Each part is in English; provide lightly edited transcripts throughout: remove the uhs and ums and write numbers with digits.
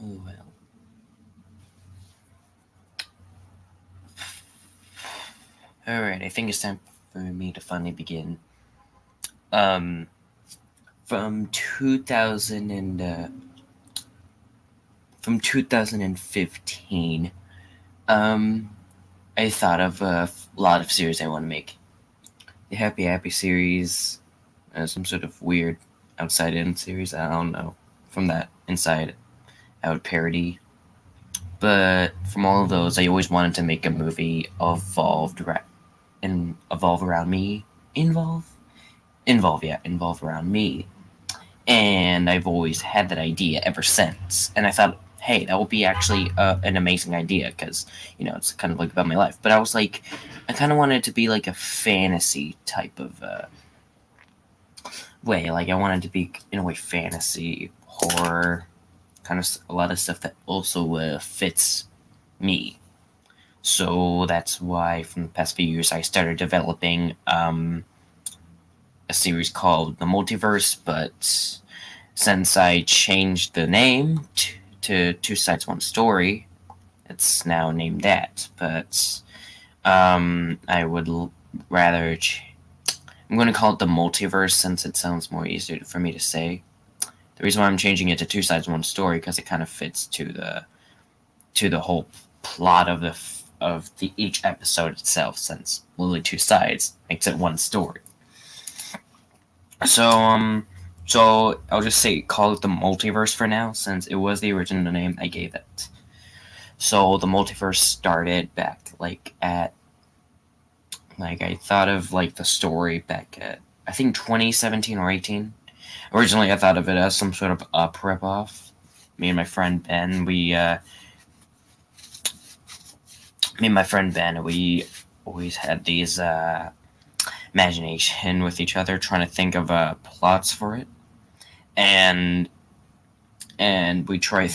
Oh well. Alright, I think it's time for me to finally begin. Um, from 2015, I thought of a lot of series I want to make. The Happy Happy series, some sort of weird outside in series. I don't know, from that inside out parody. But from all of those, I always wanted to make a movie evolve around me. Involve around me. And I've always had that idea ever since. And I thought, hey, that would be actually an amazing idea because, it's kind of like about my life. But I was like, I kind of wanted it to be like a fantasy type of way. Like, I wanted it to be, in a way, fantasy, horror, kind of a lot of stuff that also fits me. So that's why, from the past few years, I started developing a series called The Multiverse, but since I changed the name to Two Sides, One Story, it's now named that. But I would rather. I'm going to call it The Multiverse since it sounds more easier for me to say. The reason why I'm changing it to Two Sides, One Story because it kind of fits to the whole plot of the each episode itself, since only two sides makes it one story. So I'll just call it the Multiverse for now, since it was the original name I gave it. So the Multiverse started back I thought of the story back at, I think, 2017 or 18. Originally I thought of it as some sort of Up ripoff. Me and my friend Ben, we always had these imagination with each other, trying to think of plots for it, and we try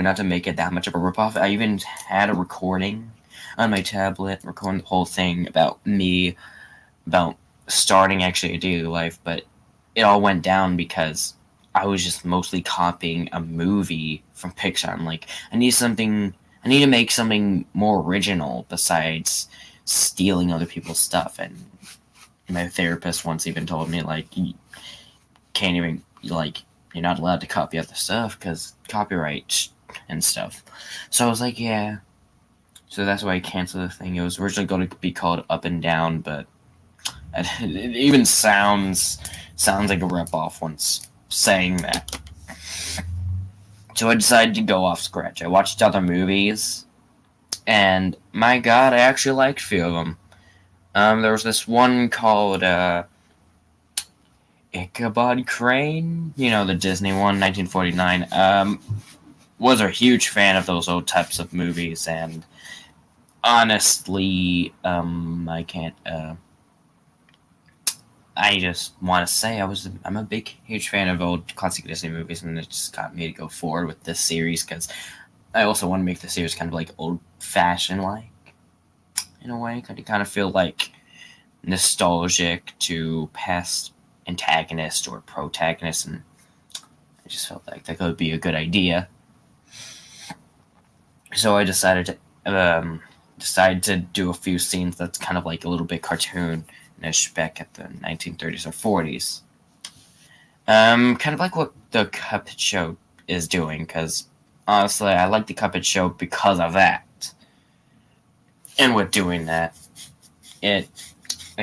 not to make it that much of a ripoff. I even had a recording on my tablet, recording the whole thing about starting actually a daily life, but it all went down because I was just mostly copying a movie from Pixar. I'm like, I need to make something more original besides stealing other people's stuff. And my therapist once even told me, you can't even, you're not allowed to copy other stuff because copyright and stuff. So I was like, yeah. So that's why I canceled the thing. It was originally going to be called Up and Down, but it even sounds like a ripoff once saying that. So I decided to go off scratch. I watched other movies, and my god, I actually liked a few of them. There was this one called Ichabod Crane, the Disney one, 1949. Was a huge fan of those old types of movies, and honestly, I can't. I just want to say I'm a huge fan of old classic Disney movies, and it just got me to go forward with this series because I also want to make the series kind of like old-fashioned, in a way. I kind of feel nostalgic to past antagonist or protagonist, and I just felt like that could be a good idea. So I decided to do a few scenes that's kind of like a little bit cartoonish back at the 1930s or 40s. Kind of like what the Muppet Show is doing, because honestly, I like the Muppet Show because of that. And with doing that, I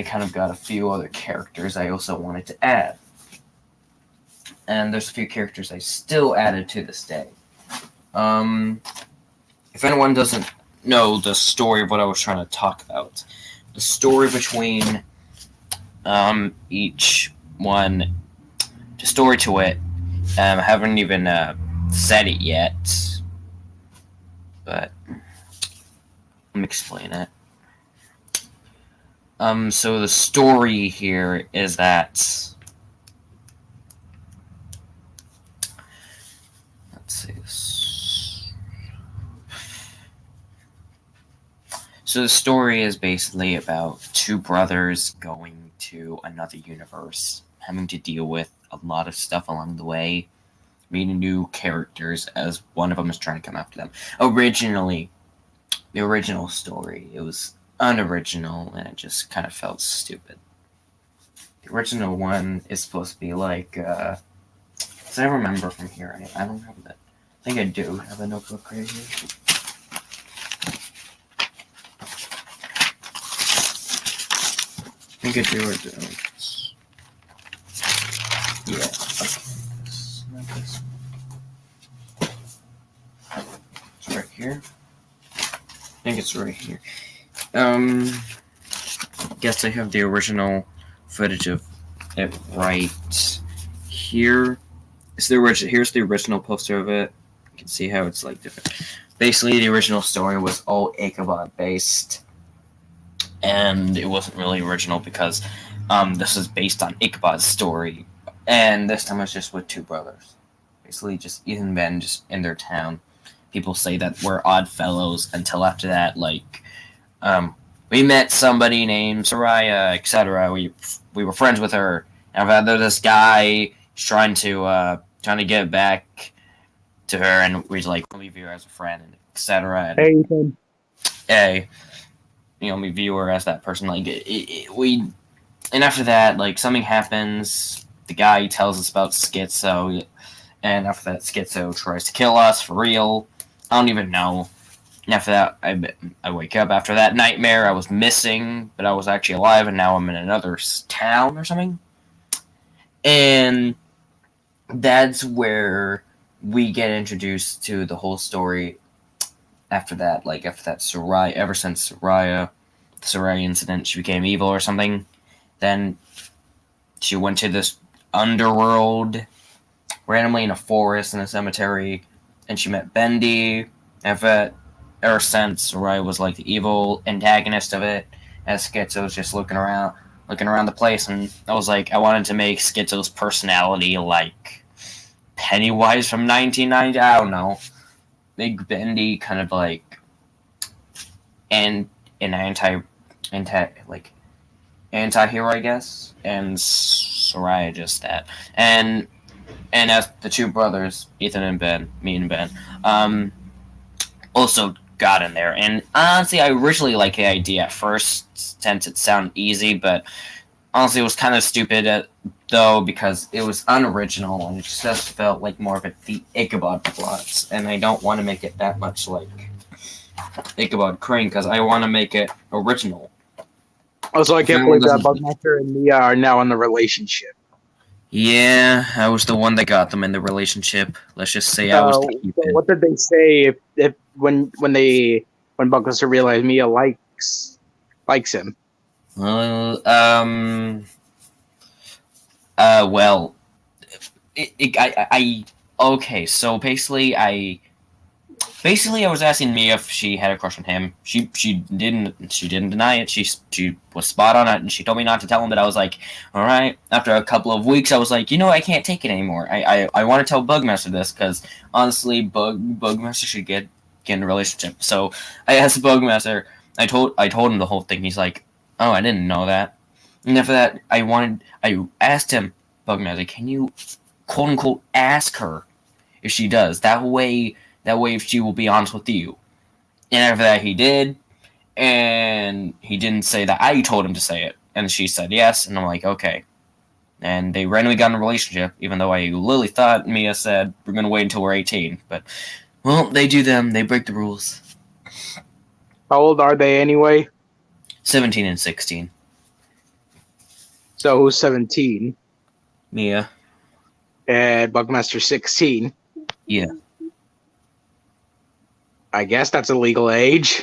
kind of got a few other characters I also wanted to add. And there's a few characters I still added to this day. If anyone doesn't know the story of what I was trying to talk about, the story between each one, the story to it, I haven't even said it yet, but let me explain it. So the story here is that, let's see this. So the story is basically about two brothers going to another universe, having to deal with a lot of stuff along the way, meeting new characters as one of them is trying to come after them. Originally, the original story, it was unoriginal and it just kind of felt stupid. The original one is supposed to be like, as I remember from here, I don't have that. I think I do have a notebook right here. I think I do or don't. Yeah, okay. Not this one. It's right here. I think it's right here. Guess I have the original footage of it right here. Here's the original poster of it. You can see how it's like different. Basically, the original story was all Ichabod based, and it wasn't really original because this was based on Ichabod's story, and this time it was just with two brothers. Basically, just Ethan and Ben just in their town. People say that we're odd fellows until after that, like, we met somebody named Soraya, etc. We were friends with her. And I've had this guy trying to get back to her, and we're like, we view her as a friend, and etc. Hey, Ethan. Hey, we view her as that person. Like, and after that, like, something happens. The guy tells us about Schizo, and after that, Schizo tries to kill us for real. I don't even know. And after that, I wake up after that nightmare. I was missing, but I was actually alive, and now I'm in another town or something. And that's where we get introduced to the whole story. After that, Soraya, ever since the Soraya incident, she became evil or something. Then she went to this underworld, randomly in a forest in a cemetery, and she met Bendy. Ever since, Soraya was like the evil antagonist of it, as Schizo was just looking around the place, and I was like, I wanted to make Schizo's personality like Pennywise from 1990. I don't know, Big Bendy, kind of like an anti-hero, I guess, and Soraya just that, and as the two brothers, Ethan and Ben, me and Ben, also got in there. And honestly, I originally liked the idea at first, since it sounded easy, but honestly, it was kind of stupid, though, because it was unoriginal, and it just felt like more of the Ichabod plots, and I don't want to make it that much like Ichabod Crane, because I want to make it original. Also, I can't believe that Bugmaster and Mia are now in the relationship. Yeah, I was the one that got them in the relationship. Let's just say I was the Cupid. So what did they say if when Bugmaster realized Mia likes him? Well, okay, so basically I was asking Mia if she had a crush on him. She didn't deny it. She was spot on it, and she told me not to tell him. But I was like, all right. After a couple of weeks, I was like, I can't take it anymore. I want to tell Bugmaster this, because honestly, Bugmaster should get in a relationship. So I asked Bugmaster. I told him the whole thing. He's like, oh, I didn't know that. And after that, I asked him, Bugmaster, can you quote unquote ask her if she does? That way she will be honest with you. And after that, he did. And he didn't say that I told him to say it. And she said yes. And I'm like, okay. And they randomly got in a relationship, even though I literally thought Mia said we're going to wait until we're 18. But, well, they do them. They break the rules. How old are they anyway? 17 and 16. So who's 17? Mia. And Bugmaster 16. Yeah. I guess that's a legal age.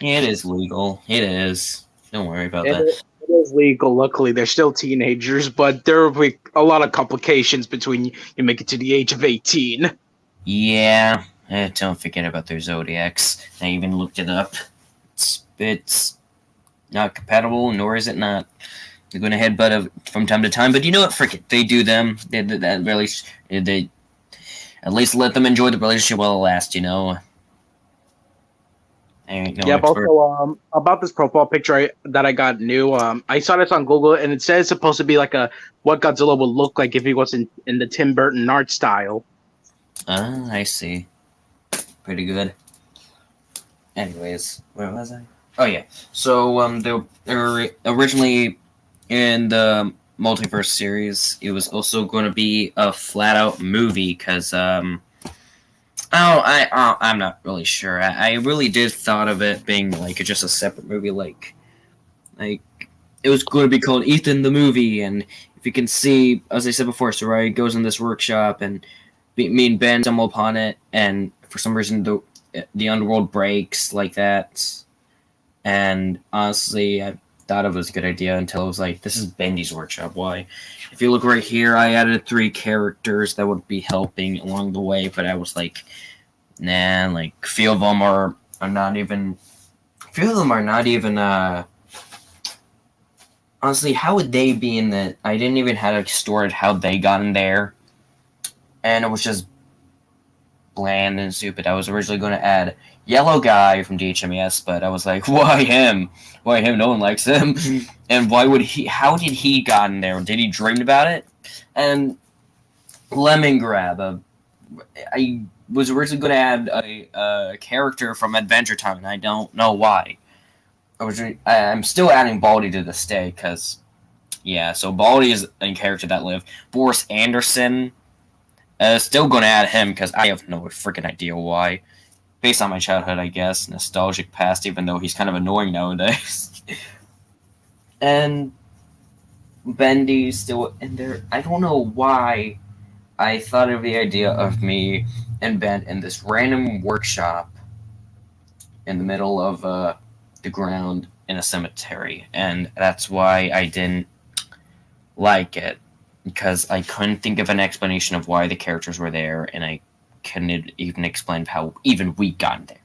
Yeah, it is legal. It is. Don't worry about that. It is legal. Luckily, they're still teenagers, but there will be a lot of complications between you make it to the age of 18. Yeah. Don't forget about their zodiacs. I even looked it up. It's not compatible, nor is it not. They're going to headbutt from time to time, but you know what? Frick it. They do them. They at least let them enjoy the relationship while it lasts, Also, about this profile picture that I got new, I saw this on Google, and it says it's supposed to be like what Godzilla would look like if he was in the Tim Burton art style. Ah, I see. Pretty good. Anyways, where was I? Oh yeah. So originally in the Multiverse series, it was also going to be a flat out movie because I'm not really sure. I really did thought of it being like just a separate movie, like it was going to be called Ethan the Movie, and if you can see, as I said before, Sarai goes in this workshop, and me and Ben stumble upon it, and for some reason the underworld breaks like that. And honestly, I thought it was a good idea until it was like, this is Bendy's workshop. Why? If you look right here, I added 3 characters that would be helping along the way, but I was like, nah, like a few of them are not even. A few of them are not even. Honestly, how would they be in the? I didn't even have to store it how they got in there, and it was just bland and stupid. I was originally going to add yellow guy from DHMES, but I was like, why him? Why him? No one likes him. And why would he? How did he got in there? Did he dream about it? And Lemon Grab. I was originally going to add a character from Adventure Time, and I don't know why. I'm still adding Baldy to this day because, yeah. So Baldy is a character that lived. Boris Anderson. Still going to add him because I have no freaking idea why. Based on my childhood, I guess. Nostalgic past, even though he's kind of annoying nowadays. And Bendy still in there. I don't know why I thought of the idea of me and Ben in this random workshop in the middle of the ground in a cemetery. And that's why I didn't like it. Because I couldn't think of an explanation of why the characters were there, and I couldn't even explain how even we got there.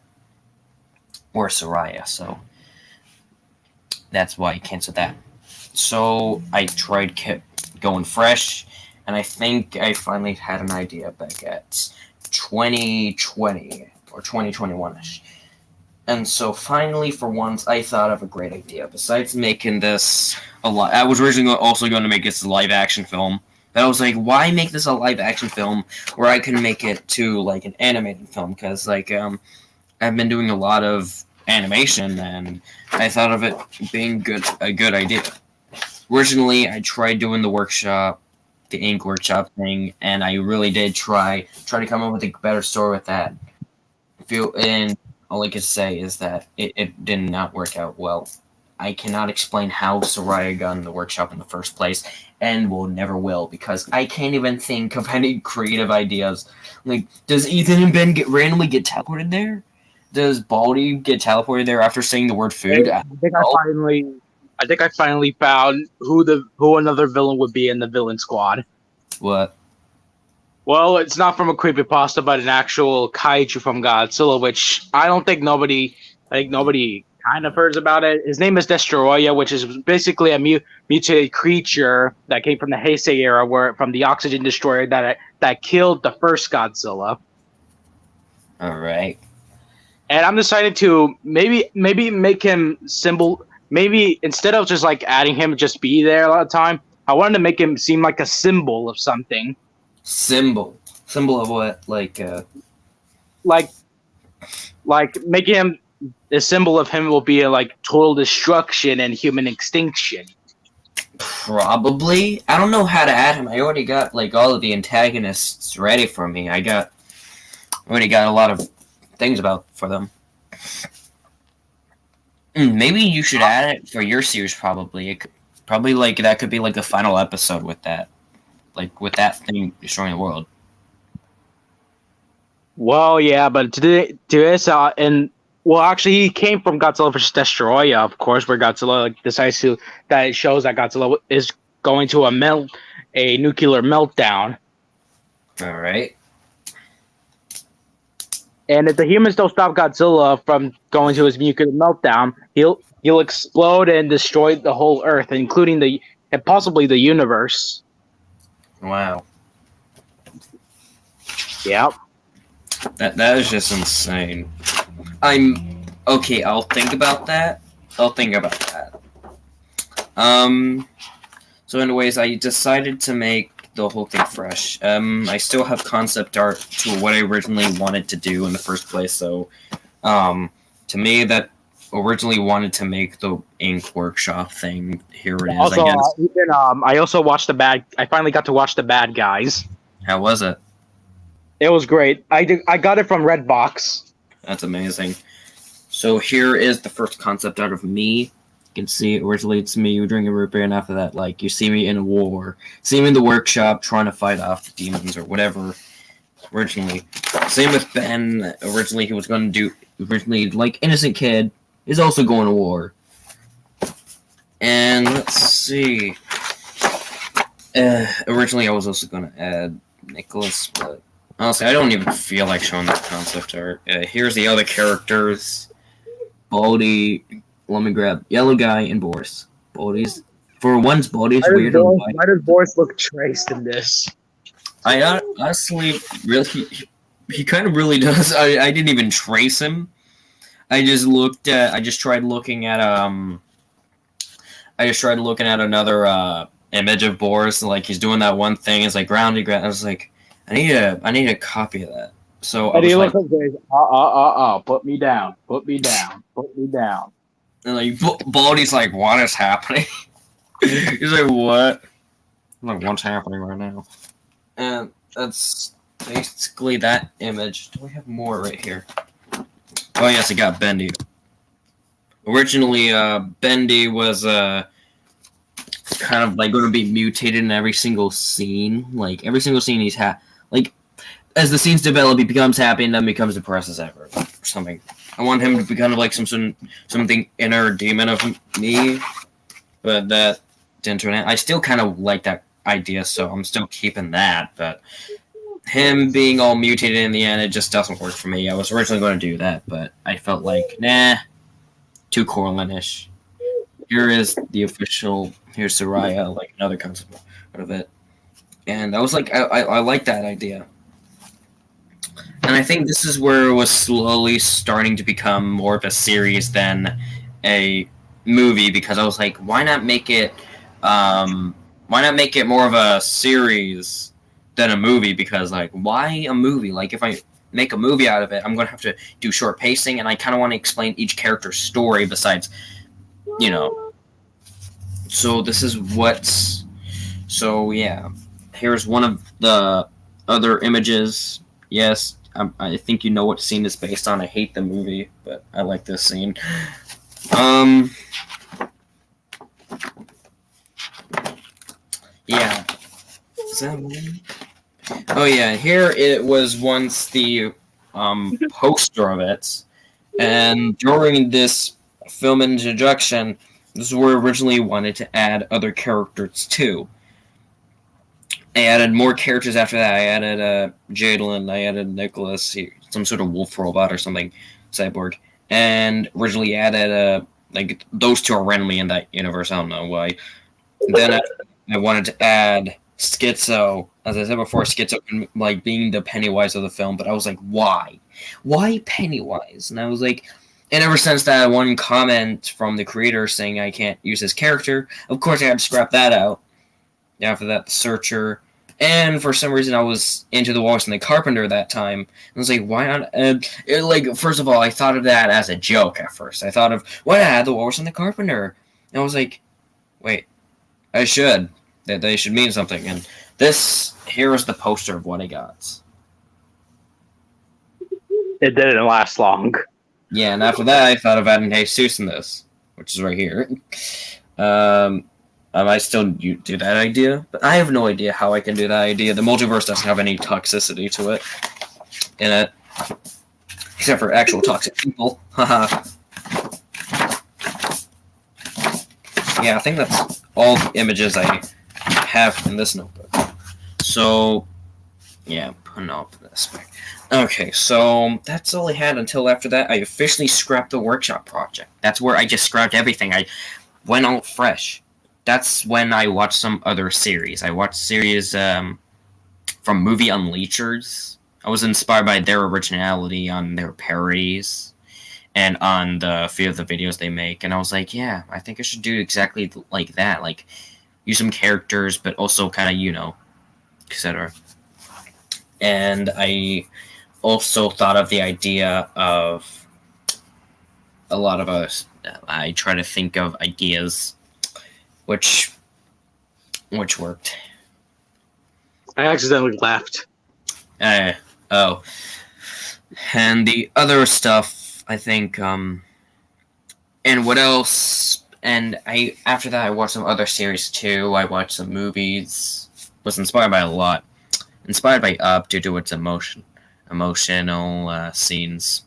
Or Soraya, so that's why I canceled that. So I tried kept going fresh, and I think I finally had an idea back at 2020 or 2021ish. And so finally, for once, I thought of a great idea. Besides making this I was originally also going to make this a live action film. But I was like, why make this a live action film where I can make it to like an animated film? Because I've been doing a lot of animation, and I thought of it being a good idea. Originally, I tried doing the ink workshop thing, and I really did try to come up with a better story with that. And all I can say is that it did not work out well. I cannot explain how Soraya got in the workshop in the first place, and will never will, because I can't even think of any creative ideas. Like, does Ethan and Ben randomly get teleported there? Does Baldy get teleported there after saying the word food? I think I finally found who another villain would be in the villain squad. What? Well, it's not from a creepypasta, but an actual kaiju from Godzilla, which I think nobody kind of heard about it. His name is Destroya, which is basically a mutated creature that came from the Heisei era, from the oxygen destroyer that killed the first Godzilla. All right. And I'm decided to maybe make him symbol. Maybe instead of just like adding him, just be there a lot of time. I wanted to make him seem like a symbol of something. Symbol of what? Like making him, the symbol of him will be like total destruction and human extinction. Probably. I don't know how to add him. I already got like all of the antagonists ready for me. Already got a lot of things for them. Maybe you should add it for your series. Probably that could be like the final episode with that. Like with that thing destroying the world. Well, yeah, but to this, actually, he came from Godzilla vs. Destroya, of course, where Godzilla decides that it shows that Godzilla is going to a nuclear meltdown. All right. And if the humans don't stop Godzilla from going to his nuclear meltdown, he'll explode and destroy the whole Earth, including and possibly the universe. Wow. Yep. That is just insane. Okay. I'll think about that. So anyways, I decided to make the whole thing fresh. I still have concept art to what I originally wanted to do in the first place. So, to me, that originally wanted to make the ink workshop thing. Here it is. Also, I guess. Ethan, I also watched I finally got to watch The Bad Guys. How was it? It was great. I got it from Redbox. That's amazing. So here is the first concept art of me. You can see originally it's me during a repair, and after that, like, you see me in a war. See me in the workshop trying to fight off the demons or whatever. Originally. Same with Ben. Originally he was going to do... Originally, like, innocent kid is also going to war. And let's see. Originally I was also going to add Nicholas, but honestly, I don't even feel like showing that concept art. Here's the other characters. Baldy, let me grab Yellow Guy and Boris. Baldy's Baldy's weird. Why does Boris look traced in this? I honestly, really, he kind of really does. I didn't even trace him. I just tried looking at another image of Boris, and like he's doing that one thing. It's like ground. I was like, I need a copy of that. So I was like, put me down, put me down, put me down. And like Baldy's like, what is happening? He's like, what? I'm like, what's happening right now? And that's basically that image. Do we have more right here? Oh yes, I got Bendy. Originally, Bendy was kind of like going to be mutated in every single scene. Like every single scene he's like as the scenes develop, he becomes happy and then becomes depressed as ever. Or something. I want him to be kind of like something inner demon of me, but that didn't turn out. I still kind of like that idea, so I'm still keeping that. But him being all mutated in the end, it just doesn't work for me. I was originally going to do that, but I felt like, nah, too Corlin-ish. Here is the official. Here's Soraya, like another concept of it, and I was like, I like that idea. And I think this is where it was slowly starting to become more of a series than a movie, because I was like, why not make it more of a series than a movie? Because like, why a movie? Like, if I make a movie out of it, I'm going to have to do short pacing, and I kind of want to explain each character's story besides, So this is what's... So yeah, here's one of the other images. Yes, I think you know what scene is based on. I hate the movie, but I like this scene. Yeah. Is that one? Oh yeah, here it was once the poster of it, and during this film introduction, this is where I originally wanted to add other characters too. I added more characters after that. I added Jadalyn, I added Nicholas, some sort of wolf robot or something, cyborg, and originally added like those two are randomly in that universe. I don't know why. Then I wanted to add Schizo, as I said before, Schizo like being the Pennywise of the film, but I was like, why? Why Pennywise? And I was like, and ever since that one comment from the creator saying I can't use his character, of course I had to scrap that out. After that, the Searcher. And for some reason, I was into the Walrus and the Carpenter that time. I was like, why not? First of all, I thought of that as a joke at first. I thought of, why not add the Walrus and the Carpenter? And I was like, wait, I should. That they should mean something. And here is the poster of what I got. It didn't last long. Yeah, and after that, I thought of adding Jesus in this, which is right here. I still do that idea, but I have no idea how I can do that idea. The multiverse doesn't have any toxicity to it in it, except for actual toxic people. Haha. Yeah, I think that's all the images I have in this notebook. So, yeah, putting up this back. Okay, so that's all I had until after that. I officially scrapped the workshop project. That's where I just scrapped everything. I went all fresh. That's when I watched some other series. I watched series from Movie Unleashers. I was inspired by their originality on their parodies and on the few of the videos they make. And I was like, yeah, I think I should do exactly like that. Like, use some characters, but also kind of, etc. And I also thought of the idea of a lot of us. I try to think of ideas which worked. I accidentally laughed. Uh, oh, and the other stuff, I think. And what else? And I after that, I watched some other series too. I watched some movies. Was inspired by a lot. Inspired by Up due to its emotional scenes,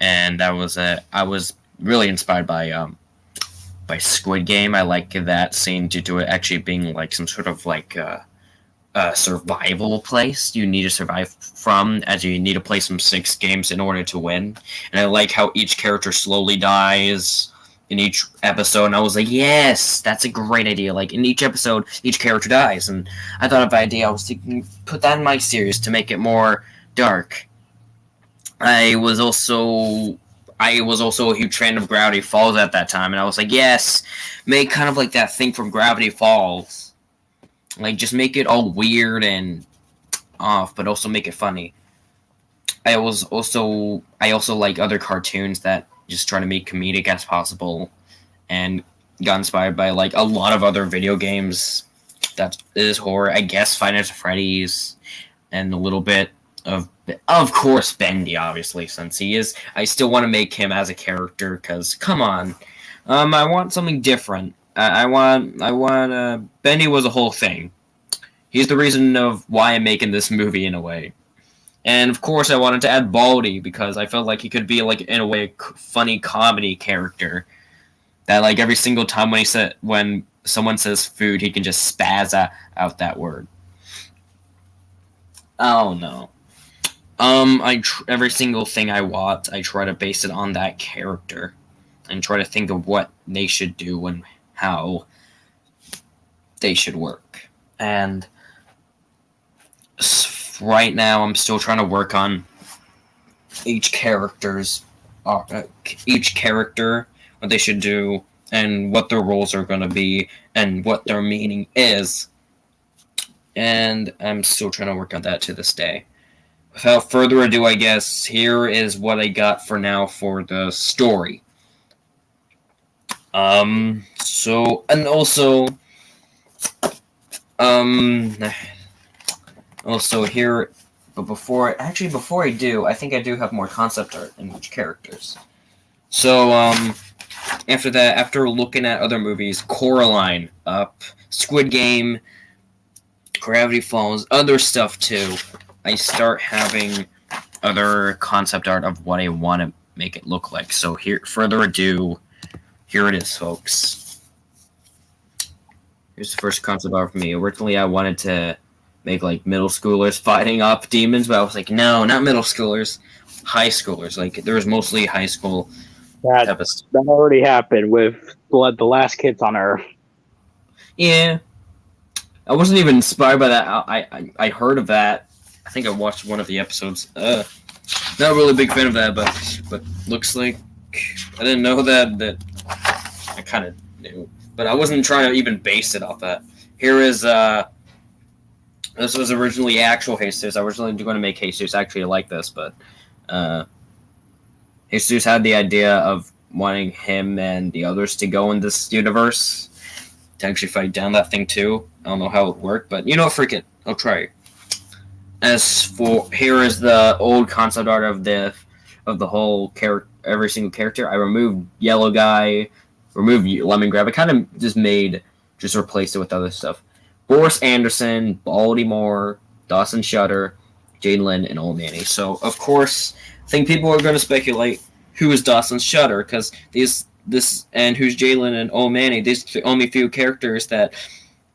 and that was I was really inspired by Squid Game. I like that scene due to it actually being like some sort of like a survival place you need to survive from, as you need to play some 6 games in order to win. And I like how each character slowly dies in each episode, and I was like, yes, that's a great idea. Like, in each episode, each character dies, and I thought of the idea. I was thinking, put that in my series to make it more dark. I was also a huge fan of Gravity Falls at that time, and I was like, yes, make kind of like that thing from Gravity Falls. Like, just make it all weird and off, but also make it funny. I also like other cartoons that just try to make comedic as possible, and got inspired by like a lot of other video games that is horror. I guess Five Nights at Freddy's, and a little bit of course Bendy, obviously, since he is. I still want to make him as a character because come on, I want something different. I want Bendy was a whole thing. He's the reason of why I'm making this movie in a way. And of course, I wanted to add Baldy because I felt like he could be like in a way a funny comedy character that like every single time when someone says food, he can just spaz out that word. Oh no. Every single thing I watch, I try to base it on that character, and try to think of what they should do and how they should work. And right now, I'm still trying to work on each character, what they should do, and what their roles are going to be, and what their meaning is. And I'm still trying to work on that to this day. Without further ado, I guess, here is what I got for now for the story. Also, here, but before I do, I think I do have more concept art in each characters. So, after that, after looking at other movies, Coraline, Up, Squid Game, Gravity Falls, other stuff too, I start having other concept art of what I want to make it look like. So here, further ado, here it is, folks. Here's the first concept art for me. Originally, I wanted to make like middle schoolers fighting off demons, but I was like, no, not middle schoolers, high schoolers. Like there was mostly high school. That already happened with the last kids on Earth. Yeah, I wasn't even inspired by that. I heard of that. I think I watched one of the episodes. Not really a big fan of that, but looks like I didn't know that I kind of knew, but I wasn't trying to even base it off that. Here is this was originally actual Jesus. I was originally going to make Jesus actually like this, but Jesus had the idea of wanting him and the others to go in this universe to actually fight down that thing too. I don't know how it would work, but you know, freak it. I'll try. As for here is the old concept art of the whole character, every single character. I removed Yellow Guy, removed Lemon Grab. I kind of just replaced it with other stuff. Boris Anderson, Baltimore, Dawson Shutter, Jalen, and Old Manny. So of course, I think people are going to speculate who is Dawson Shutter because this and who's Jalen and Old Manny. These are the only few characters that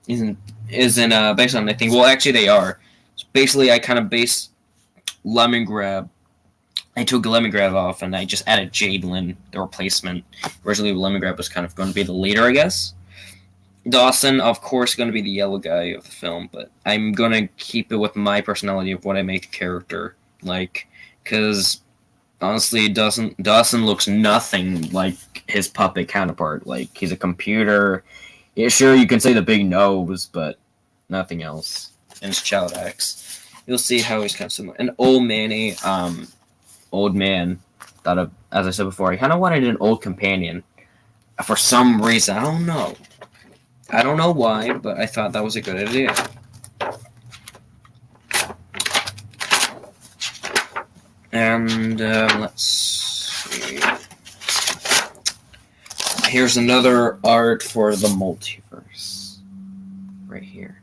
isn't based on anything. Well, actually, they are. So basically, I kind of based Lemon Grab. I took Lemon Grab off and I just added Jalen, the replacement. Originally, Lemon Grab was kind of going to be the leader, I guess. Dawson, of course, going to be the yellow guy of the film, but I'm going to keep it with my personality of what I make a character like, because honestly, Dawson looks nothing like his puppet counterpart. Like, he's a computer. Yeah, sure, you can say the big nose, but nothing else. in his child acts, you'll see how he's kind of similar. An old man. Thought of, as I said before, he kind of wanted an old companion for some reason. I don't know. I don't know why, but I thought that was a good idea. And let's see. Here's another art for the multiverse. Right here.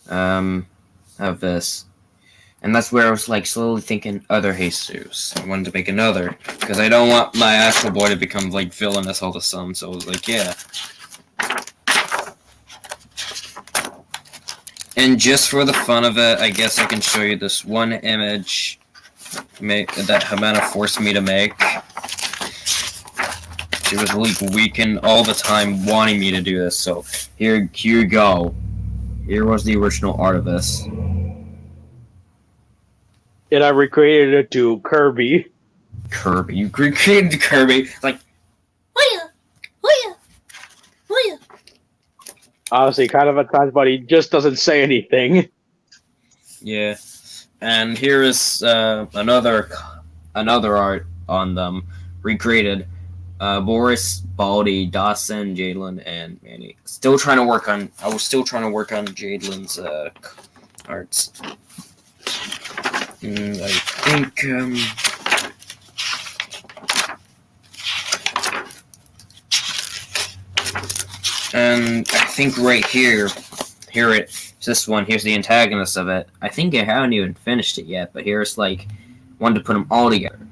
Of this. And that's where I was like slowly thinking other Jesus. I wanted to make another. Because I don't want my actual boy to become like villainous all of a sudden. So I was like, yeah. And just for the fun of it, I guess I can show you this one image that Havana forced me to make. She was like weakened all the time wanting me to do this. So here you go. Here was the original art of this. And I recreated it to Kirby. Kirby. You created Kirby. Like, Honestly, kind of at times, but he just doesn't say anything. yeah. And here is another art on them. Recreated. Boris, Baldy, Dawson, Jadlin, and Manny. I was still trying to work on Jadlin's arts. And I think and I think right here it's this one. Here's the antagonist of it. I think I haven't even finished it yet, but here's like wanted to put them all together. And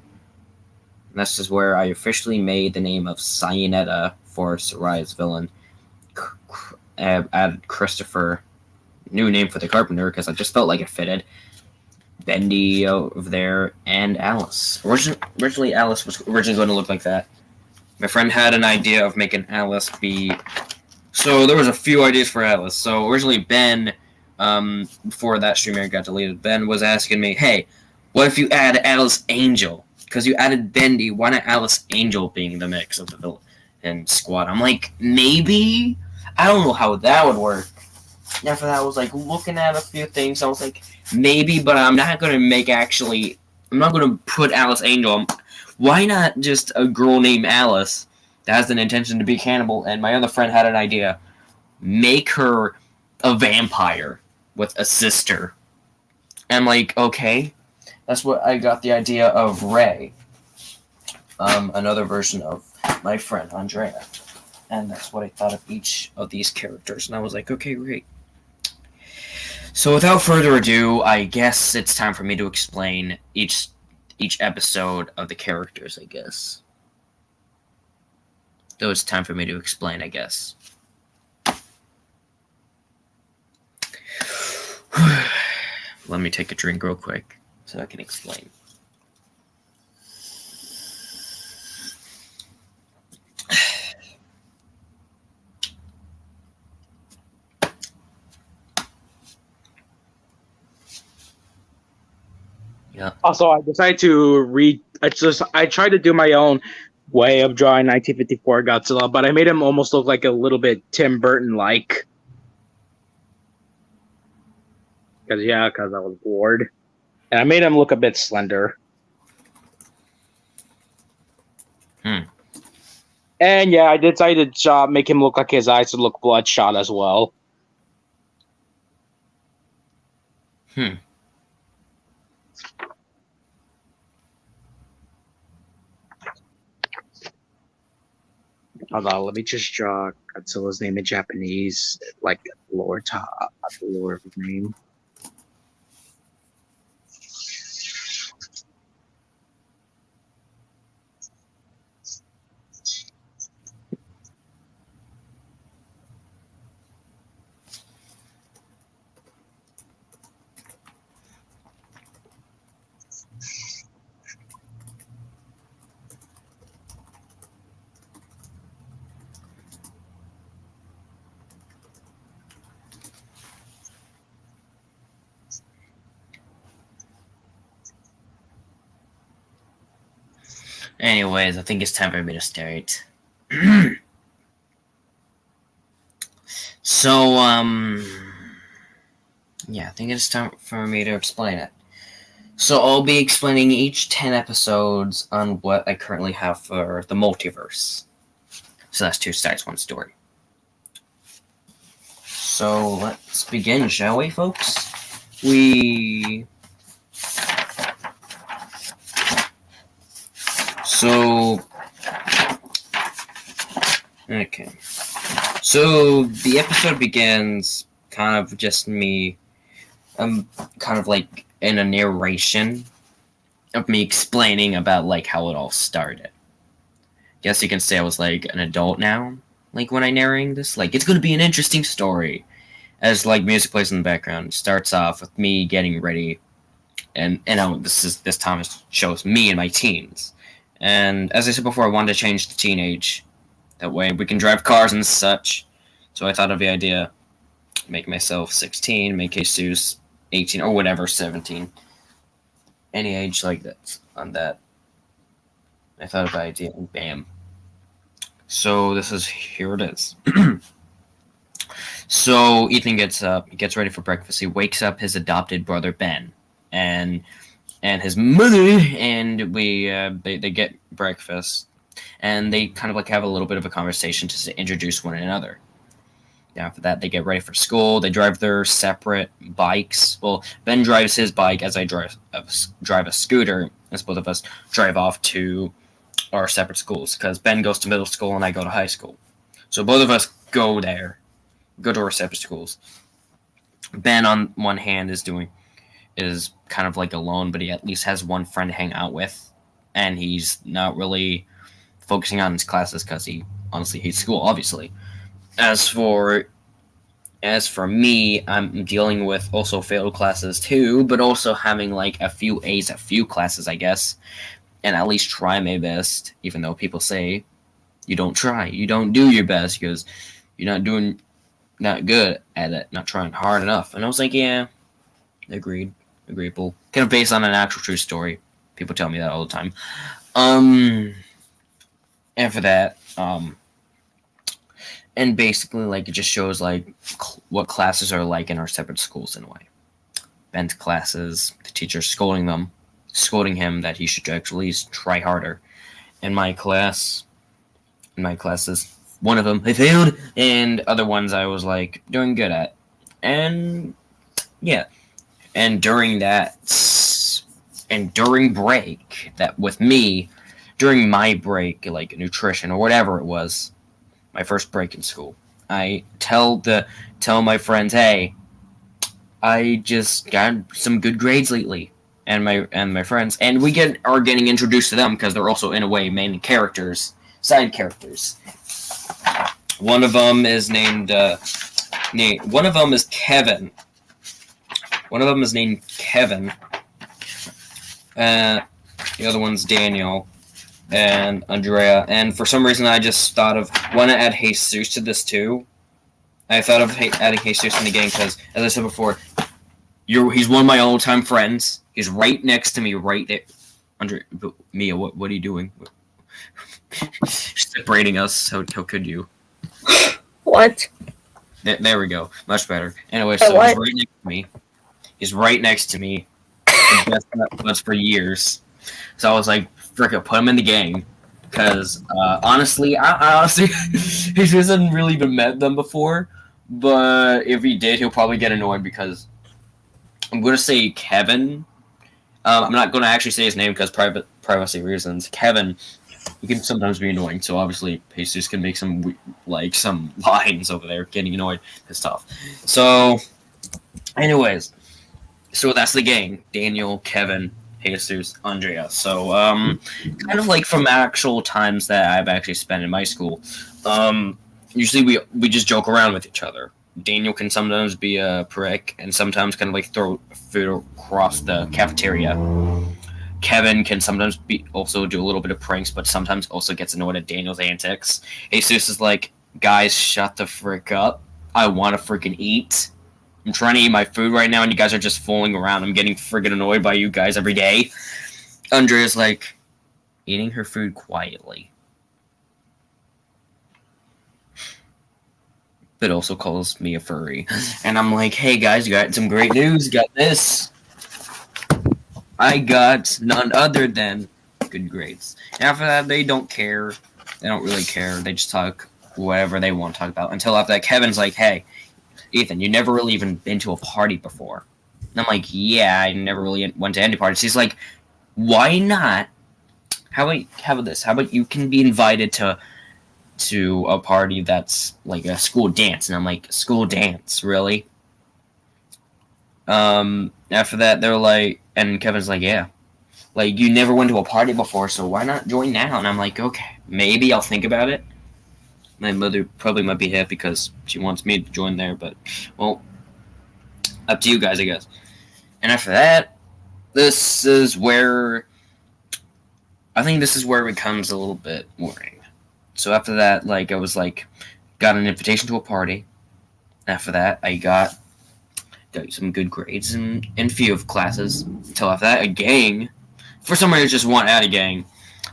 this is where I officially made the name of Cyanida for Sarai's villain. Added Christopher, new name for the Carpenter, because I just felt like it fitted. Bendy over there, and Alice. Originally, Alice was originally going to look like that. My friend had an idea of making Alice be... So there was a few ideas for Alice. So originally Ben, before that streamer got deleted, Ben was asking me, hey, what if you add Alice Angel? Because you added Bendy, why not Alice Angel being the mix of the villain and squad? I'm like, maybe? I don't know how that would work. And after that, I was like looking at a few things. I was like, maybe, but I'm not going to put Alice Angel. Why not just a girl named Alice that has an intention to be cannibal? And my other friend had an idea. Make her a vampire with a sister. And I'm like, okay. That's what I got the idea of Ray. Another version of my friend Andrea. And that's what I thought of each of these characters. And I was like, okay, great. So without further ado, I guess it's time for me to explain each episode of the characters, I guess. So it's time for me to explain, I guess. Let me take a drink real quick so I can explain. Yeah. Also, I decided to read. I tried to do my own way of drawing 1954 Godzilla, but I made him almost look like a little bit Tim Burton-like. Because I was bored, and I made him look a bit slender. And yeah, I decided to make him look like his eyes would look bloodshot as well. Hold on, let me just draw Godzilla's name in Japanese, like the lower of his name. Anyways, I think it's time for me to start. So, think it's time for me to explain it. So I'll be explaining each 10 episodes on what I currently have for the Multiverse. So that's 2 sides, 1 story. So let's begin, shall we, folks? Okay. So the episode begins kind of just me, kind of like in a narration of me explaining about like how it all started. Guess you can say I was like an adult now, like when I narrating this. Like, it's gonna be an interesting story. As like music plays in the background, it starts off with me getting ready, and this time it shows me in my teens. And as I said before, I wanted to change to teenage. That way we can drive cars and such. So I thought of the idea, make myself 16, make Jesus 18 or whatever, 17. Any age like that on that. I thought of the idea and bam. So here it is. So Ethan gets up, he gets ready for breakfast. He wakes up his adopted brother Ben and his mother, and they get breakfast, and they kind of like have a little bit of a conversation to introduce one another. After that, they get ready for school. They drive their separate bikes. Well, Ben drives his bike as I drive a scooter, as both of us drive off to our separate schools, because Ben goes to middle school and I go to high school. So both of us go to our separate schools. Ben, on one hand, is kind of like alone, but he at least has one friend to hang out with, and he's not really focusing on his classes because he honestly hates school, obviously. As for me, I'm dealing with also failed classes too, but also having like a few A's at few classes, I guess, and at least try my best, even though people say you don't try, you don't do your best because you're not good at it, not trying hard enough. And I was like, yeah, agreeable. Kind of based on an actual true story. People tell me that all the time. And for that, and basically, like, it just shows, like, what classes are like in our separate schools in a way. Ben's classes, the teacher's scolding him that he should actually try harder. In my classes, one of them I failed, and other ones I was, like, doing good at. And, yeah. And during break, that with me, during my break, like, nutrition or whatever it was, my first break in school, I tell my friends, hey, I just got some good grades lately, and my friends, and we are getting introduced to them because they're also in a way main characters, side characters. One of them is named one of them is Kevin. One of them is named Kevin. The other one's Daniel and Andrea, and for some reason I just thought of want to add Jesus to this too. I thought of adding Jesus in the game because, as I said before, he's one of my all-time friends. He's right next to me, right there. Andrea, Mia, what are you doing? Separating us. How could you? What? There we go. Much better. Anyway, so he's right next to me. He's right next to me. Best buds for years. So I was like, frick it, put him in the game. Because, honestly, I honestly, he hasn't really even met them before. But if he did, he'll probably get annoyed because I'm going to say Kevin. I'm not going to actually say his name because privacy reasons. Kevin, he can sometimes be annoying. So obviously, Jesus can make some lines over there, getting annoyed, pissed off. So, anyways, so that's the gang. Daniel, Kevin, Jesus, Andrea. So, kind of like from actual times that I've actually spent in my school. Usually we just joke around with each other. Daniel can sometimes be a prick and sometimes kind of like throw food across the cafeteria. Kevin can sometimes also do a little bit of pranks, but sometimes also gets annoyed at Daniel's antics. Jesus is like, guys, shut the frick up. I want to freaking eat. I'm trying to eat my food right now, and you guys are just fooling around. I'm getting friggin' annoyed by you guys every day. Andrea's like, eating her food quietly. but also calls me a furry. And I'm like, hey guys, you got some great news. Got this. I got none other than good grades. And after that, they don't care. They don't really care. They just talk whatever they want to talk about. Until after that, Kevin's like, hey, Ethan, you never really even been to a party before. And I'm like, yeah, I never really went to any parties. He's like, why not? How about this? How about you can be invited to a party that's like a school dance? And I'm like, school dance, really? After that, they're like, and Kevin's like, yeah. Like, you never went to a party before, so why not join now? And I'm like, okay, maybe I'll think about it. My mother probably might be happy because she wants me to join there, but, well, up to you guys, I guess. And after that, this is where it becomes a little bit boring. So after that, like, I was like, got an invitation to a party. After that, I got some good grades in a few of classes. Until after that, a gang, for some reason, just want out a gang.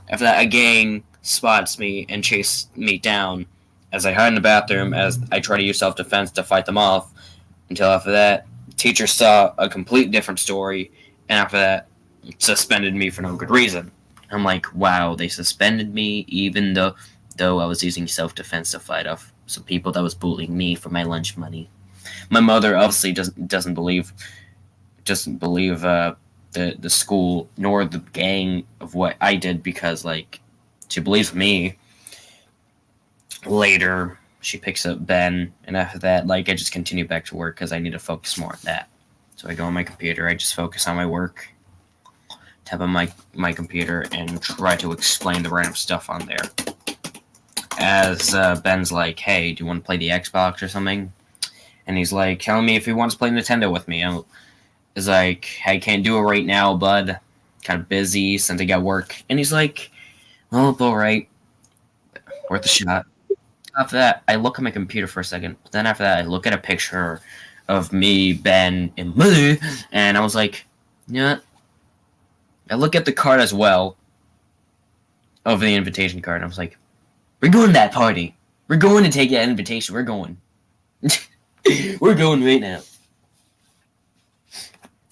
After that, a gang spots me and chases me down as I hide in the bathroom as I try to use self-defense to fight them off. Until after that, teacher saw a complete different story, and after that, suspended me for no good reason. I'm like, wow, they suspended me even though I was using self-defense to fight off some people that was bullying me for my lunch money. My mother obviously doesn't believe the school nor the gang of what I did because, like, she believes me. Later, she picks up Ben, and after that, like, I just continue back to work because I need to focus more on that. So I go on my computer, I just focus on my work, tap on my computer, and try to explain the random stuff on there. As Ben's like, hey, do you want to play the Xbox or something? And he's like, telling me if he wants to play Nintendo with me. He's like, I can't do it right now, bud. Kind of busy since I got work. And he's like, well, alright. Worth a shot. After that, I look at my computer for a second. But then after that, I look at a picture of me, Ben, and Mother. And I was like, yeah. I look at the card as well. Of the invitation card. And I was like, we're going to that party. We're going to take that invitation. We're going. We're going right now.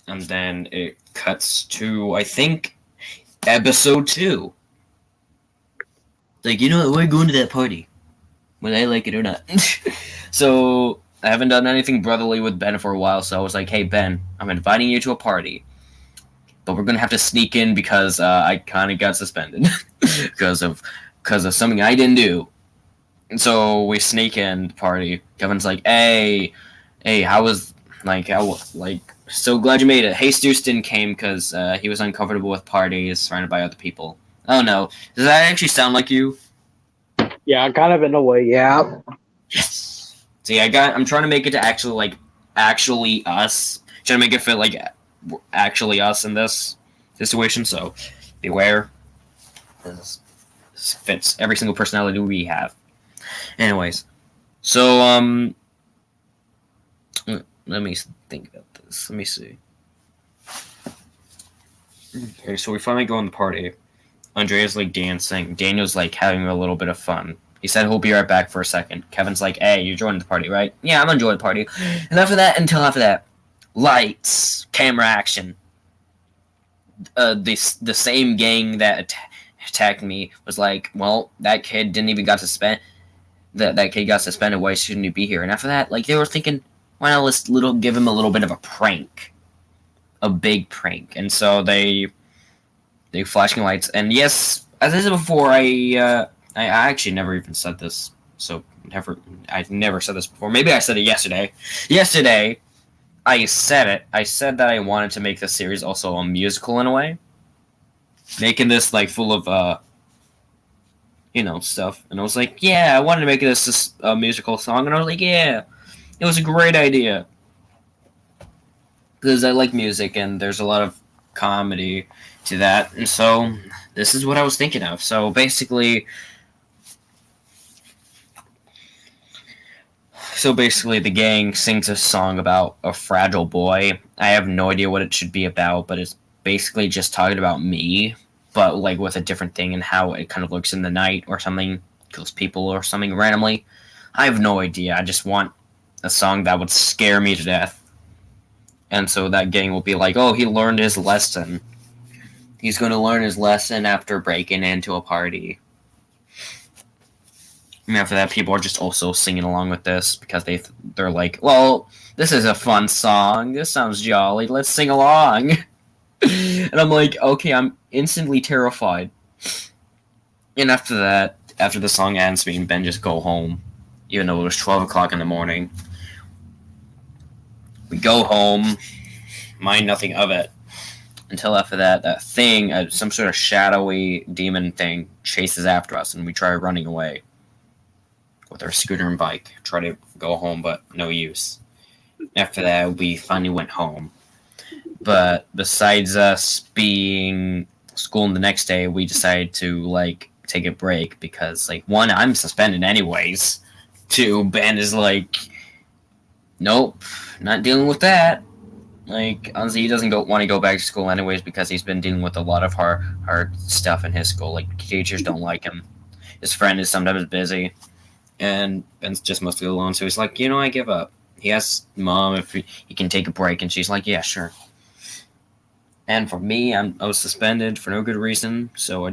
And then it cuts to, I think, episode 2. Like, you know what? We're going to that party. Whether I like it or not. So, I haven't done anything brotherly with Ben for a while, so I was like, hey, Ben, I'm inviting you to a party. But we're going to have to sneak in because I kind of got suspended. because of something I didn't do. And so we sneak in the party. Kevin's like, hey, how was, so glad you made it. Hey, Houston came because he was uncomfortable with parties surrounded by other people. Oh no, does that actually sound like you? Yeah, kind of in a way, yeah. Yes. See, I'm trying to make it to actually us. Trying to make it feel like actually us in this situation, so beware. This fits every single personality we have. Anyways, so, let me think about this. Let me see. Okay, so we finally go on the party. Andrea's, like, dancing. Daniel's, like, having a little bit of fun. He said he'll be right back for a second. Kevin's like, hey, you're joining the party, right? Yeah, I'm enjoying the party. And until after that, lights, camera action. The same gang that attacked me was like, well, that kid didn't even got suspended. That kid got suspended. Why shouldn't he be here? And after that, like, they were thinking, why not let's give him a little bit of a prank, a big prank. And so they flashing lights. And yes, as I said before, I actually never even said this. So I never said this before. Maybe I said it yesterday. Yesterday, I said it. I said that I wanted to make this series also a musical in a way, making this like full of stuff. And I was like, yeah, I wanted to make this a musical song. And I was like, yeah, it was a great idea because I like music and there's a lot of comedy to that. And so this is what I was thinking of. So basically, the gang sings a song about a fragile boy. I have no idea what it should be about, but it's basically just talking about me, but like with a different thing and how it kind of looks in the night or something, kills people or something randomly. I have no idea. I just want a song that would scare me to death. And so that gang will be like, oh, he learned his lesson. He's going to learn his lesson after breaking into a party. And after that, people are just also singing along with this because they're like, well, this is a fun song. This sounds jolly. Let's sing along. And I'm like, okay, I'm instantly terrified. And after that, after the song ends, me and Ben just go home, even though it was 12 o'clock in the morning. We go home, mind nothing of it, until after that, that thing, some sort of shadowy demon thing, chases after us, and we try running away with our scooter and bike. Try to go home, but no use. After that, we finally went home. But besides us being school the next day, we decided to, like, take a break because, like, one, I'm suspended anyways. Two, Ben is like, nope, not dealing with that. Like, honestly, he doesn't want to go back to school anyways because he's been dealing with a lot of hard stuff in his school. Like, teachers don't like him. His friend is sometimes busy. And Ben's just mostly alone, so he's like, I give up. He asks Mom if he can take a break, and she's like, yeah, sure. And for me, I was suspended for no good reason, so I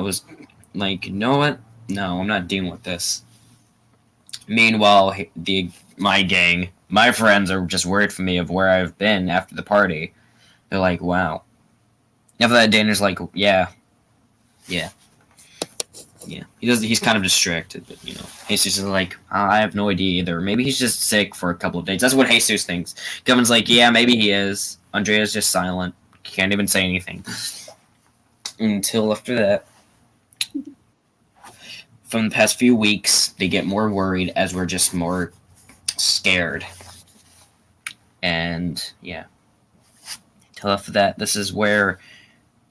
was like, you know what? No, I'm not dealing with this. Meanwhile, my gang, my friends are just worried for me of where I've been after the party. They're like, wow. After that, Dana's like, yeah. He's kind of distracted, but Jesus is like, I have no idea either. Maybe he's just sick for a couple of days. That's what Jesus thinks. Kevin's like, yeah, maybe he is. Andrea's just silent. Can't even say anything. Until after that, from the past few weeks, they get more worried as we're just more scared. And yeah. Until after that, this is where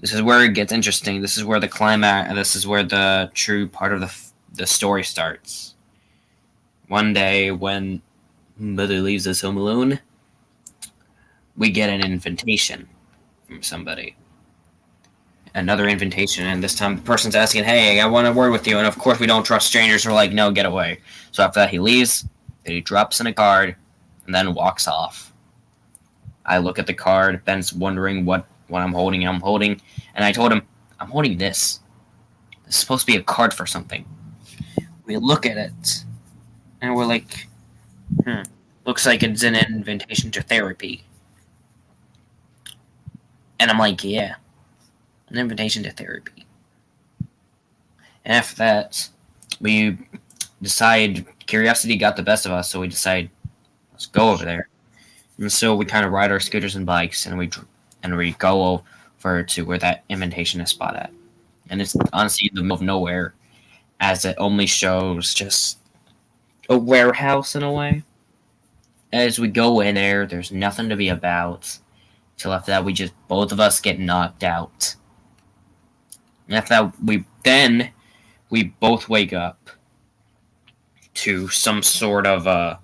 it gets interesting. This is where the climax, and this is where the true part of the story starts. One day, when Mother leaves us home alone, we get an invitation from somebody. Another invitation, and this time the person's asking, hey, I want a word with you, and of course we don't trust strangers. We're like, no, get away. So after that, he leaves, then he drops in a card, and then walks off. I look at the card, Ben's wondering what I'm holding, and I told him, I'm holding this. It's supposed to be a card for something. We look at it, and we're like, looks like it's an invitation to therapy. And I'm like, yeah, an invitation to therapy. And after that, we decide, curiosity got the best of us, so we decide, let's go over there. And so we kind of ride our scooters and bikes, and we go over to where that invitation is spot at. And it's honestly in the middle of nowhere, as it only shows just a warehouse in a way. As we go in there, there's nothing to be about. Till after that, both of us get knocked out. And after that, we both wake up to some sort of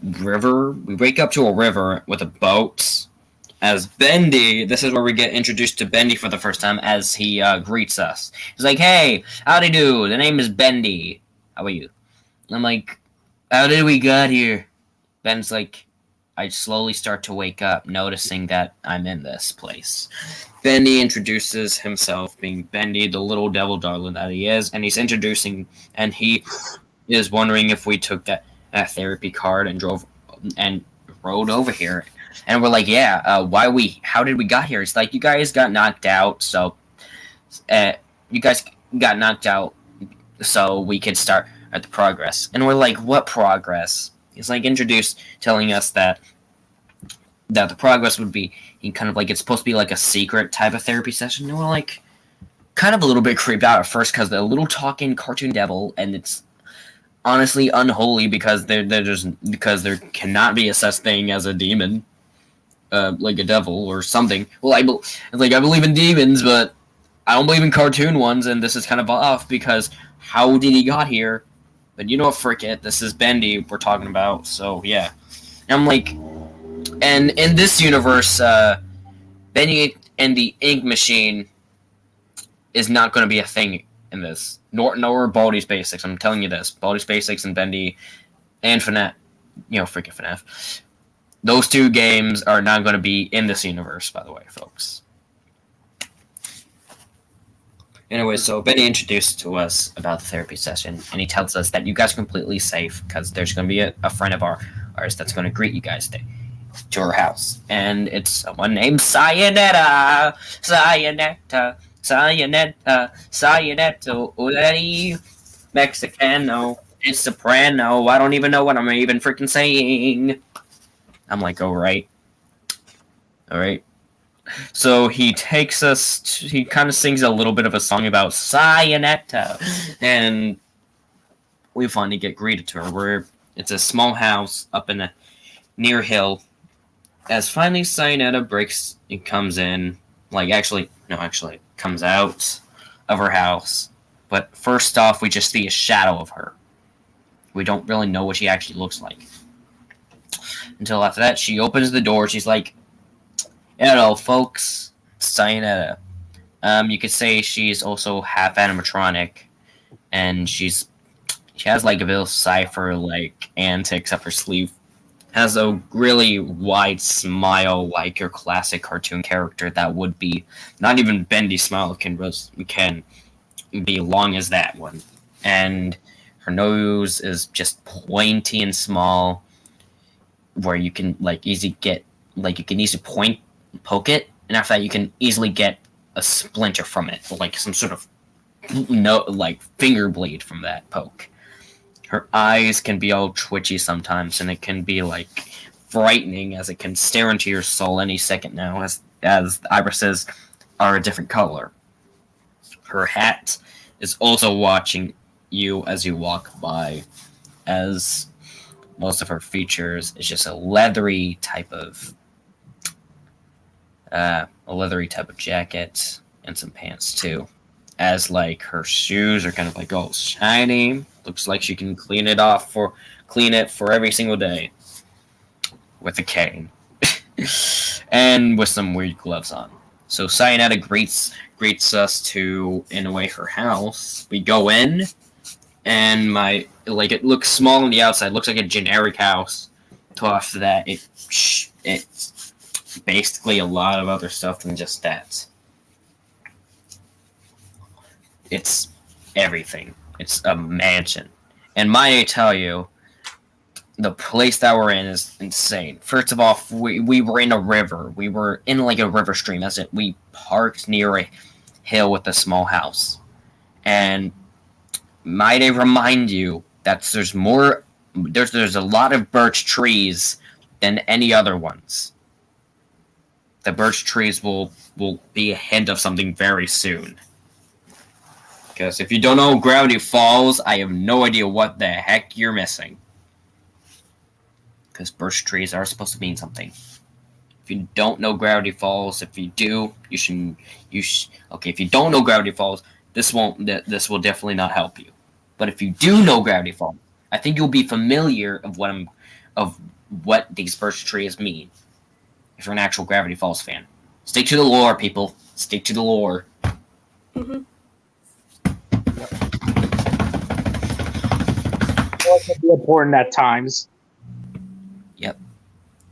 river. We wake up to a river with a boat. As Bendy, this is where we get introduced to Bendy for the first time as he greets us. He's like, hey, howdy do, the name is Bendy. How are you? And I'm like, how did we get here? Ben's like, I slowly start to wake up, noticing that I'm in this place. Bendy introduces himself, being Bendy, the little devil darling that he is, and he is wondering if we took that therapy card and rode over here. And we're like, yeah, how did we got here? It's like, you guys got knocked out, so we could start at the progress. And we're like, what progress? He's like telling us that the progress would be, kind of like, it's supposed to be like a secret type of therapy session. And we're like, kind of a little bit creeped out at first because the little talking cartoon devil, and it's honestly unholy because there cannot be a such thing as a demon. Like a devil or something. Well, I believe in demons, but I don't believe in cartoon ones, and this is kind of off because how did he got here? But frick it, this is Bendy we're talking about, so yeah. And I'm like, and in this universe, Bendy and the ink machine is not going to be a thing in this. Nor Baldi's Basics. I'm telling you this. Baldi's Basics and Bendy and FNAF, freaking FNAF. Those two games are not going to be in this universe, by the way, folks. Anyway, so Benny introduced to us about the therapy session, and he tells us that you guys are completely safe because there's going to be a friend of ours that's going to greet you guys to our house. And it's someone named Cyanida. Cyanida. Cyanida. Cyanida. Ulari. Mexicano. It's soprano. I don't even know what I'm even freaking saying. I'm like, alright. Alright. So he takes us, he kind of sings a little bit of a song about Cyanida, and we finally get greeted to her, where it's a small house up in a near hill, as finally Cyanida breaks and comes in, comes out of her house, but first off, we just see a shadow of her. We don't really know what she actually looks like. Until after that, she opens the door, she's like, hello, folks. Cyanida. You could say she's also half animatronic, and she has like a little cipher like antics up her sleeve. Has a really wide smile, like your classic cartoon character that would be. Not even Bendy's smile can be long as that one, and her nose is just pointy and small, where you can easily poke it, and after that you can easily get a splinter from it, like some sort of finger blade from that poke. Her eyes can be all twitchy sometimes, and it can be frightening, as it can stare into your soul any second now, as the irises are a different color. Her hat is also watching you as you walk by, as most of her features is just a leathery type of jacket and some pants too, as her shoes are kind of all shiny. Looks like she can clean it for every single day with a cane and with some weird gloves on. So Cyanida greets us in a way her house. We go in, and it looks small on the outside, looks like a generic house. Till after that, it's basically a lot of other stuff than just that. It's everything. It's a mansion. And might I tell you, the place that we're in is insane. First of all, we were in a river. We were in a river stream. That's it. We parked near a hill with a small house. And might I remind you that there's a lot of birch trees than any other ones. The birch trees will be a hint of something very soon. Because if you don't know Gravity Falls, I have no idea what the heck you're missing. Because birch trees are supposed to mean something. If you don't know Gravity Falls, if you do, you should. Okay, if you don't know Gravity Falls, this will definitely not help you. But if you do know Gravity Falls, I think you'll be familiar of what these birch trees mean. If you're an actual Gravity Falls fan, stick to the lore, people. Stick to the lore. Mm-hmm. It can be important at times.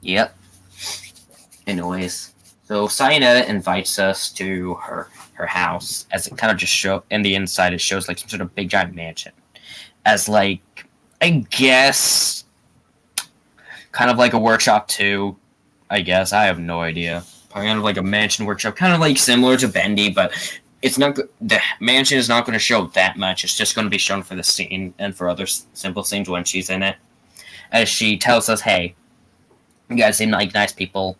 Yep. Anyways, so Cyanida invites us to her house, as it kind of just show in the inside. It shows some sort of big giant mansion, as I guess, kind of like a workshop too. I guess I have no idea. Kind of like a mansion workshop, kind of similar to Bendy, but it's not. The mansion is not going to show that much. It's just going to be shown for the scene and for other simple scenes when she's in it. As she tells us, "Hey, you guys seem like nice people.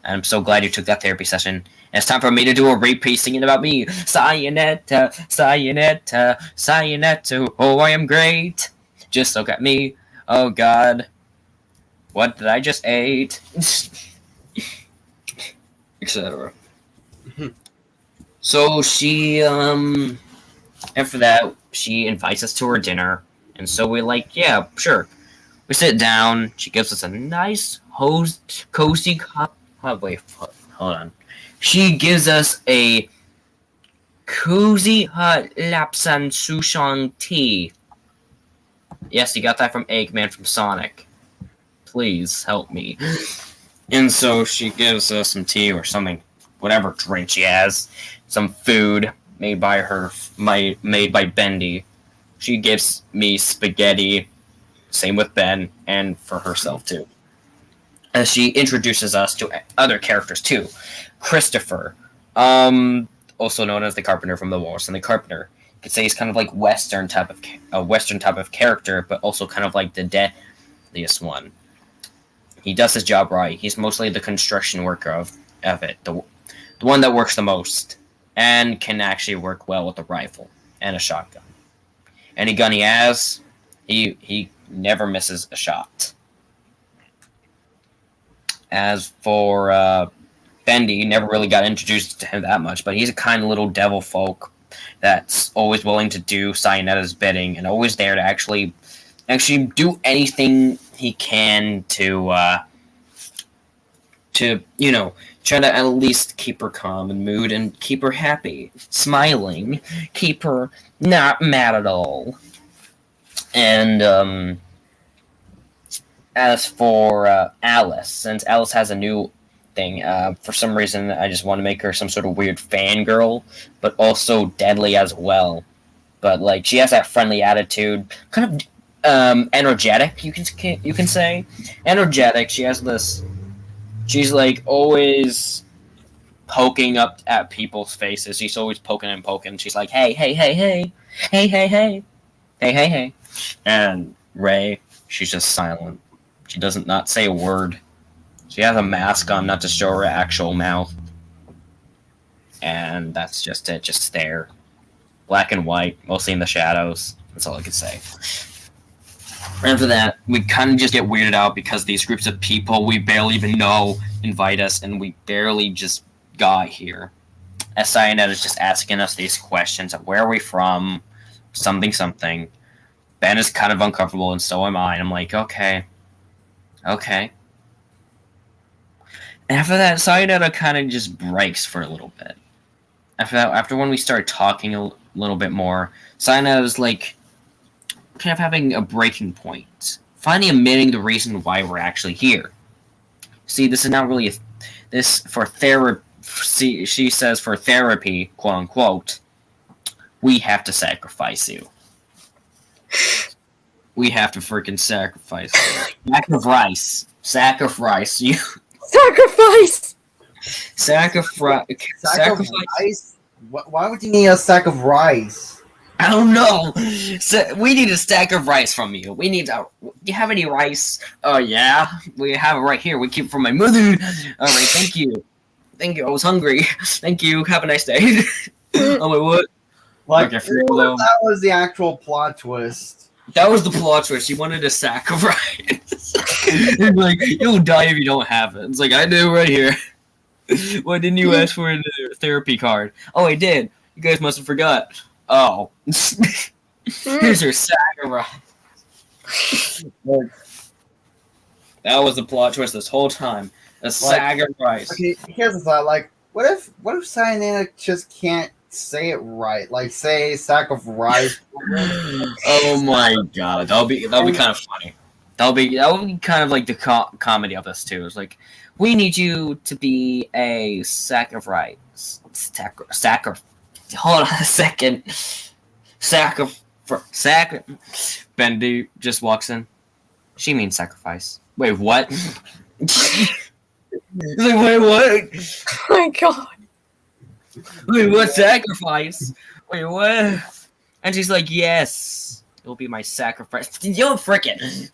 I'm so glad you took that therapy session. And it's time for me to do a repeat singing about me. Cyanida, Cyanida, Cyanida. Oh, I am great. Just look at me. Oh, God. What did I just ate?" Etc. So she, after that, she invites us to her dinner. And so we're yeah, sure. We sit down. She gives us a nice, cozy cup. Oh, wait, hold on. She gives us a Cozy Hut Lapsan Sushang Tea. Yes, you got that from Eggman from Sonic. Please help me. And so she gives us some tea or something, whatever drink she has, some food made by Bendy. She gives me spaghetti, same with Ben, and for herself too. As she introduces us to other characters too. Christopher, also known as the Carpenter from The Walrus and the Carpenter. You could say he's kind of like Western type of character, but also kind of like the deadliest one. He does his job right. He's mostly the construction worker of it, the one that works the most, and can actually work well with a rifle and a shotgun. Any gun he has, he never misses a shot. As for Bendy, never really got introduced to him that much, but he's a kind of little devil folk that's always willing to do Cyanida's bidding and always there to actually do anything he can to try to at least keep her calm in mood and keep her happy, smiling, keep her not mad at all. And as for Alice, since Alice has a new thing, for some reason I just want to make her some sort of weird fangirl, but also deadly as well. But like she has that friendly attitude, kind of energetic, you can say. Energetic. She has this. She's like always poking up at people's faces. She's always poking and poking. She's like, hey, hey, hey, hey, hey, hey, hey, hey, hey, hey. And Ray, she's just silent. She doesn't not say a word. She has a mask on, not to show her actual mouth. And that's just it, just there. Black and white, mostly in the shadows. That's all I can say. After that, we kind of just get weirded out because these groups of people we barely even know invite us, and we barely just got here. As Cyanida is just asking us these questions of where are we from, something. Ben is kind of uncomfortable, and so am I. And I'm like, okay. After that, Cyanida kind of just breaks for a little bit. After when we started talking a little bit more, Cyanida was like, kind of having a breaking point, finally admitting the reason why we're actually here. See, this is not really this for therapy. She says for therapy, quote unquote, we have to sacrifice you. We have to freaking sacrifice you. Sacrifice you. Sacrifice. Why would you need a sack of rice? I don't know. We need a stack of rice from you. Do you have any rice? Oh, yeah. We have it right here. We keep it from my mother. All right, thank you. I was hungry. Thank you. Have a nice day. Oh, wait, what? Like, okay, that was the actual plot twist. That was the plot twist. You wanted a sack of rice. You're like, you'll die if you don't have it. It's like, I do right here. Why didn't you ask for a therapy card? Oh, I did. You guys must have forgot. Oh. Here's your sack of rice. That was the plot twist this whole time. A sack of rice. Okay, here's the thought. Like, what if Cyanida just can't say it right? Like, say sack of rice. Oh my god, that'll be kind of funny. That would be kind of like the comedy of this too. It's like, we need you to be a sack of rice. Hold on a second. Sack. Bendy just walks in. She means sacrifice. Wait, what? He's like, wait, what? Oh my god. Wait, what sacrifice? Wait, what? And she's like, yes, it'll be my sacrifice. You're frickin'.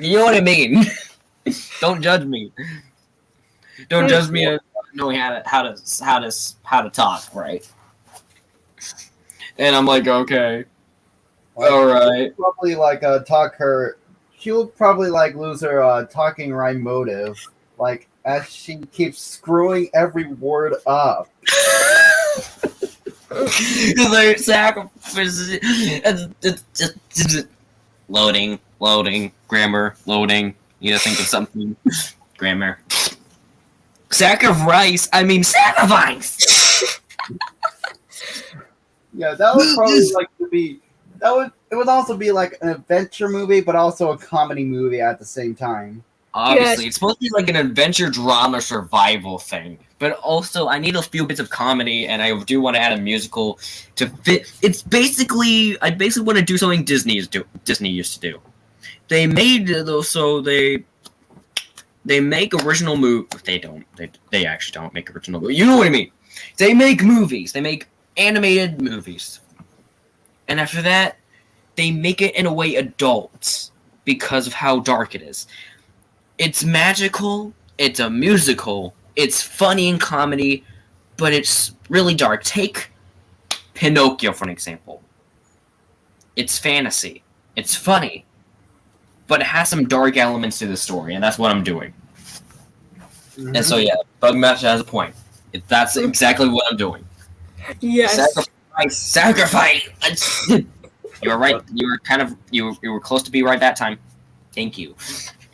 You know what I mean? Don't judge me. Don't judge me on knowing how to talk, right? And I'm like, okay, all right. Probably like talk her. She'll probably like lose her talking right motive, like as she keeps screwing every word up. Like sacrifice. Loading, grammar, loading. You gotta think of something. Grammar. Sack of rice. I mean sacrifice. Yeah, that would probably like to be. It would also be like an adventure movie, but also a comedy movie at the same time. Obviously, Yes. it's supposed to be like an adventure drama survival thing, but also I need a few bits of comedy, and I do want to add a musical to fit. It's basically I basically want to do something Disney used to do. They made they make original movies. They actually don't make original movies. You know what I mean? They make movies. They make animated movies, and after that, they make it in a way adults because of how dark it is. It's magical, it's a musical, it's funny and comedy, but it's really dark. Take Pinocchio for an example. It's fantasy, it's funny, but it has some dark elements to the story, and that's what I'm doing. Mhm. And so yeah, Bugmaster has a point. That's exactly what I'm doing. Yes. Sacrifice! You were right. You were close to be right that time. Thank you.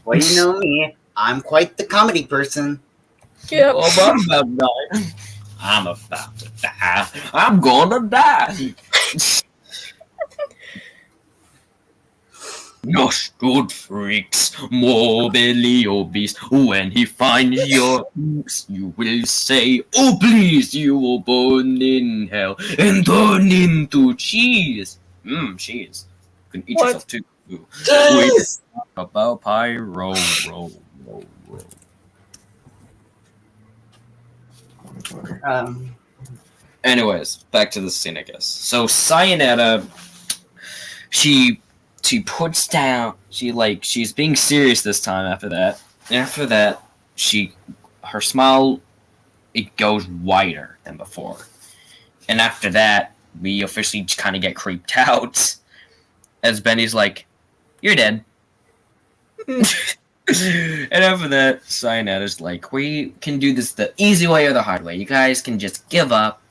Well, you know me. I'm quite the comedy person. Yep. Oh, I'm about to die. I'm about to die. I'm gonna die. No good freaks, morbidly obese. When he finds your oops, you will say, "Oh please, you will burn in hell and turn into cheese." Cheese. You can eat What? yourself too. Yes! About pyro, roll. Anyways, back to the scene, I guess. So Cyanida, she puts down. She's being serious this time. After that, her smile, it goes wider than before. And after that, we officially kind of get creeped out as Bendy's like, "You're dead." And after that, Cyanida's like, "We can do this the easy way or the hard way. You guys can just give up,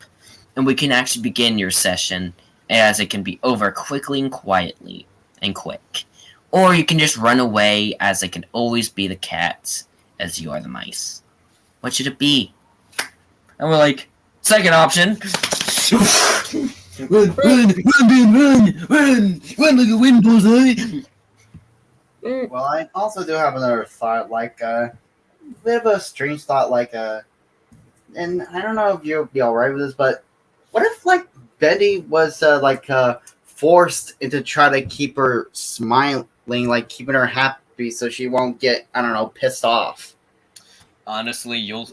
and we can actually begin your session, as it can be over quickly and quietly and quick. Or you can just run away, as it can always be the cats, as you are the mice. What should it be?" And we're like, "Second option." Run like a wind bullseye. Well, I also do have another thought, like a bit of a strange thought, and I don't know if you'll be alright with this, but what if like Bendy was forced into try to keep her smiling, like keeping her happy, so she won't get pissed off. Honestly, you're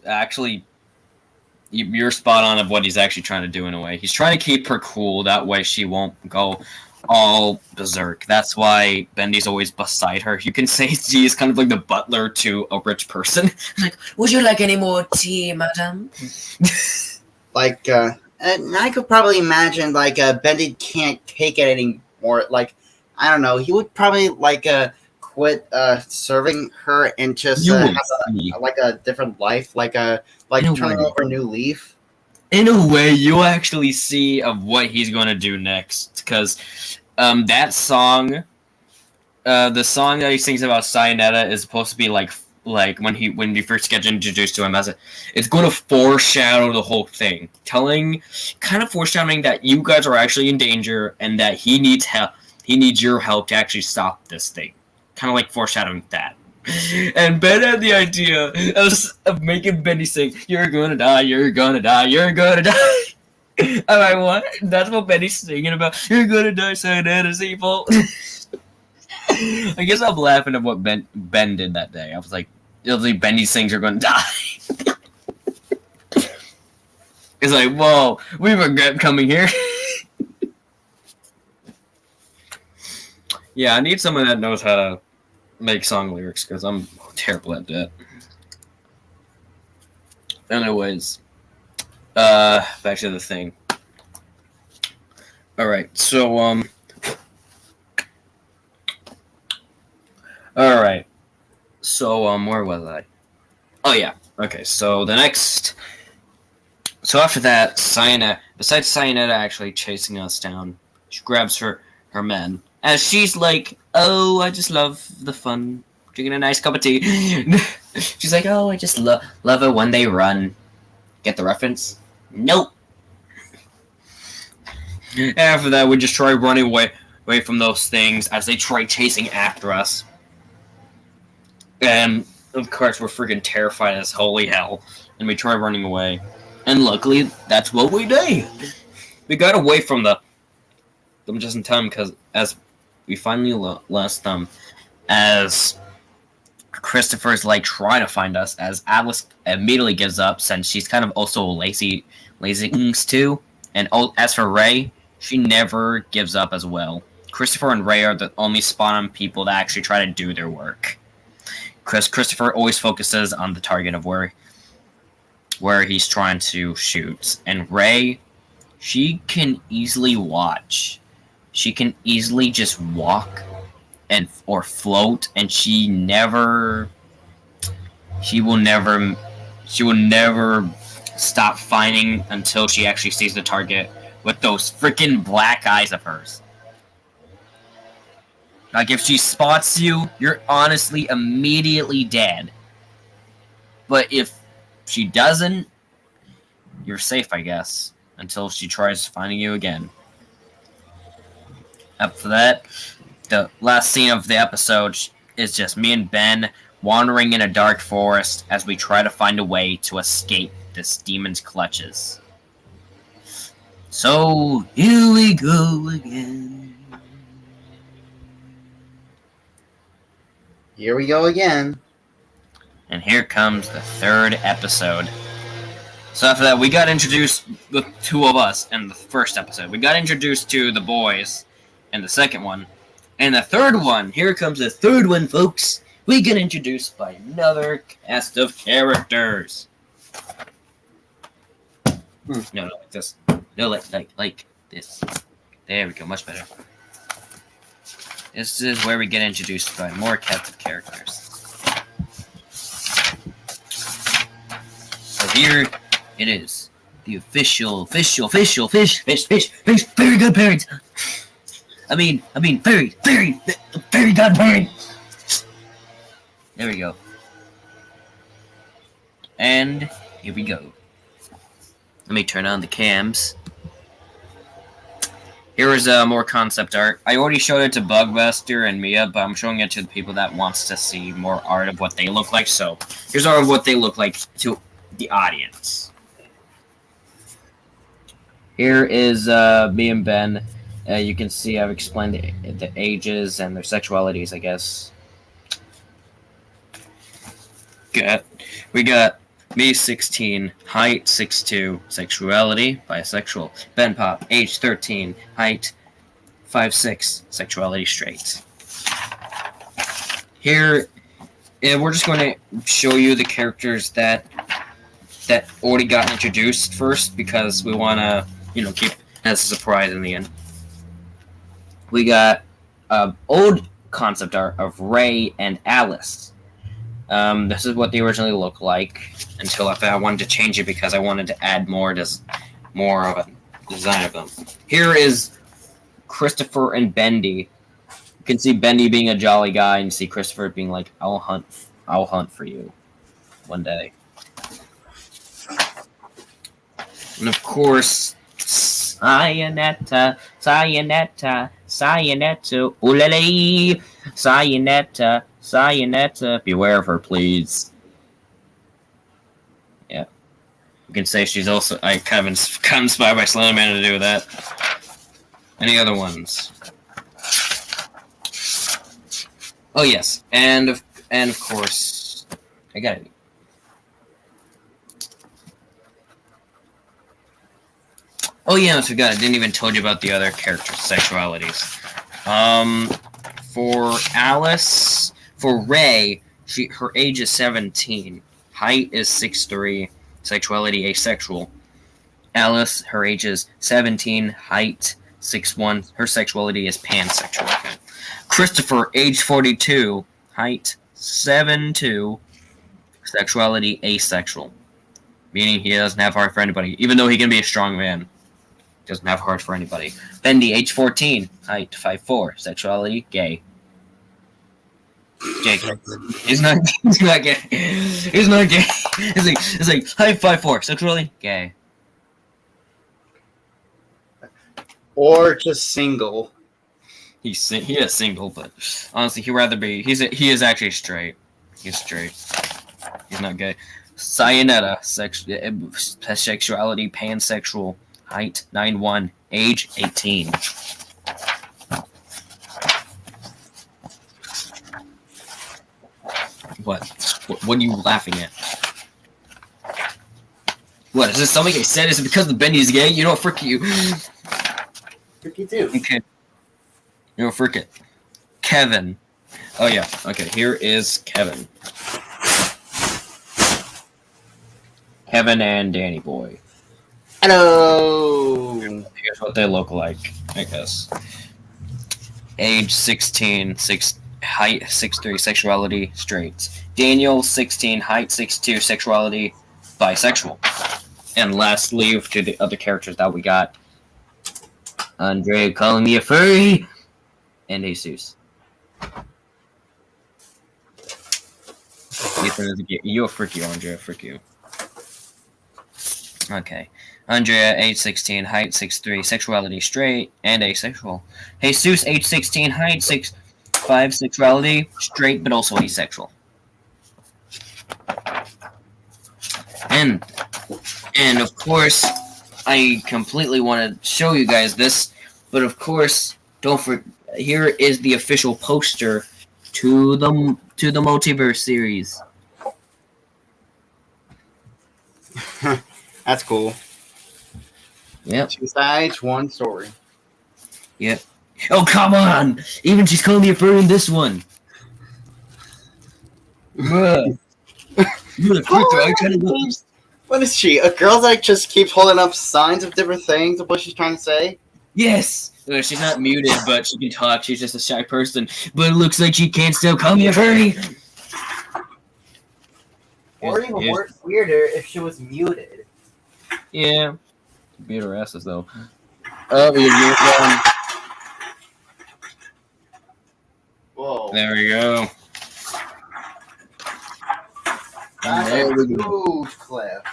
spot on of what he's actually trying to do in a way. He's trying to keep her cool, that way she won't go all berserk. That's why Bendy's always beside her. You can say she's kind of like the butler to a rich person. Like, "Would you like any more tea, madam?" And I could probably imagine Bendy can't take it anymore. I don't know. He would probably quit serving her and just have a different life, turning over a new leaf. In a way, you'll actually see of what he's going to do next, because that song, the song that he sings about Cyanida is supposed to be like when we first get introduced to him it's going to foreshadow the whole thing, kind of foreshadowing that you guys are actually in danger and that he needs help. He needs your help to actually stop this thing, kind of like foreshadowing that. And Ben had the idea of making Bendy sing, "You're gonna die, you're gonna die, you're gonna die." I'm like, what? That's what Bendy's singing about. "You're gonna die, Cyanida's evil." I guess I'm laughing at what Ben did that day. I was like, Bendy sings, "You're gonna die." It's like, whoa, we regret coming here. Yeah, I need someone that knows how to make song lyrics, because I'm terrible at that. Anyways, back to the thing. Alright, so, alright. So, where was I? Oh, yeah. Okay, so after that, besides Cyanida actually chasing us down, she grabs her men. As she's like, "Oh, I just love the fun, drinking a nice cup of tea." She's like, "Oh, I just love it when they run." Get the reference? Nope. After that, we just try running away from those things as they try chasing after us. And, of course, we're freaking terrified as holy hell. And we try running away. And luckily, that's what we did. We got away from them just in time, because as we finally lost them, as Christopher's like trying to find us, as Alice immediately gives up since she's kind of also lazy too. And as for Ray, she never gives up as well. Christopher and Ray are the only spawn people that actually try to do their work. Christopher always focuses on the target of where he's trying to shoot, and Ray, she can easily watch. She can easily just walk or float, and she will never stop fighting until she actually sees the target with those freaking black eyes of hers. Like, if she spots you, you're honestly immediately dead. But if she doesn't, you're safe, I guess, until she tries finding you again. After that, the last scene of the episode is just me and Ben wandering in a dark forest as we try to find a way to escape this demon's clutches. So, here we go again. Here we go again. And here comes the third episode. So after that, we got introduced, the two of us, in the first episode. We got introduced to the boys in the second one. And the third one, here comes the third one, folks. We get introduced by another cast of characters. No, like this. No, like this. There we go, much better. This is where we get introduced by more cast of characters. So here it is. The official fish, very good parents. I mean, very good parents. There we go. And here we go. Let me turn on the cams. Here is more concept art. I already showed it to Bugbuster and Mia, but I'm showing it to the people that wants to see more art of what they look like. So here's art of what they look like to the audience. Here is me and Ben. You can see I've explained the ages and their sexualities, I guess. We got me 16, height 6'2", sexuality bisexual. Ben Pop, age 13, height 5'6", sexuality straight. Here, we're just going to show you the characters that already got introduced first, because we want to, keep as a surprise in the end. We got old concept art of Ray and Alice. This is what they originally looked like, until I wanted to change it because I wanted to add more of a design of them. Here is Christopher and Bendy. You can see Bendy being a jolly guy, and you see Christopher being like, I'll hunt for you one day. And of course, Cyanida, ooh-la-lee, Cyanida, beware of her, please. Yeah. You can say she's also, I kind of inspired by Slender Man to do that. Any other ones? Oh yes, and of course, I got it. Oh yeah, I forgot. I didn't even tell you about the other characters' sexualities. For Alice, for Ray, her age is 17, height is 6'3", sexuality asexual. Alice, her age is 17, height 6'1", her sexuality is pansexual. Okay. Christopher, age 42, height 7'2", sexuality asexual, meaning he doesn't have heart for anybody, even though he can be a strong man. Doesn't have heart for anybody. Bendy, age 14, height 5'4", sexuality gay. JK. He's not gay. He's not gay. It's like height 5'4", sexuality gay. Or just single. He is single, but honestly, he'd rather be. He is actually straight. He's straight. He's not gay. Cyanida, sexuality, pansexual, height 9'1", age 18. What? What are you laughing at? What, is this something I said? Is it because the Bendy is gay? You know, frick you. Frick you too. Okay. You know, frick it. Kevin. Oh yeah, okay, here is Kevin. Kevin and Danny Boy. Hello. Here's what they look like, I guess. Age 16, height 6'3", sexuality, straight. Daniel, 16, height 6'2", sexuality, bisexual. And lastly, to the other characters that we got, Andre calling me a furry, and Jesus. You're a freak you, Andrea, freak you. Okay. Andrea, age 16, height 6'3", sexuality straight and asexual. Jesus, age 16, height 6'5", sexuality straight but also asexual. And of course, I completely want to show you guys this, but of course, don't forget, here is the official poster to the Multiverse series. That's cool. Yep. 2 sides, 1 story. Yep. Oh, come on! Even she's calling me a furry in this one. Bruh. What is she? A girl that just keeps holding up signs of different things of what she's trying to say? Yes! She's not muted, but she can talk. She's just a shy person. But it looks like she can't still call me a furry. Or even weirder if she was muted. Yeah. Beat her asses, though. Oh, you're Whoa. There we go. And there we go. Huge clip.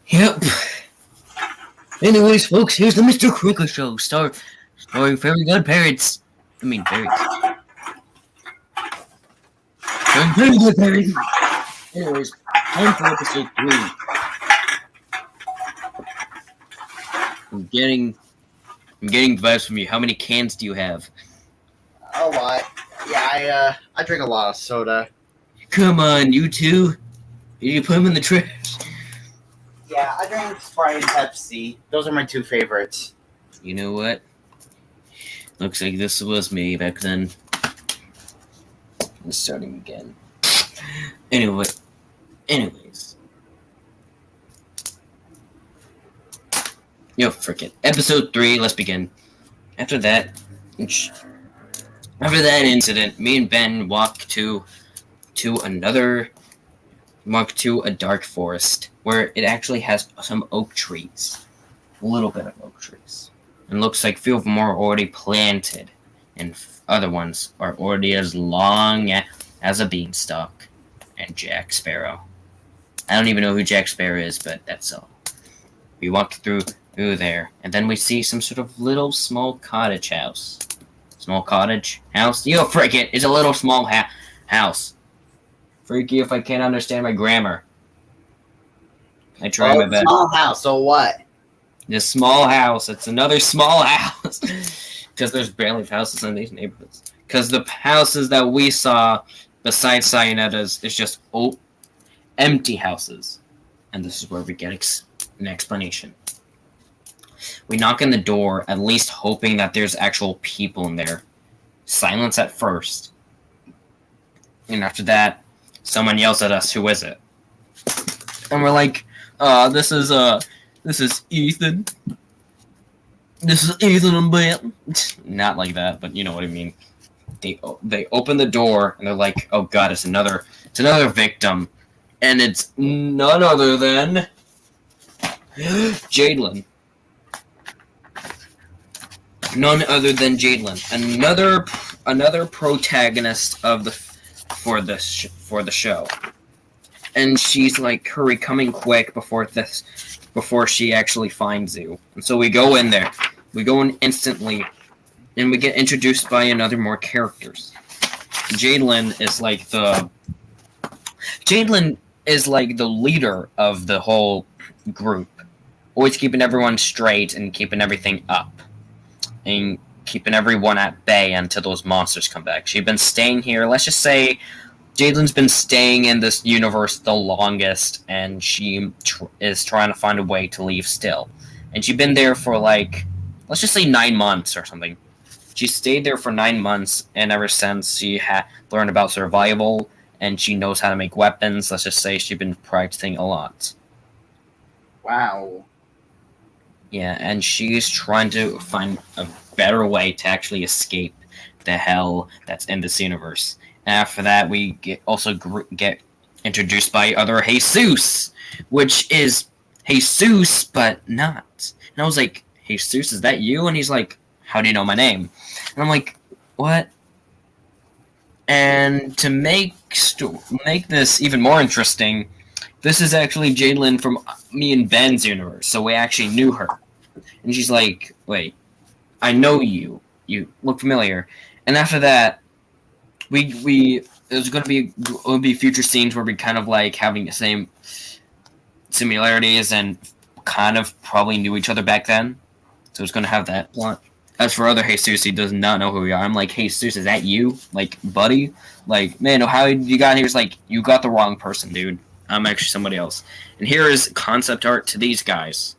Yep. Anyways, folks, here's the Mr. Crickle Show, starring fairy godparents. I mean, fairies. Starring fairy godparents. Anyways, time for episode 3. I'm getting vibes from you. How many cans do you have? A lot. Yeah, I drink a lot of soda. Come on, you two. Did you put them in the trash? Yeah, I drink Sprite and Pepsi. Those are my 2 favorites. You know what? Looks like this was me back then. I'm starting again. Anyways. Yo, frick it. Episode 3, let's begin. After that incident, me and Ben walked to a dark forest where it actually has some oak trees. A little bit of oak trees. And looks like a few of them are already planted. And other ones are already as long as a beanstalk. And Jack Sparrow. I don't even know who Jack Sparrow is, but that's all. We walk through there, and then we see some sort of little small cottage house. Small cottage house? Yo, frick it! It's a little small house. Freaky if I can't understand my grammar. I try my best. Small house, so what? This small house. It's another small house. Because there's barely houses in these neighborhoods. Because the houses that we saw, besides Cyanida's, is just empty houses. And this is where we get an explanation. We knock on the door, at least hoping that there's actual people in there. Silence at first. And after that, someone yells at us, "Who is it?" And we're like, this is Ethan. This is Ethan and Ben. Not like that, but you know what I mean. They open the door, and they're like, oh god, it's another victim. And it's none other than Jadelyn. None other than Jadelyn, another protagonist for the show. and she's like, "Hurry, coming quick before she actually finds you." And so we go in there. We go in instantly, and we get introduced by another more characters. Jadlin is like the leader of the whole group, always keeping everyone straight and keeping everything up, and keeping everyone at bay until those monsters come back. She's been staying here. Let's just say Jadlin's been staying in this universe the longest, and she is trying to find a way to leave still. And she's been there for like, let's just say 9 months or something. She stayed there for 9 months, and ever since she had learned about survival, and she knows how to make weapons. Let's just say she's been practicing a lot. Wow. Yeah, and she's trying to find a better way to actually escape the hell that's in this universe. And after that, we get introduced by other Jesus, which is Jesus, but not. And I was like, Jesus, is that you? And he's like, how do you know my name? And I'm like, what? And to make this even more interesting, this is actually Jadlin from me and Ben's universe, so we actually knew her. And she's like, wait, I know you. You look familiar. And after that, there's going to be future scenes where we kind of like having the same similarities and kind of probably knew each other back then. So it's going to have that plot. As for other Jesus, he does not know who we are. I'm like, hey, Jesus, is that you? Like, buddy? Like, man, how you got here? It's like, you got the wrong person, dude. I'm actually somebody else. And here is concept art to these guys.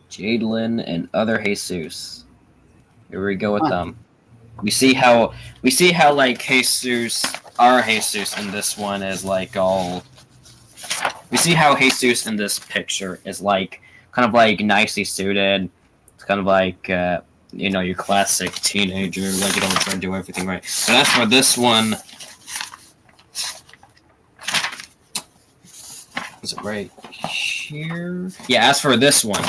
Jadlin and other Jesus. Here we go with them. We see how like Jesus, our Jesus in this one is like all. We see how Jesus in this picture is like kind of like nicely suited. It's kind of like your classic teenager, like you don't try to do everything right. So that's for this one. Is it right here? Yeah, as for this one,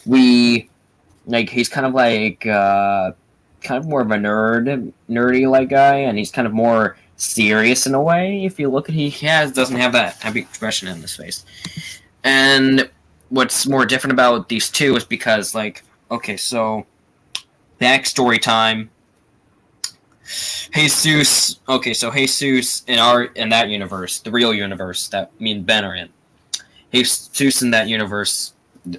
he's kind of like kind of more of a nerdy like guy, and he's kind of more serious in a way. If you look at doesn't have that happy expression in his face. And what's more different about these two is because so backstory time. Jesus in that universe, the real universe that me and Ben are in. Jesus in that universe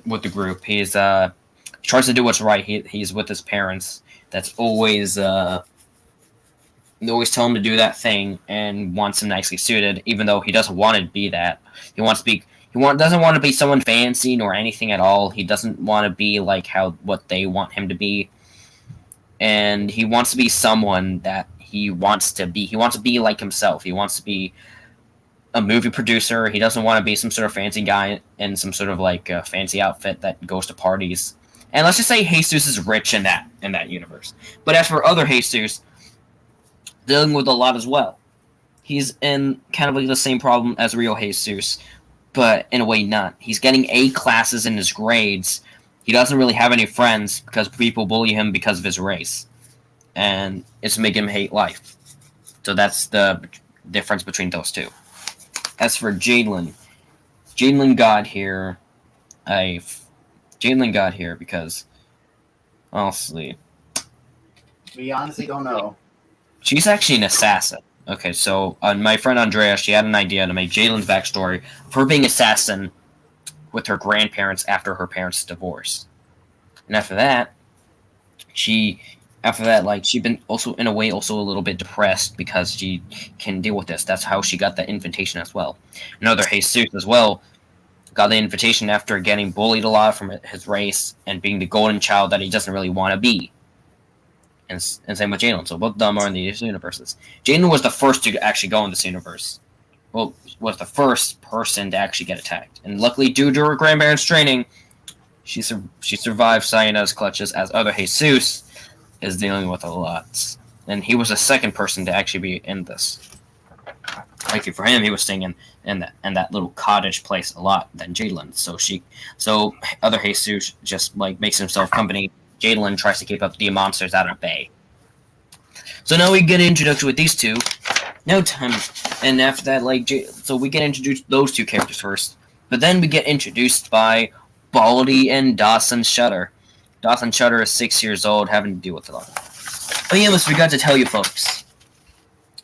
with the group, he tries to do what's right. He's with his parents. That's always they always tell him to do that thing and wants him nicely suited, even though he doesn't want to be that. Doesn't want to be someone fancy nor anything at all. He doesn't want to be like what they want him to be. And he wants to be someone that he wants to be. He wants to be like himself. He wants to be a movie producer. He doesn't want to be some sort of fancy guy in some sort of fancy outfit that goes to parties. And let's just say Jesus is rich in that universe. But as for other Jesus, dealing with a lot as well. He's in kind of like the same problem as real Jesus, but in a way not. He's getting A classes in his grades. He doesn't really have any friends because people bully him because of his race. And it's making him hate life. So that's the difference between those two. As for Jadlin got here. Jadlin got here because, honestly, we honestly don't know. She's actually an assassin. Okay, so my friend Andrea, she had an idea to make Jadlin's backstory of her being assassin with her grandparents after her parents' divorce. And after that, she's been also in a way also a little bit depressed because she can deal with this. That's how she got the invitation as well. Another Jesus as well got the invitation after getting bullied a lot from his race and being the golden child that he doesn't really want to be. And same with Jadlin. So both of them are in these universes. Jadlin was the first to actually go in this universe. Well, was the first person to actually get attacked. And luckily, due to her grandparents' training, she survived Cyanida's clutches, as other Jesus is dealing with a lot. And he was the second person to actually be in this. Luckily for him, he was staying in that little cottage place a lot than Jadlin. So other Jesus just makes himself company. Jadlin tries to keep up the monsters out of bay. So now we get introduced with these two. No time, and after that, so we get introduced those two characters first, but then we get introduced by Baldy and Dawson Shutter. Dawson Shutter is 6 years old, having to deal with a lot. Oh yeah, almost forgot to tell you folks.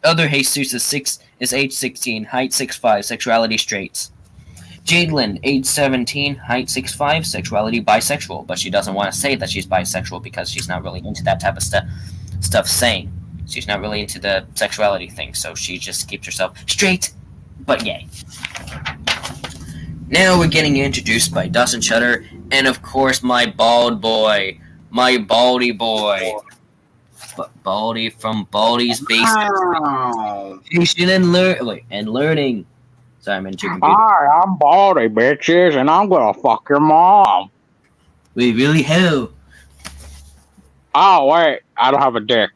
Other Jesus is age 16, height 6'5", sexuality straight. Jadelyn, age 17, height 6'5", sexuality bisexual, but she doesn't want to say that she's bisexual because she's not really into that type of stuff saying. She's not really into the sexuality thing, so she just keeps herself straight, but gay. Now we're getting introduced by Dawson Shutter, and of course my bald boy, my baldy boy. Baldy from Baldy's Basement. Education and learning. Sorry, I'm in your computer. Hi, I'm Baldy, bitches, and I'm gonna fuck your mom. Wait, really? How? Oh, wait, I don't have a dick.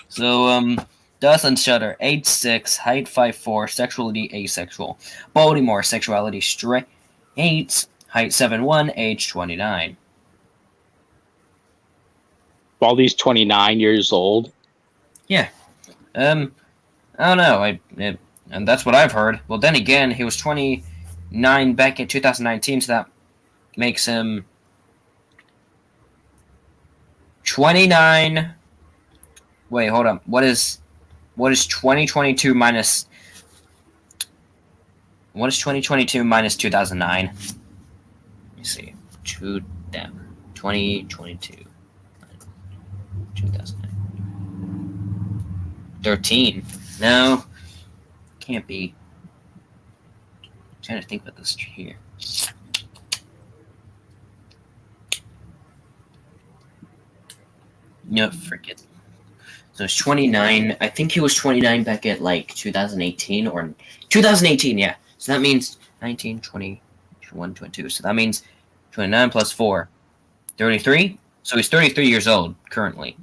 So, Dawson Shutter, age 6, height 5'4", sexuality asexual. Baltimore, sexuality straight, height 7'1", age 29. Baldy's 29 years old. Yeah. I don't know. And that's what I've heard. Well, then again, he was 29 back in 2019, so that makes him 29. Wait, hold on. What is 2022 minus? What is 2022 minus 2009? Let me see. 2022. 2009. 13. No. Can't be. I'm trying to think about this here. No, forget. So it's 29. I think he was 29 back at 2018 or 2018, yeah. So that means 19, 20, 21, 22. So that means 29 plus 4. 33? So he's 33 years old currently.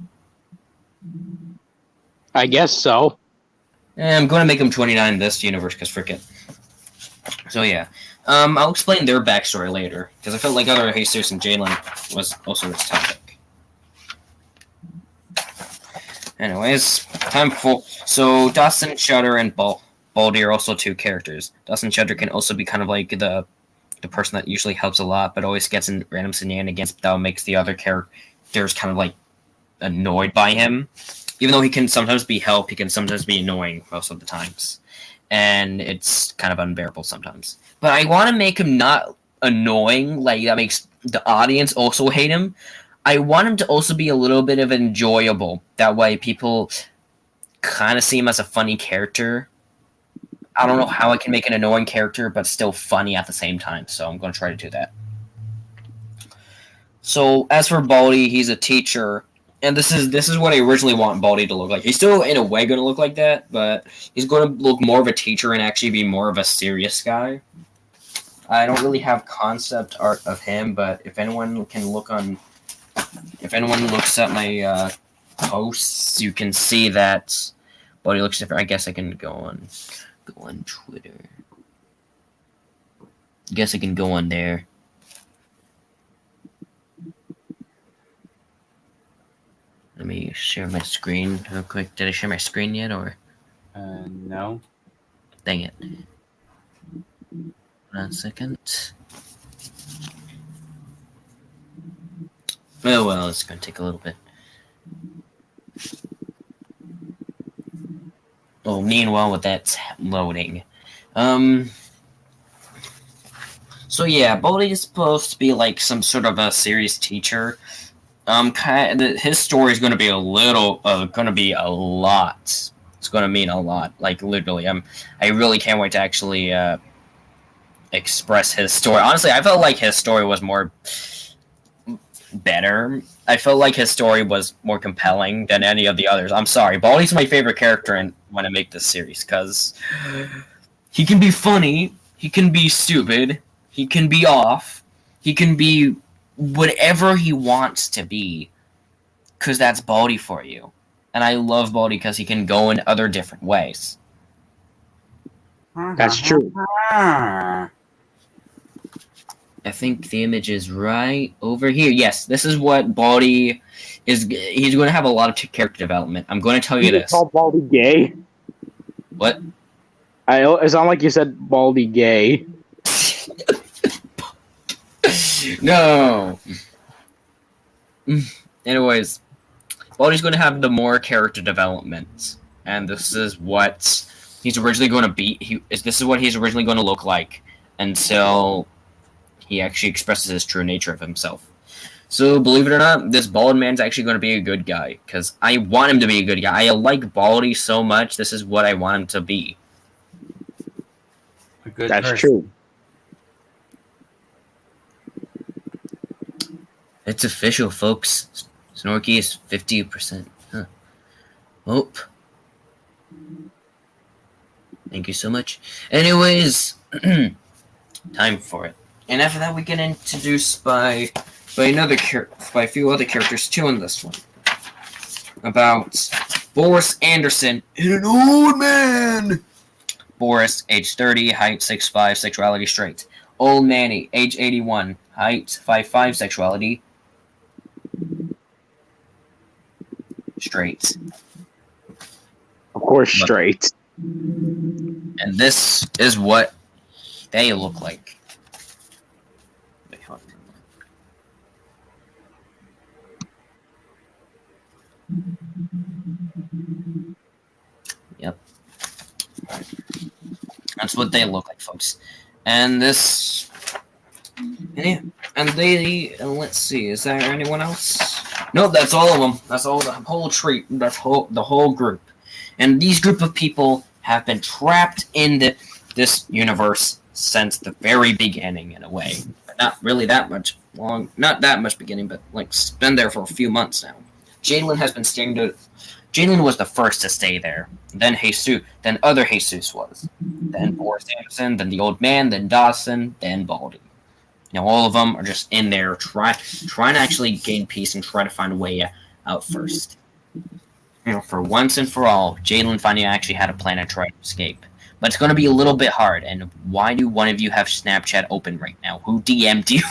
I guess so. I'm going to make him 29 in this universe because frick it. So yeah. I'll explain their backstory later because I felt like other Jesus and Jalen was also this topic. Anyways, time for... So, Dawson Shutter and Baldy are also two characters. Dawson Shutter can also be kind of like the person that usually helps a lot, but always gets in random shenanigans that makes the other characters kind of annoyed by him. Even though he can sometimes be help, he can sometimes be annoying most of the times. And it's kind of unbearable sometimes. But I want to make him not annoying, that makes the audience also hate him. I want him to also be a little bit of enjoyable. That way people kind of see him as a funny character. I don't know how I can make an annoying character, but still funny at the same time. So I'm going to try to do that. So as for Baldy, he's a teacher. And this is what I originally want Baldy to look like. He's still, in a way, going to look like that. But he's going to look more of a teacher and actually be more of a serious guy. I don't really have concept art of him, but if anyone looks at my posts, you can see that Baldy looks different. I guess I can go on Twitter. I guess I can go on there. Let me share my screen real quick. Did I share my screen yet, or? No. Dang it. 1 second. Oh well, it's gonna take a little bit. Oh, meanwhile, with that loading. So yeah, Baldy is supposed to be some sort of a serious teacher. His story is going to be a lot. It's going to mean a lot. Literally, I really can't wait to actually express his story. Honestly, I felt like his story was more better. I felt like his story was more compelling than any of the others. I'm sorry, Baldy's my favorite character when I make this series because he can be funny, he can be stupid, he can be off, he can be whatever he wants to be, because that's Baldy for you. And I love Baldy because he can go in other different ways. That's true. I think the image is right over here. Yes, this is what Baldy is. He's going to have a lot of character development. I'm going to tell you this. Call Baldy gay. What? It sounded like you said Baldy gay. No. Anyways, Baldy's going to have the more character development, and this is what he's originally going to be. This is what he's originally going to look like until he actually expresses his true nature of himself. So, believe it or not, this bald man's actually going to be a good guy, because I want him to be a good guy. I like Baldy so much, this is what I want him to be. A good That's person. true. It's official, folks. Snorky is 50%. Huh. Oh. Thank you so much. Anyways, time for it. And after that, we get introduced by a few other characters too in this one. About Boris Anderson and an old man. Boris, age 30, height 6'5", sexuality straight. Old Manny, age 81, height 5'5", sexuality straight. Of course, straight. And this is what they look like. Yep. That's what they look like, folks. And this... And let's see, is there anyone else? No, that's all of them. That's all, the whole tree. That's the whole group. And these group of people have been trapped in this universe since the very beginning, in a way. But not really that much long. Not that much beginning, but like it's been there for a few months now. Jalen was the first to stay there. Then Jesus. Then other Jesus was. Then Boris Anderson. Then the old man. Then Dawson. Then Baldy. Now all of them are just in there trying to actually gain peace and try to find a way out first. You know, for once and for all, Jalen finally actually had a plan to try to escape. But it's going to be a little bit hard. And why do one of you have Snapchat open right now? Who DM'd you?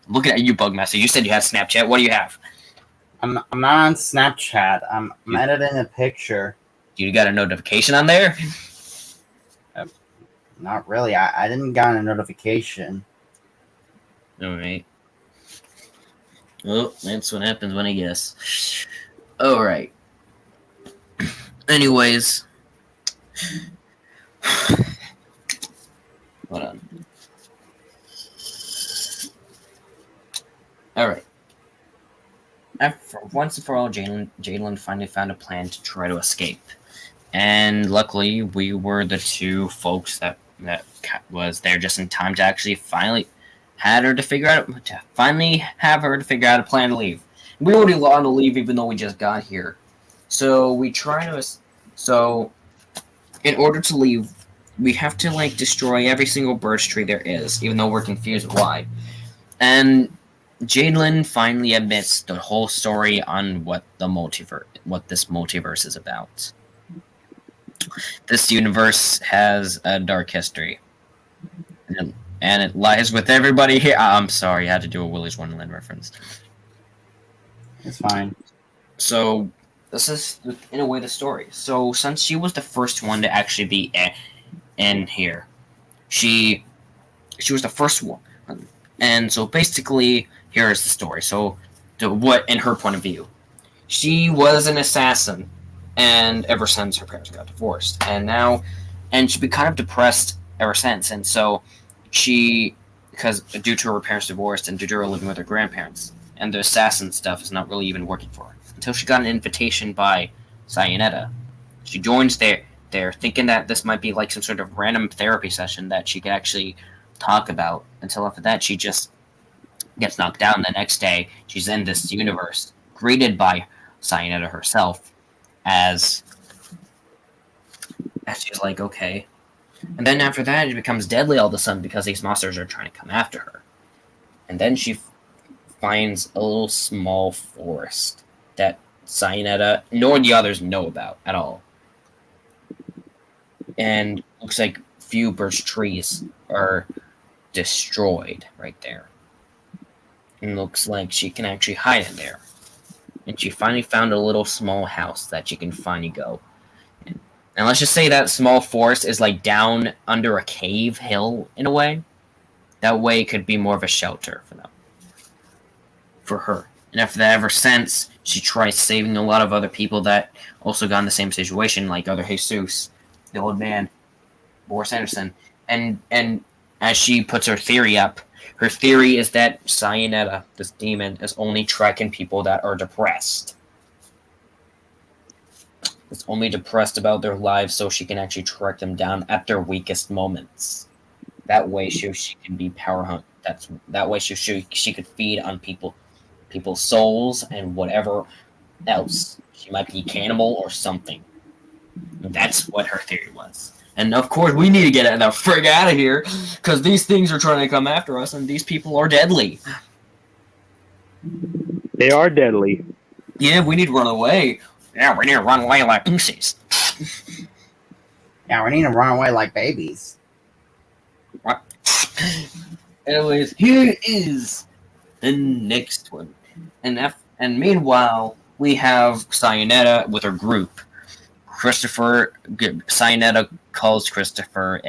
Looking at you, Bugmaster. You said you had Snapchat. What do you have? I'm not on Snapchat. I'm editing a picture. You got a notification on there? Not really. I didn't get a notification. Alright. Well, that's what happens when I guess. Alright. Anyways. Hold on. Alright. After once and for all, Jalen finally found a plan to try to escape. And luckily, we were the two folks that was there just in time to actually finally have her to figure out a plan to leave. We already on to leave even though we just got here. So in order to leave, we have to destroy every single birch tree there is, even though we're confused why. And Jalen finally admits the whole story on what this multiverse is about. This universe has a dark history, and it lies with everybody here. I'm sorry, I had to do a Willy's Wonderland reference. It's fine. So this is, in a way, the story. So since she was the first one to actually be in here, she was the first one, and so basically, here is the story. So, what in her point of view, she was an assassin. And ever since her parents got divorced, and she's been kind of depressed ever since. And so because due to her parents divorced and due to her living with her grandparents, and the assassin stuff is not really even working for her. Until she got an invitation by Cyanida. She joins there thinking that this might be like some sort of random therapy session that she could actually talk about. Until after that, she just gets knocked down. The next day, she's in this universe, greeted by Cyanida herself. As she's like, okay. And then after that, it becomes deadly all of a sudden because these monsters are trying to come after her. And then she finds a little small forest that Cyanida nor the others know about at all. And looks like few birch trees are destroyed right there. And looks like she can actually hide in there. And she finally found a little small house that she can finally go. And let's just say that small forest is like down under a cave hill in a way. That way it could be more of a shelter for them. For her. And after that, ever since, she tries saving a lot of other people that also got in the same situation, like other Jesus, the old man, Boris Anderson. And as she puts her theory up, her theory is that Cyanida, this demon, is only tracking people that are depressed. It's only depressed about their lives so she can actually track them down at their weakest moments. That way she can be power hunt. That way she could feed on people's souls and whatever else. She might be cannibal or something. That's what her theory was. And of course, we need to get the frig out of here, because these things are trying to come after us, and these people are deadly. They are deadly. Yeah, we need to run away. Yeah, we need to run away like pussies. Yeah, we need to run away like babies. What? Anyways, here is the next one. And meanwhile, we have Cyanida with her group. Cyanida calls Christopher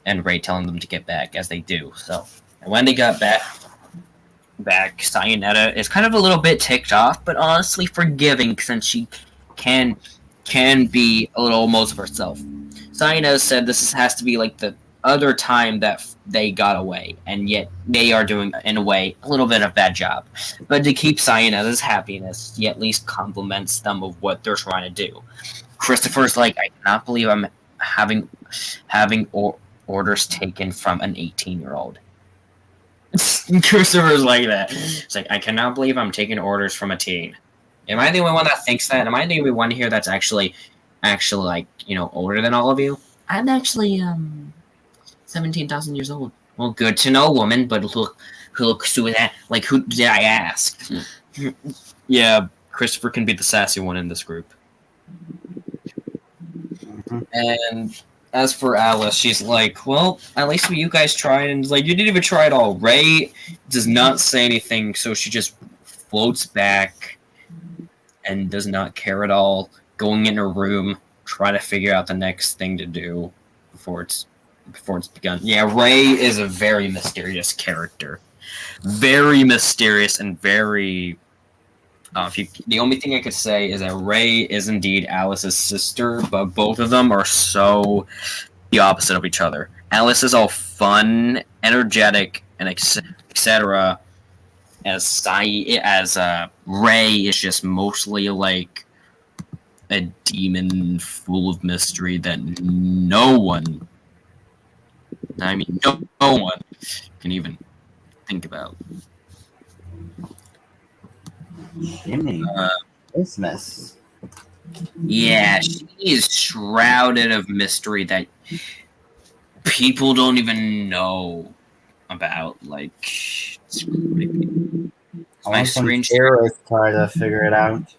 and Ray, telling them to get back, as they do. So, and when they got back, Cyanida is kind of a little bit ticked off, but honestly forgiving, since she can be a little almost of herself. Cyanida said this has to be like the other time that they got away, and yet they are doing, in a way, a little bit of a bad job. But to keep Cyanida's happiness, he at least compliments them of what they're trying to do. Christopher's like, I cannot believe I'm having orders taken from an 18-year-old. Christopher's like that. It's like, I cannot believe I'm taking orders from a teen. Am I the only one that thinks that? Am I the only one here that's actually like, older than all of you? I'm actually 17,000 years old. Well, good to know, woman. But who looks to that? Like, who did I ask? Yeah, Christopher can be the sassy one in this group. And as for Alice, she's like, well, at least you guys tried. And like, you didn't even try at all. Ray does not say anything, so she just floats back and does not care at all. Going in her room, try to figure out the next thing to do before it's begun. Yeah, Ray is a very mysterious character. Very mysterious and very... the only thing I could say is that Ray is indeed Alice's sister, but both of them are so the opposite of each other. Alice is all fun, energetic, and etc. As Ray is just mostly like a demon full of mystery that no one can even think about. Jimmy, Christmas. Yeah, she is shrouded of mystery that people don't even know about. Like, is my screen sharing? Try to figure it out.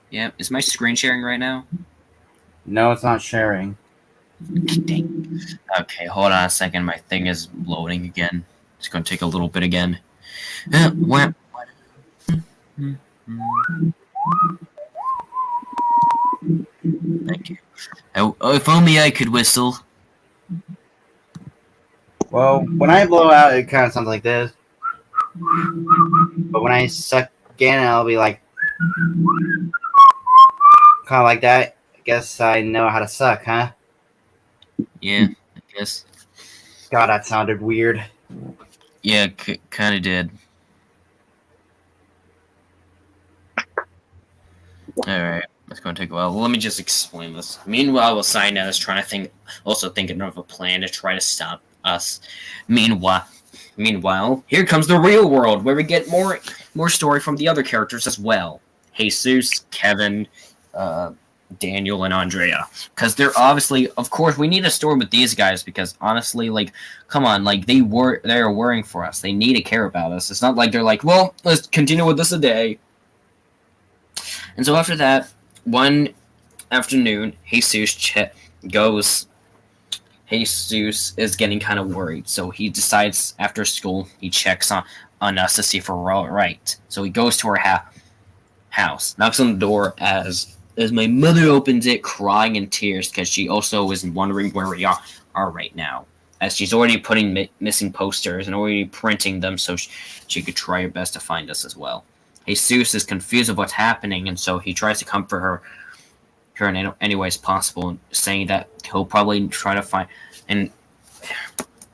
Yeah, is my screen sharing right now? No, it's not sharing. Dang. Okay, hold on a second. My thing is loading again. It's going to take a little bit again. What? Thank you. If only I could whistle. Well, when I blow out, it kind of sounds like this. But when I suck in, I'll be like, kind of like that. I guess I know how to suck, huh? Yeah, I guess. God, that sounded weird. Yeah, kind of did. Alright, it's going to take a while. Let me just explain this. Meanwhile, Cyanida is thinking of a plan to try to stop us. Meanwhile, here comes the real world, where we get more story from the other characters as well. Jesus, Kevin, Daniel, and Andrea. Because they're obviously, of course, we need a story with these guys, because honestly, like, come on, like, they're worrying for us. They need to care about us. It's not like they're like, well, let's continue with this a day. And so after that, one afternoon, Jesus goes Jesus is getting kind of worried, so he decides after school he checks on us to see if we're all right. So he goes to our house, knocks on the door as my mother opens it, crying in tears because she also is wondering where we are right now, as she's already putting missing posters and already printing them so she could try her best to find us as well. Jesus is confused of what's happening, and so he tries to comfort her in any ways possible, saying that he'll probably try to find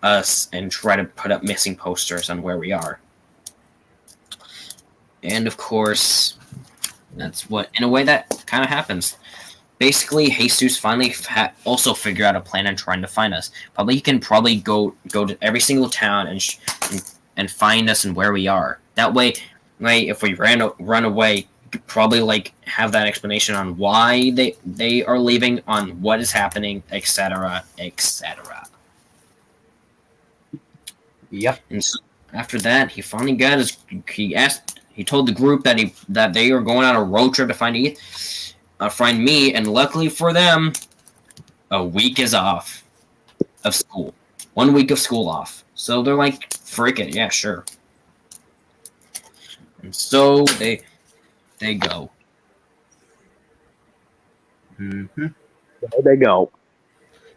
us and try to put up missing posters on where we are. And of course, that's what, in a way, that kind of happens. Basically, Jesus finally also figure out a plan on trying to find us. He can go to every single town and find us and where we are. That way, if we run away, could probably have that explanation on why they are leaving, on what is happening, etc., etc. Yep. And so after that, he finally got he told the group that they are going on a road trip to find me, and luckily for them, a week is off of school. 1 week of school off. So they're like, frick it, yeah, sure. And so they go. Mm-hmm. There they go.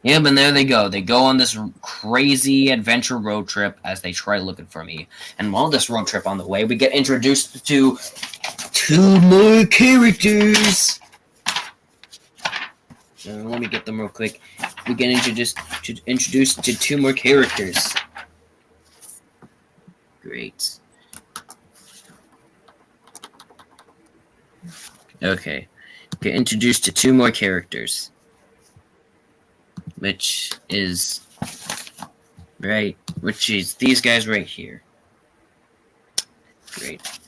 Yeah, but there they go. They go on this crazy adventure road trip as they try looking for me. And while this road trip on the way, we get introduced to 2 more characters. Let me get them real quick. We get introduced to 2 more characters. Great. Okay. Get introduced to 2 more characters. Which is these guys right here. Great.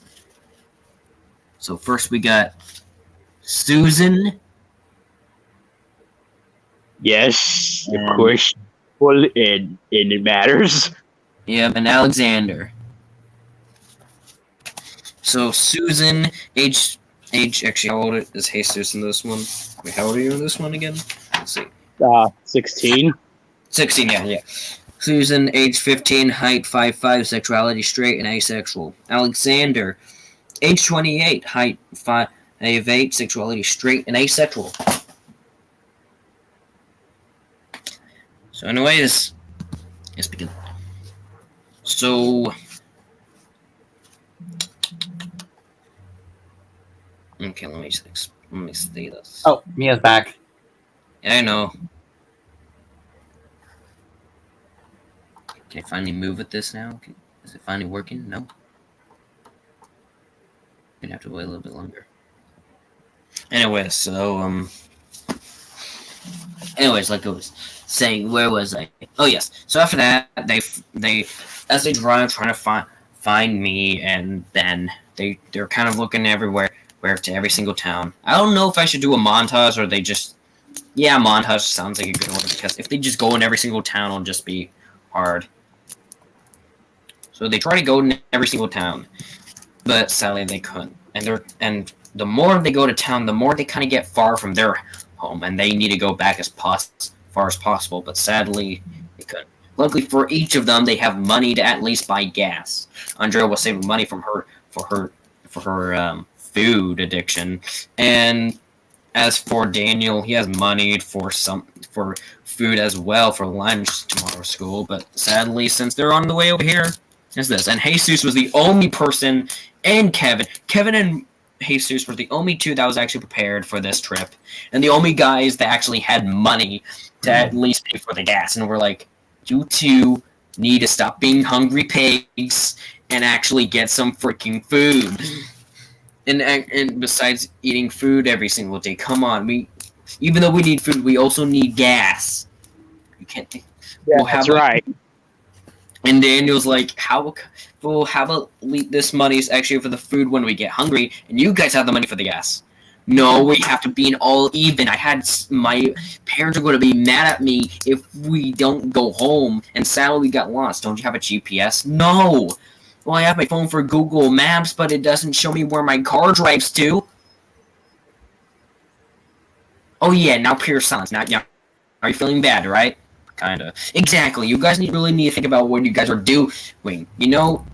So first we got Susan. Yes, of course. Well, and it matters. Yeah, and Alexander. So Susan, age. Actually, how old is Jesus in this one? Wait, how old are you in this one again? Let's see. 16. 16, yeah. Susan, age 15, height 5'5", sexuality straight and asexual. Alexander, age 28, height 5'8", sexuality straight and asexual. So anyways, let's begin. So, okay, let me see this. Oh, Mia's back. Yeah, I know. Can I finally move with this now? Is it finally working? No. Gonna have to wait a little bit longer. Anyway, so anyways, like I was saying, where was I? Oh yes. So after that, they as they drive trying to find me, and then they're kind of looking everywhere, to every single town. I don't know if I should do a montage or they just. Yeah, montage sounds like a good one, because if they just go in every single town, it'll just be hard. So they try to go in every single town, but sadly they couldn't. And the more they go to town, the more they kind of get far from their home, and they need to go back as far as possible. But sadly, they couldn't. Luckily for each of them, they have money to at least buy gas. Andrea was saving money from her food addiction, and as for Daniel, he has money for food as well for lunch tomorrow at school. But sadly, since they're on the way over here, is this. And Jesus was the only person, and Kevin and Jesus were the only 2 that was actually prepared for this trip, and the only guys that actually had money to at least pay for the gas. And we're like, you 2 need to stop being hungry pigs and actually get some freaking food. And besides eating food every single day, come on, even though we need food, we also need gas. You can't think. Yeah, that's right. And Daniel's like, how about this money is actually for the food when we get hungry, and you guys have the money for the gas. No, we have to be in all even. My parents are going to be mad at me if we don't go home, and sadly we got lost. Don't you have a GPS? No. Well, I have my phone for Google Maps, but it doesn't show me where my car drives to. Oh yeah, now pure silence. Now, are you feeling bad, right? Kinda. Exactly. You guys really need to think about what you guys are doing. You know,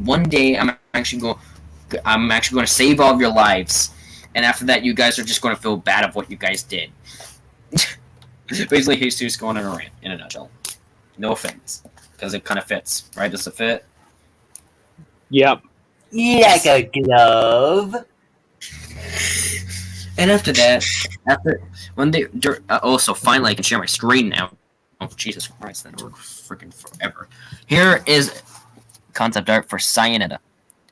one day I'm actually going to save all of your lives, and after that, you guys are just going to feel bad of what you guys did. Basically, Jesus going on a rant in a nutshell. No offense, because it kind of fits, right? Does it fit? Yep. Like a glove. And after that, when they also finally I can share my screen now. Oh Jesus Christ, that took freaking forever. Here is concept art for Cyanida.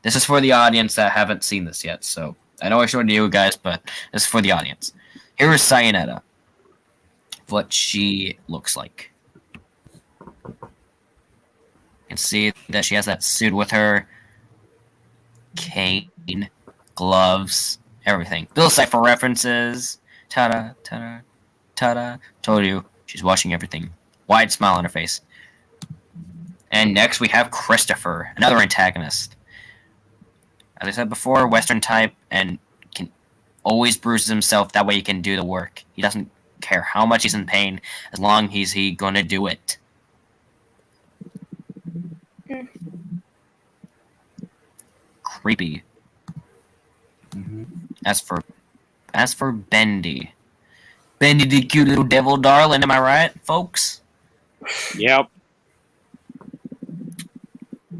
This is for the audience that haven't seen this yet. So I know I showed you guys, but this is for the audience. Here is Cyanida. What she looks like. You can see that she has that suit with her. Cane, gloves, everything. Little cipher references. Ta-da, ta-da, ta-da. Told you, she's watching everything. Wide smile on her face. And next we have Christopher, another antagonist. As I said before, Western type, and can always bruises himself. That way he can do the work. He doesn't care how much he's in pain, as long as he's gonna do it. Creepy. Mm-hmm. As for Bendy. Bendy the cute little devil darling, am I right, folks? Yep.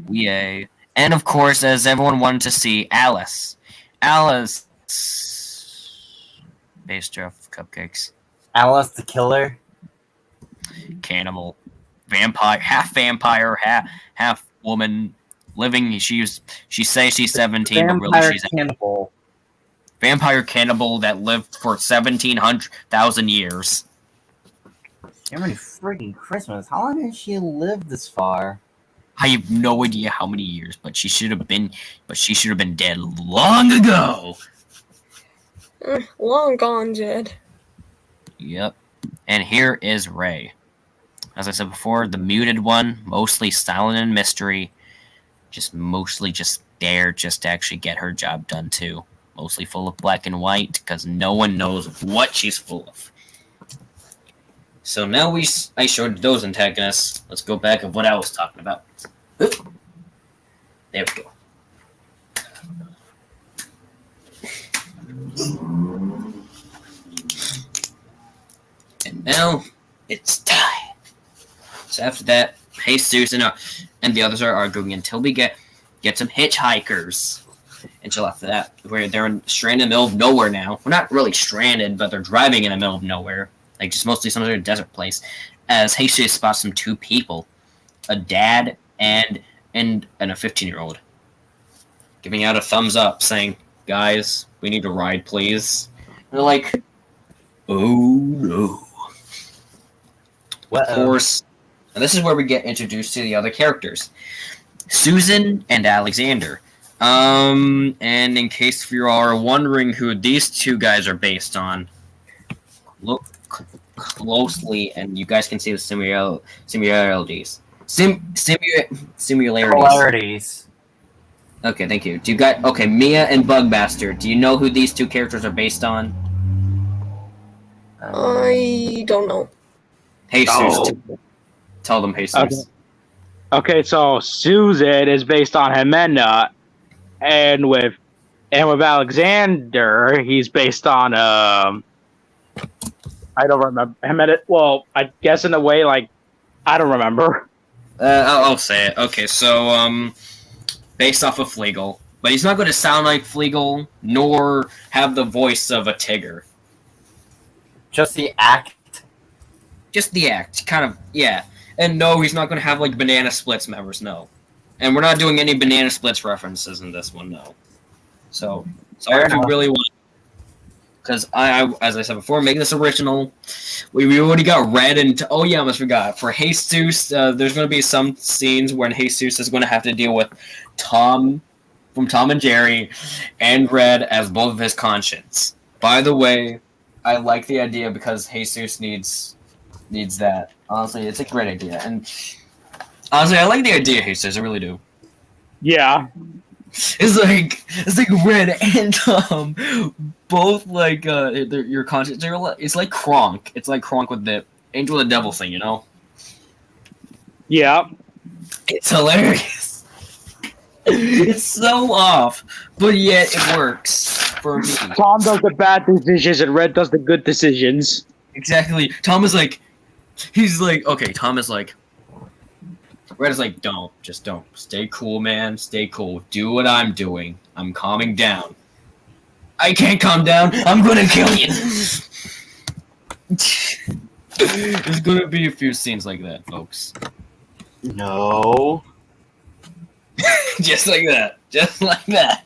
Yay. And of course, as everyone wanted to see, Alice. Alice. Based off cupcakes. Alice the killer. Cannibal. Vampire. Half woman. Living, she says she's 17, but really she's cannibal. Vampire cannibal that lived for 1700,000 years. How many freaking Christmas? How long has she lived this far? I have no idea how many years, but she should have been dead long ago. Long gone, Jed. Yep. And here is Ray. As I said before, the muted one, mostly silent and mystery. Mostly there just to actually get her job done too. Mostly full of black and white because no one knows what she's full of. So now I showed those antagonists. Let's go back of what I was talking about. Oop. There we go. And now it's time. So after that, Jesus and the others are arguing until we get some hitchhikers. Until after that, where they're stranded in the middle of nowhere now. We're not really stranded, but they're driving in the middle of nowhere. Like just mostly some sort of desert place. As Jesus spots some two people. A dad and a 15-year-old. Giving out a thumbs up, saying, "Guys, we need a ride, please." And they're like, "Oh no." Of course. And this is where we get introduced to the other characters. Susan and Alexander. And in case you are wondering who these two guys are based on, look closely and you guys can see the similarities. Similarities. Okay, thank you. Mia and Bugmaster, do you know who these two characters are based on? I don't know. Jesus. Tell them, Jesus. Okay, so Susan is based on Jimena, and with Alexander, he's based on I don't remember Jimena. Well, I guess in a way, like I don't remember. I'll say it. Okay, so based off of Flegel, but he's not going to sound like Flegel, nor have the voice of a Tigger. Just the act. Just the act, kind of, yeah. And no, he's not going to have, like, Banana Splits members, no. And we're not doing any Banana Splits references in this one, no. So, sorry if you really want... Because, as I said before, making this original, we already got Red and... Oh, yeah, I almost forgot. For Jesus, there's going to be some scenes when Jesus is going to have to deal with Tom, from Tom and Jerry, and Red as both of his conscience. By the way, I like the idea because Jesus needs that. Honestly, it's a great idea. And honestly, I like the idea, Jesus. I really do. Yeah. It's like Red and Tom, both like your conscience. It's like Kronk. It's like Kronk with Angel the Devil thing, you know? Yeah. It's hilarious. It's so off, but yet it works for me. Tom does the bad decisions and Red does the good decisions. Exactly. Tom is like, he's like, okay, Tom is like, Red is like, just don't. Stay cool, man. Stay cool. Do what I'm doing. I'm calming down. I can't calm down. I'm gonna kill you. There's gonna be a few scenes like that, folks. No. Just like that. Just like that.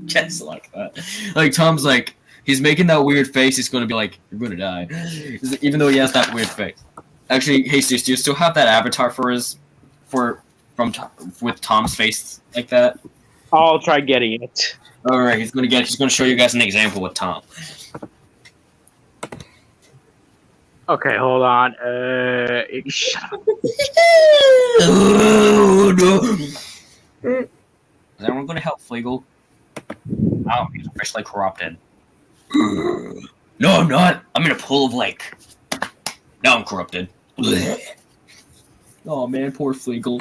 Just like that. Like, Tom's like, he's making that weird face. He's gonna be like, you're gonna die. Even though he has that weird face. Actually, Jesus, do you still have that avatar with Tom's face like that? I'll try getting it. All right, he's gonna show you guys an example with Tom. Okay, hold on. Shut up. Oh, no. Is anyone gonna help Flegel? Oh, he's officially corrupted. No, I'm not. I'm in a pool of lake. Now I'm corrupted. Oh man, poor Flegel.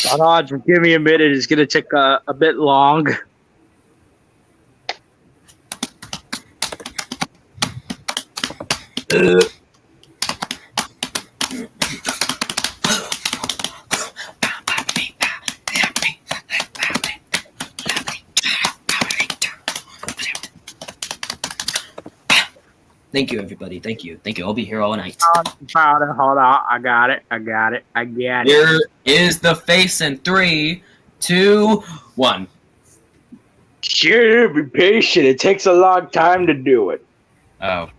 Hold on, just give me a minute. It's gonna take a bit long. Thank you, everybody. Thank you. I'll be here all night. Hold on. I got it. Here is the face in 3, 2, 1. Sure, be patient. It takes a long time to do it. Oh.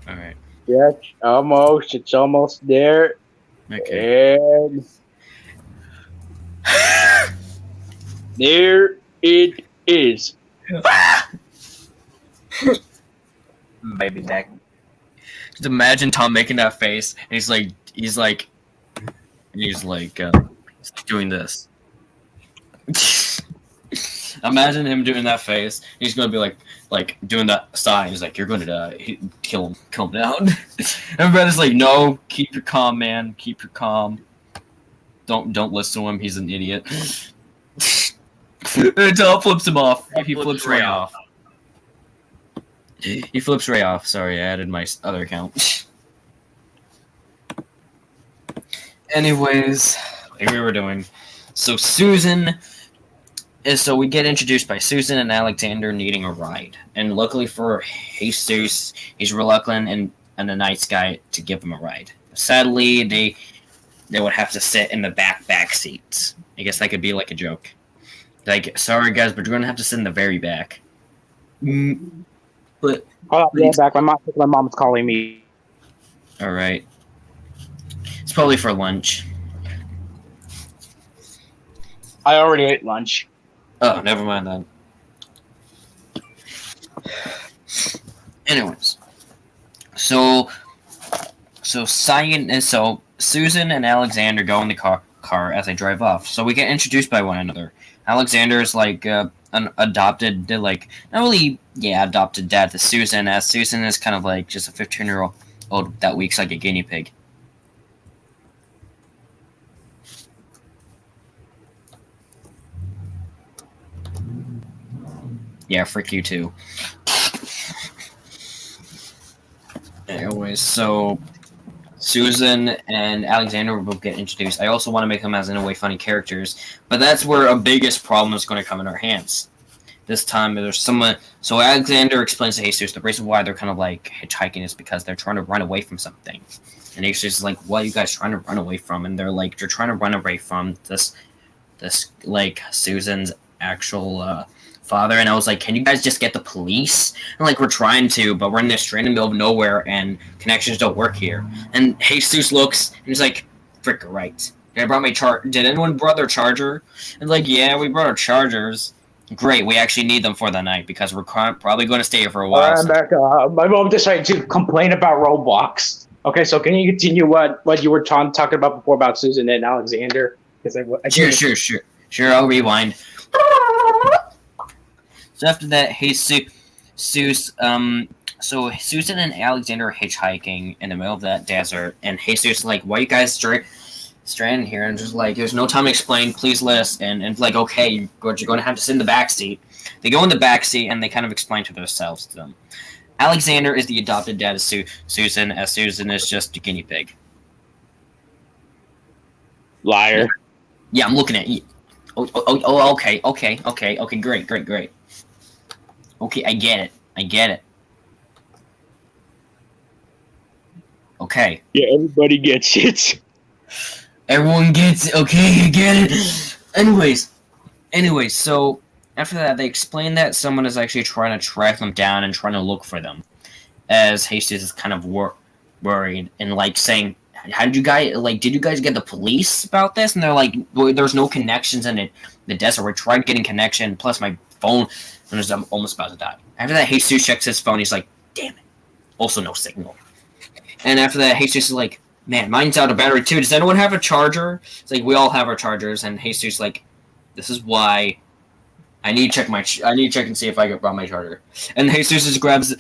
All right. Yeah, it's almost there. Okay. And there it is. Baby back. Just imagine Tom making that face, and he's like doing this. Imagine him doing that face. He's gonna be like doing that sign. He's like, "You're gonna die. Kill him down." Everybody's like, "No, keep your calm, man. Keep your calm. Don't listen to him. He's an idiot." And Tom flips him off. He flips Ray off. He flips Ray off. Sorry, I added my other account. Anyways, like we were doing. So we get introduced by Susan and Alexander needing a ride. And luckily for Jesus, he's reluctant and a nice guy to give him a ride. Sadly, they would have to sit in the back seats. I guess that could be like a joke. Like, sorry guys, but you're gonna have to sit in the very back. But Hold on, back. My mom's calling me. All right. It's probably for lunch. I already ate lunch. Oh, never mind then. Anyways, so Susan and Alexander go in the car as they drive off. So we get introduced by one another. Alexander is like an adopted, adopted dad to Susan, as Susan is kind of like just a 15-year-old that weeks like a guinea pig. Yeah, frick you too. Anyways, so Susan and Alexander will both get introduced. I also want to make them as in a way funny characters, but that's where a biggest problem is going to come in our hands. This time there's someone. So Alexander explains to Jesus the reason why they're kind of like hitchhiking is because they're trying to run away from something. And Jesus is like, "What are you guys trying to run away from?" And they're like, "You're trying to run away from this like Susan's actual father." And I was like, "Can you guys just get the police?" And like, we're trying to, but we're in this straight in the middle of nowhere, and connections don't work here. And Jesus looks, and he's like, "Frick, right. I brought my Did anyone brought their charger?" And like, "Yeah, we brought our chargers." Great, we actually need them for the night because we're probably going to stay here for a while. I'm back. My mom decided to complain about Roblox. Okay, so can you continue what you were talking about before about Susan and Alexander? Sure. I'll rewind. So after that, Jesus So Susan and Alexander are hitchhiking in the middle of that desert, and Jesus is like, "Why you guys stranded here?" And just like, "There's no time to explain. Please let us." And like, "Okay, you're going to have to sit in the back seat." They go in the back seat, and they kind of explain to themselves to them. Alexander is the adopted dad of Susan, as Susan is just a guinea pig. Liar. Yeah, I'm looking at you. Oh, okay, great. Okay, I get it. Okay. Yeah, everybody gets it. Everyone gets it. Okay, I get it. Anyways, so after that, they explain that someone is actually trying to track them down and trying to look for them. As Hastings is kind of worried and like saying, "How did you guys did you guys get the police about this?" And they're like, well, "There's no connections in the desert. We tried getting connection. Plus my phone, and I'm almost about to die." After that, Jesus checks his phone. He's like, "Damn it!" Also, no signal. And after that, Jesus is like, "Man, mine's out of battery too. Does anyone have a charger?" It's like, we all have our chargers. And Jesus is like, "This is why I need to check and see if I brought my charger." And Jesus just grabs a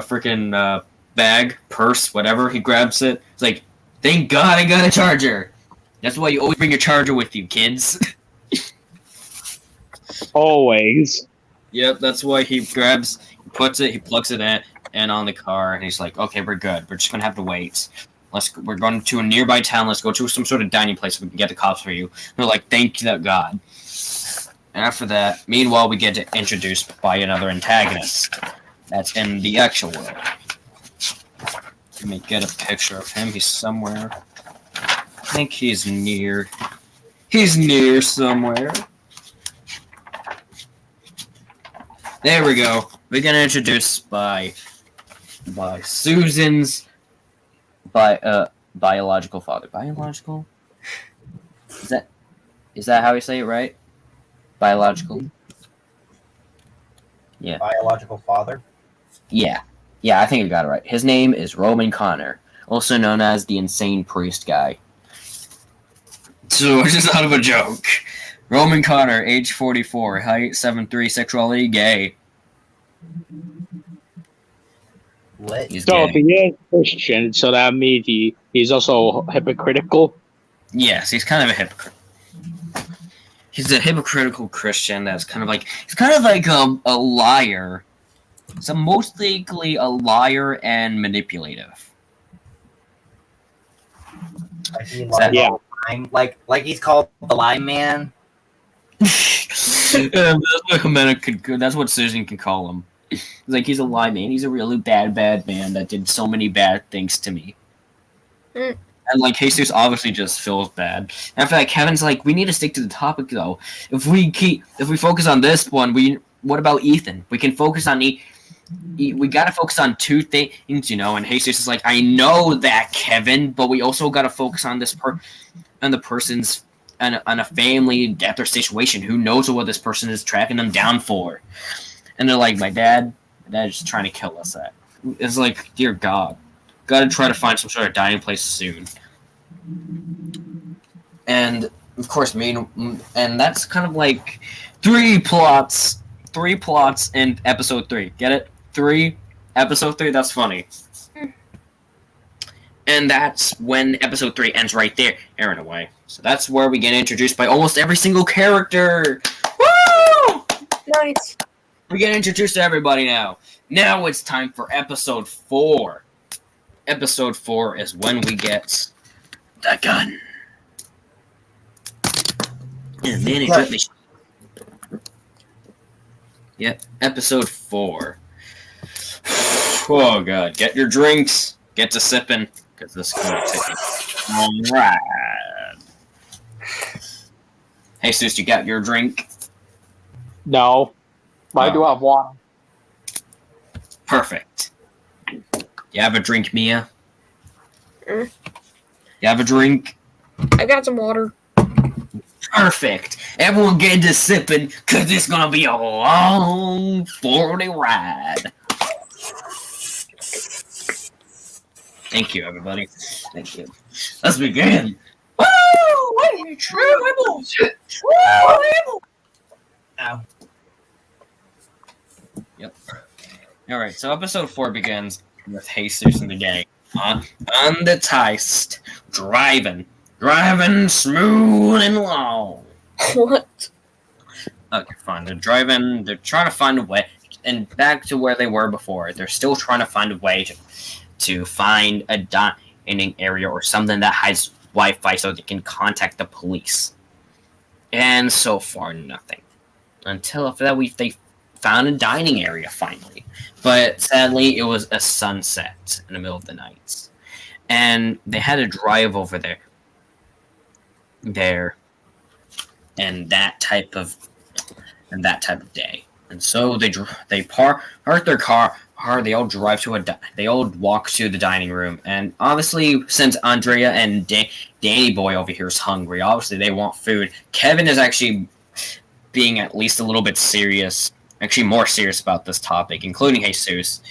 freaking bag, purse, whatever. He grabs it. It's like, "Thank God I got a charger." That's why you always bring your charger with you, kids. Always. Yep, that's why he puts it, he plugs it in and on the car, and he's like, "Okay, we're good. We're just gonna have to wait. We're going to a nearby town. Let's go to some sort of dining place so we can get the cops for you." And they're like, "Thank you, God." And after that, meanwhile, we get introduced by another antagonist. That's in the actual world. Let me get a picture of him. He's somewhere. I think he's near. He's near somewhere. There we go. We get introduced by Susan's biological father. Biological? Is that how you say it, right? Biological? Yeah. Biological father. Yeah, I think I got it right. His name is Roman Connor, also known as the Insane Priest Guy. So, just out of a joke. Roman Connor, age 44, height 7'3", sexuality gay. He's So if gay. he is Christian, so that means he's also hypocritical. Yes, he's kind of a hypocrite. He's a hypocritical Christian that's kind of like a liar. So most likely a liar and manipulative. Like he lies all the time. Like he's called the lie man. That's what Susan can call him. Like, he's a lie man. He's a really bad man that did so many bad things to me. And like, Jesus obviously just feels bad. After that, Kevin's like, "We need to stick to the topic though. If we focus on this one, what about Ethan? We can focus on we gotta focus on two things, And Jesus is like, "I know that, Kevin, but we also gotta focus on this on the person's on a family death or situation. Who knows what this person is tracking them down for?" And they're like, my dad is just trying to kill us. It's like, dear God, gotta try to find some sort of dining place soon. And of course, and that's kind of like three plots in episode 3. Get it? Episode 3. That's funny. And that's when episode 3 ends right there, in a way. So that's where we get introduced by almost every single character. Woo! Nice. We get introduced to everybody now. Now it's time for episode 4. Episode 4 is when we get the gun. And then it got me. Yep, episode 4. Oh God, get your drinks. Get to sipping, because this is going to take a long ride. Hey, Sus, you got your drink? No. But I do have water. Perfect. You have a drink, Mia? Mm. You have a drink? I got some water. Perfect. Everyone get to sipping, because it's going to be a long 40 ride. Thank you, everybody. Thank you. Let's begin. Woo! Ow. Yep. Alright, so episode 4 begins with Jesus and the gang on the Teist, driving smooth and long. What? Okay, fine. They're driving, they're trying to find a way, and back to where they were before. They're still trying to find a way to find a dining area or something that has Wi-Fi so they can contact the police. And so far, nothing. Until after that, they found a dining area finally. But sadly, it was a sunset in the middle of the night. And they had to drive over there, and that type of day. And so they park their car. They all drive to they all walk to the dining room. And obviously, since Andrea and Danny Boy over here is hungry, obviously they want food. Kevin is actually being at least a little bit serious, actually more serious about this topic, including Jesus,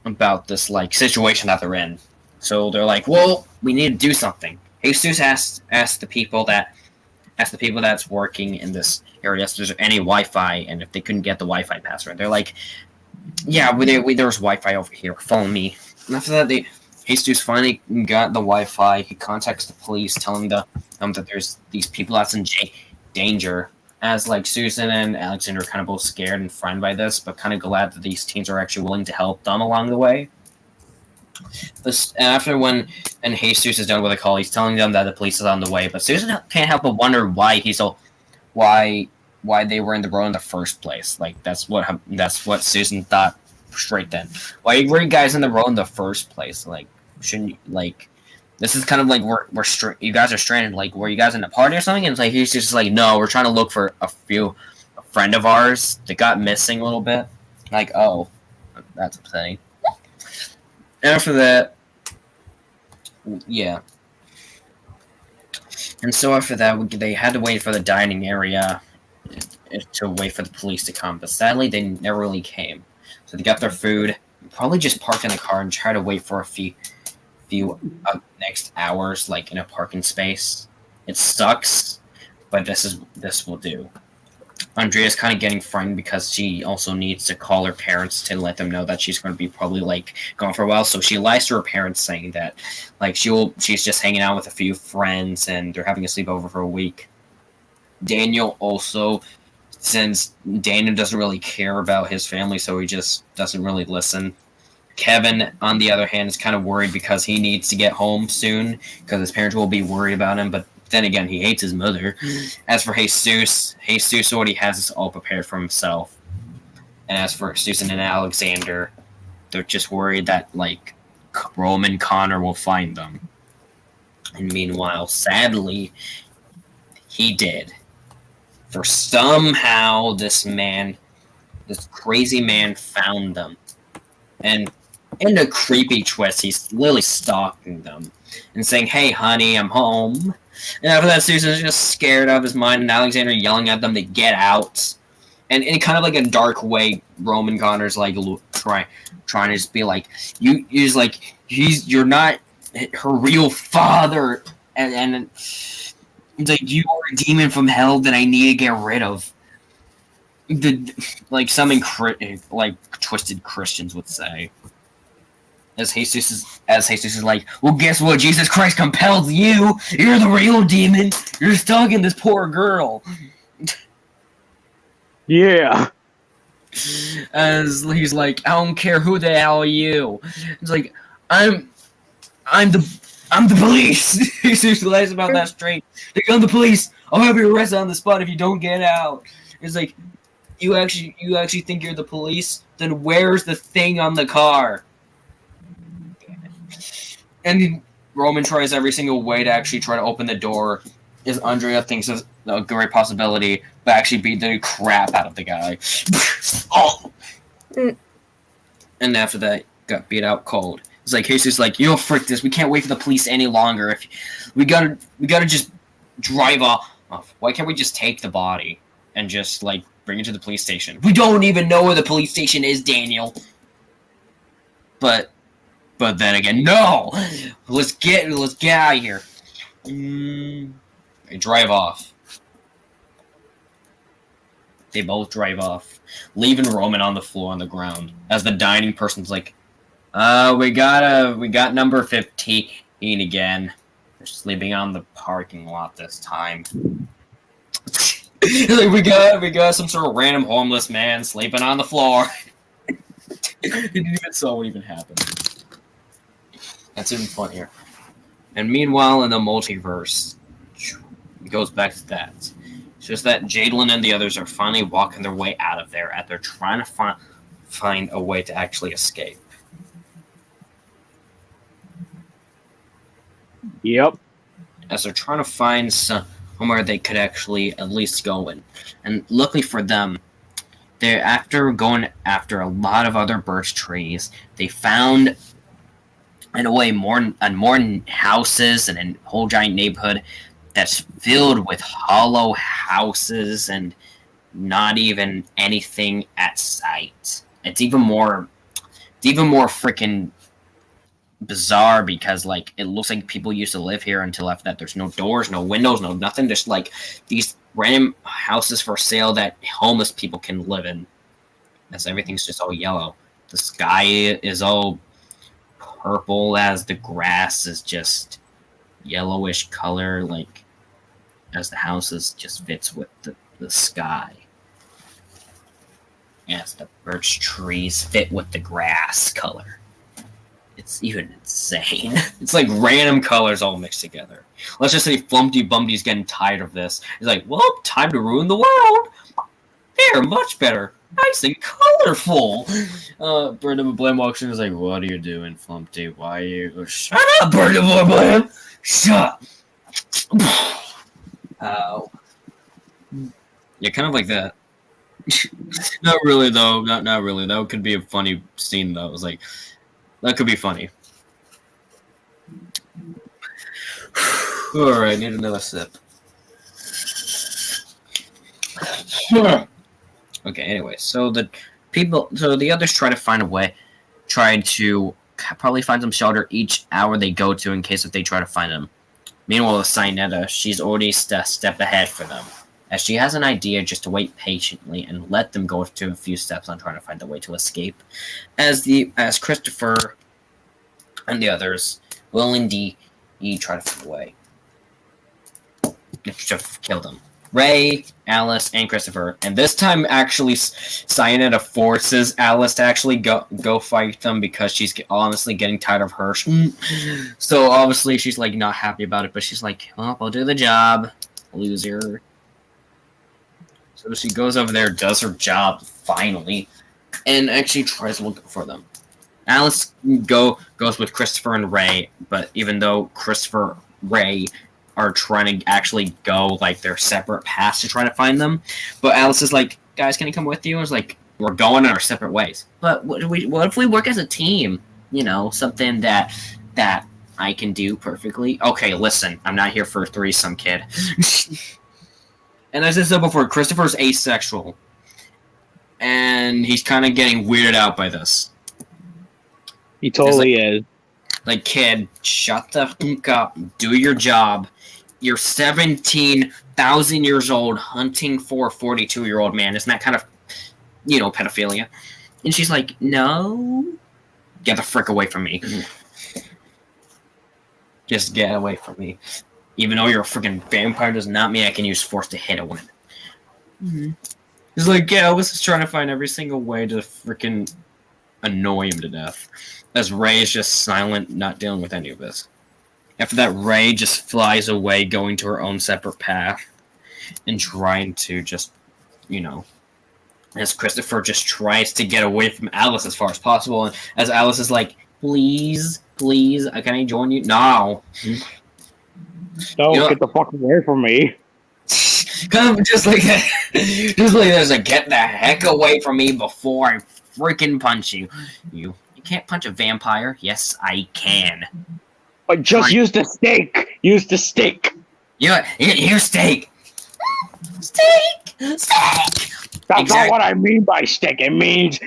about this like situation that they're in. So they're like, well, we need to do something. Jesus asked the people that's working in this area if there's any Wi-Fi, and if they couldn't get the Wi-Fi password. They're like, yeah, there's Wi-Fi over here. Follow me. And after that, Jesus finally got the Wi-Fi. He contacts the police, telling them that there's these people that's in danger. As like Susan and Alexander are kind of both scared and frightened by this, but kind of glad that these teens are actually willing to help them along the way. After when Jesus is done with the call, he's telling them that the police is on the way, but Susan can't help but wonder why why they were in the road in the first place. Like that's what Susan thought straight then. Why were you guys in the road in the first place? Like shouldn't you, like this is kind of like you guys are stranded. Like were you guys in a party or something? And it's like he's just like, no, we're trying to look for a friend of ours that got missing a little bit. Like, oh, that's upsetting. After that, yeah. And so after that, they had to wait for the dining area to wait for the police to come. But sadly, they never really came. So they got their food, probably just parked in the car and tried to wait for a few next hours, like in a parking space. It sucks, but this will do. Andrea's kind of getting frightened because she also needs to call her parents to let them know that she's going to be probably like gone for a while. So she lies to her parents saying that like she's just hanging out with a few friends and they're having a sleepover for a week. Daniel also, since Daniel doesn't really care about his family, so he just doesn't really listen. Kevin, on the other hand, is kind of worried because he needs to get home soon because his parents will be worried about him, but then again, he hates his mother. As for Jesus already has this all prepared for himself. And as for Susan and Alexander, they're just worried that, like, Roman Connor will find them. And meanwhile, sadly, he did. For somehow this crazy man found them. And in a creepy twist, he's literally stalking them and saying, hey, honey, I'm home. And after that, Susan's just scared out of his mind, and Alexander yelling at them to get out. And in kind of like a dark way, Roman Connor's like trying to just be like, you're not her real father, and it's like you are a demon from hell that I need to get rid of. Like some like twisted Christians would say. As Jesus is like, well, guess what? Jesus Christ compelled you. You're the real demon. You're stuck in this poor girl. Yeah. As he's like, I don't care who the hell are you. It's like, I'm the police. Jesus lies about that straight. Like, I'm the police. I'll have you arrested on the spot if you don't get out. It's like, you actually think you're the police? Then where's the thing on the car? And Roman tries every single way to actually try to open the door. As Andrea thinks is a great possibility, but actually beat the crap out of the guy. Oh! And after that, got beat out cold. It's like Jesus, like, you don't frick this. We can't wait for the police any longer. If we gotta just drive off. Why can't we just take the body and just like bring it to the police station? We don't even know where the police station is, Daniel. But then again, no! Let's get out of here. They drive off. They both drive off. leaving Roman on the floor on the ground. As the dining person's like, we got number 15 again. They're sleeping on the parking lot this time. Like, we got some sort of random homeless man sleeping on the floor. Didn't even saw what even happened. That's even funnier. And meanwhile, in the multiverse, it goes back to that. It's just that Jadelyn and the others are finally walking their way out of there, as they're trying to find a way to actually escape. Yep. As they're trying to find somewhere they could actually at least go in. And luckily for them, they're after going after a lot of other birch trees, they found in a way more houses and a whole giant neighborhood that's filled with hollow houses and not even anything at sight. It's even more freaking bizarre because like it looks like people used to live here until after that. There's no doors, no windows, no nothing. There's like these random houses for sale that homeless people can live in. As everything's just all yellow. The sky is all purple as the grass is just yellowish color, like as the houses just fits with the sky. As the birch trees fit with the grass color. It's even insane. It's like random colors all mixed together. Let's just say Flumpty Bumty's getting tired of this. He's like, well, time to ruin the world. They're much better. Nice and colorful. Brenda Blam walks in and is like, what are you doing, Flumpty? Why are you... Shut up, Brenda Blam! Shut up! Ow. Yeah, kind of like that. Not really, though. Not really. That could be a funny scene, though. It was like... That could be funny. Alright, need another sip. Okay, anyway, so the others try to find a way, try to probably find some shelter each hour they go to in case if they try to find them. Meanwhile, with Cyanida, she's already step ahead for them, as she has an idea just to wait patiently and let them go to a few steps on trying to find a way to escape. As Christopher and the others will indeed try to find a way to kill them. Ray, Alice, and Christopher, and this time actually Cyanida forces Alice to actually go fight them because she's honestly getting tired of her. So obviously she's like not happy about it, but she's like, well, I'll do the job, loser. So she goes over there, does her job finally, and actually tries to look for them. Alice goes with Christopher and Ray, but even though Christopher, Ray are trying to actually go like their separate paths to try to find them, but Alice is like, guys, can I come with you? I was like, we're going in our separate ways. But what if we work as a team? You know, something that I can do perfectly. Okay, listen, I'm not here for a threesome, kid. And as I said before, Christopher's asexual, and he's kind of getting weirded out by this. He totally is. Like, kid, shut the fuck up. Do your job. You're 17,000 years old hunting for a 42-year-old man. Isn't that kind of, pedophilia? And she's like, no. Get the frick away from me. Just get away from me. Even though you're a freaking vampire does not mean I can use force to hit a woman. Mm-hmm. He's like, yeah, I was just trying to find every single way to freaking annoy him to death. As Ray is just silent, not dealing with any of this. After that, Ray just flies away, going to her own separate path, and trying to just, as Christopher just tries to get away from Alice as far as possible, and as Alice is like, please, can I join you? No. Don't get the fuck away from me. Kind of just like that. Just like there's like, get the heck away from me before I freaking punch you. You can't punch a vampire. Yes, I can. But just use the stake. Use the stake. Here's stake. Steak. That's not what I mean by stick. It means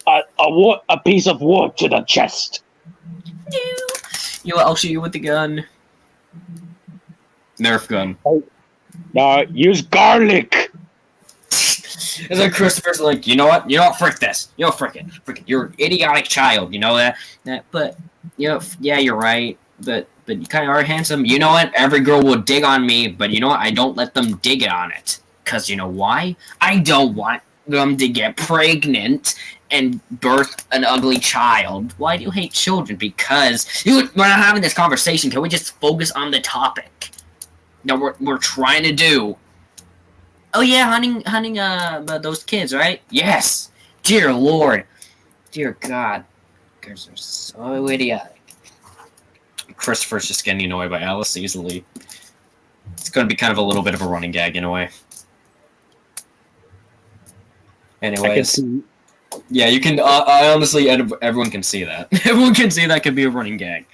a piece of wood to the chest. I'll shoot you with the gun. Nerf gun. Use garlic. It's like Christopher's like, you know what, frick this, frick it, you're an idiotic child, you know that, but yeah, you're right, but you kind of are handsome. You know what? Every girl will dig on me, but you know what? I don't let them dig on it, cause you know why? I don't want them to get pregnant and birth an ugly child. Why do you hate children? Because we're not having this conversation. Can we just focus on the topic that we're trying to do? Oh yeah, hunting those kids, right? Yes. Dear Lord, dear God, girls are so idiotic. Christopher's just getting annoyed by Alice easily. It's going to be kind of a little bit of a running gag in a way. Anyways, yeah, you can. I honestly, everyone can see that. Everyone can see that could be a running gag.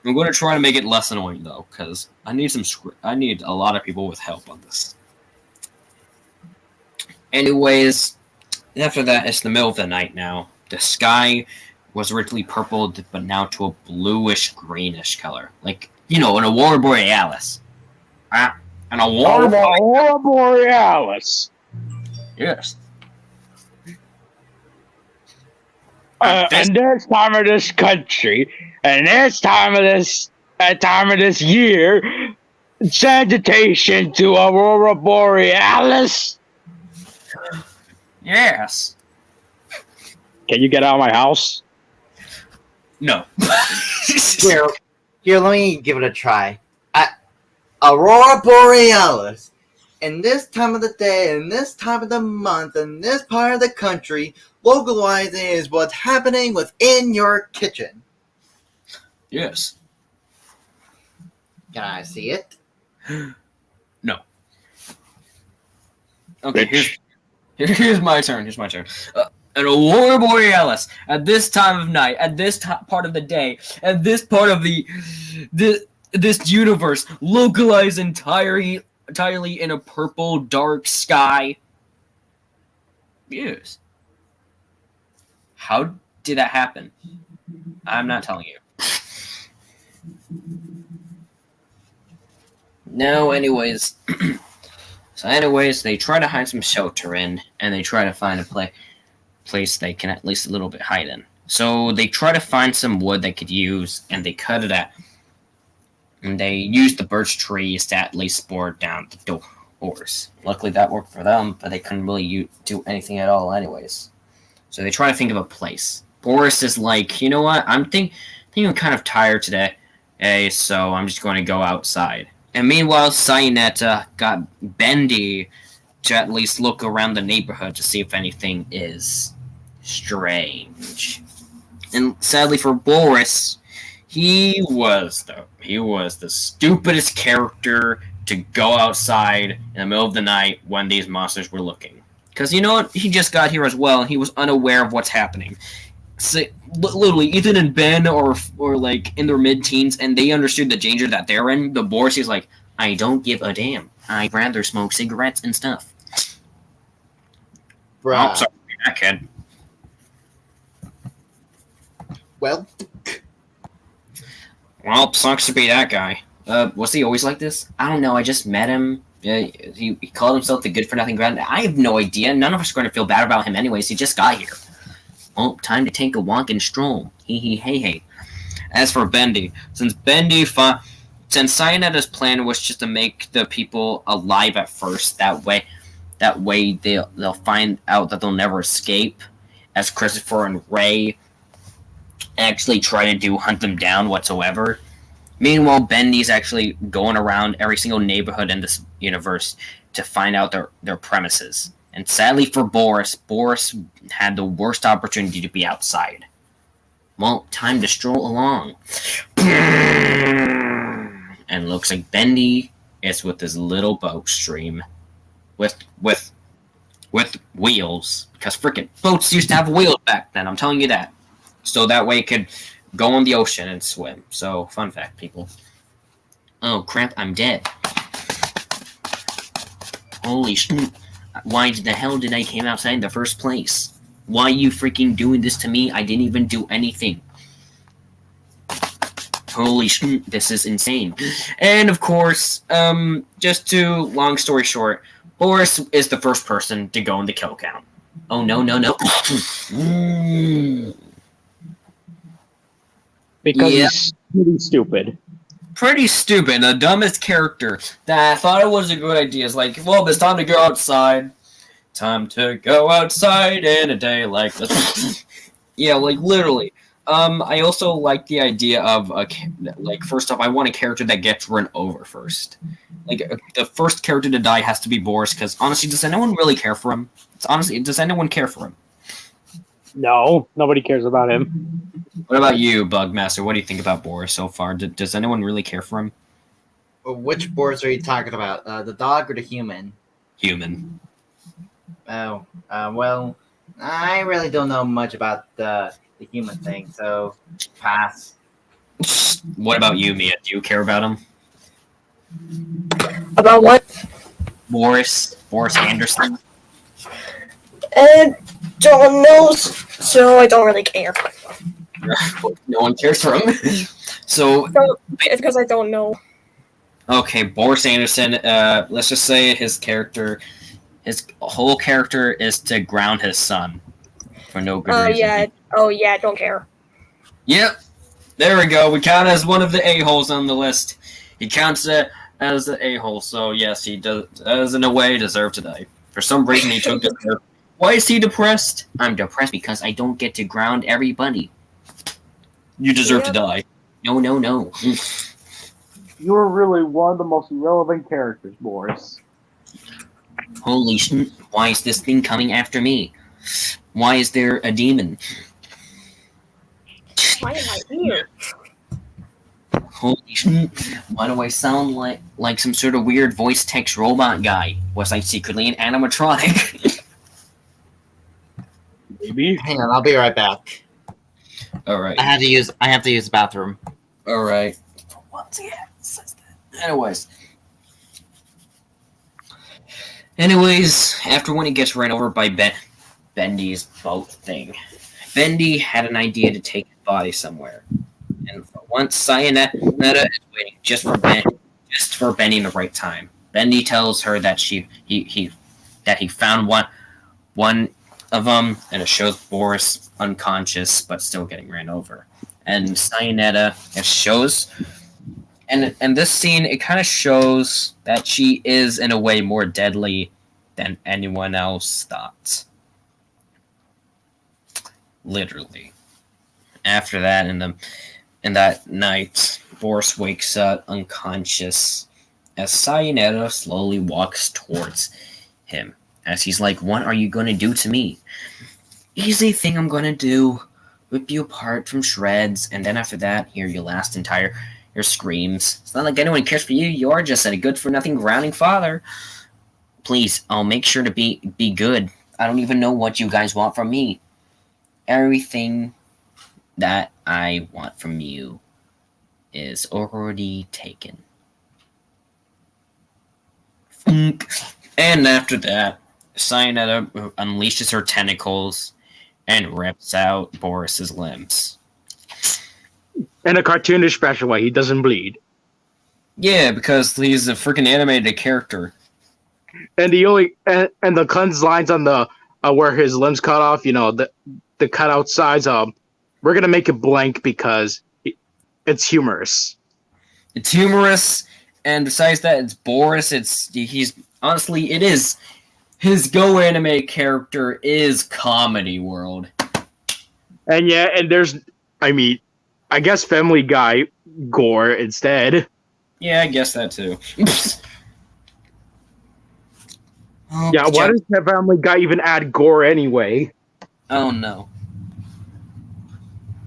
I'm going to try to make it less annoying though, because I need a lot of people with help on this. Anyways, after that, it's the middle of the night now. The sky was originally purple, but now to a bluish greenish color, like an aurora borealis. An aurora borealis. Yes. And this time of this country, and this time of this year, salutation to aurora borealis. Yes. Can you get out of my house? No. Here, let me give it a try. Aurora borealis. In this time of the day, in this time of the month, in this part of the country, localizing is what's happening within your kitchen. Yes. Can I see it? No. Okay, here's my turn. An aurora borealis at this time of night, at this part of the day, at this part of this universe, localized entirely in a purple dark sky. Yes. How did that happen? I'm not telling you. No, anyways. They try to hide some shelter in, and they try to find a place they can at least a little bit hide in. So they try to find some wood they could use, and they cut it out. And they used the birch trees to at least bore down the doors. Luckily that worked for them, but they couldn't really do anything at all anyways. So they try to think of a place. Boris is like, you know what, I'm kind of tired today, so I'm just going to go outside. And meanwhile, Cyanida got Bendy to at least look around the neighborhood to see if anything is strange. And sadly for Boris, he was the stupidest character to go outside in the middle of the night when these monsters were looking. Because you know what? He just got here as well, and he was unaware of what's happening. So, literally, Ethan and Ben are like in their mid-teens, and they understood the danger that they're in. The Boris is like, I don't give a damn. I'd rather smoke cigarettes and stuff. Bruh. Oh, sorry, that kid. Well, sucks to be that guy. Was he always like this? I don't know. I just met him. He called himself the good-for-nothing grand. I have no idea. None of us are going to feel bad about him anyways. He just got here. Well, time to take a walk and stroll. Hey. As for Bendy, since Cyanida's plan was just to make the people alive at first, that way they'll find out that they'll never escape. As Christopher and Ray actually try to hunt them down whatsoever. Meanwhile, Bendy's actually going around every single neighborhood in this universe to find out their premises. And sadly for Boris had the worst opportunity to be outside. Well, time to stroll along. And looks like Bendy is with his little boat stream. With wheels. Because frickin' boats used to have wheels back then, I'm telling you that. So that way it could go on the ocean and swim. So, fun fact, people. Oh, crap, I'm dead. Holy shit. Why the hell did I came outside in the first place? Why are you freaking doing this to me? I didn't even do anything. Holy shit, this is insane. And, of course, long story short, Boris is the first person to go in the kill count. Oh, no. Because Yeah. he's really stupid. Pretty stupid. The dumbest character that I thought it was a good idea. It's like, well, it's time to go outside. Time to go outside in a day like this. Yeah, like literally. I also like the idea of first off, I want a character that gets run over first. The first character to die has to be Boris, because honestly, does anyone really care for him? Does anyone care for him? No, nobody cares about him. What about you, Bugmaster? What do you think about Boris so far? Does anyone really care for him? Which Boris are you talking about? The dog or the human? Human. Oh, well, I really don't know much about the human thing, so pass. What about you, Mia? Do you care about him? About what? Boris Anderson. Don't know, so I don't really care. No one cares for him. So It's because I don't know. okay, Boris Anderson. Let's just say his whole character is to ground his son for no good reason. Yeah. Oh, yeah, don't care. Yep. There we go. We count as one of the a-holes on the list. He counts as an a-hole, so yes, he does in a way deserve to die. For some reason, he took the. Why is he depressed? I'm depressed because I don't get to ground everybody. You deserve to die. No. You're really one of the most irrelevant characters, Boris. Holy shit, why is this thing coming after me? Why is there a demon? Why am I here? Holy shit, why do I sound like some sort of weird voice text robot guy? Was I secretly an animatronic? Maybe. Hang on, I'll be right back. Alright. I have to use the bathroom. Alright. Once again, Anyways, after when he gets ran over by Bendy's boat thing, Bendy had an idea to take his body somewhere. And for once, Cyanida is waiting just for Bendy in the right time. Bendy tells her that he found one of them, and it shows Boris unconscious but still getting ran over. And Cyanida, it shows, and this scene, it kind of shows that she is in a way more deadly than anyone else thought. Literally. After that, in that night, Boris wakes up unconscious as Cyanida slowly walks towards him. As he's like, what are you gonna do to me? Easy thing I'm gonna do. Rip you apart from shreds, and then after that, hear your screams. It's not like anyone cares for you. You're just a good-for-nothing grounding father. Please, I'll make sure to be good. I don't even know what you guys want from me. Everything that I want from you is already taken. And after that, Cyanida unleashes her tentacles and rips out Boris's limbs. In a cartoonish special way, he doesn't bleed. Yeah, because he's a freaking animated character. And the cleanse lines on the where his limbs cut off, the cutout sides, we're gonna make it blank because it's humorous. It's humorous, and besides that, it's Boris. He's honestly, it is. His Go Anime character is Comedy World. And yeah, and I guess Family Guy gore instead. Yeah, I guess that too. Yeah, why does that Family Guy even add gore anyway? Oh no.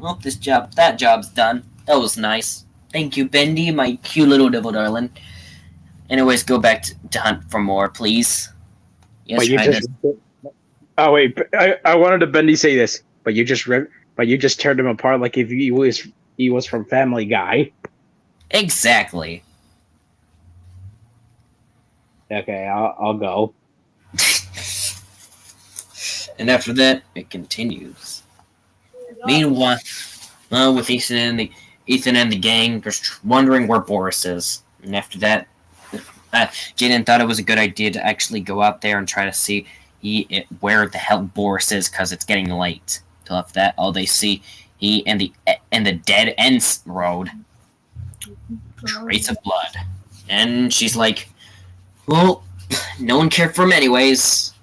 Well, that job's done. That was nice. Thank you, Bendy, my cute little devil darling. Anyways, go back to hunt for more, please. Yes, Oh wait, I wanted to Bendy say this, but you just teared him apart like if he was from Family Guy. Exactly. Okay, I'll go. And after that, it continues. Meanwhile, with Ethan and the gang, just wondering where Boris is. And after that, Jaden thought it was a good idea to actually go out there and try to see where the hell Boris is, because it's getting late. Till after that, all they see he and the dead ends road, trace of blood, and she's like, "Well, no one cared for him anyways."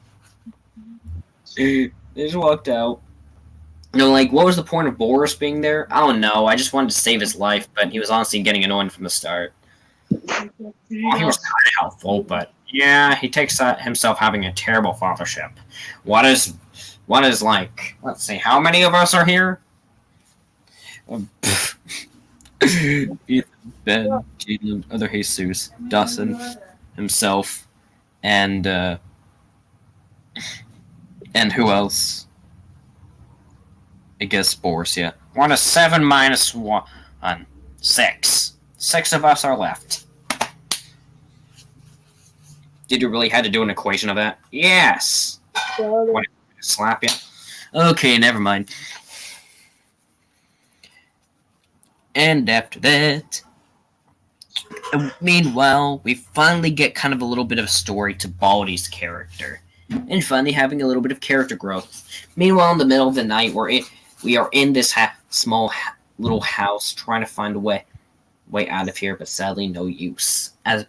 They just walked out. Like, what was the point of Boris being there? I don't know. I just wanted to save his life, but he was honestly getting annoying from the start. He was kind of helpful, but yeah, he takes himself having a terrible fathership. What is like? Let's see, how many of us are here? Ethan, Ben, Jaden, other Jesus, Dawson, himself, and who else? I guess Boris, yeah. 1 is 7 minus 1. 6. 6 of us are left. Did you really have to do an equation of that? Yes! What, slap you? Okay, never mind. And after that... Meanwhile, we finally get kind of a little bit of a story to Baldy's character. And finally having a little bit of character growth. Meanwhile, in the middle of the night, we are in this small little house trying to find a way out of here, but sadly no use. As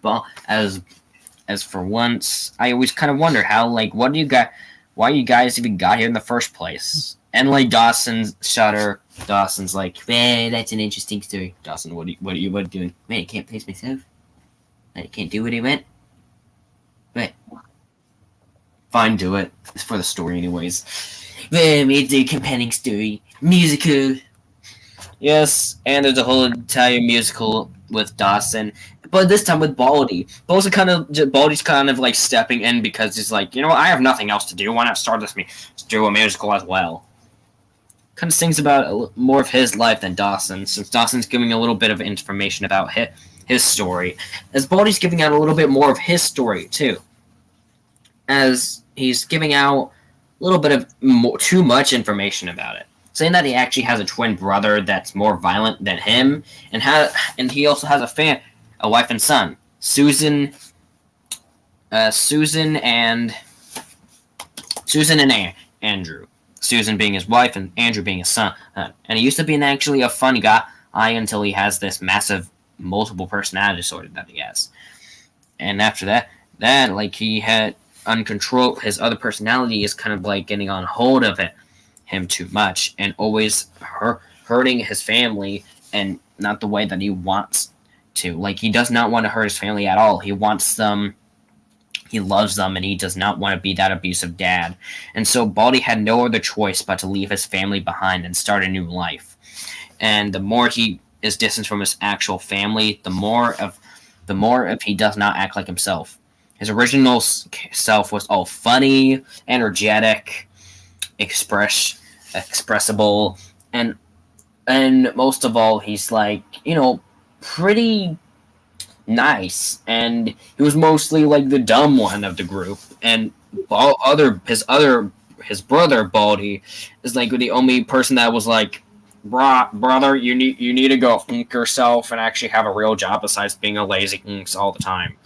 for once, I always kind of wonder how, like, why you guys even got here in the first place? And like Dawson's like, man, that's an interesting story. Dawson, what are you doing? Man, I can't place myself. I can't do what I meant. But fine, do it. It's for the story anyways. It's a compelling story. Musical. Yes, and there's a whole entire musical with Dawson, but this time with Baldy. Baldy's kind of like stepping in because he's like, you know what, I have nothing else to do. Why not start do a musical as well? Kind of sings about more of his life than Dawson, since Dawson's giving a little bit of information about his story, as Baldy's giving out a little bit more of his story too, as he's giving out a little bit of too much information about it, saying that he actually has a twin brother that's more violent than him, and he also has a wife and son, Susan and Andrew. Susan being his wife and Andrew being his son. And he used to be actually a funny guy until he has this massive multiple personality disorder that he has. And after that like he had uncontrolled, his other personality is kind of like getting on hold of him too much and always hurting his family, and not the way that he wants to. Like, he does not want to hurt his family at all. He wants them. He loves them, and he does not want to be that abusive dad. And so Baldy had no other choice but to leave his family behind and start a new life. And the more he is distant from his actual family, the more if he does not act like himself. His original self was all funny, energetic, expressible, and most of all, he's like, pretty nice, and he was mostly like the dumb one of the group, and his brother Baldy is like the only person that was like, brother, you need to go think yourself and actually have a real job besides being a lazy all the time.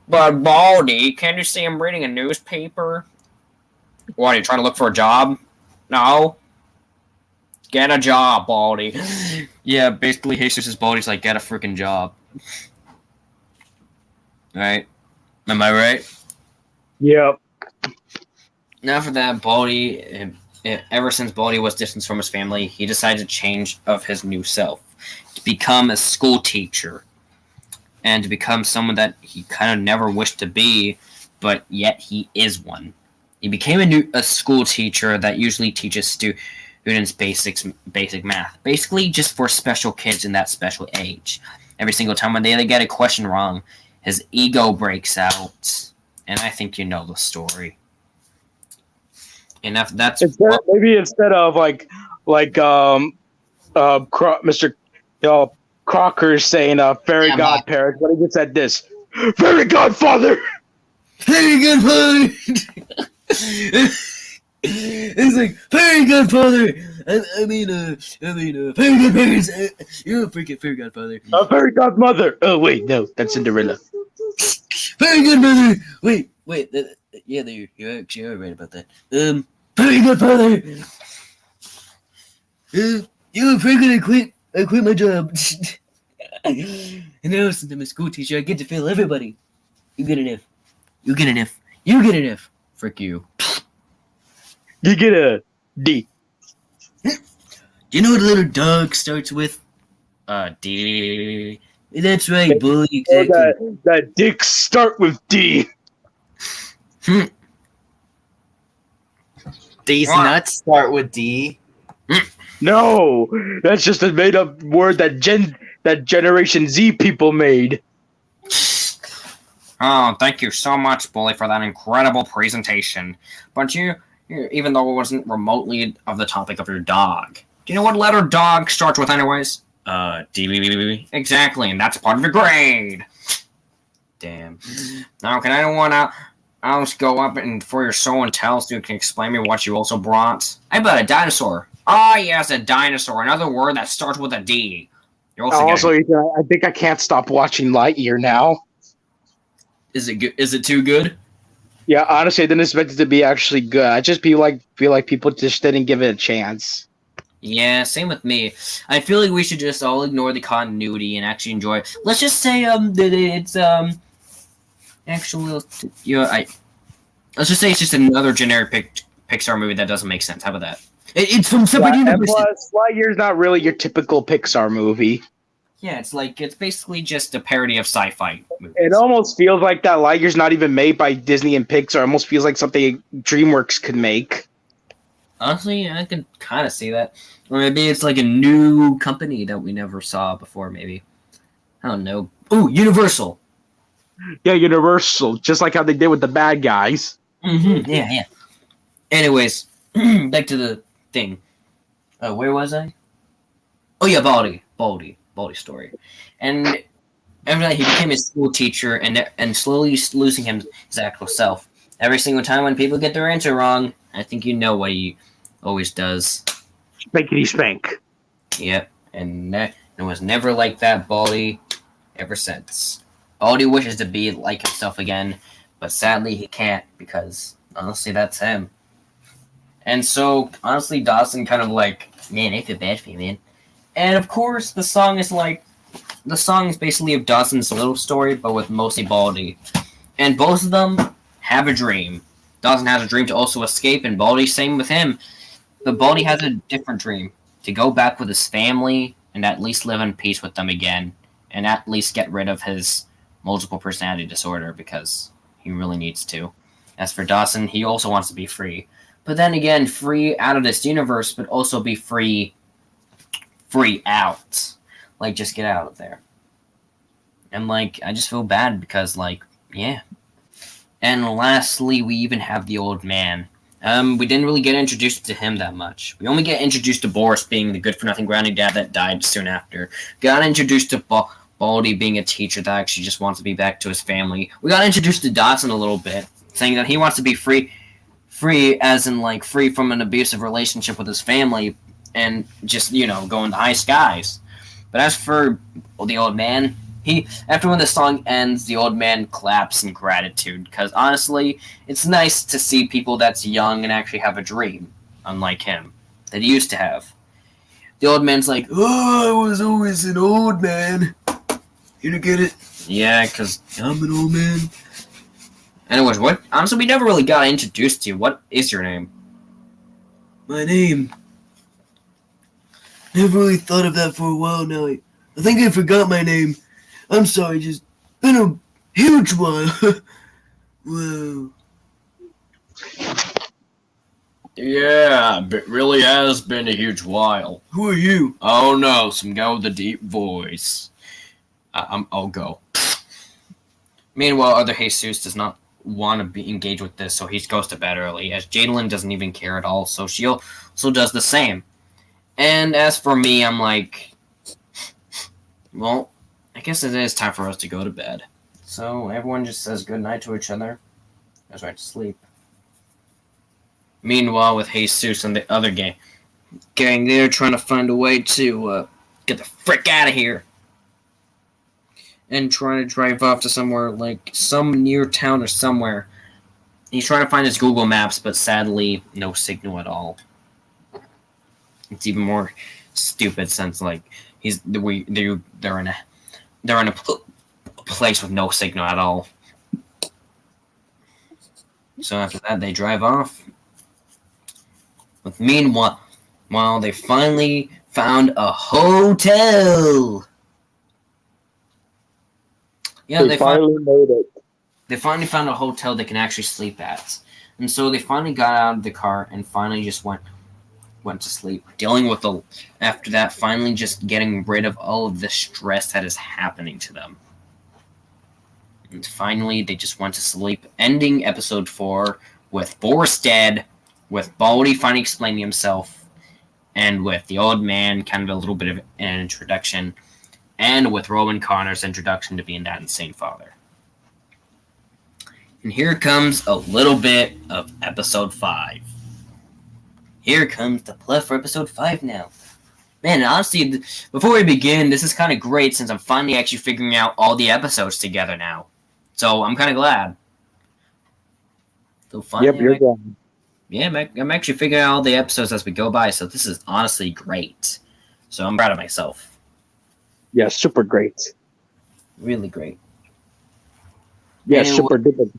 But Baldy, can't you see I'm reading a newspaper? What, are you trying to look for a job? No? Get a job, Baldy. Yeah, basically Jesus' Baldy's like, get a freaking job. Right? Am I right? Yep. Now for that, Baldy, ever since Baldy was distanced from his family, he decided to change of his new self. To become a school teacher. And to become someone that he kind of never wished to be, but yet he is one. He became a school teacher that usually teaches students basic math. Basically just for special kids in that special age. Every single time when they get a question wrong, his ego breaks out. And I think you know the story. And that's maybe instead of Mr. Crocker saying fairy godparent, when he gets at this, fairy godfather, fairy godfather. It's like, fairy godfather. I mean, fairy godparents. You're a freaking fairy godfather. A fairy godmother. Oh wait, no, that's Cinderella. Very good, brother. Wait. Yeah, you're actually right about that. Very good, brother. I'm pretty I quit my job. And now since I'm a school teacher, I get to fail everybody. You get an F. You get an F. You get an F. Frick you. You get a D. Do you know what a little dog starts with? D. That's right, bully. Exactly. That dicks start with D. These nuts start with D. No, that's just a made-up word that Generation Z people made. Oh, thank you so much, Bully, for that incredible presentation. But you, even though it wasn't remotely of the topic of your dog, do you know what letter dog starts with anyways? D. Exactly, and that's part of your grade. Damn. Now, can anyone else go up and for your show and tell so you can explain me what you also brought? I brought a dinosaur. Ah, yes, a dinosaur. Another word that starts with a D. You're also I think I can't stop watching Lightyear now. Is it good? Is it too good? Yeah, honestly, I didn't expect it to be actually good. I just feel like people just didn't give it a chance. Yeah, same with me. I feel like we should just all ignore the continuity and actually enjoy it. Let's just say that it's actually let's just say it's just another generic Pixar movie that doesn't make sense. How about that? It's from separate universes. And plus, Lightyear's not really your typical Pixar movie. Yeah, it's basically just a parody of sci-fi movies. It almost feels like that Lightyear's not even made by Disney and Pixar. It almost feels like something DreamWorks could make. Honestly, I could kind of see that. Or maybe it's like a new company that we never saw before, maybe. I don't know. Ooh, Universal. Yeah, Universal. Just like how they did with the bad guys. Mm-hmm. Yeah. Anyways, back to the thing. Where was I? Oh yeah, Baldy story. And after that, he became a school teacher and slowly losing his actual self. Every single time when people get their answer wrong, I think you know what he always does. Spankity spank. Yep, and it was never like that, Baldy, ever since. Baldy wishes to be like himself again, but sadly he can't because honestly that's him. And so honestly, Dawson kind of like, man, I feel bad for you, man. And of course, the song is basically of Dawson's little story, but with mostly Baldy. And both of them have a dream. Dawson has a dream to also escape, and Baldy, same with him. But Baldy has a different dream, to go back with his family and at least live in peace with them again, and at least get rid of his multiple personality disorder, because he really needs to. As for Dawson, he also wants to be free. But then again, free out of this universe, but also be free out. Like, just get out of there. And, like, I just feel bad because, like, yeah. And lastly, we even have the old man. We didn't really get introduced to him that much. We only get introduced to Boris being the good-for-nothing grounding dad that died soon after. Got introduced to Baldy being a teacher that actually just wants to be back to his family. We got introduced to Dawson a little bit, saying that he wants to be free as in, like, free from an abusive relationship with his family and just, go into high skies. But as for the old man, after when the song ends, the old man claps in gratitude, because honestly, it's nice to see people that's young and actually have a dream, unlike him, that he used to have. The old man's like, oh, I was always an old man. You get it? Yeah, because I'm an old man. Anyways, honestly, we never really got introduced to you. What is your name? My name? Never really thought of that for a while now. I think I forgot my name. I'm sorry, just been a huge while. Whoa. Yeah, it really has been a huge while. Who are you? Oh no, some guy with a deep voice. I'll go. Meanwhile, other Jesus does not want to be engaged with this, so he goes to bed early, as Jadalyn doesn't even care at all, so she also does the same. And as for me, I'm like, well, I guess it is time for us to go to bed. So everyone just says goodnight to each other, goes right to sleep. Meanwhile, with Jesus and the other gang, they're trying to find a way to get the frick out of here. and trying to drive off to somewhere, like some near town or somewhere. He's trying to find his Google Maps, but sadly, no signal at all. It's even more stupid since like they're in a place with no signal at all. So after that, they drive off. But meanwhile, they finally found a hotel. Yeah, they finally made it. They finally found a hotel they can actually sleep at. And so they finally got out of the car and finally just went to sleep. Dealing with after that, finally just getting rid of all of the stress that is happening to them. And finally, they just went to sleep, ending episode 4 with Boris dead, with Baldy finally explaining himself, and with the old man kind of a little bit of an introduction, and with Rowan Connor's introduction to being that insane father. And here comes a little bit of episode 5. Here comes the plot for episode 5 now. Man, honestly, before we begin, this is kind of great since I'm finally actually figuring out all the episodes together now. So I'm kind of glad. So finally, Yep, you're done. Yeah, I'm actually figuring out all the episodes as we go by, so this is honestly great. So I'm proud of myself. Yeah, super great. Really great. Yeah, anyway, super duper.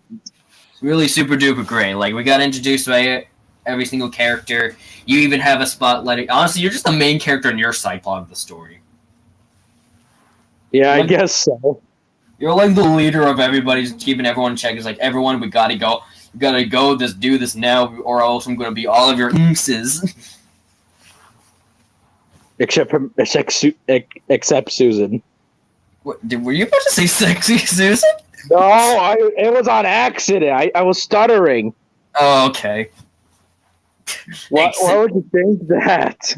Really super duper great. Like, we got introduced by every single character. You even have a spotlight. Honestly, you're just the main character in your side plot of the story. Yeah, I guess so. You're like the leader of everybody, keeping everyone in check. It's like, everyone, we gotta go. We gotta go, do this now, or else I'm gonna be all of your imps. Except Susan. What, were you about to say sexy Susan? No, it was on accident. I was stuttering. Oh, okay. Why would you think that?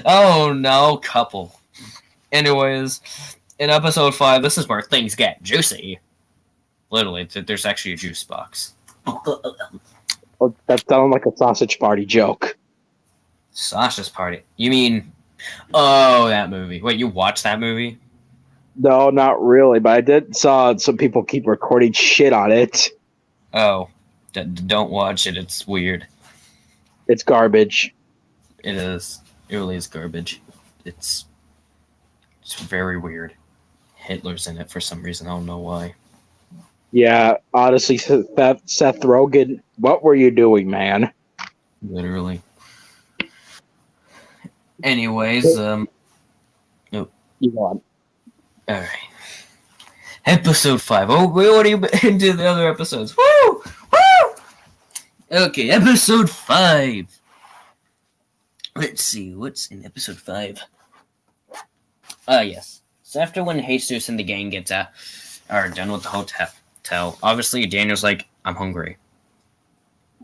Oh, no, couple. Anyways, in episode 5, this is where things get juicy. Literally, there's actually a juice box. Oh, that sounded like a sausage party joke. Sausage party? You mean... Oh, that movie. Wait, you watched that movie? No, not really, but I did saw some people keep recording shit on it. Oh, don't watch it. It's weird. It's garbage. It is. It really is garbage. It's very weird. Hitler's in it for some reason. I don't know why. Yeah, honestly, Seth Rogen, what were you doing, man? Literally. Anyways, You go on. Alright. Episode 5. Oh, we already into the other episodes. Woo! Woo! Okay, episode 5. Let's see, what's in episode 5? Yes. So after when Jesus and the gang are done with the hotel, obviously Daniel's like, I'm hungry.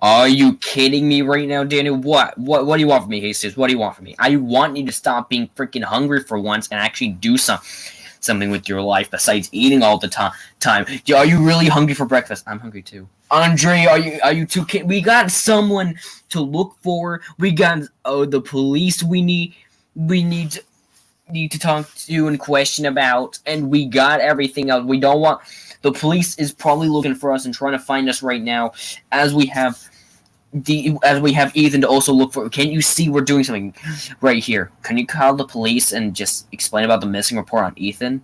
Are you kidding me right now, Daniel? What do you want from me, Jesus? What do you want from me? I want you to stop being freaking hungry for once and actually do something with your life besides eating all the time. Are you really hungry for breakfast? I'm hungry too. Andre, are you too? We got someone to look for. We got the police. We need to talk to and question about, and we got everything else. We don't want. The police is probably looking for us and trying to find us right now, as we have Ethan to also look for. Can't you see we're doing something right here? Can you call the police and just explain about the missing report on Ethan?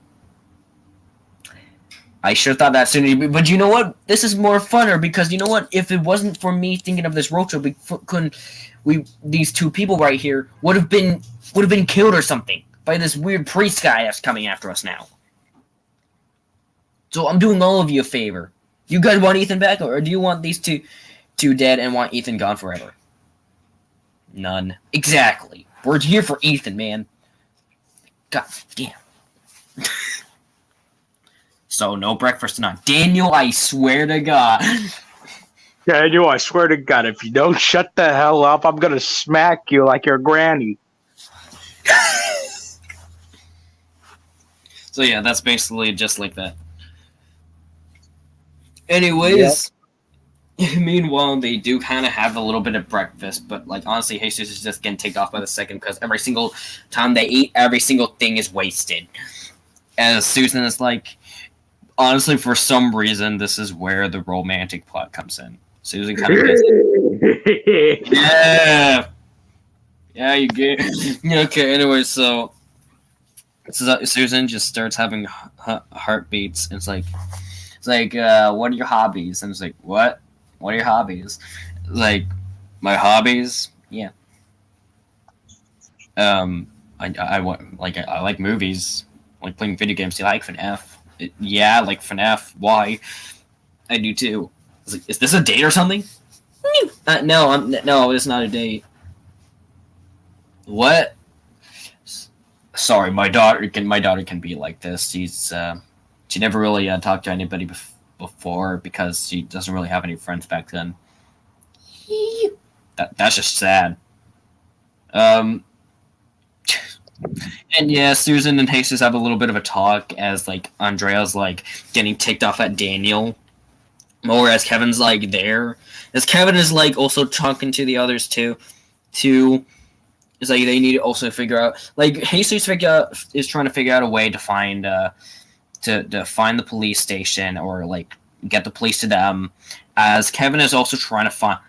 I sure thought that soon, but you know what? This is more funner because you know what? If it wasn't for me thinking of this road trip, these two people right here would have been killed or something by this weird priest guy that's coming after us now. So I'm doing all of you a favor. You guys want Ethan back, or do you want these two dead and want Ethan gone forever? None. Exactly. We're here for Ethan, man. God damn. So no breakfast tonight. Daniel, I swear to God. Daniel, I swear to God, if you don't shut the hell up, I'm gonna smack you like your granny. So yeah, that's basically just like that. Anyways, meanwhile, they do kind of have a little bit of breakfast, but like honestly, Jesus is just getting ticked off by the second because every single time they eat, every single thing is wasted. as Susan is like, honestly, for some reason, this is where the romantic plot comes in. Susan kind of gets it. Yeah, you get okay. Anyway, so Susan just starts having heartbeats. And it's like, what are your hobbies? And it's like, what? What are your hobbies? Like, my hobbies? Yeah. I like movies. I like playing video games. Do you like FNAF? Yeah, I like FNAF. Why? I do too. I was like, is this a date or something? No, it's not a date. What? Sorry, my daughter can be like this. She never really talked to anybody before because she doesn't really have any friends back then. That's just sad. And yeah, Susan and Jesus have a little bit of a talk as like Andrea's like getting ticked off at Daniel, or as Kevin's like there, as Kevin is like also talking to the others too. It's like they need to also figure out, like Jesus is trying to figure out a way to find to find the police station or like get the police to them, as Kevin is also trying to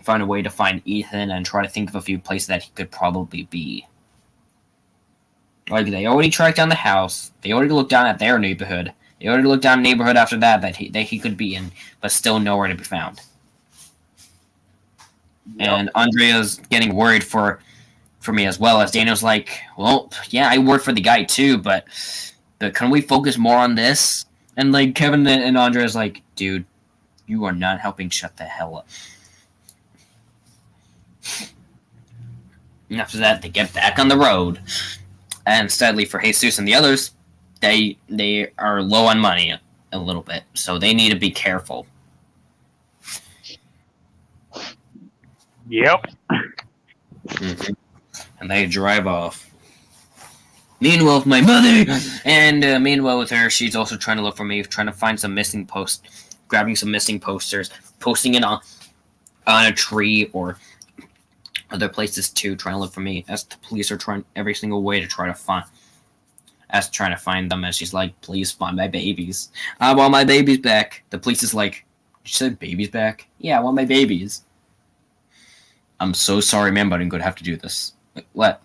find a way to find Ethan and try to think of a few places that he could probably be. Like they already tracked down the house, they already looked down at their neighborhood, they already looked down the neighborhood after that he could be in, but still nowhere to be found. Yep. And Andrea's getting worried for me as well, as Daniel's like, well, yeah, I work for the guy too, but can we focus more on this? And like Kevin and Andrea's like, dude, you are not helping shut the hell up. And after that, they get back on the road. And sadly for Jesus and the others, they are low on money a little bit, so they need to be careful. Yep. Mm-hmm. And they drive off. Meanwhile, with my mother, and meanwhile with her, she's also trying to look for me, trying to find some missing grabbing some missing posters, posting it on a tree or other places too, trying to look for me. As the police are trying every single way to trying to find them. As she's like, please find my babies. I want my babies back. The police is like, you said babies back? Yeah, I want my babies. I'm so sorry, ma'am, but I'm gonna have to do this. Like, what?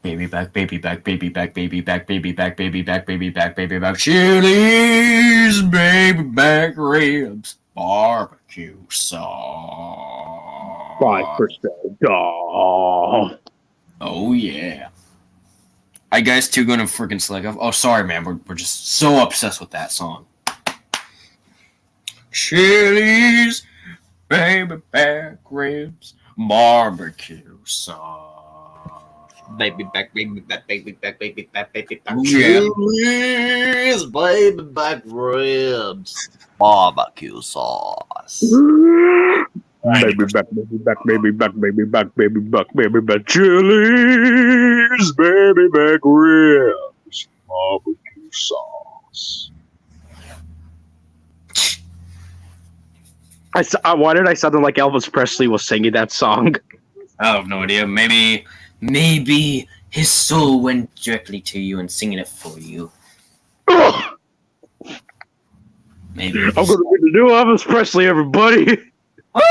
Baby back, baby back, baby back, baby back, baby back, baby back, baby back, baby back, chilies, baby back ribs, barbecue sauce. 5% off. Oh yeah. I guys too gonna freaking select. Oh, sorry, man. We're just so obsessed with that song. Chilies, baby back ribs, barbecue sauce. Baby back, baby back, baby back, baby back, baby back. Chilies, baby back ribs, barbecue sauce. Baby back, baby back, baby back, baby back, baby back, baby back. Chilies, baby back ribs, barbecue sauce. Why did I sound like Elvis Presley was singing that song? I have no idea. Maybe his soul went directly to you and singing it for you. Ugh. Maybe. I'm gonna be the new Elvis Presley, everybody. But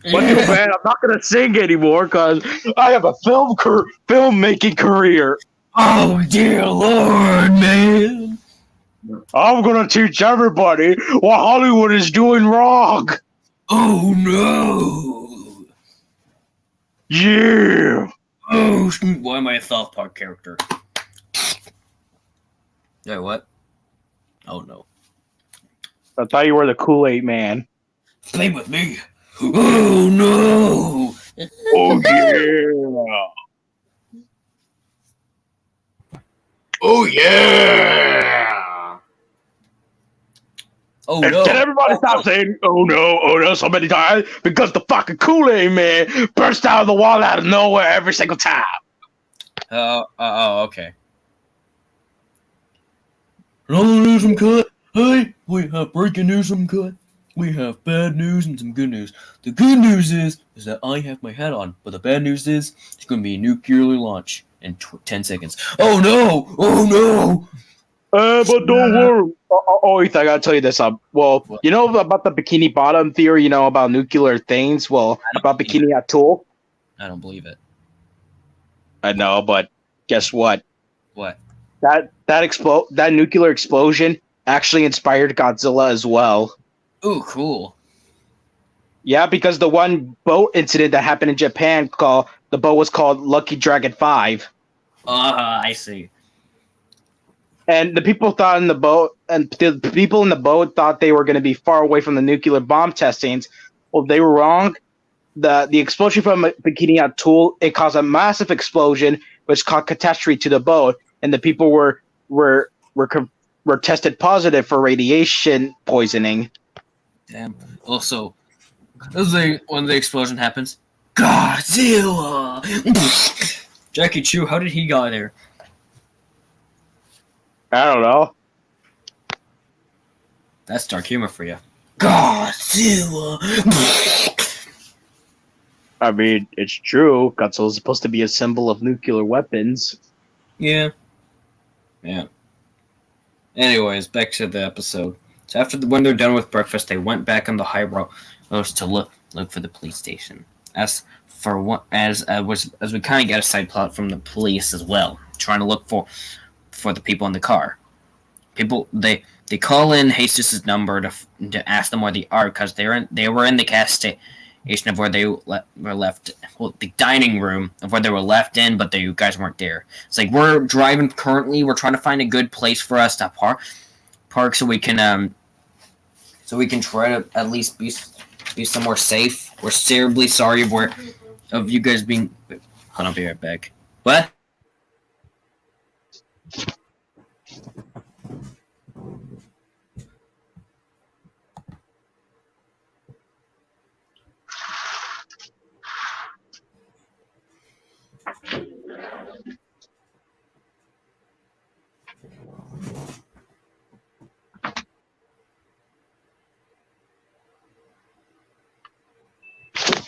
too bad, I'm not gonna sing anymore because I have a filmmaking career. Oh dear Lord, man! I'm gonna teach everybody what Hollywood is doing wrong. Oh no! Yeah. Oh, why am I a South Park character? Yeah, what? Oh no! I thought you were the Kool-Aid man. Play with me! Oh no! Oh yeah! Oh yeah! Oh no! Can everybody stop saying oh no so many times? Because the fucking Kool-Aid man burst out of the wall out of nowhere every single time. Okay. News and cut. Hey, we have breaking news and cut. We have bad news and some good news. The good news is that I have my hat on, but the bad news is it's going to be a nuclear launch. in 10 seconds. Oh no! Oh no! But don't worry. Oh, Ethan, I gotta tell you this. Well, you know about the Bikini Bottom theory. You know about nuclear things. Well, about Bikini Atoll. I don't believe it. I know, but guess what? What? That nuclear explosion actually inspired Godzilla as well. Ooh, cool. Yeah, because the one boat incident that happened in Japan, the boat was called Lucky Dragon 5. I see. And the people thought in the boat, and the people in the boat thought they were going to be far away from the nuclear bomb testings. Well, they were wrong. The explosion from Bikini Atoll, it caused a massive explosion, which caused catastrophe to the boat, and the people were tested positive for radiation poisoning. Damn. Also, when the explosion happens, Godzilla. Jackie Chu, how did he get there? I don't know. That's dark humor for you. Godzilla. I mean, it's true. Godzilla is supposed to be a symbol of nuclear weapons. Yeah. Anyways, back to the episode. So when they're done with breakfast, they went back on the high road to look for the police station. As we kind of get a side plot from the police as well, trying to look for the people in the car. They call in Jesus' number to ask them where they are because they were in the gas station of where they were left, the dining room of where they were left in, but you guys weren't there. It's like we're driving currently. We're trying to find a good place for us to park so we can try to at least be somewhere safe. We're terribly sorry of you guys being. Hold on, I'll be right back. What?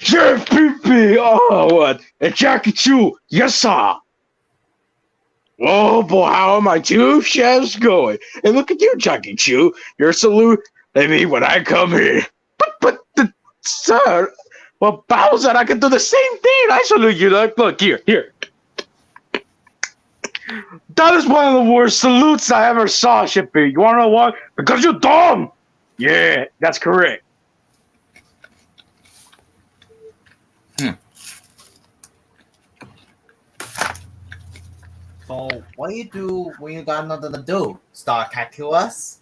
Chef Pee-Pee! Oh, what? And Jackie Chu! Yes, sir! Oh, boy, how are my two chefs going? And look at you, Jackie Chu. Your salute, maybe when I come here. But, sir, well, Bowser, I can do the same thing. I salute you. Look, here. That is one of the worst salutes I ever saw, Chef Pee. You want to know why? Because you're dumb! Yeah, that's correct. So, what do you do when you got nothing to do? Start tattoo us?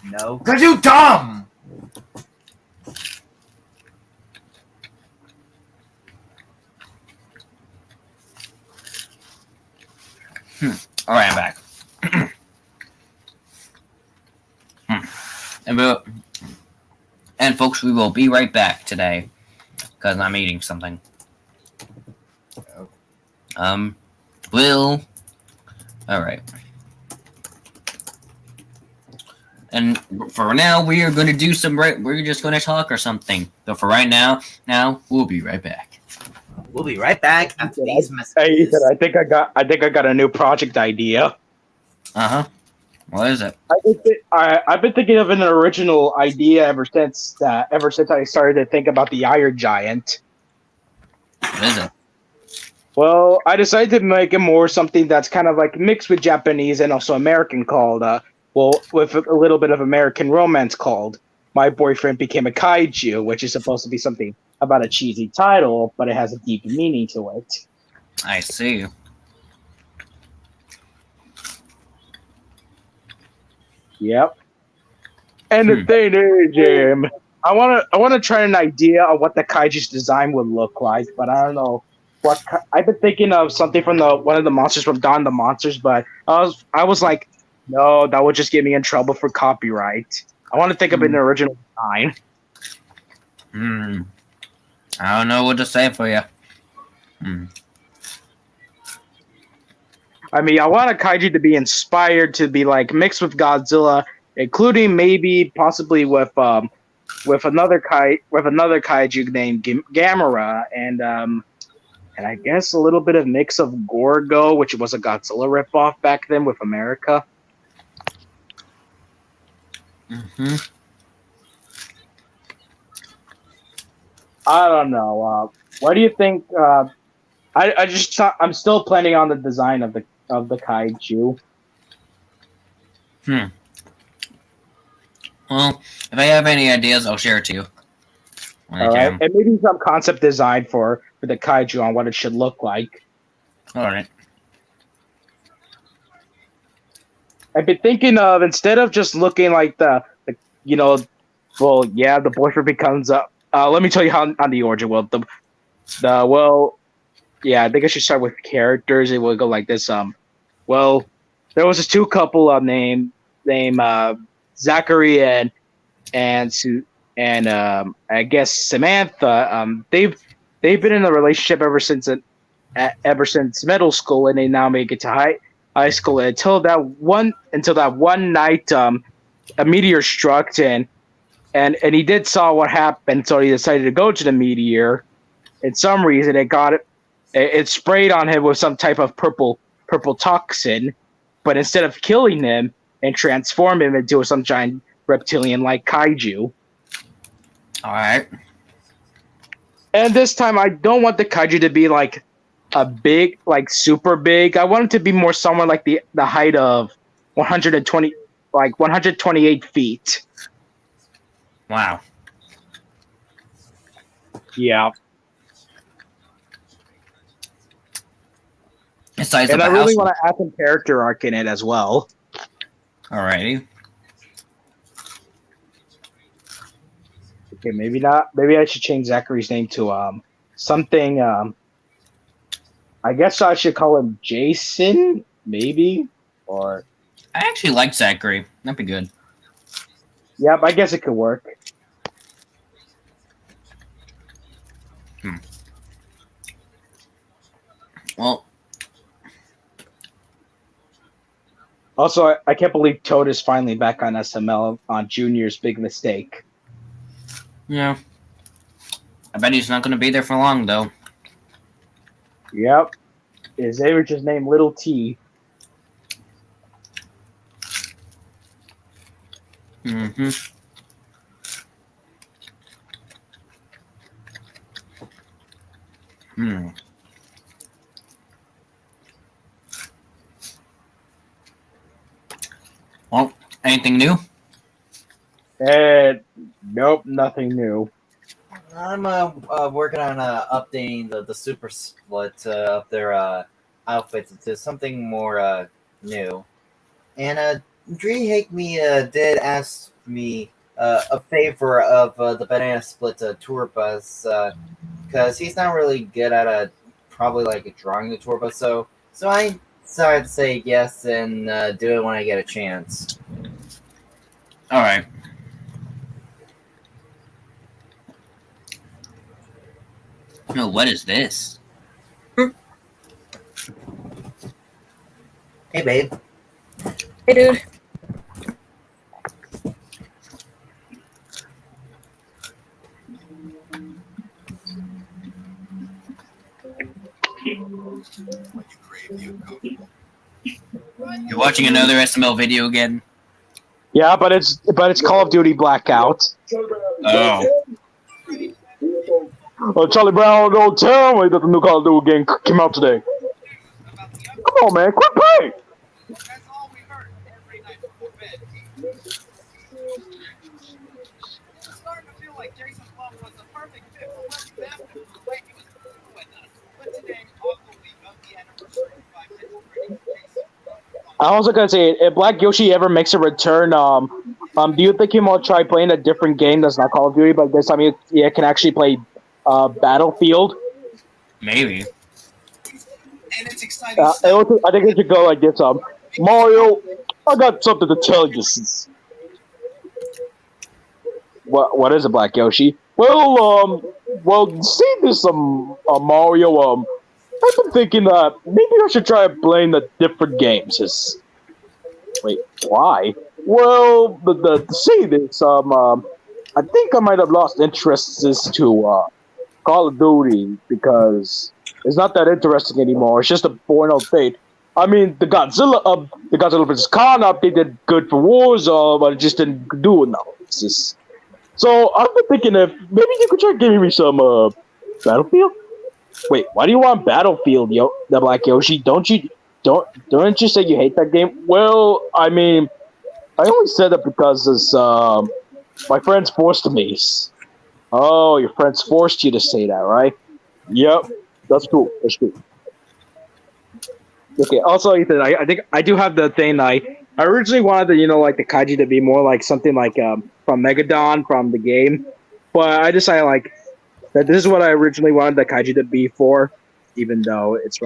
No. Cause you dumb! Alright, I'm back. And folks, we will be right back today. Because I'm eating something. Alright. And for now, we are going to do we're just going to talk or something. But for right now, we'll be right back. We'll be right back after these messages. Hey, Ethan, I think I got a new project idea. Uh-huh. What is it? I've been thinking of an original idea ever since I started to think about the Iron Giant. What is it? Well, I decided to make it more something that's kind of like mixed with Japanese and also American called, with a little bit of American romance called My Boyfriend Became a Kaiju, which is supposed to be something about a cheesy title, but it has a deep meaning to it. I see. Yep. And the thing is, I wanna try an idea of what the kaiju's design would look like, but I don't know what. I've been thinking of something from one of the monsters from Dawn of the Monsters, but I was like, no, that would just get me in trouble for copyright. I want to think of an original design. I don't know what to say for you. I mean, I want a kaiju to be inspired to be like mixed with Godzilla, including possibly with another kaiju named Gamera, and I guess a little bit of mix of Gorgo, which was a Godzilla ripoff back then with America. Mm-hmm. I don't know. What do you think? I'm still planning on the design of the kaiju. Well, if I have any ideas, I'll share it to you. All right, and maybe some concept design for the kaiju on what it should look like. All right. I've been thinking of, instead of just looking like the the boyfriend becomes let me tell you how on the origin. Well, I think I should start with characters. It will go like this. Well, there was this two couple named Zachary and I guess Samantha. They've been in a relationship ever since middle school, and they now make it to high school until that one night a meteor struck and he did saw what happened, so he decided to go to the meteor. For some reason it sprayed on him with some type of purple toxin, but instead of killing him and transform him into some giant reptilian like kaiju. All right. And this time I don't want the kaiju to be like a big, like super big. I want it to be more somewhere like the height of 128 feet. Wow. Yeah. And I really want to add some character arc in it as well. Alrighty. Okay, maybe not. Maybe I should change Zachary's name to something. I guess I should call him Jason, maybe, or. I actually like Zachary. That'd be good. Yep, I guess it could work. Well. Also, I can't believe Toad is finally back on SML on Junior's Big Mistake. Yeah. I bet he's not going to be there for long, though. Yep. They were just named Little T. Mm-hmm. Well, anything new? Nope, nothing new. I'm working on updating the super split of their outfits to something more new. And Dreehake did ask me a favor of the banana split tour bus because he's not really good at probably like drawing the tour bus. So I decided to say yes and do it when I get a chance. All right. No, what is this? Hey, babe. Hey, dude. You're watching another SML video again? Yeah, but it's Call of Duty Blackout. Oh. Oh, Charlie Brown, don't tell me that the new Call of Duty game came out today. Come on, man, quit playing! That's all we heard every night before bed. It's starting to feel like Jason Blum was the perfect fit for what you have to the way he was with us. But today, all the week of the anniversary of 5 minutes ready for Jason. I was gonna say, if Black Yoshi ever makes a return, do you think he might try playing a different game that's not Call of Duty, but this time he can actually play Battlefield? Maybe. And it's exciting. I think it should go like this. Mario, I got something to tell you. What is it, Black Yoshi? Well, see this, Mario. I've been thinking that maybe I should try playing the different games. Wait, why? Well, see this, I think I might have lost interest to Call of Duty because It's not that interesting anymore. It's just a boring old thing. I mean, the Godzilla vs. Kong update did good for Warzone, but it just didn't do enough. It's just... So I've been thinking if maybe you could try giving me some Battlefield. Wait, why do you want Battlefield, the Black Yoshi? Don't you say you hate that game? Well, I mean, I only said that because it's, my friends forced me. Oh, your friends forced you to say that, right? Yep, that's cool. That's cool. Okay. Also, Ethan, I think I do have the thing. I originally wanted the like the kaiji to be more like something like from Megadon from the game, but I decided that this is what I originally wanted the kaiji to be for, even though it's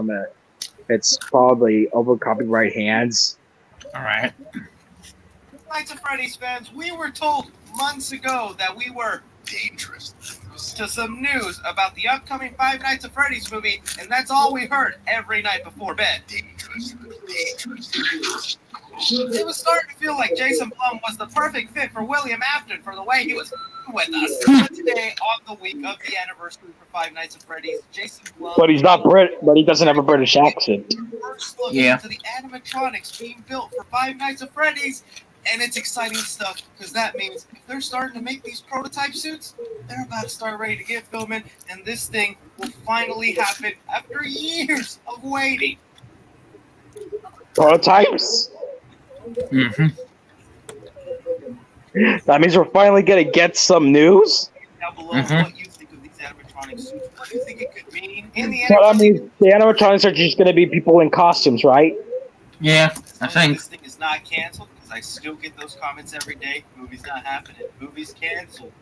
probably over copyright hands. All right. Nights of Freddy's fans, we were told months ago that we were dangerous to some news about the upcoming Five Nights at Freddy's movie, and that's all we heard every night before bed. Dangerous. It was starting to feel like Jason Blum was the perfect fit for William Afton for the way he was with us. But today, on the week of the anniversary for Five Nights at Freddy's, Jason Blum... But he's not Brit. But he doesn't have a British accent. First look into the animatronics being built for Five Nights at Freddy's. And it's exciting stuff, because that means if they're starting to make these prototype suits, they're about to start ready to get filming, and this thing will finally happen after years of waiting. Prototypes? Mm-hmm. That means we're finally going to get some news? Down below what you think of these animatronic suits, what do you think it could mean? In the Well, I mean, the animatronics are just going to be people in costumes, right? Yeah, I think. This thing is not canceled. I still get those comments every day. Movie's not happening. Movie's canceled.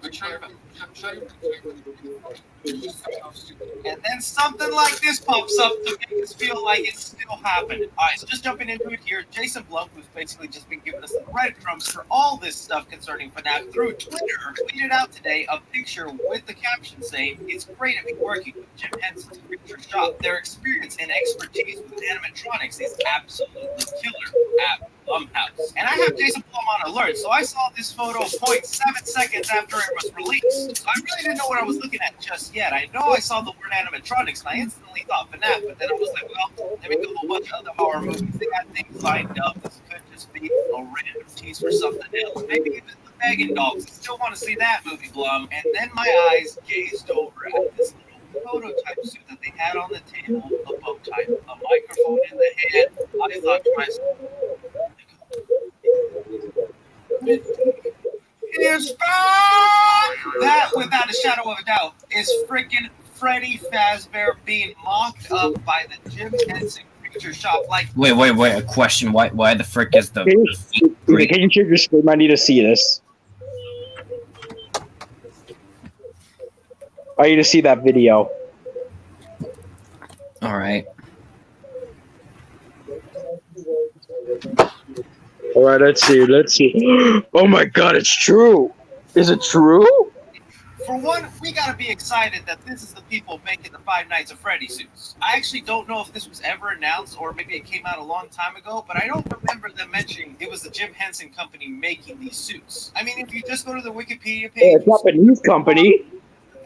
And then something like this pops up to make us feel like it's still happening. Alright, so just jumping into it here, Jason Blum, who's basically just been giving us the breadcrumbs for all this stuff concerning FNAF through Twitter, tweeted out today a picture with the caption saying, "It's great to be working with Jim Henson's Creature Shop. Their experience and expertise with animatronics is absolutely killer at Blumhouse." And I have Jason Blum on alert, so I saw this photo 0.7 seconds after it was released. So I really didn't know what I was looking at just yet. I know I saw the word animatronics, and I instantly thought FNAF, but then I was like, well, there we go, a whole bunch of other horror movies. They got things lined up. This could just be a random tease for something else. Maybe even the Megan Dogs. I still want to see that movie, Blum. And then my eyes gazed over at this little prototype suit that they had on the table, a bow tie, a microphone in the hand. I thought to myself, it's that, without a shadow of a doubt, is freaking Freddy Fazbear being mocked up by the Jim Henson Creature Shop. Like, wait, a question. Why the frick is the... Can you share your screen? I need to see this. I need to see that video. Alright. Alright, let's see. Oh my god, it's true! Is it true? for one, we gotta be excited that this is the people making the Five Nights at Freddy suits. I actually don't know if this was ever announced or maybe it came out a long time ago, but I don't remember them mentioning it was the Jim Henson company making these suits. I mean, if you just go to the Wikipedia page, it's not a news company.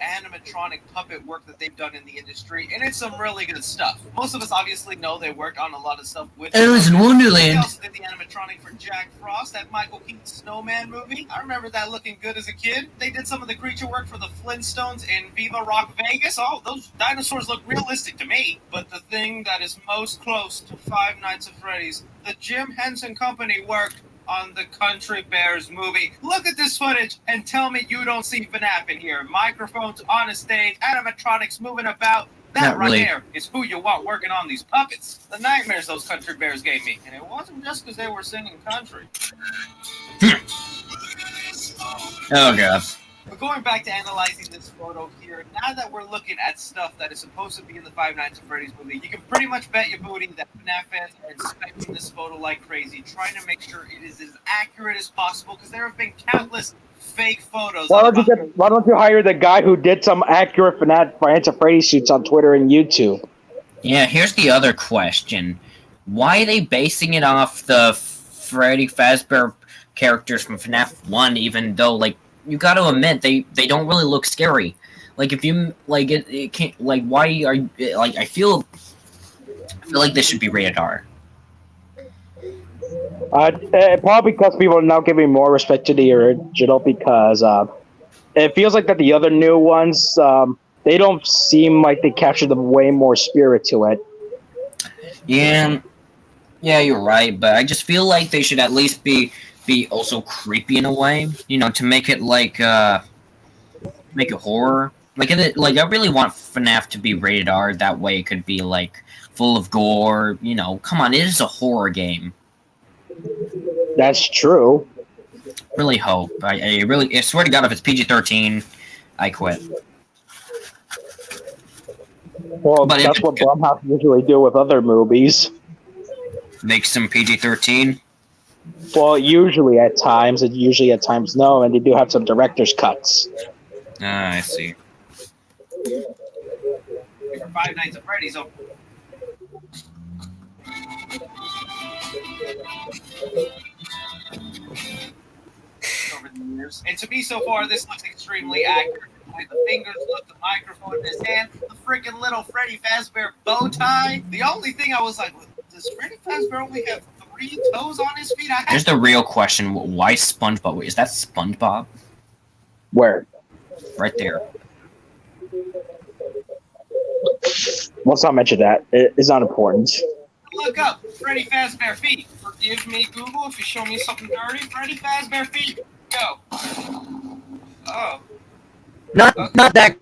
Animatronic puppet work that they've done in the industry, and it's some really good stuff. Most of us obviously know they worked on a lot of stuff with Alice in Wonderland. They also did the animatronic for Jack Frost, that Michael Keaton Snowman movie. I remember that looking good as a kid. They did some of the creature work for the Flintstones in Viva Rock Vegas. Oh, those dinosaurs look realistic to me. But the thing that is most close to Five Nights at Freddy's, the Jim Henson Company worked on the Country Bears movie. Look at this footage and tell me you don't see FNAF in here. Microphones on a stage, animatronics moving about. That Not right really. there is who you want working on these puppets. The nightmares those Country Bears gave me. And it wasn't just because they were singing country. Oh god. But going back to analyzing this photo here, now that we're looking at stuff that is supposed to be in the Five Nights at Freddy's movie, you can pretty much bet your booty that FNAF fans are inspecting this photo like crazy, trying to make sure it is as accurate as possible, because there have been countless fake photos. Why don't you hire the guy who did some accurate Five Nights at Freddy's shoots on Twitter and YouTube? Yeah, here's the other question. Why are they basing it off the Freddy Fazbear characters from FNAF 1, even though, like, you gotta admit, they don't really look scary. like if you like it can't like why are you like I feel like this should be rated R. Probably because people are now giving more respect to the original because it feels like that the other new ones they don't seem like they capture the way more spirit to it. Yeah, you're right, but I just feel like they should at least be also creepy in a way, to make it like make it horror. Like I really want FNAF to be rated R. That way, it could be like full of gore. Come on, it is a horror game. That's true. Really hope. I swear to God, if it's PG-13, I quit. Well, but that's what Blumhouse usually do with other movies. Make some PG-13. Well, usually at times, no, and they do have some director's cuts. I see. Five Nights at Freddy's over. Over the years. And to me, so far, this looks extremely accurate. The way the fingers look, the microphone in his hand, the freaking little Freddy Fazbear bow tie. The only thing I was like, does Freddy Fazbear only have 3 toes on his feet? Here's the real question: why SpongeBob? Wait, is that SpongeBob? Where? Right there. Let's not mention that. It's not important. Look up Freddy Fazbear feet. Forgive me, Google, if you show me something dirty. Freddy Fazbear feet. Go. Oh. Not that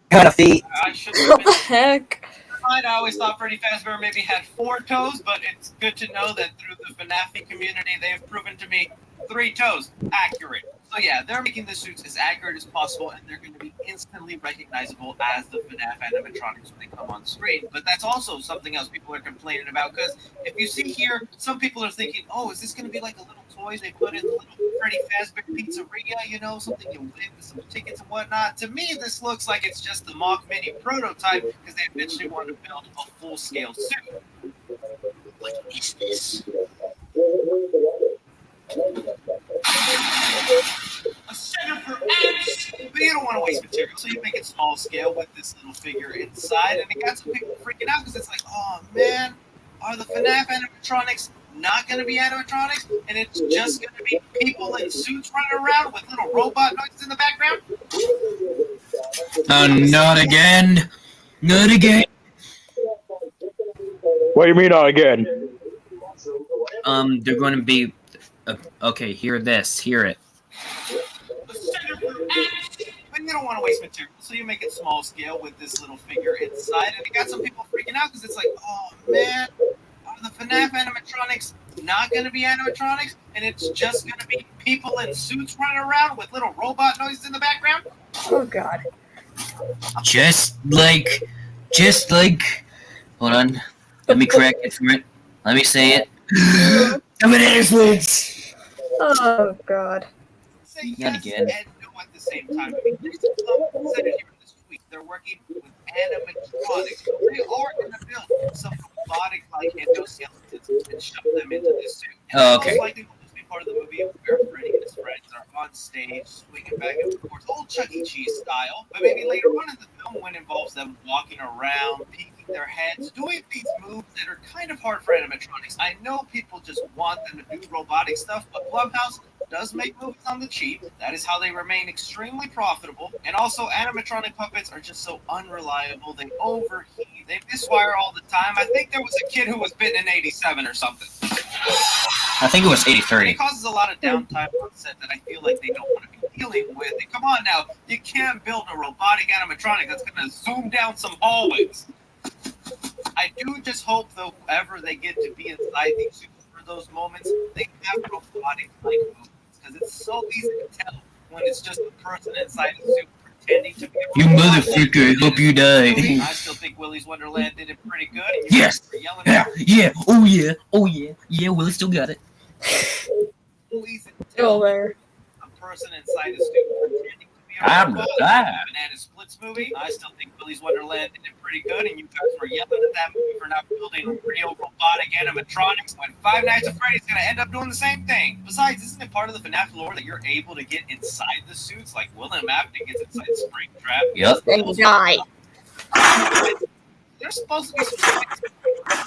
kind of feet. I should have What been. the heck? I always thought Freddy Fazbear maybe had 4 toes, but it's good to know that through the FNAF community, they have proven to me 3 toes. Accurate. So yeah, they're making the suits as accurate as possible, and they're going to be instantly recognizable as the FNAF animatronics when they come on screen. But that's also something else people are complaining about, because if you see here, some people are thinking, oh, is this going to be like a little toy they put in the little Freddy Fazbear Pizzeria, something you win with some tickets and whatnot? To me, this looks like it's just the mock mini prototype, because they eventually want to build a full-scale suit. What is this? A center for ants, but you don't want to waste material, so you make it small scale with this little figure inside, and it got some people freaking out because it's like, oh man, are the FNAF animatronics not going to be animatronics, and it's just going to be people in suits running around with little robot noises in the background? Not again! Not again! What do you mean not again? They're going to be... okay, hear this. Hear it. But you don't want to waste material, so you make it small scale with this little figure inside, and it got some people freaking out because it's like, oh man, are the FNAF animatronics not going to be animatronics, and it's just going to be people in suits running around with little robot noises in the background? Oh god. Just like, hold on. Let me correct it for it. Let me say it. I'm an innocent. Oh god. Say Not yes again. and no at the same time. I mean, Jason Blum said it here in this tweet. They're working with animatronics. They are going to build some robotic-like endoskeletons and shove them into this suit. And Oh, okay. most likely will just be part of the movie where Freddy and his friends are on stage swinging back and forth, old Chuck E. Cheese style. But maybe later on in the film, when it involves them walking around, peeking their heads, doing these moves that are kind of hard for animatronics. I know people just want them to do robotic stuff, but Blumhouse does make movies on the cheap. That is how they remain extremely profitable. And also, animatronic puppets are just so unreliable. They overheat. They misfire all the time. I think there was a kid who was bitten in 87 or something. I think it was And 83. it causes a lot of downtime on set that I feel like they don't want to be dealing with. And come on now, you can't build a robotic animatronic that's going to zoom down some hallways. I do just hope, though, whoever they get to be inside these suits for those moments, they have robotic-like movements, because it's so easy to tell when it's just a person inside a suit pretending to be a You robot. motherfucker, hope you die. I still think Willy's Wonderland did it pretty good. Yes. For yelling Yeah, out, yeah, oh yeah, oh yeah. Yeah, Willie still got it. so easy to Still tell there. a person inside a suit pretending to be I'm that. Banana Splits movie. I still think Willy's Wonderland did pretty good, and you guys were yelling at that movie for not building real robotic animatronics when Five Nights at Freddy's gonna end up doing the same thing. Besides, isn't it part of the FNAF lore that you're able to get inside the suits, like Willem Afton gets inside Springtrap? Yep. And die. There's supposed to be some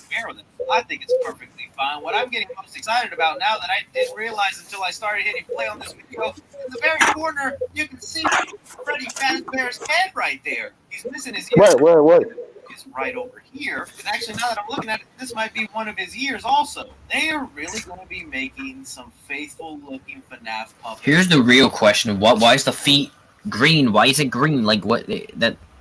fair with it. I think it's perfectly fine. What I'm getting most excited about now that I didn't realize until I started hitting play on this video, in the very corner, you can see Freddy Fazbear's head right there. He's missing his ear. Where? Is right over here. And actually, now that I'm looking at it, this might be one of his ears also. They are really going to be making some faithful-looking FNAF puppets. Here's the real question: why is the feet green? Why is it green? Like what?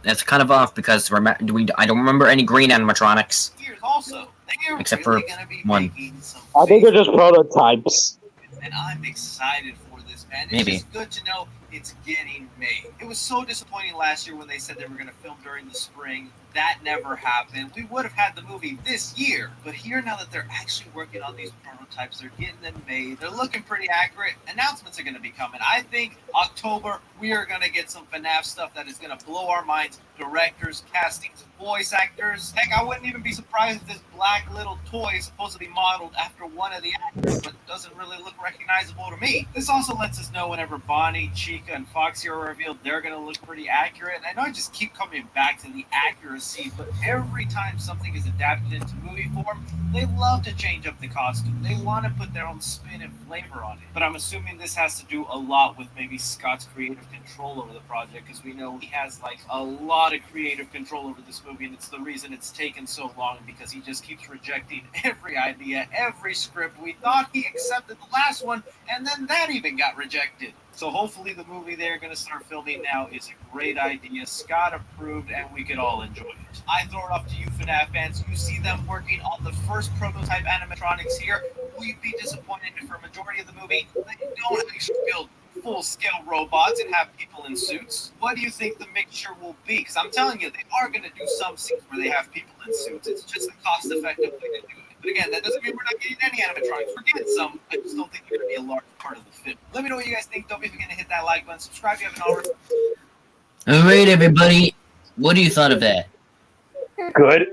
That's kind of off because I don't remember any green animatronics. Ears also. They are Except really for going to be one. making some I think they're just prototypes. and I'm excited for this, man. It's Maybe. just good to know it's getting made. It was so disappointing last year when they said they were going to film during the spring. That never happened. We would have had the movie this year, but here now that they're actually working on these prototypes, they're getting them made. They're looking pretty accurate. Announcements are going to be coming. I think October we are going to get some FNAF stuff that is going to blow our minds. Directors, castings, voice actors. Heck, I wouldn't even be surprised if this black little toy is supposed to be modeled after one of the actors, but doesn't really look recognizable to me. This also lets us know whenever Bonnie, Chica, and Foxy are revealed, they're going to look pretty accurate. And I know I just keep coming back to the accuracy, but every time something is adapted into movie form, they love to change up the costume. They want to put their own spin and flavor on it. But I'm assuming this has to do a lot with maybe Scott's creative control over the project, because we know he has like a lot of creative control over this movie, and it's the reason it's taken so long, because he just keeps rejecting every idea, every script. We thought he accepted the last one, and then that even got rejected. So hopefully the movie they're going to start filming now is a great idea, Scott approved, and we could all enjoy it. I throw it up to you FNAF fans. You see them working on the first prototype animatronics here. Will you be disappointed if for a majority of the movie they don't actually build full-scale robots and have people in suits? What do you think the mixture will be? Because I'm telling you, they are going to do some scenes where they have people in suits. It's just a cost-effective way to do it. But again, that doesn't mean we're not getting any animatronics. We're getting some. I just don't think they're going to be a large part of the film. Let me know what you guys think. Don't be forgetting to hit that like button. Subscribe if you haven't already. All right, everybody. What do you thought of that? Good.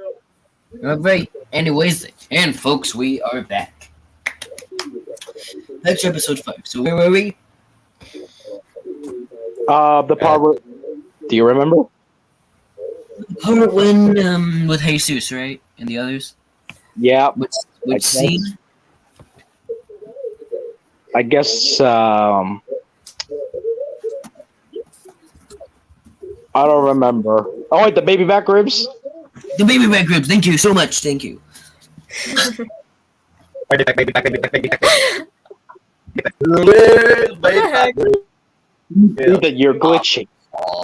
All right. Anyways, and folks, we are back. That's episode 5. So where were we? The part where... Do you remember? Part when with Jesus, right, and the others. Yeah. Which scene? I guess, I don't remember. Oh, wait, the baby back ribs? The baby back ribs. Thank you so much. Thank you. Baby back. You're glitching.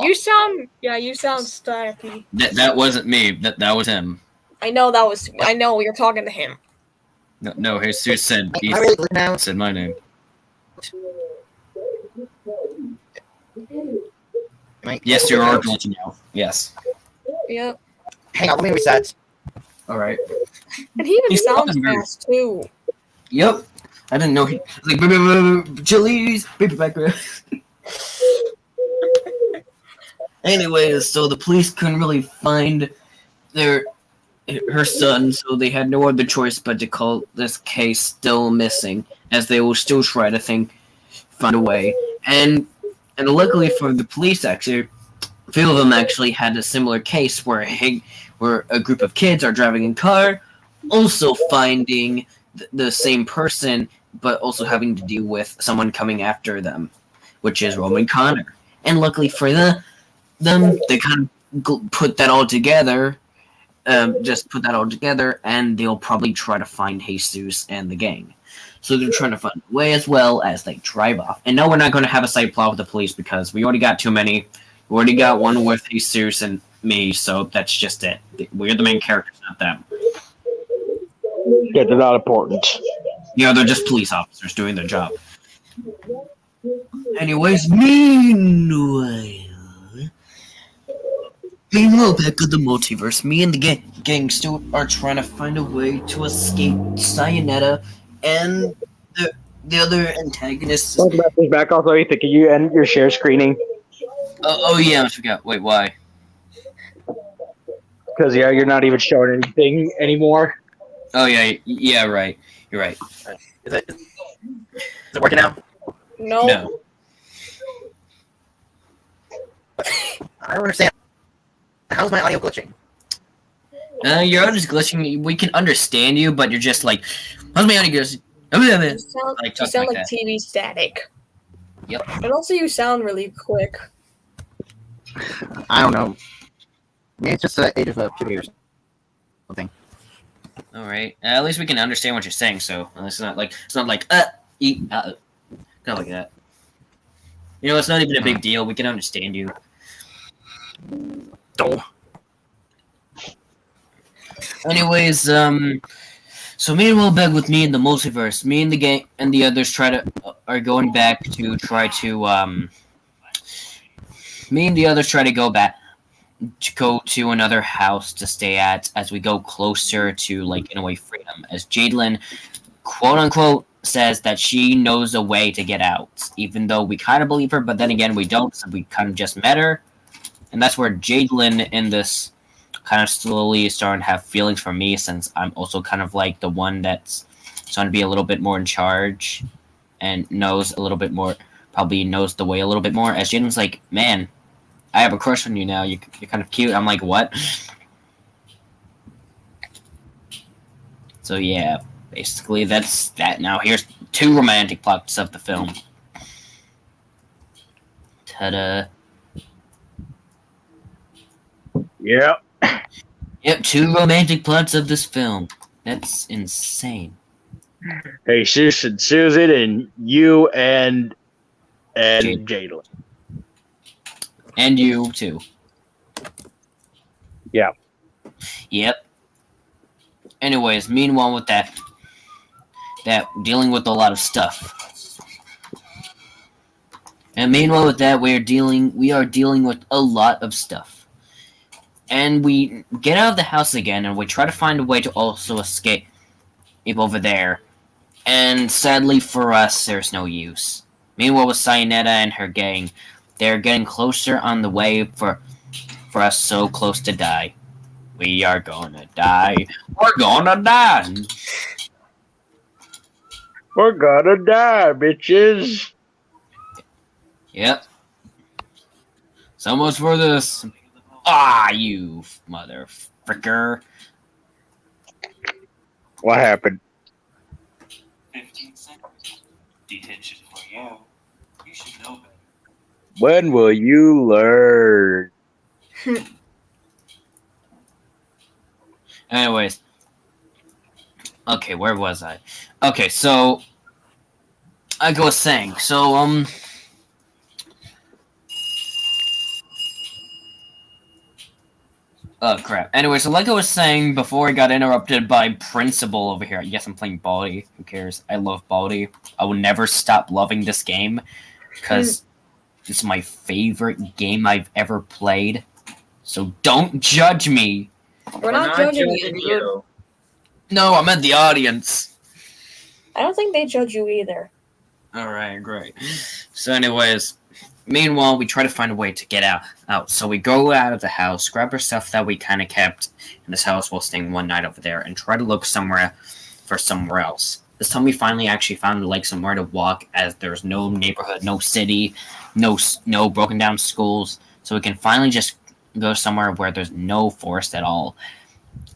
You sound stacky. That wasn't me. That was him. I know you're talking to him. No, Jesus said said my name. Yes, you are glitching out. Yes. Yep. Hang on, let me reset. All right. And he even He's sounds talking very- fast too. Yep. I didn't know he like chilies, baby back ribs. Anyways, so the police couldn't really find her son, so they had no other choice but to call this case still missing, as they will still try to find a way. And luckily for the police, actually, a few of them actually had a similar case where a group of kids are driving a car, also finding the same person, but also having to deal with someone coming after them, which is Roman Connor. And luckily for them, they kind of put that all together, and they'll probably try to find Jesus and the gang. So they're trying to find a way as well as they drive off. And no, we're not going to have a side plot with the police because we already got too many. We already got one with Jesus and me, so that's just it. We're the main characters, not them. Yeah, they're not important. They're just police officers doing their job. Anyways, meanwhile, back at the multiverse, me and the gang still are trying to find a way to escape Cyanida and the other antagonists. Back also, Ethan, can you end your share screening? Oh yeah, I forgot. Wait, why? Because you're not even showing anything anymore. Oh yeah, right. You're right. Is it working now? No. No. I don't understand. How's my audio glitching? Your audio's glitching. We can understand you, but you're just like, how's my audio glitching? You sound Like, like TV static. Yep. And also, you sound really quick. I don't know. Maybe it's just the age of puberty or something. All right. At least we can understand what you're saying. So it's not like eat kind of like that. You know, it's not even a big deal. We can understand you. Oh. Anyways, so meanwhile, back with me in the multiverse, me and the gang and the others are going back to try to me and the others try to go to another house to stay at as we go closer to, like, in a way, freedom. As Jadelyn, quote unquote, says that she knows a way to get out, even though we kind of believe her, but then again we don't. So we kind of just met her, and that's where Jadelyn in this kind of slowly starting to have feelings for me, since I'm also kind of like the one that's starting to be a little bit more in charge and knows a little bit more, probably knows the way a little bit more. As Jaden's like, man, I have a crush on you now. You're kind of cute. I'm like, what? So yeah, basically that's that. Now here's 2 romantic plots of the film. Ta-da. Yep. Yep, 2 romantic plots of this film. That's insane. Hey, Susan, and you and Jadelyn. And you too. Yeah. Yep. Anyways, meanwhile with that dealing with a lot of stuff. And meanwhile with that we are dealing with a lot of stuff. And we get out of the house again, and we try to find a way to also escape over there. And sadly for us, there's no use. Meanwhile with Cyanida and her gang, they're getting closer on the way for us, so close to die. We are gonna die. We're gonna die. We're gonna die, bitches. Yep. So much for this. Ah, you mother fricker. What happened? 15 seconds. Detention for you. You should know better. When will you learn? Anyways. Okay, where was I? Okay, so I was saying, so oh crap. Anyway, so like I was saying before I got interrupted by Principal over here. Yes, I'm playing Baldi. Who cares? I love Baldi. I will never stop loving this game because it's my favorite game I've ever played. So don't judge me. We're not judging you. No, I'm at the audience. I don't think they judge you either. Alright, great. So anyways, meanwhile, we try to find a way to get out. So we go out of the house, grab our stuff that we kind of kept in this house while staying one night over there, and try to look somewhere else. This time we finally actually found like somewhere to walk, as there's no neighborhood, no city, no broken down schools. So we can finally just go somewhere where there's no forest at all.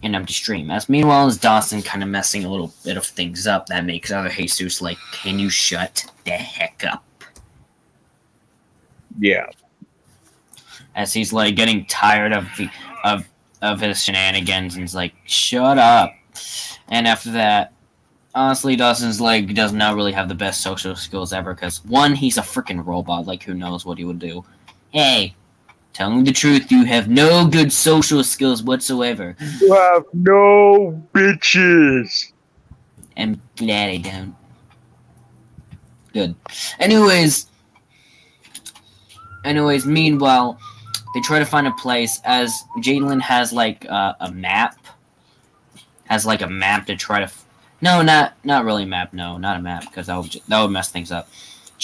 An empty stream. As meanwhile as Dawson kind of messing a little bit of things up that makes other Jesus like, can you shut the heck up? Yeah. As he's like getting tired of his shenanigans and he's like, shut up. And after that, honestly, Dawson's like does not really have the best social skills ever, because one, he's a freaking robot, like who knows what he would do. Hey, tell me the truth, you have no good social skills whatsoever. You have no bitches. I'm glad I don't. Good. Anyways, meanwhile, they try to find a place, as Jadelyn has like a map. Has like a map to try to... No, not really a map. No, not a map, because that would mess things up.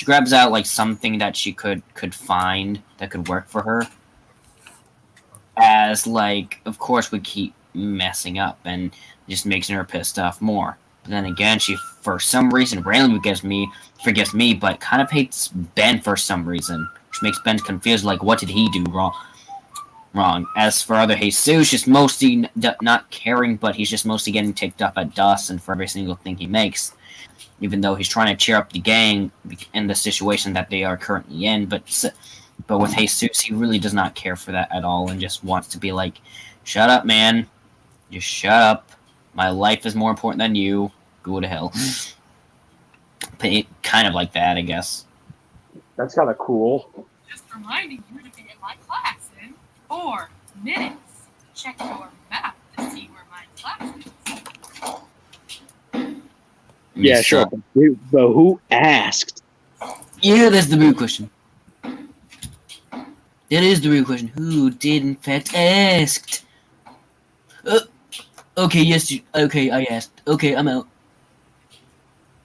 She grabs out like something that she could find that could work for her. As like, of course, we keep messing up and just makes her pissed off more. But then again, she for some reason randomly forgives me, but kind of hates Ben for some reason, which makes Ben confused. Like, what did he do wrong? As for other Jesus, just mostly not caring, but he's just mostly getting ticked off at Dawson for every single thing he makes. Even though he's trying to cheer up the gang in the situation that they are currently in, but with Jesus, he really does not care for that at all, and just wants to be like, "Shut up, man! Just shut up. My life is more important than you. Go to hell." Kind of like that, I guess. That's kind of cool. Just reminding you to be in my class in 4 minutes. Check your map to see where my class is. Yeah, sure. But who asked? Yeah, that's the real question. That is the real question. Who did in fact asked? Okay, yes, okay, I asked. Okay, I'm out.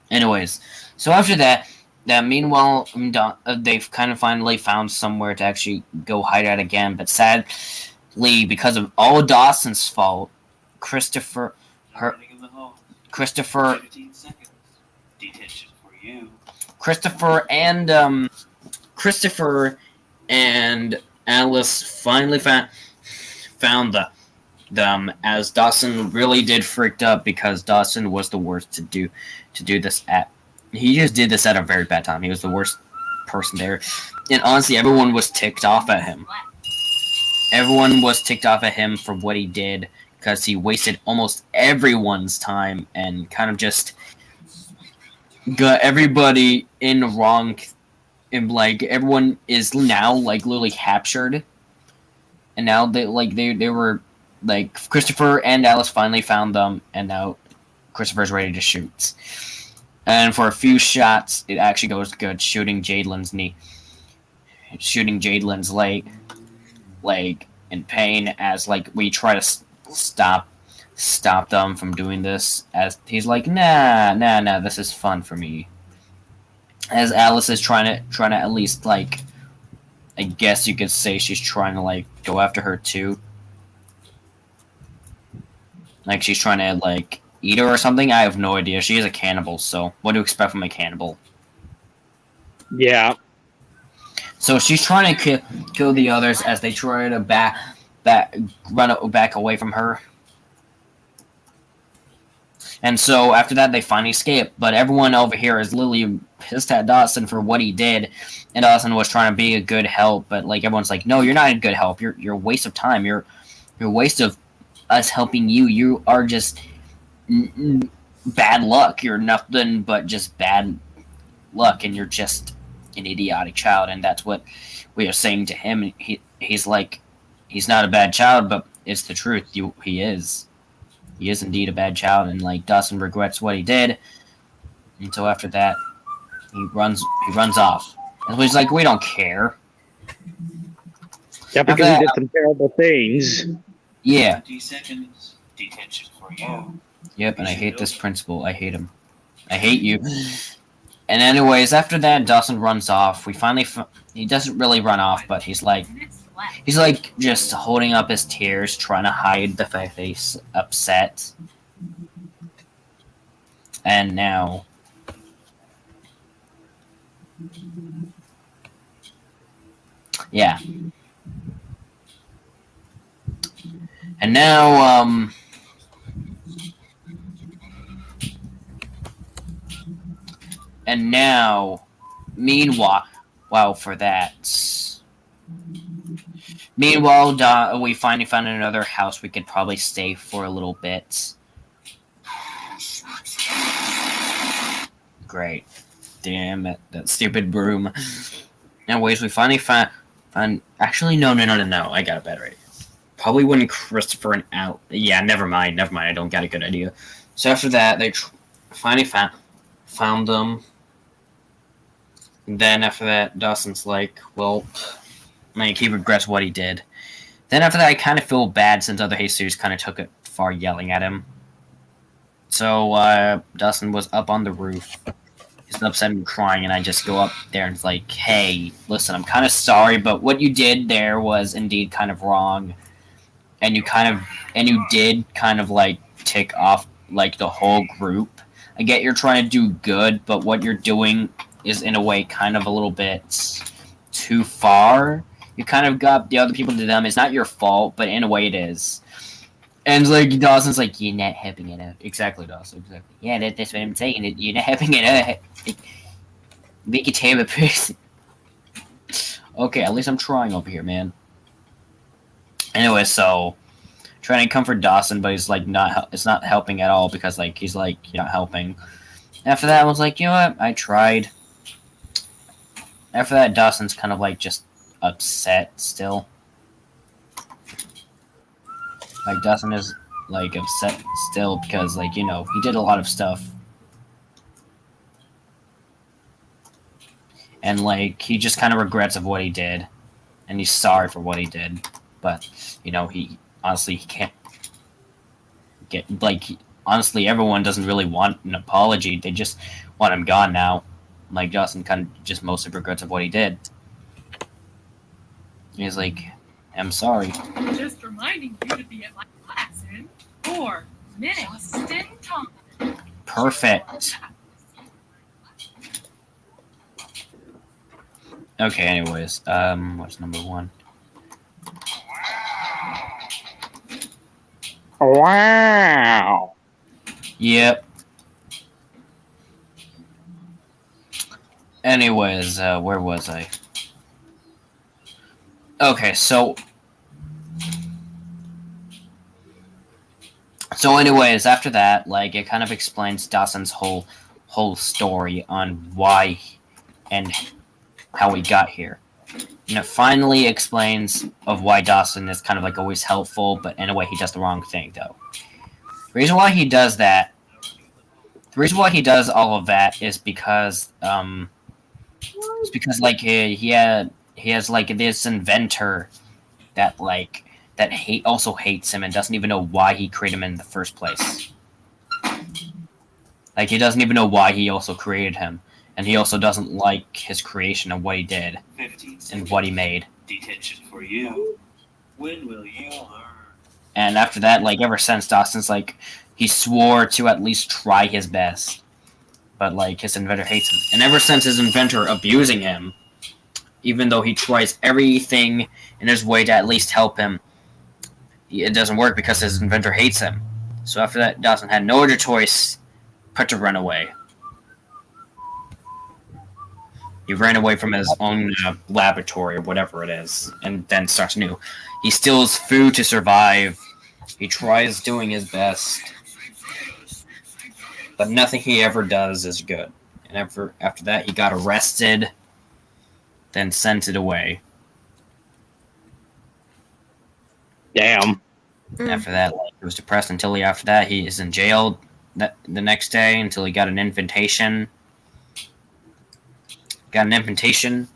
Anyways, so after that, meanwhile, they've kind of finally found somewhere to actually go hide out again, but sadly, because of all Dawson's fault, Christopher and Alice finally found them, as Dawson really did freaked up because Dawson was the worst to do this at. He just did this at a very bad time. He was the worst person there, and honestly, everyone was ticked off at him. Everyone was ticked off at him for what he did because he wasted almost everyone's time and kind of just got everybody in the wrong. And like everyone is now like literally captured, and now they were like Christopher and Alice finally found them, and now Christopher's ready to shoot. And for a few shots, it actually goes good, shooting Jadelin's leg in pain as like we try to stop them from doing this. As he's like, nah, this is fun for me. As Alice is trying to at least like, I guess you could say she's trying to like go after her too. Like she's trying to like eat her or something. I have no idea. She is a cannibal, so what do you expect from a cannibal? Yeah. So she's trying to kill the others as they try to run back away from her. And so after that, they finally escape. But everyone over here is literally pissed at Dawson for what he did. And Dawson was trying to be a good help, but like everyone's like, no, you're not a good help. You're a waste of time. You're a waste of us helping you. You are just bad luck. You're nothing but just bad luck, and you're just an idiotic child. And that's what we are saying to him. He's like, he's not a bad child, but it's the truth. He is. He is indeed a bad child, and like Dawson regrets what he did. And so after that, he runs off. And he's like, we don't care. Yeah, because he did some terrible things. Yeah. 20 seconds detention for you. Yep, and I hate this principal. I hate him. I hate you. And anyways, after that, Dawson runs off. We finally... he doesn't really run off, but he's like just holding up his tears, trying to hide the fact that he's upset. And now... yeah. And now, meanwhile, for that. Meanwhile, we finally found another house we could probably stay for a little bit. Great. Damn it, that stupid broom. Anyways, we finally found... actually, no, I got a better idea. Probably when Christopher and Al... yeah, never mind, I don't got a good idea. So after that, they finally found them. And then after that, Dawson's like, well, like, he regrets what he did. Then after that, I kind of feel bad since other Jesus kind of took it far yelling at him. So, Dawson was up on the roof. he's upset and crying, and I just go up there and it's like, hey, listen, I'm kind of sorry, but what you did there was indeed kind of wrong, and you did kind of like tick off like the whole group. I get you're trying to do good, but what you're doing is in a way kind of a little bit too far. You kind of got the other people to them. It's not your fault, but in a way it is. And like Dawson's like, you're not helping it out. Exactly, Dawson. Exactly. Yeah, that's what I'm saying. You're not helping it out. Make a terrible person. Okay, at least I'm trying over here, man. Anyway, so trying to comfort Dawson, but he's like it's not helping at all because like he's like you're not helping. After that, I was like, you know what? I tried. After that, Dawson's kind of like just upset still. Like Dawson is like upset still because like he did a lot of stuff. And like he just kind of regrets of what he did, and he's sorry for what he did. But he honestly he can't get honestly everyone doesn't really want an apology. They just want him gone now. Like Dawson kind of just mostly regrets of what he did. He's like, I'm sorry. Just reminding you to be at my class in 4 minutes. In time. Perfect. Okay, anyways, what's number 1? Wow. Yep. Anyways, where was I? Okay, so anyways, after that, like it kind of explains Dawson's whole story on why and how he got here. And it finally explains of why Dawson is kind of like always helpful, but in a way he does the wrong thing though. The reason why he does all of that is because like he has like this inventor that also hates him and doesn't even know why he created him in the first place. Like he doesn't even know why he also created him, and he also doesn't like his creation and what he did and what he made. Detention for you. When will you learn? And after that, like ever since Dawson's like he swore to at least try his best, but like his inventor hates him, and ever since his inventor abusing him, even though he tries everything in his way to at least help him, it doesn't work because his inventor hates him. So after that, Dawson had no other choice but to run away. He ran away from his own laboratory or whatever it is, and then starts new. He steals food to survive. He tries doing his best, but nothing he ever does is good. And after that, he got arrested, then sent it away. Damn. After that, like, he was depressed until after that. He is in jail the next day until he got an invitation. Got an invitation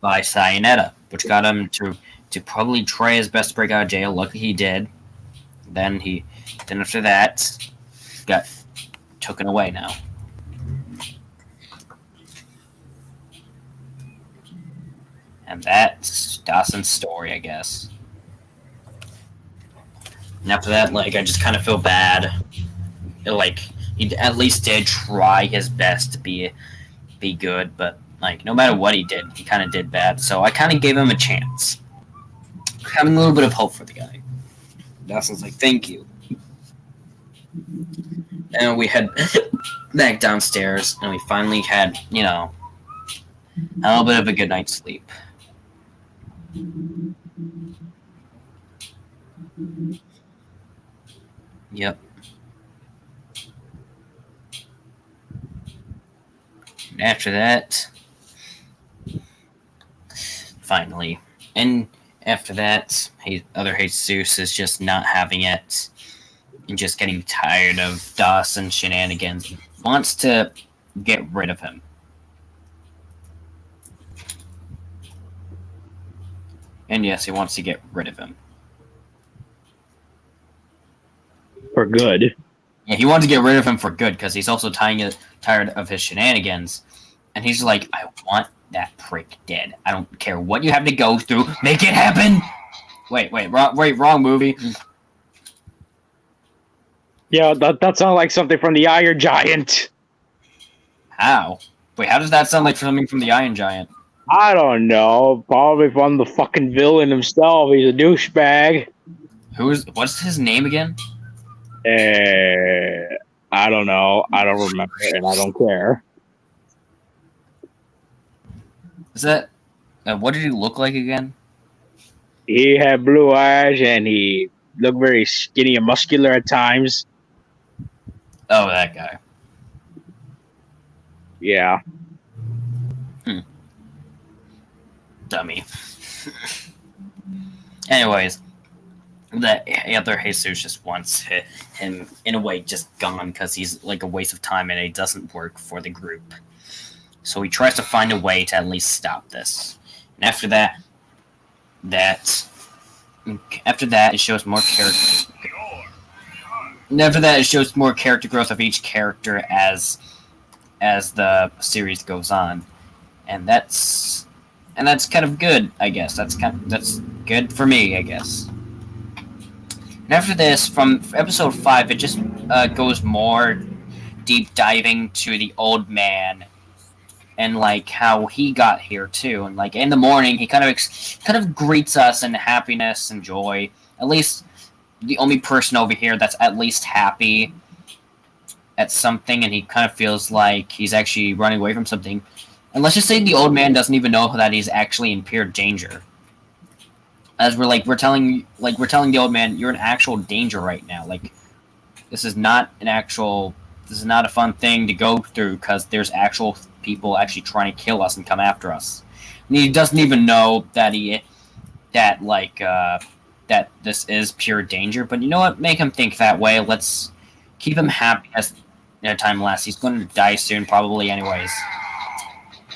by Cyanida, which got him to probably try his best to break out of jail. Luckily he did. Then after that, got taken away now. And that's Dawson's story, I guess. And after that, like, I just kind of feel bad. Like, he at least did try his best to be good, but, like, no matter what he did, he kind of did bad. So I kind of gave him a chance. Having a little bit of hope for the guy. Dawson's like, thank you. And we head back downstairs, and we finally had, a little bit of a good night's sleep. Yep. And after that, finally, and after that, other Jesus is just not having it and just getting tired of Dawson's shenanigans. Wants to get rid of him. And yes, he wants to get rid of him. For good. Yeah, he wanted to get rid of him for good because he's also tired of his shenanigans. And he's like, I want that prick dead. I don't care what you have to go through. Make it happen! Wait, wrong movie. Yeah, that sounds like something from the Iron Giant. How? Wait, how does that sound like something from the Iron Giant? I don't know. Probably from the fucking villain himself. He's a douchebag. What's his name again? I don't know. I don't remember, and I don't care. Is that... what did he look like again? He had blue eyes, and he looked very skinny and muscular at times. Oh, that guy. Yeah. Dummy. Anyways, the other Jesus just wants him, in a way, just gone because he's like a waste of time and it doesn't work for the group. So he tries to find a way to at least stop this. And after that, it shows more character. And after that, it shows more character growth of each character as the series goes on, and that's kind of good, I guess. That's good for me, I guess. And after this, from episode 5, it just goes more deep diving to the old man and like how he got here too. And like in the morning, he kind of greets us in happiness and joy. At least the only person over here that's at least happy at something, and he kind of feels like he's actually running away from something. And let's just say the old man doesn't even know that he's actually in pure danger. As we're telling the old man, you're in actual danger right now. Like, this is not a fun thing to go through because there's actual people actually trying to kill us and come after us. And he doesn't even know that that this is pure danger. But you know what? Make him think that way. Let's keep him happy as time lasts. He's going to die soon, probably, anyways.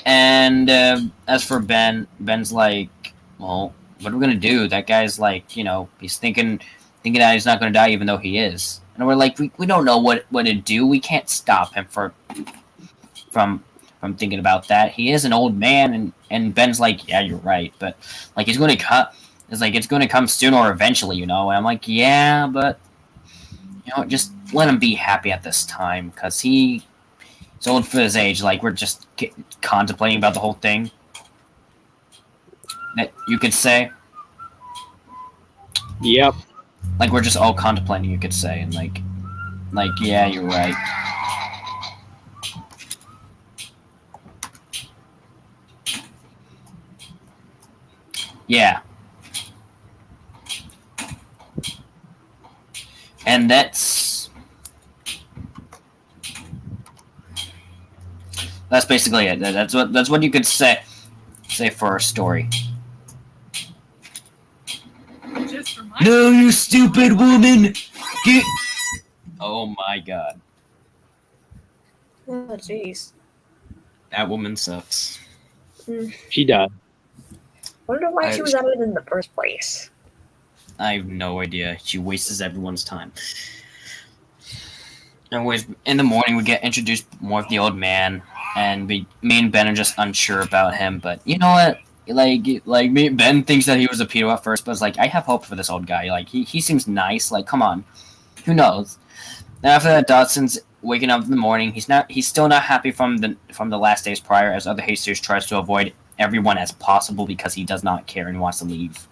And as for Ben's like, well, what are we going to do? That guy's like, he's thinking that he's not going to die even though he is. And we're like, we don't know what to do. We can't stop him from thinking about that. He is an old man, and Ben's like, yeah, you're right. But, like, it's going to come sooner or eventually, And I'm like, yeah, but, just let him be happy at this time, because he's old for his age. Like, we're just contemplating about the whole thing. That you could say. Yep. Like, we're just all contemplating, you could say, and like, yeah, you're right. Yeah. And that's basically it. That's what you could say for a story. No, you stupid woman! Get... Oh my god. Oh, jeez. That woman sucks. She does. Wonder why she was added in the first place. I have no idea. She wastes everyone's time. Anyways, in the morning we get introduced more of the old man, and me and Ben are just unsure about him. But you know what? Like me, Ben thinks that he was a pedo at first, but it's like I have hope for this old guy. Like he seems nice. Like come on, who knows? Then after that, Dodson's waking up in the morning. He's still not happy from the last days prior, as other Jesus tries to avoid everyone as possible because he does not care and wants to leave.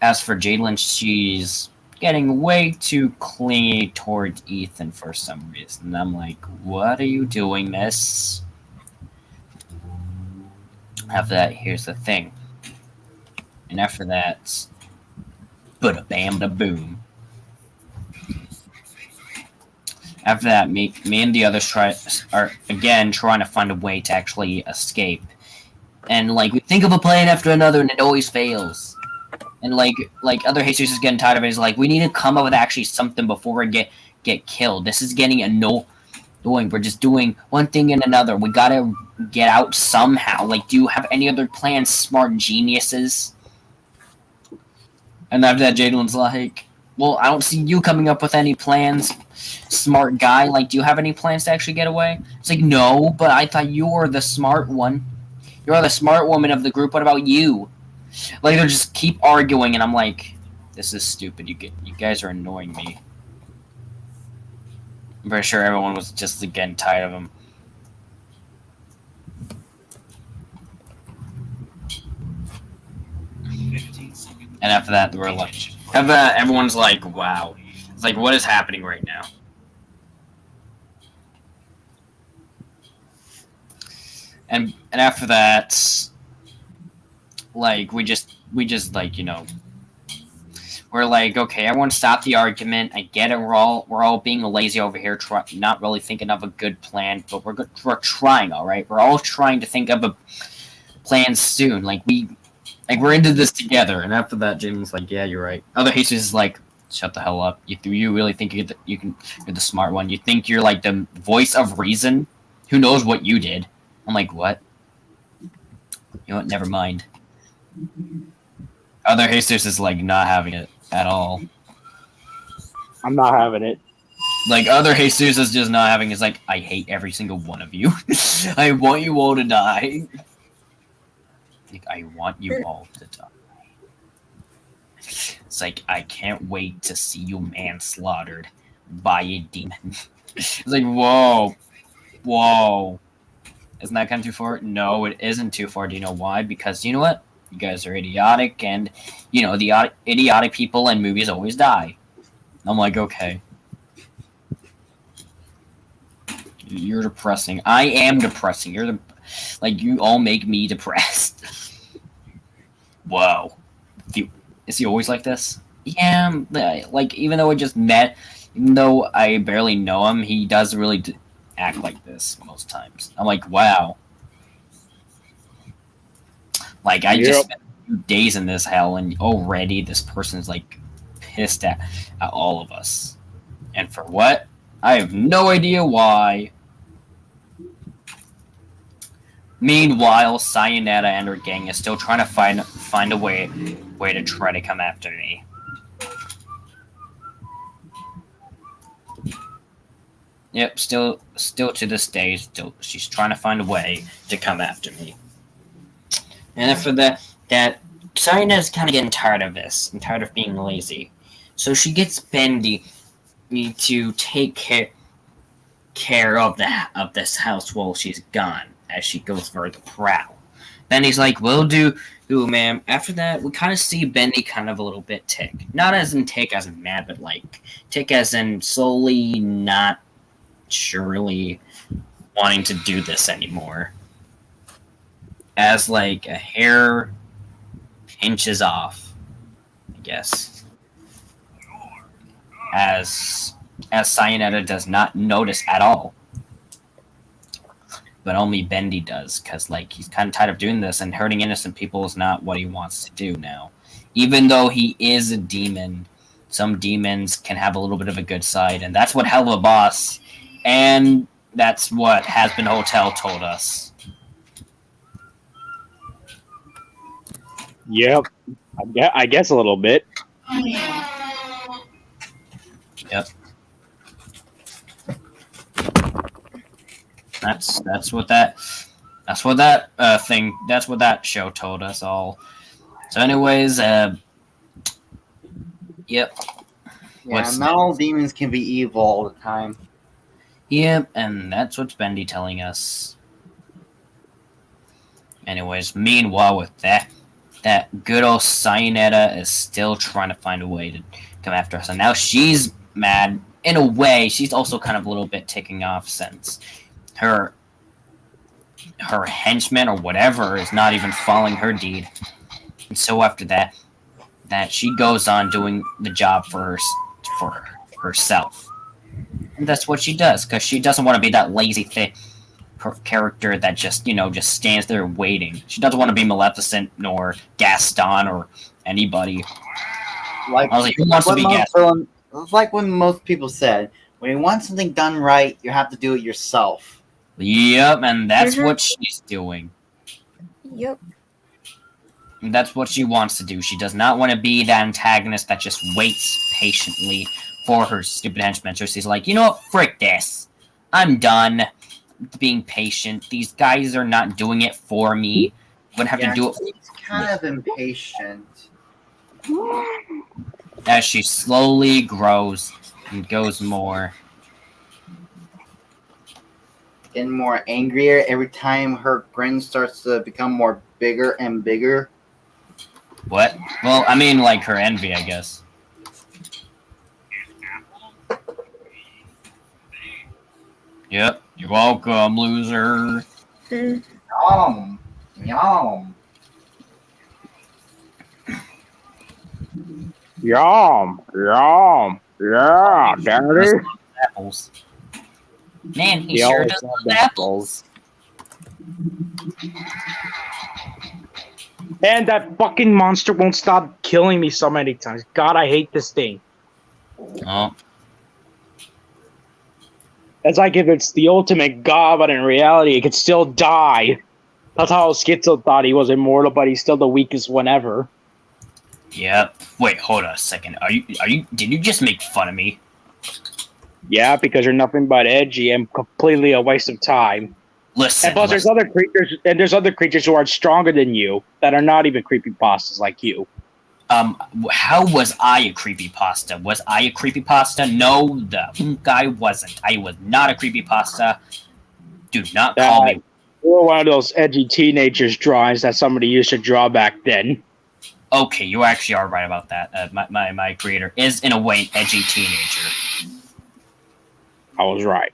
As for Jalen, she's getting way too clingy towards Ethan for some reason. And I'm like, what are you doing, miss? After that, here's the thing. And after that, bada-bam-da-boom. After that, me and the others are again trying to find a way to actually escape. And, like, we think of a plan after another, and it always fails. And, like other Jesus is getting tired of it. It's like, we need to come up with actually something before we get killed. This is getting annoying. We're just doing one thing and another. We gotta get out somehow. Like, do you have any other plans, smart geniuses? And after that, Jaden's like, well, I don't see you coming up with any plans. smart guy. Like, do you have any plans to actually get away? It's like, no, but I thought you were the smart one. You're the smart woman of the group. What about you? Like, they just keep arguing, and I'm like, this is stupid. You guys are annoying me. I'm pretty sure everyone was just getting tired of him. And after that, we're like, everyone's like, wow. It's like, what is happening right now? And after that, like, we just like, you know, we're like, okay, everyone stop the argument. I get it. We're all being lazy over here, not really thinking of a good plan, but we're trying, all right? We're all trying to think of a plan soon. Like, we're into this together. And after that, Jamie's like, yeah, you're right. Other Jesus is like, shut the hell up. You really think you're the smart one? You think you're like the voice of reason? Who knows what you did? I'm like, what? You know what? Never mind. Other Jesus is like not having it at all. I'm not having it. Like, other Jesus is just not having it. It's like, I hate every single one of you. I want you all to die. Like, I want you all to die. It's like, I can't wait to see you manslaughtered by a demon. It's like, whoa. Whoa. Isn't that kind of too far? No, it isn't too far. Do you know why? Because, you know what? You guys are idiotic, and, you know, the idiotic people in movies always die. I'm like, okay. You're depressing. I am depressing. Like, you all make me depressed. Whoa. Is he always like this? Yeah, like, even though I just met, even though I barely know him, he does really act like this most times. I'm like, wow. Like, I just spent a few days in this hell, and already this person's, like, pissed at all of us. And for what? I have no idea why. Meanwhile, Cyanida and her gang is still trying to find a way to try to come after me. Yep, still to this day, she's trying to find a way to come after me. And after that Cyanida's kind of getting tired of this and tired of being lazy. So she gets Bendy to take care of this house while she's gone, as she goes for the prowl. Bendy's like, will do, ma'am. After that, we kind of see Bendy kind of a little bit tick. Not as in tick as in mad, but like tick as in slowly not surely wanting to do this anymore. As like a hair pinches off, I guess. As Cyanida does not notice at all. But only Bendy does, because like he's kind of tired of doing this, and hurting innocent people is not what he wants to do now. Even though he is a demon, some demons can have a little bit of a good side, and that's what Hell of a Boss, and that's what Has Been Hotel told us. Yep, I guess a little bit. Yep. That's what that show told us all. So anyways, yep. Yeah, not all demons can be evil all the time. Yep, and that's what's Bendy telling us. Anyways, meanwhile with that good old Cyanida is still trying to find a way to come after us, and now she's mad. In a way, she's also kind of a little bit ticking off since her henchman or whatever is not even following her deed. And so after that she goes on doing the job for herself. And that's what she does, because she doesn't want to be that lazy character that just stands there waiting. She doesn't want to be Maleficent nor Gaston or anybody. Like, who wants to be Gaston? It's like when most people said, when you want something done right, you have to do it yourself. Yep, and that's what she's doing. Yep. And that's what she wants to do. She does not want to be that antagonist that just waits patiently for her stupid henchmen. So she's like, you know what? Frick this. I'm done being patient. These guys are not doing it for me. I'm gonna have to do it. He's kind of impatient. As she slowly grows and goes more. Getting more angrier every time her grin starts to become more bigger and bigger. What? Well, I mean, like her envy, I guess. Yep, you're welcome, loser. Yum. Yum. Yum, yum, yeah, daddy. Apples. Man, he sure does love apples. And that fucking monster won't stop killing me so many times. God, I hate this thing. Oh. It's like if it's the ultimate god, but in reality, it could still die. That's how Schizo thought he was immortal, but he's still the weakest one ever. Yep. Wait, hold on a second. Did you just make fun of me? Yeah, because you're nothing but edgy and completely a waste of time. Listen. And plus, there's other creatures who are stronger than you that are not even creepypastas like you. How was I a creepypasta? Was I a creepypasta? No, I wasn't. I was not a creepypasta. Do not call me. You were one of those edgy teenagers drawings that somebody used to draw back then. Okay, you actually are right about that. My creator is, in a way, an edgy teenager. I was right.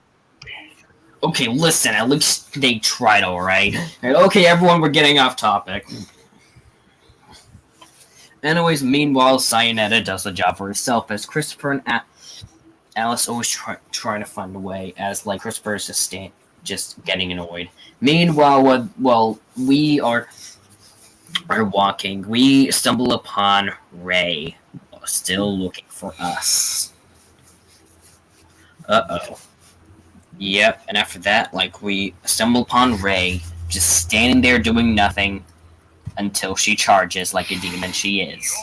Okay, listen, at least they tried, alright? Okay, everyone, we're getting off topic. Anyways, meanwhile, Cyanida does the job for herself, as Christopher and Alice always trying to find a way, as, like, Christopher is just getting annoyed. Meanwhile, while we are walking, we stumble upon Ray, still looking for us. Uh-oh. Yep, and after that, like, we stumble upon Ray, just standing there doing nothing until she charges like a demon she is.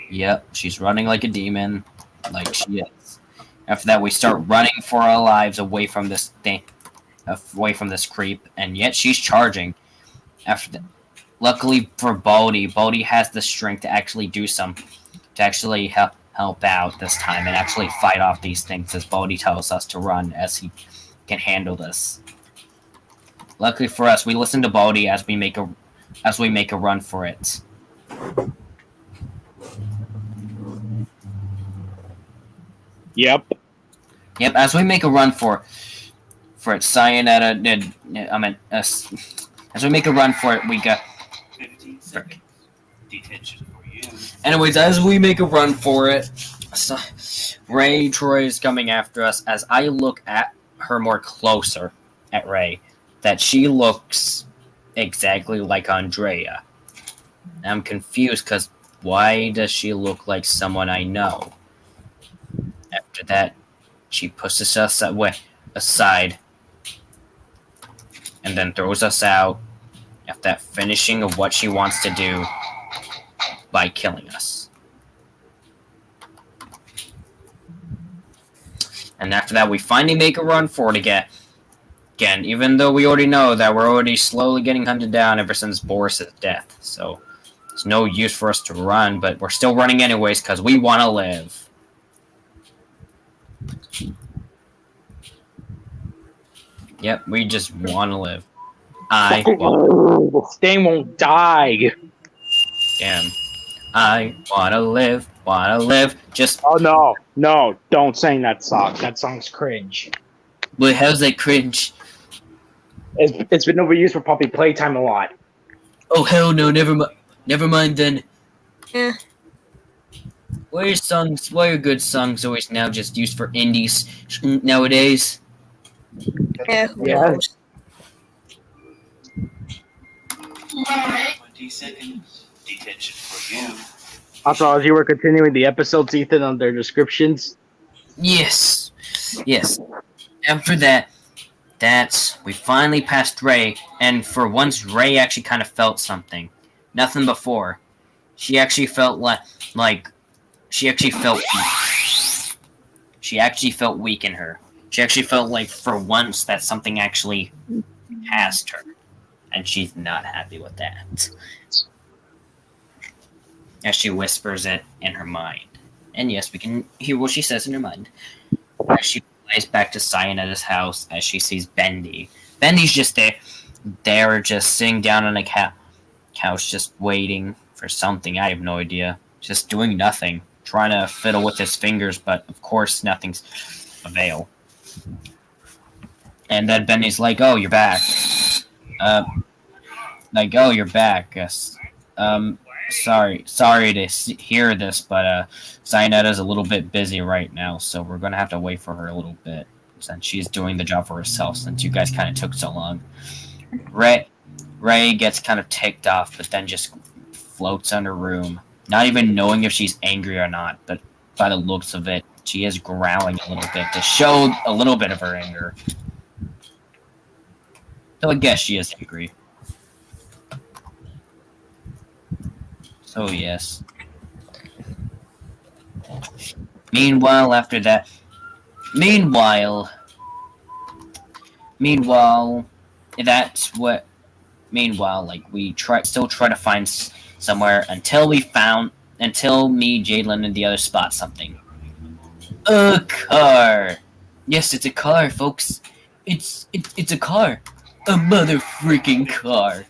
Yep, she's running like a demon, like she is. After that, we start running for our lives away from this thing, away from this creep, and yet she's charging. After that, luckily for Baldy has the strength to actually do to actually help out this time and actually fight off these things, as Baldy tells us to run, as he can handle this. Luckily for us, we listen to Baldy as we make a run for it. Yep. As we make a run for it, Cyanida. As we make a run for it, we got. 15 seconds. Detention for you. Anyways, as we make a run for it, Ray Troy is coming after us. As I look at her more closer, at Ray, that she looks exactly like Andrea. I'm confused because why does she look like someone I know? After that, she pushes us aside and then throws us out after that finishing of what she wants to do by killing us. And after that, we finally make a run for it again, even though we already know that we're already slowly getting hunted down ever since Boris's death. So it's no use for us to run, but we're still running anyways because we want to live. Yep, we just want to live. This thing won't die. Damn. I want to live. Just. Oh, no, don't sing that song. That song's cringe. But how's that cringe? It's been overused for puppy playtime a lot. Oh, hell no, never mind then. Yeah. Why are good songs always now just used for indies nowadays? Yeah. Who knows? 20 seconds. Detention for you. Also, as you were continuing the episodes, Ethan, on their descriptions. Yes. After that, we finally passed Ray, and for once, Ray actually kind of felt something. Nothing before. she actually felt she actually felt weak in her. She actually felt like for once that something actually passed her, and she's not happy with that. As she whispers it in her mind. And yes, we can hear what she says in her mind. As she flies back to Cyanida's house, as she sees Bendy. Bendy's just there just sitting down on a couch, just waiting for something. I have no idea. Just doing nothing. Trying to fiddle with his fingers, but of course nothing's avail. And then Bendy's like, "Oh, you're back." "Oh, you're back. Sorry to hear this, but Cyanida's a little bit busy right now, so we're gonna have to wait for her a little bit since she's doing the job for herself. Since you guys kind of took so long." Ray gets kind of ticked off, but then just floats in her room, not even knowing if she's angry or not. But by the looks of it, she is growling a little bit to show a little bit of her anger. So I guess she is angry. So yes. Meanwhile, like we still try to find somewhere until me, Jadelyn, and the other spot something. A car. Yes, it's a car, folks. It's a car. A mother freaking car.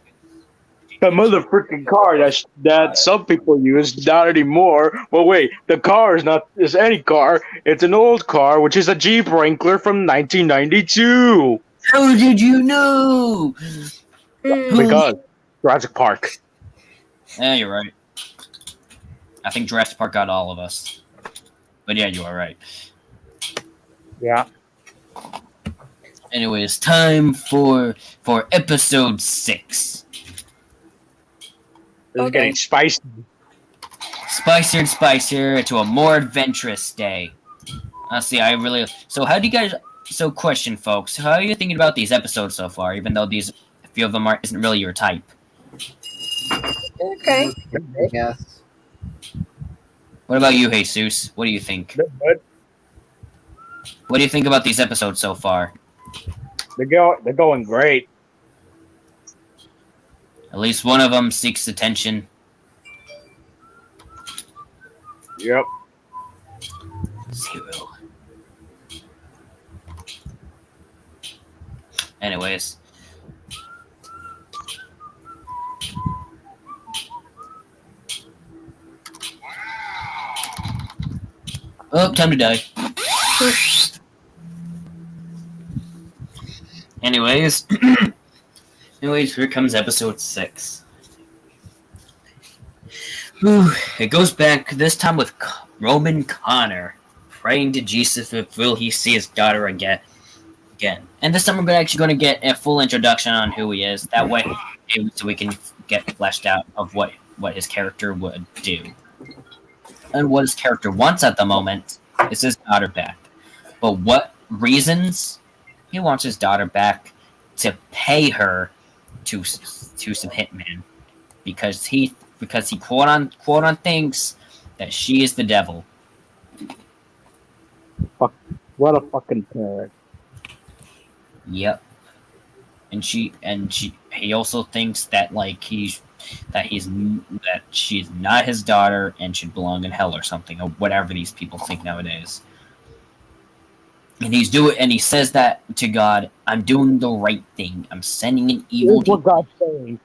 A mother freaking car that some people use, not anymore. Well, wait, the car is not is any car. It's an old car, which is a Jeep Wrangler from 1992. How did you know? Because Jurassic Park. Yeah, you're right. I think Jurassic Park got all of us. But yeah, you are right. Yeah. Anyways, time for episode 6. This is getting spicy. Spicier and spicier to a more adventurous day. Honestly, So question, folks. How are you thinking about these episodes so far, even though a few of them isn't really your type? Okay. Yes. What about you, Jesus? What do you think? What do you think about these episodes so far? They're going great. At least one of them seeks attention. Yep. 0. Anyways. Oh, time to die. Anyways. Here comes episode 6. It goes back, this time with Roman Connor, praying to Jesus if will he see his daughter again. And this time we're actually going to get a full introduction on who he is. That way, so we can get fleshed out of what his character would do. And what his character wants at the moment is his daughter back. But what reasons? He wants his daughter back to pay her to some hitman. Because he quote on thinks that she is the devil. Fuck, what a fucking parent. Yep. And he also thinks that that she's not his daughter and should belong in hell or something, or whatever these people think nowadays. And he says that to God, I'm doing the right thing. I'm sending an evil. Here's what God's saying.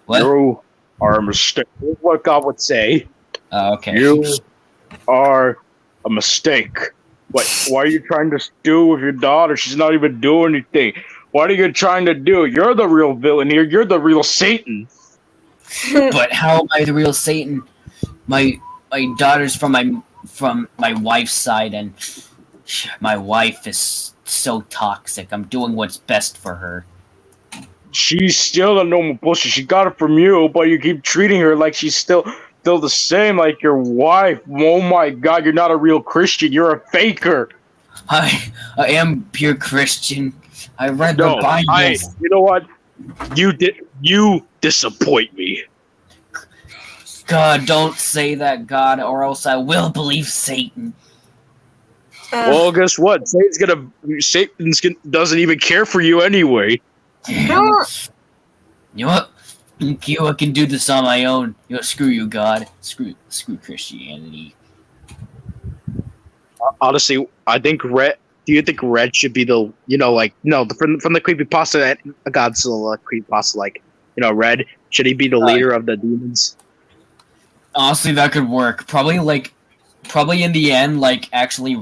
What? You are a mistake. Here's what God would say. Okay. You are a mistake. What are you trying to do with your daughter? She's not even doing anything. What are you trying to do? You're the real villain here. You're the real Satan. But how am I the real Satan? My daughter's from my wife's side, and my wife is so toxic. I'm doing what's best for her. She's still a normal pussy. She got it from you, but you keep treating her like she's still the same, like your wife. Oh my God, you're not a real Christian. You're a faker. I am pure Christian. I read the Bible. You know what? You disappoint me. God, don't say that, God, or else I will believe Satan. Well, guess what? Satan's doesn't even care for you anyway. Damn. You know what? I can do this on my own. Screw you, God. Screw Christianity. Honestly, I think Red. Do you think Red should be the from the creepypasta that Godzilla creepypasta, Red, should he be the leader of the demons? Honestly, that could work. Probably in the end, actually,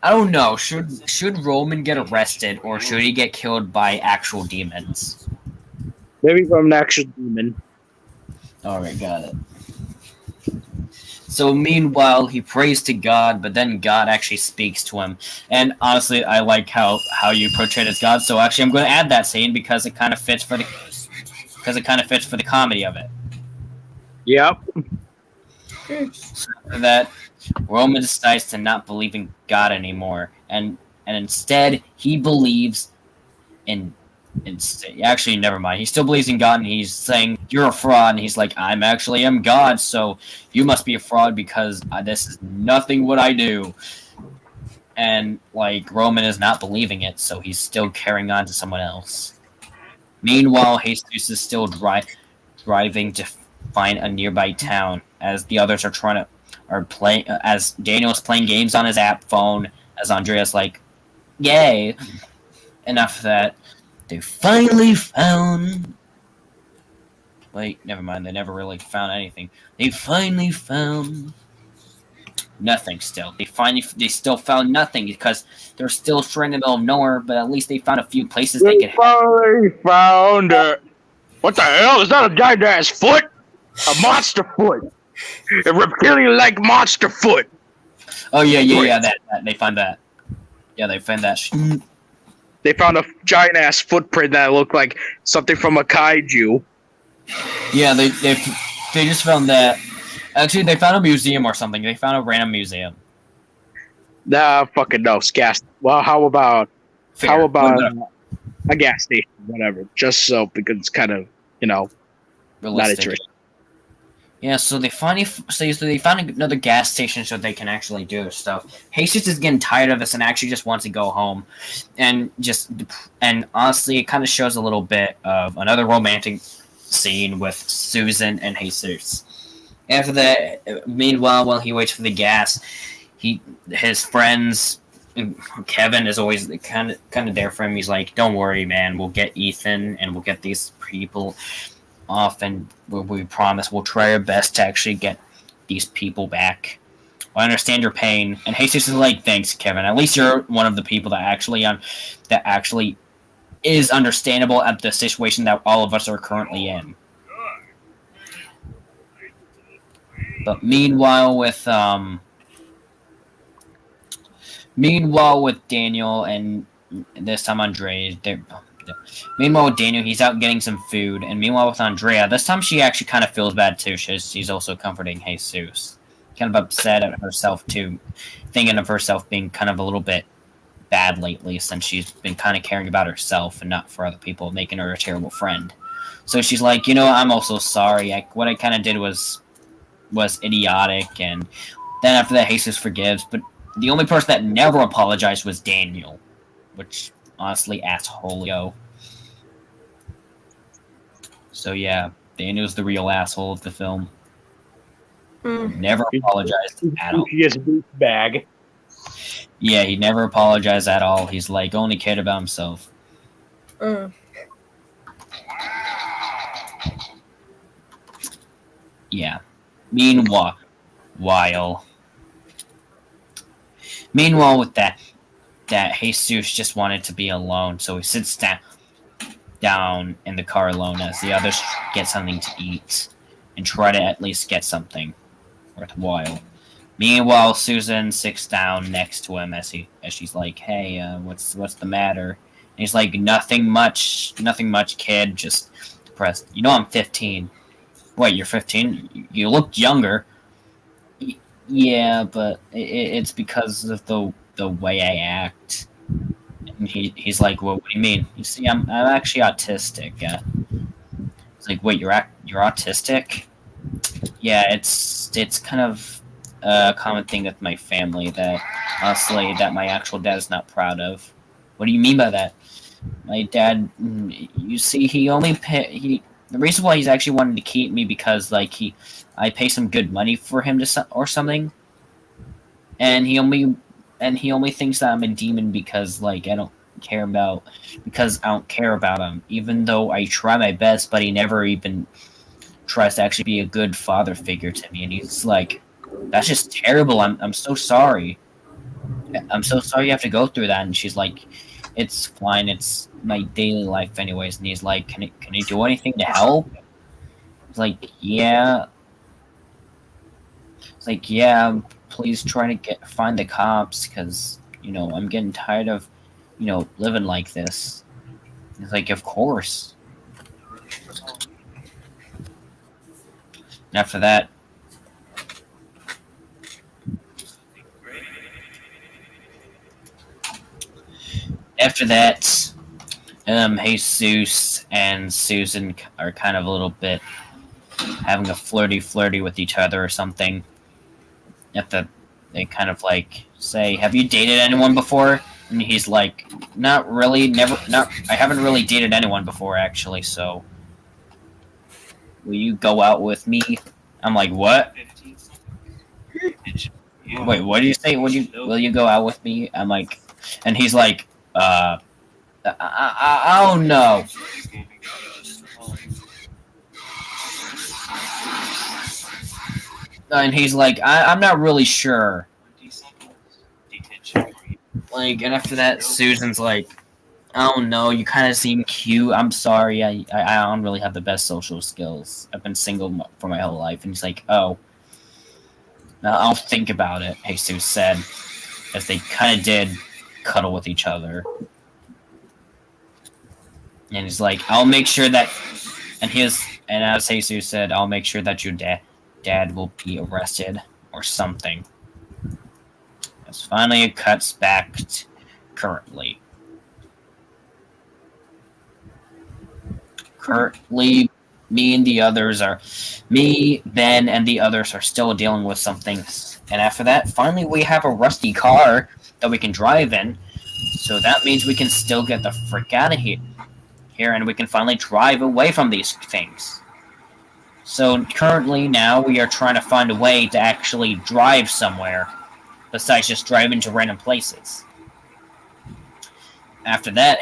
I don't know. Should Roman get arrested or should he get killed by actual demons? Maybe from an actual demon. Alright, got it. So meanwhile, he prays to God, but then God actually speaks to him. And honestly, I like how you portrayed as God. So actually, I'm going to add that scene because it kind of fits for the comedy of it. Yep. So that Roman decides to not believe in God anymore, and instead he believes in. Actually, never mind. He still believes in God, and he's saying, "You're a fraud." And he's like, "I'm God, so you must be a fraud because this is nothing what I do." And Roman is not believing it, so he's still carrying on to someone else. Meanwhile, Jesus is still driving to find a nearby town, as the others are playing. As Daniel's playing games on his app phone, as Andrea's like, "Yay!" Enough of that. They finally found... Wait, never mind. They never really found anything. They finally found... nothing still. They still found nothing because they're still stranded in the middle of nowhere, but at least they found a few places they could... finally found it! What the hell? Is that a giant-ass foot? A monster foot! A reptilian-like monster foot! Oh, yeah, that. They found that. Yeah, they found that. They found a giant ass footprint that looked like something from a kaiju. Yeah, they just found that. Actually, they found a museum or something. They found a random museum. Nah, fucking no, gas. Well, how about a gas station, whatever? Just so because it's kind of not interesting. Yeah, so they found another gas station so they can actually do stuff. Jesus is getting tired of this and actually just wants to go home, and honestly, it kind of shows a little bit of another romantic scene with Susan and Jesus. After that, meanwhile, while he waits for the gas, his friends, Kevin is always kind of there for him. He's like, "Don't worry, man. We'll get Ethan and we'll get these people off, and we promise we'll try our best to actually get these people back. I understand your pain." And Jesus is like, "Thanks, Kevin. At least you're one of the people that actually is understandable at the situation that all of us are currently in." But meanwhile, with Daniel and this time Andre, meanwhile with Daniel, he's out getting some food, and meanwhile with Andrea, this time she actually kind of feels bad too. She's also comforting Jesus, kind of upset at herself too, thinking of herself being kind of a little bit bad lately since she's been kind of caring about herself and not for other people, making her a terrible friend. So she's like, I'm also sorry. What I kind of did was idiotic, and then after that, Jesus forgives. But the only person that never apologized was Daniel, which honestly, asshole. So yeah, Daniel's the real asshole of the film. Never apologized at all. He is a douchebag. Yeah, he never apologized at all. He's like only cared about himself. Yeah. Meanwhile with that Jesus just wanted to be alone, so he sits down in the car alone as the others get something to eat and try to at least get something worthwhile. Meanwhile, Susan sits down next to him as she's like, "Hey, what's the matter?" And he's like, Nothing much, kid. Just depressed. I'm 15. Wait, you're 15? You look younger. Yeah, but it's because of the way I act. And he's like, "Well, what do you mean?" You see, I'm actually autistic. It's like, wait, you're autistic? yeah, it's kind of a common thing with my family that honestly that my actual dad is not proud of. What do you mean by that? My dad, you see, the reason why he's actually wanting to keep me because like I pay some good money for him to or something, and he only thinks that I'm a demon because like I don't care about him, even though I try my best, but he never even tries to actually be a good father figure to me, and he's like, "That's just terrible. I'm so sorry. I'm so sorry you have to go through that." And she's like, "It's fine. It's my daily life, anyways." And he's like, "Can you do anything to help?" It's like, "Yeah." It's like, "Yeah. Please try to find the cops, because I'm getting tired of living like this." It's like, "Of course." And after that, Jesus and Susan are kind of a little bit having a flirty with each other or something. They kind of like say, "Have you dated anyone before?" And he's like, "Not really, never, not. I haven't really dated anyone before, actually. So, will you go out with me?" I'm like, "What? Wait, what do you say? Will you go out with me?" I'm like, and he's like, I don't know." And he's like, I'm not really sure. Like, and after that, Susan's like, "I don't know, you kind of seem cute. I'm sorry, I don't really have the best social skills. I've been single for my whole life." And he's like, "Oh, now I'll think about it," Jesus said, as they kind of did cuddle with each other. And he's like, "I'll make sure that," and as Jesus said, "I'll make sure that your dad will be arrested or something." As finally it cuts back currently. Currently, Ben, and the others are still dealing with something. And after that, finally we have a rusty car that we can drive in. So that means we can still get the frick out of here, and we can finally drive away from these things. So currently now we are trying to find a way to actually drive somewhere besides just driving to random places. After that,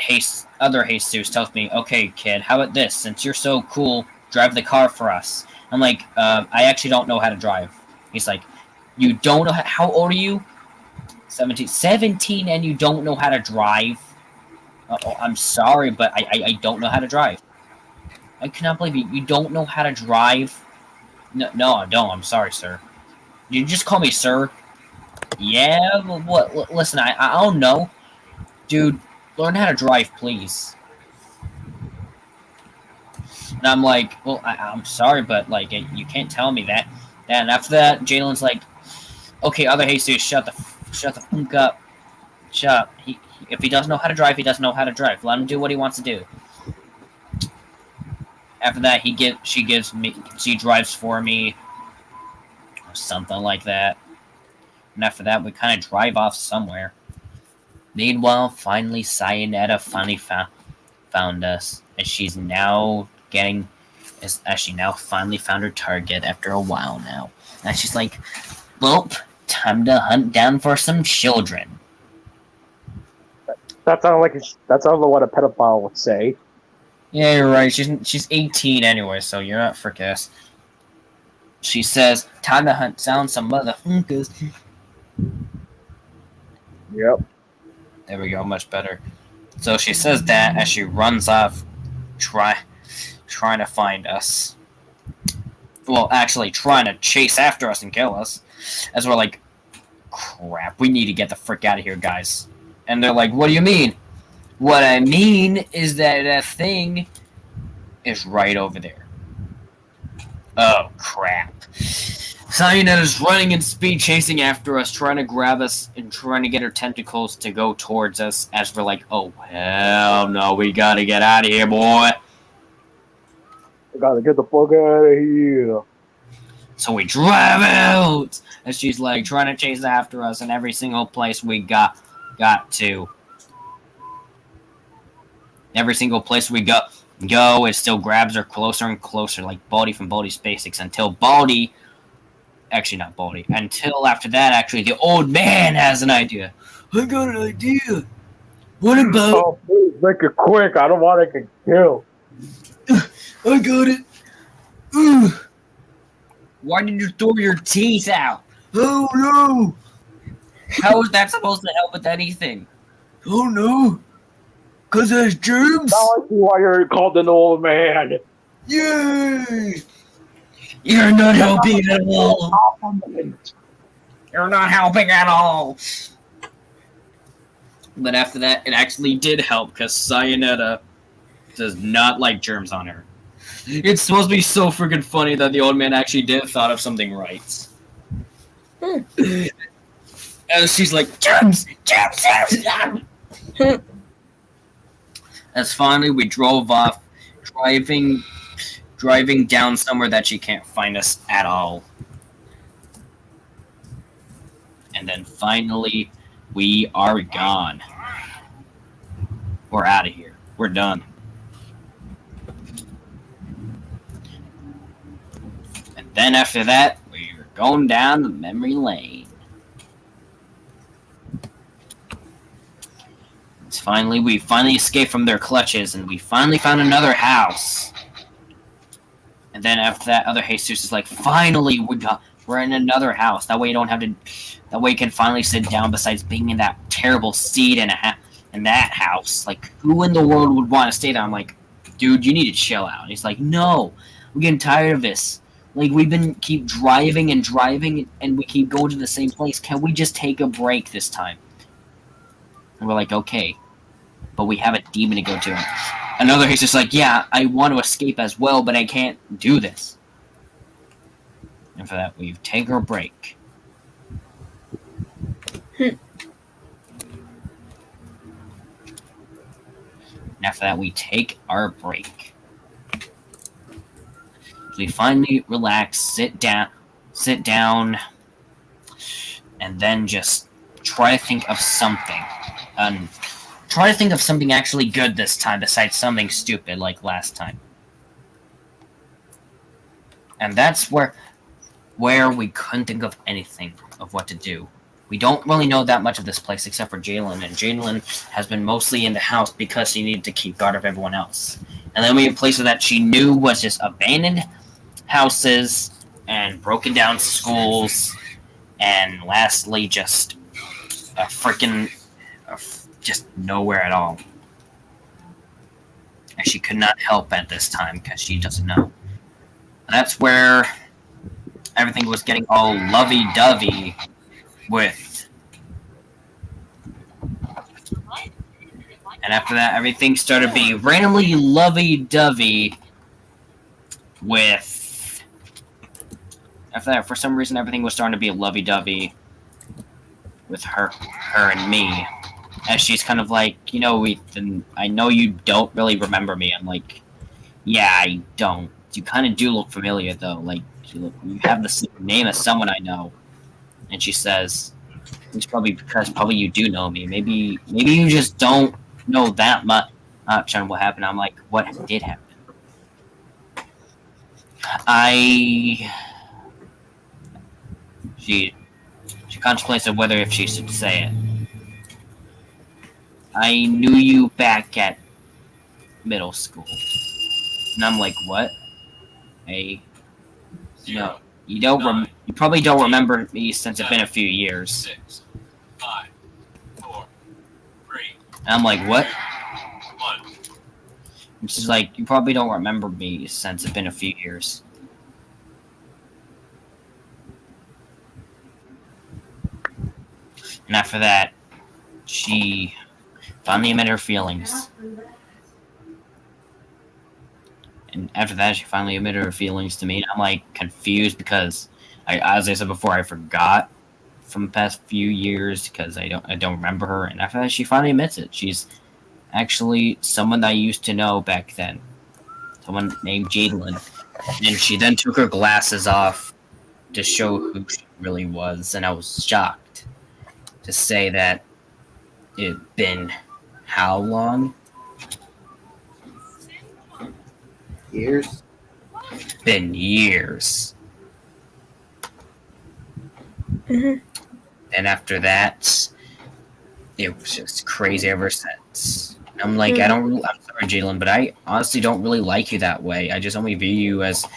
other Jesus tells me, "Okay, kid, how about this? Since you're so cool, drive the car for us." I'm like, "I actually don't know how to drive." He's like, "You don't know how old are you?" 17. 17, and you don't know how to drive? Oh, I'm sorry, but I don't know how to drive. I cannot believe you don't know how to drive. No, I don't. I'm sorry, sir. You just call me sir? Yeah, well, what? Listen, I don't know. Dude, learn how to drive, please. And I'm like, "Well, I'm sorry, but like, you can't tell me that." And after that, Jalen's like, "Okay, other Jesus, shut the funk up. Shut up. If he doesn't know how to drive, he doesn't know how to drive. Let him do what he wants to do." After that, she drives for me, or something like that. And after that, we kind of drive off somewhere. Meanwhile, finally, Cyanida finally found us, as she's now as she now finally found her target after a while now. And she's like, "Well, time to hunt down for some children." That sounded like what a pedophile would say. Yeah, you're right. She's 18 anyway, so you're not frickass. She says, "Time to hunt down some motherfuckers." Yep. There we go, much better. So she says that as she runs off, trying to find us. Well, actually, trying to chase after us and kill us. As we're like, "Crap, we need to get the frick out of here, guys." And they're like, "What do you mean?" "What I mean is that thing is right over there." Oh, crap. Cyanida is running in speed, chasing after us, trying to grab us and trying to get her tentacles to go towards us, as we're like, "Oh, hell no, we gotta get out of here, boy." We gotta get the fuck out of here. So we drive out, and she's like trying to chase after us, and every single place we got to, every single place we go, it still grabs her closer and closer, like Baldy from Baldy's Basics, until Baldy, actually not Baldy, until after that, actually the old man has an idea. I got an idea. What about? Oh, please make it quick. I don't want to get killed. I got it. Ugh. Why did you throw your teeth out? Oh no! How is that supposed to help with anything? Oh no! Cause there's germs. Now I see why you're called an old man. Yay! You're not helping at all. You're not helping at all. But after that, it actually did help because Cyanida does not like germs on her. It's supposed to be so freaking funny that the old man actually did thought of something right. And she's like, germs! As finally we drove off, driving down somewhere that she can't find us at all. And then finally, we are gone. We're out of here. We're done. And then after that, we're going down the memory lane. We finally escaped from their clutches, and we finally found another house. And then after that, other Jesus is like, finally, we're in another house. That way you don't have to. That way you can finally sit down. Besides being in that terrible seat in that house, like who in the world would want to stay there? I'm like, dude, you need to chill out. And he's like, no, I'm getting tired of this. Like we've keep driving, and we keep going to the same place. Can we just take a break this time? And we're like, okay, but we have a demon to go to. Another he's just like, yeah, I want to escape as well, but I can't do this. And for that, we take our break. And after that, we take our break. We finally relax, sit down, and then just try to think of something. Try to think of something actually good this time, besides something stupid like last time. And that's where we couldn't think of anything of what to do. We don't really know that much of this place except for Jalen, and Jalen has been mostly in the house because she needed to keep guard of everyone else. And then we had places that she knew was just abandoned houses and broken down schools, and lastly, just a freaking just nowhere at all. And she could not help at this time because she doesn't know. And that's where everything was getting all lovey-dovey with. And after that, everything started being randomly lovey-dovey with. After that, for some reason, everything was starting to be lovey-dovey with her and me. And she's kind of like, Ethan, I know you don't really remember me. I'm like, yeah, I don't. You kind of do look familiar, though. Like, you have the same name as someone I know. And she says, it's probably because you do know me. Maybe you just don't know that much on what happened. I'm like, what did happen? She contemplates on whether if she should say it. I knew you back at middle school. And I'm like, what? Hey, no, you probably don't remember me since it's been a few years. 6, 5, 4, 3. And I'm like, what? 1. And she's like, you probably don't remember me since it's been a few years. And after that, she finally admitted her feelings. And after that, she finally admitted her feelings to me. And I'm like confused because, as I said before, I forgot from the past few years because I don't remember her. And after that, she finally admits it. She's actually someone that I used to know back then. Someone named Jadlyn. And she then took her glasses off to show who she really was, and I was shocked to say that it'd been how long? Years. Been years. Mhm. And after that, it was just crazy ever since. I'm like, I'm sorry, Jalen, but I honestly don't really like you that way. I just only view you as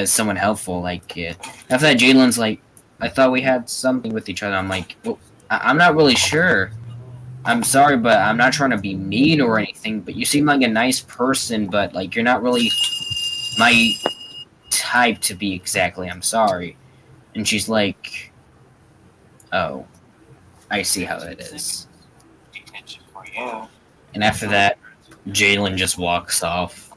someone helpful. Like, after that, Jalen's like, I thought we had something with each other. I'm like, well, I'm not really sure. I'm sorry, but I'm not trying to be mean or anything, but you seem like a nice person, but, like, you're not really my type to be exactly. I'm sorry. And she's like, oh, I see how it is. Detention for you. And after that, Jalen just walks off.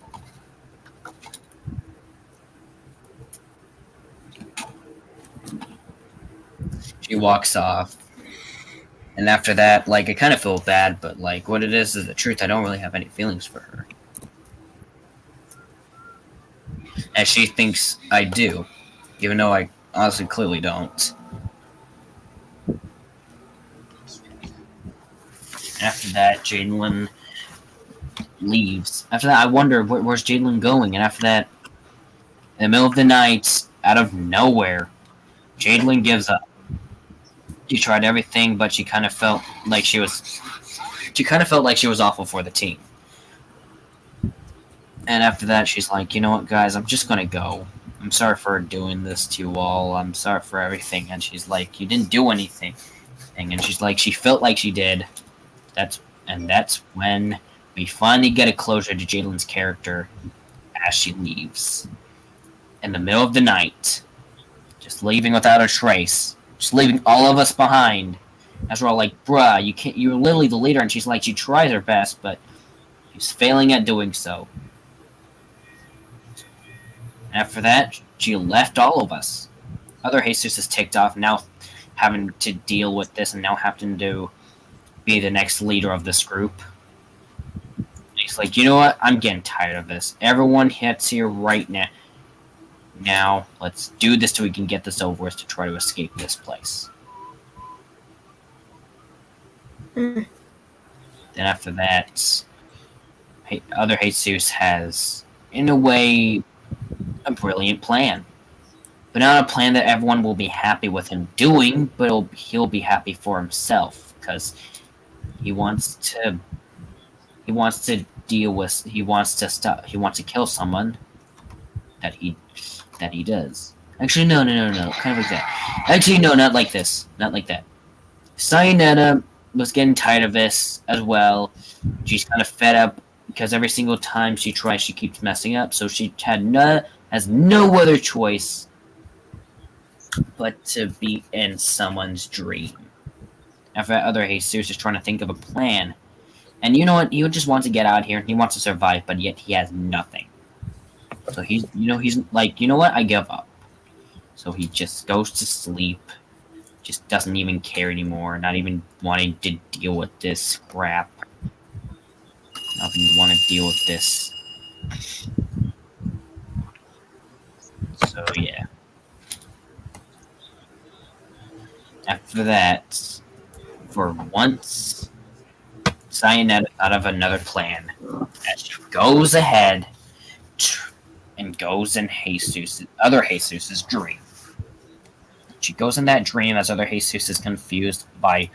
She walks off. And after that, like, I kind of feel bad, but, like, what it is the truth. I don't really have any feelings for her. And she thinks I do, even though I honestly clearly don't. After that, Jalen leaves. After that, I wonder, where's Jalen going? And after that, in the middle of the night, out of nowhere, Jalen gives up. She tried everything, but she kind of felt like she was awful for the team. And after that, she's like, you know what, guys, I'm just gonna go. I'm sorry for doing this to you all. I'm sorry for everything. And she's like, you didn't do anything. And she's like, she felt like she did. That's when we finally get a closure to Jalen's character as she leaves. In the middle of the night. Just leaving without a trace. Just leaving all of us behind. As we're all like, bruh, you're literally the leader. And she's like, she tries her best, but she's failing at doing so. After that, she left all of us. Other Jesus is ticked off, now having to deal with this and now having to be the next leader of this group. And he's like, you know what? I'm getting tired of this. Everyone hits here right now. Now, let's do this till we can get this over with to try to escape this place. Then after that, other Jesus has, in a way, a brilliant plan. But not a plan that everyone will be happy with him doing, but he'll be happy for himself, because he wants to kill someone that he does. Actually, no. Kind of like that. Actually, no, not like this. Not like that. Cyanida was getting tired of this as well. She's kind of fed up because every single time she tries, she keeps messing up. So she has no other choice but to be in someone's dream. After that, other Jesus is trying to think of a plan. And you know what? He just wants to get out here. He wants to survive, but yet he has nothing. So he's like, you know what? I give up. So he just goes to sleep. Just doesn't even care anymore. Not even wanting to deal with this crap. Not even want to deal with this. So yeah. After that, for once, Cyanida thought of another plan. As she goes ahead and goes in other Jesus' dream. She goes in that dream as other Jesus is confused by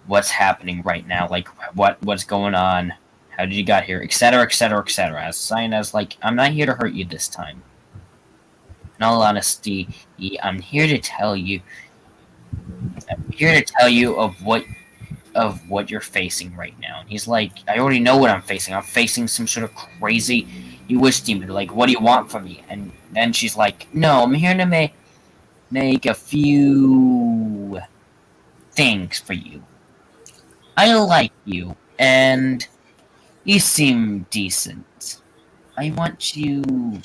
what's happening right now, like what's going on, how did you get here, etc., etc., etc. As Cyanida's like, I'm not here to hurt you this time. In all honesty, I'm here to tell you of what you're facing right now. And he's like, I already know what I'm facing. I'm facing some sort of crazy wish demon. Like, what do you want from me? And then she's like, no, I'm here to make a few things for you. I like you, and you seem decent. I want you...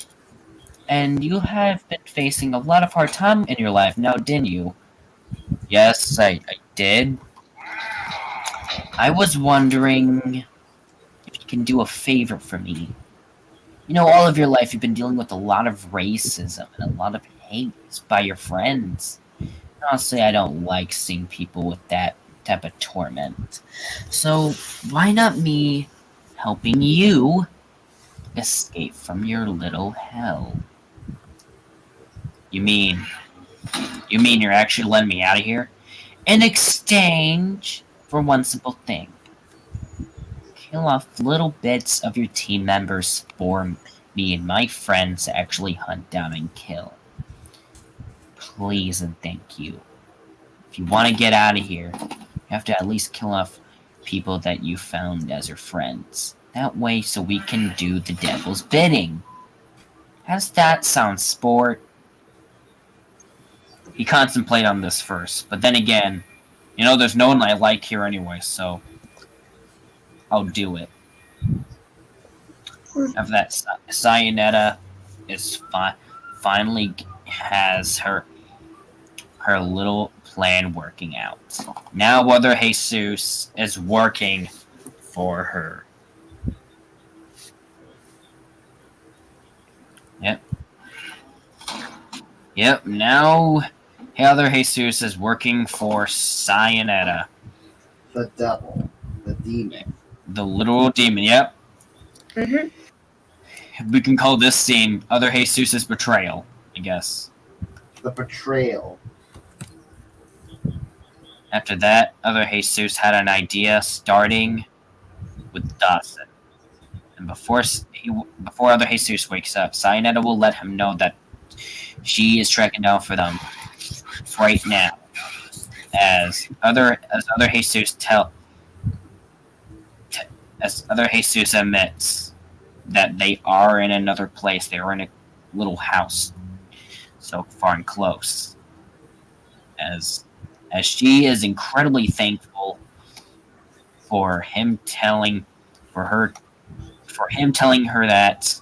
And you have been facing a lot of hard time in your life now, didn't you? Yes, I did. I was wondering if you can do a favor for me. You know, all of your life you've been dealing with a lot of racism and a lot of hate by your friends. Honestly, I don't like seeing people with that type of torment. So why not me helping you escape from your little hell? You mean you're actually letting me out of here? In exchange for one simple thing. Kill off little bits of your team members for me and my friends to actually hunt down and kill. Please and thank you. If you want to get out of here, you have to at least kill off people that you found as your friends. That way, so we can do the devil's bidding. How's that sound, sport? He contemplated on this first, but then again, there's no one I like here anyway, so I'll do it. After that, Cyanida is finally has her little plan working out. Now Mother Jesus is working for her. Yep, now Mother Jesus is working for Cyanida. The devil. The demon. The literal demon, yep. Mm-hmm. We can call this scene Other Jesus' betrayal, I guess. The betrayal. After that, Other Jesus had an idea starting with Dawson. And before Other Jesus wakes up, Cyanida will let him know that she is tracking down for them right now. As Other Jesus admits that they are in another place. They are in a little house, so far and close. As she is incredibly thankful for him telling her that,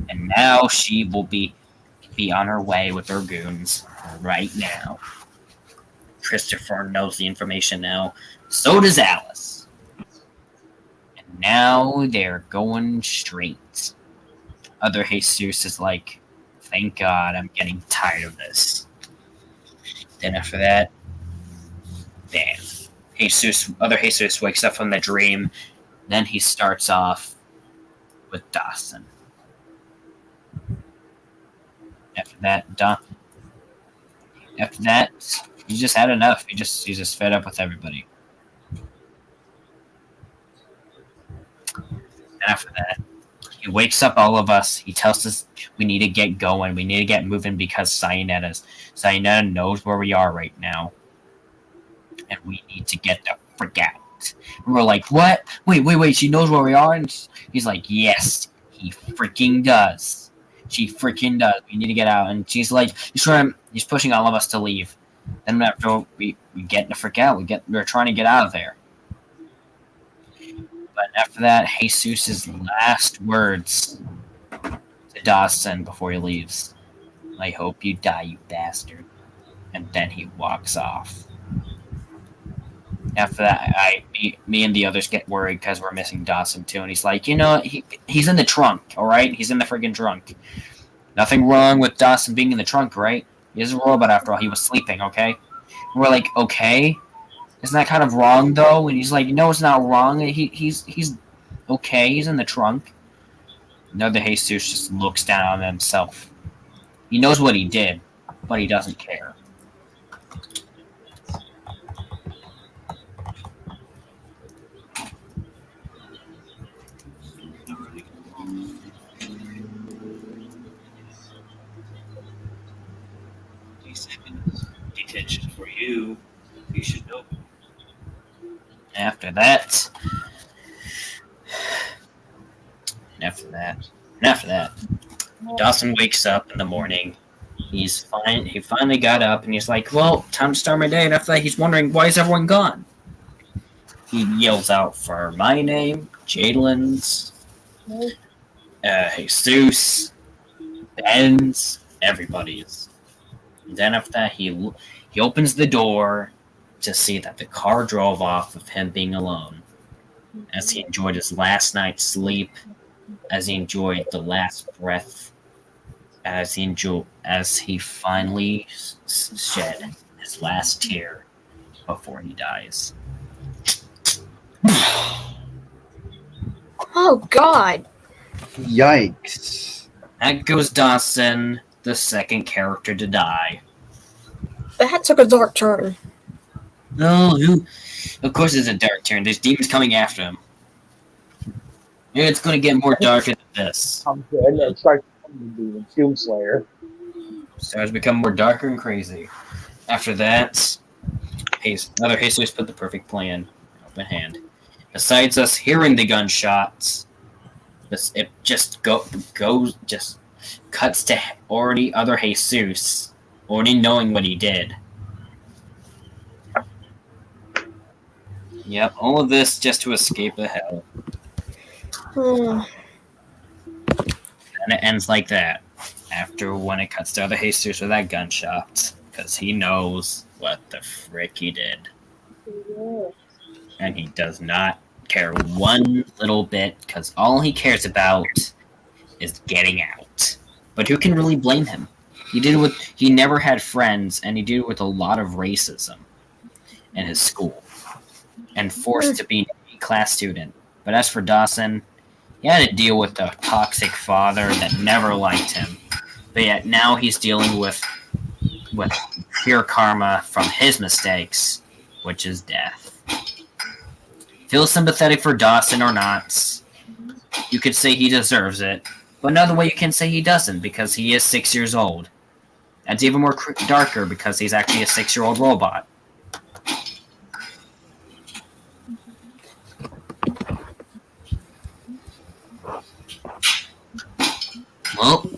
and now she will be on her way with her goons right now. Christopher knows the information now. So does Alice. And now they're going straight. Other Jesus is like, thank God, I'm getting tired of this. Then after that, bam. Other Jesus wakes up from the dream. Then he starts off with Dawson. After that, he's just had enough. He's just fed up with everybody. And after that, he wakes up all of us. He tells us we need to get going. We need to get moving because Cyanida knows where we are right now. And we need to get the frick out. And we're like, what? Wait, she knows where we are? And he's like, yes, he freaking does. She freaking does. We need to get out. And she's like, he's pushing all of us to leave. Then after we get the frick out, we're trying to get out of there. But after that, Jesus' last words to Dawson before he leaves. I hope you die, you bastard. And then he walks off. After that, me and the others get worried because we're missing Dawson too. And he's like, he's in the trunk, all right? He's in the friggin' trunk. Nothing wrong with Dawson being in the trunk, right? He is a robot after all. He was sleeping, okay? And we're like, okay. Isn't that kind of wrong, though? And he's like, no, it's not wrong. He's okay. He's in the trunk. Another Jesus just looks down on himself. He knows what he did, but he doesn't care. Detention for you. You should know. After that, Dawson wakes up in the morning. He's fine. He finally got up and he's like, well, time to start my day. And after that, he's wondering, why is everyone gone? He yells out for my name, Jadelin's, Jesus, Ben's, everybody's. And then after that, he opens the door to see that the car drove off with him being alone. As he enjoyed his last night's sleep, as he enjoyed the last breath as he finally shed his last tear before he dies. Oh God! Yikes! That goes Dawson, the second character to die. That took a dark turn. No, of course it's a dark turn. There's demons coming after him. It's going to get more darker than this. I'm good. And start being Doomslayer. Starts to become more darker and crazy. After that, another Jesus put the perfect plan in open hand. Besides us hearing the gunshots, it just cuts to already other Jesus, already knowing what he did. Yep, all of this just to escape the hell. And it ends like that. After when it cuts to other Jesus with that gunshot, because he knows what the frick he did. And he does not care one little bit, because all he cares about is getting out. But who can really blame him? He never had friends, and he did it with a lot of racism in his school. And forced to be a class student. But as for Dawson, he had to deal with a toxic father that never liked him. But yet now he's dealing with pure karma from his mistakes, which is death. Feel sympathetic for Dawson or not. You could say he deserves it. But another way you can say he doesn't, because he is 6 years old. That's even more darker because he's actually a 6-year-old robot. Well,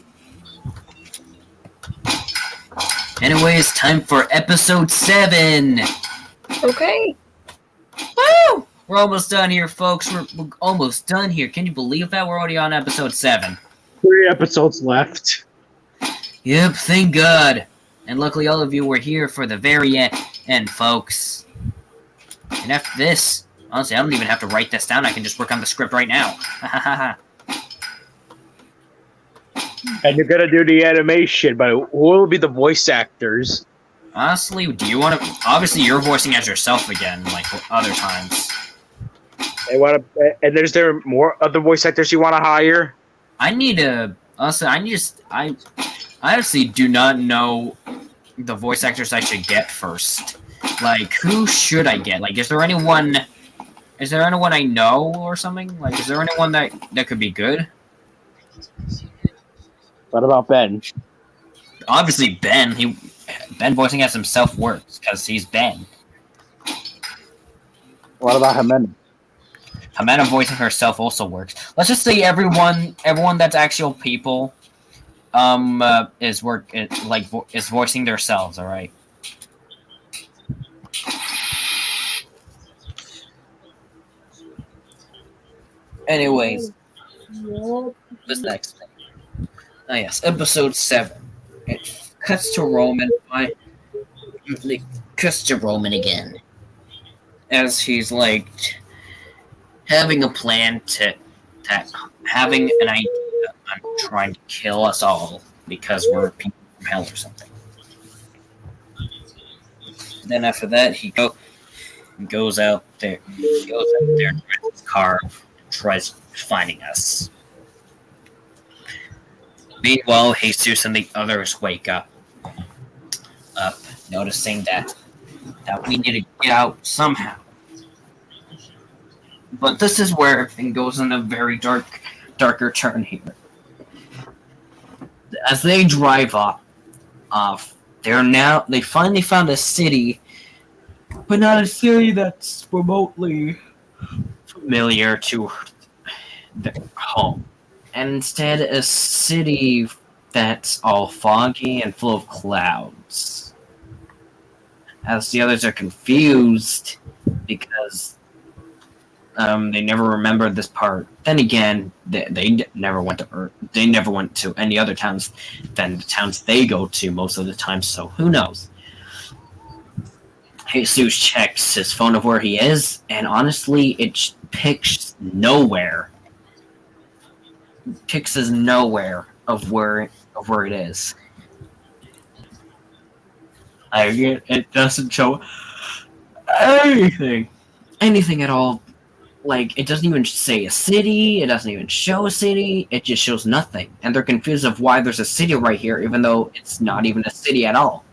anyways, time for episode 7. Okay. Woo! We're almost done here, folks. We're almost done here. Can you believe that? We're already on episode 7. 3 episodes left. Yep, thank God. And luckily all of you were here for the very end, folks. And after this, honestly, I don't even have to write this down. I can just work on the script right now. And you're gonna do the animation, but who will be the voice actors? Honestly, do you want to... Obviously, you're voicing as yourself again, like other times. And is there more other voice actors you want to hire? I need to... Honestly, I honestly do not know the voice actors I should get first. Like, who should I get? Like, is there anyone I know or something? Like, is there anyone that could be good? What about Ben? Obviously, Ben voicing as himself works because he's Ben. What about Jimena? Jimena voicing herself also works. Let's just say everyone that's actual people, is voicing themselves. All right. Anyways, this next thing. Oh yes, episode 7. It cuts to Roman. It cuts to Roman again, as he's like having a plan having an idea on trying to kill us all because we're people from hell or something. Then after that, he goes out there in his car and tries finding us. Meanwhile, Jesus and the others wake up, noticing that we need to get out somehow. But this is where everything goes in a very darker turn here. As they drive off, they finally found a city, but not a city that's remotely familiar to their home. And instead, a city that's all foggy and full of clouds. As the others are confused because they never remembered this part. Then again, they never went to Earth. They never went to any other towns than the towns they go to most of the time, so who knows? Jesus checks his phone of where he is, and honestly, it picks nowhere. Picks us nowhere of of where it is. It doesn't show anything at all. Like, it doesn't even say a city, it doesn't even show a city, it just shows nothing. And they're confused of why there's a city right here, even though it's not even a city at all.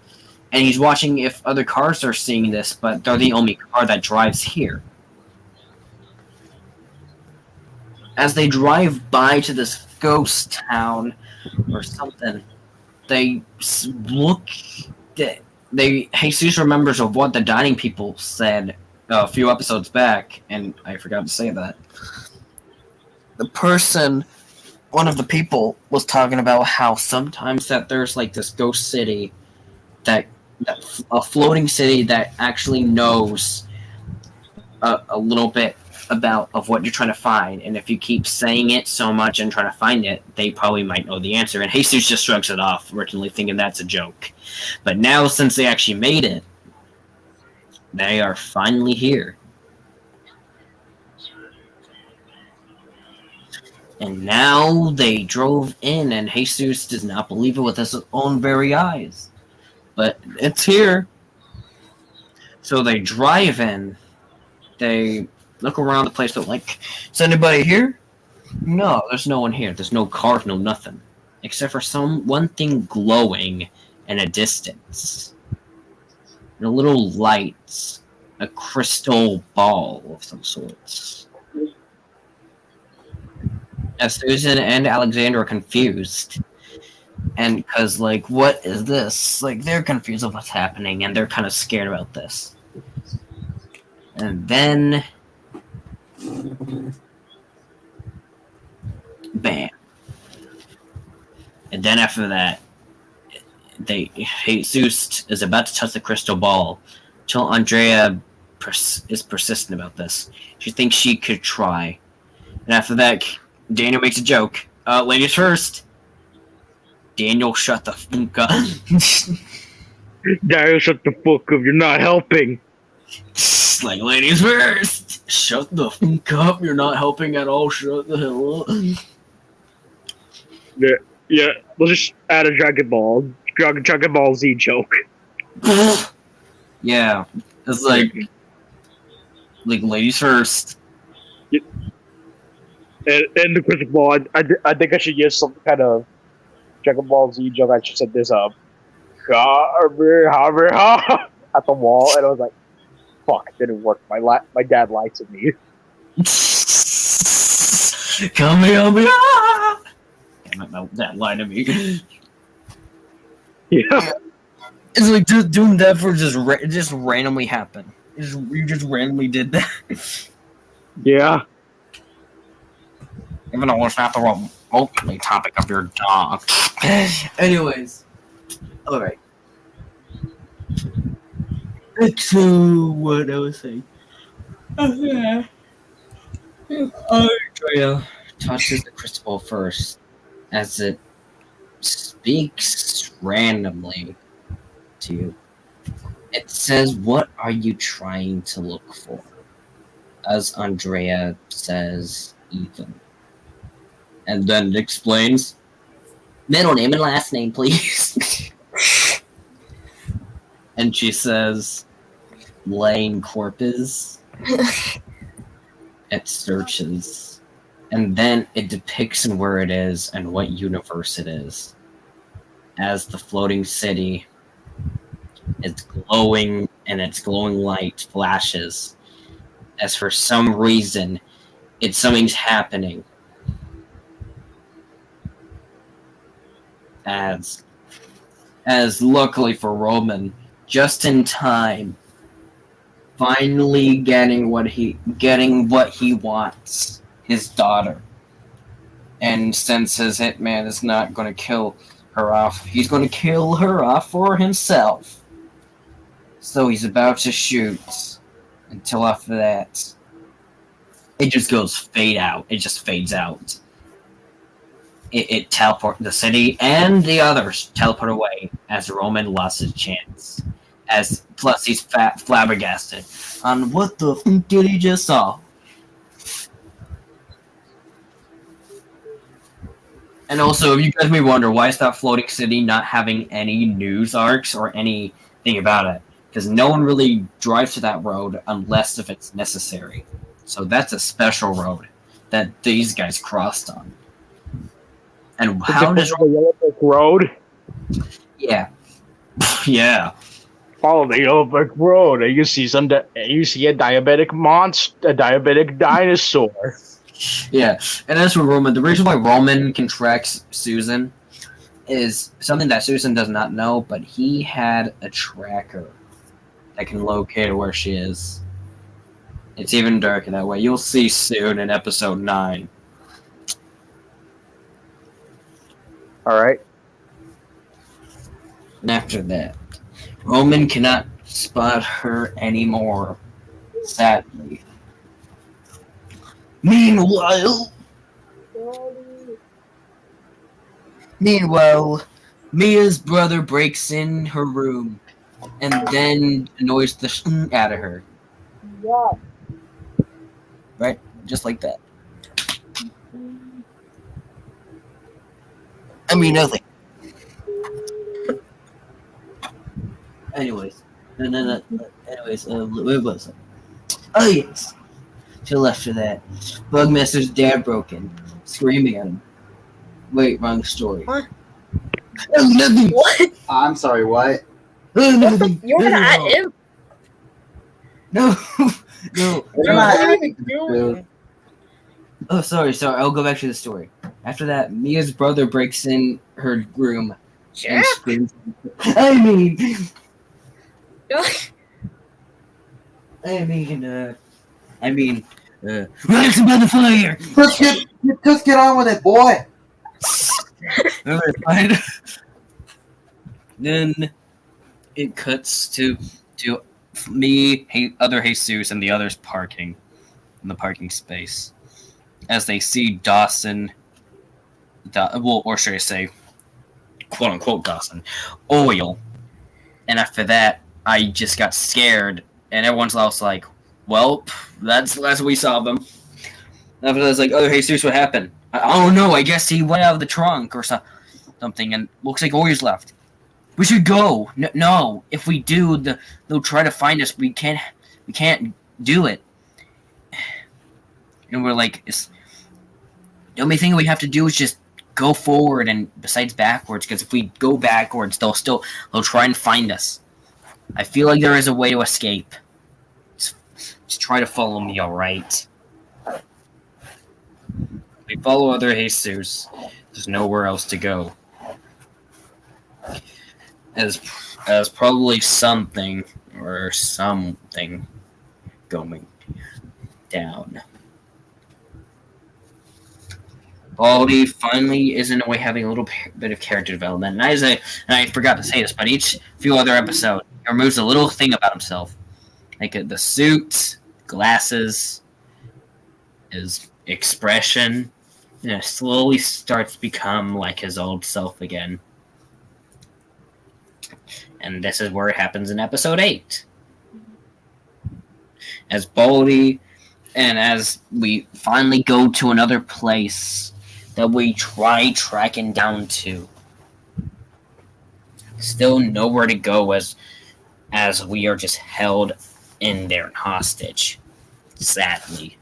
And he's watching if other cars are seeing this, but they're the only car that drives here. As they drive by to this ghost town or something, they look. Jesus remembers of what the dining people said a few episodes back, and I forgot to say that. One of the people was talking about how sometimes that there's like this ghost city, that a floating city that actually knows a little bit of what you're trying to find, and if you keep saying it so much and trying to find it, they probably might know the answer. And Jesus just shrugs it off, originally thinking that's a joke. But now, since they actually made it, they are finally here. And now they drove in, and Jesus does not believe it with his own very eyes. But it's here. So they drive in. They look around the place. They're like, is anybody here? No, there's no one here. There's no cars, no nothing. Except for one thing glowing in a distance. A little light. A crystal ball of some sorts. As Susan and Alexander are confused. And because, like, what is this? Like, they're confused of what's happening, and they're kind of scared about this. And then... bam. And then after that, Jesus is about to touch the crystal ball till Andrea is persistent about this. She thinks she could try. And after that, Daniel makes a joke. Ladies first. Daniel, shut the fuck up. Daniel, shut the fuck up. You're not helping. Like, ladies first. Shut the fuck up. You're not helping at all. Shut the hell up. Yeah. Let's just add a Dragon Ball Z joke. Yeah. It's like ladies first. Yeah. And the crystal ball, I think I should use some kind of Dragon Ball Z joke. I should set this up. At the wall, and I was like, fuck, it didn't work. My dad lied to me. Come here, me. My dad lied to me. Yeah. It's like doing that for just randomly happened. You just randomly did that. Yeah. Even though it's not the only topic of your dog. Anyways. Alright. So, what I was saying. Okay. Andrea touches the crystal ball first, as it speaks randomly to you. It says, "What are you trying to look for?" As Andrea says, "Ethan." And then it explains, "Middle name and last name, please." And she says, "Laying corpses." It searches. And then it depicts where it is and what universe it is. As the floating city is glowing, and its glowing light flashes. As for some reason, something's happening. As luckily for Roman, just in time, finally getting what he wants, his daughter. And since his hitman is not going to kill her off, he's going to kill her off for himself. So he's about to shoot. Until after that, it just goes fade out. It just fades out. It teleports the city, and the others teleport away as Roman lost his chance. Plus he's flabbergasted on what the f*** did he just saw. And also, if you guys may wonder, why is that floating city not having any news arcs or anything about it? Because no one really drives to that road unless if it's necessary. So that's a special road that these guys crossed on. And how does the yellow brick road? Yeah. Yeah. Follow the yellow brick road, and you see you see a diabetic monster, a diabetic dinosaur. Yeah. And as for Roman, the reason why Roman can track Susan is something that Susan does not know, but he had a tracker that can locate where she is. It's even darker that way. You'll see soon in episode 9. Alright. And after that, Roman cannot spot her anymore, sadly. Meanwhile, Mia's brother breaks in her room and then annoys the out of her. Right? Just like that. I mean, nothing. Anyways. Where was it? Oh, yes. To the left of that. Bugmaster's dad broke in, screaming at him. Wait, wrong story. What? Oh, nothing. What? I'm sorry, what? Oh, nothing. You were gonna add him? No. No. What are you doing? Oh, sorry. I'll go back to the story. After that, Mia's brother breaks in her room and screams. I mean, rise above the fire. Just get on with it, boy. Then it cuts to me, other Jesus, and the others parking in the parking space as they see Dawson. Or should I say, quote unquote Dawson, Oil. And after that, I just got scared, and everyone's else like, "Well, that's the last we saw of him." After that, I was like, "Oh, Jesus, what happened?" Oh no, I guess he went out of the trunk or something, and looks like Oil's left. We should go. No, if we do, they'll try to find us. We can't do it. And we're like, the only thing we have to do is just go forward, and besides backwards, because if we go backwards, they'll try and find us. I feel like there is a way to escape. Just try to follow me, all right? We follow other Jesus. There's nowhere else to go. As probably something going down. Baldy finally is in a way having a little bit of character development, and I forgot to say this, but each few other episodes, he removes a little thing about himself, like the suit, glasses, his expression, and it slowly starts to become like his old self again. And this is where it happens in episode 8. As Baldy, and as we finally go to another place that we try tracking down to. Still nowhere to go as we are just held in there hostage. Sadly.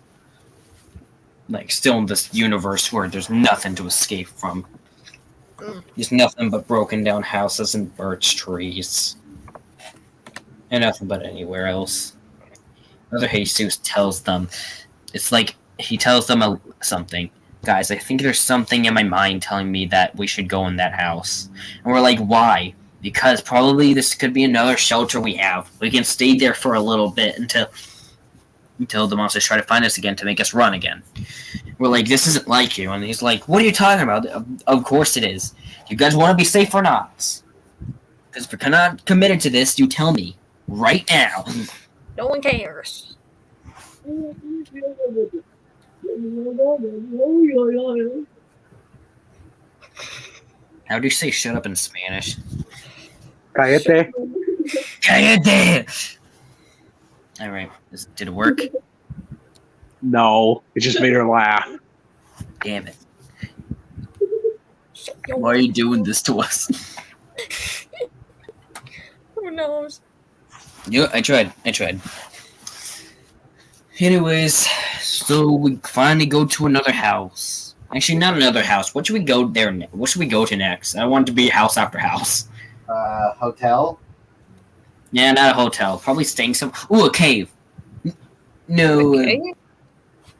Like, still in this universe where there's nothing to escape from. There's nothing but broken down houses and birch trees. And nothing but anywhere else. Another Jesus tells them, it's like he tells them something. Guys, I think there's something in my mind telling me that we should go in that house. And we're like, why? Because probably this could be another shelter we have. We can stay there for a little bit until the monsters try to find us again to make us run again. We're like, this isn't like you. And he's like, what are you talking about? Of course it is. You guys want to be safe or not? Because if you're not committed to this, you tell me. Right now. No one cares. How do you say shut up in Spanish? Cállate. Cállate! Alright, did it work? No, it just made her laugh. Damn it. Why are you doing this to us? Who knows? Yeah, I tried. Anyways, so we finally go to another house. Actually, not another house. What should we go there? What should we go to next? I want it to be house after house. Hotel. Yeah, not a hotel. Probably staying some. Ooh, a cave. No, Okay.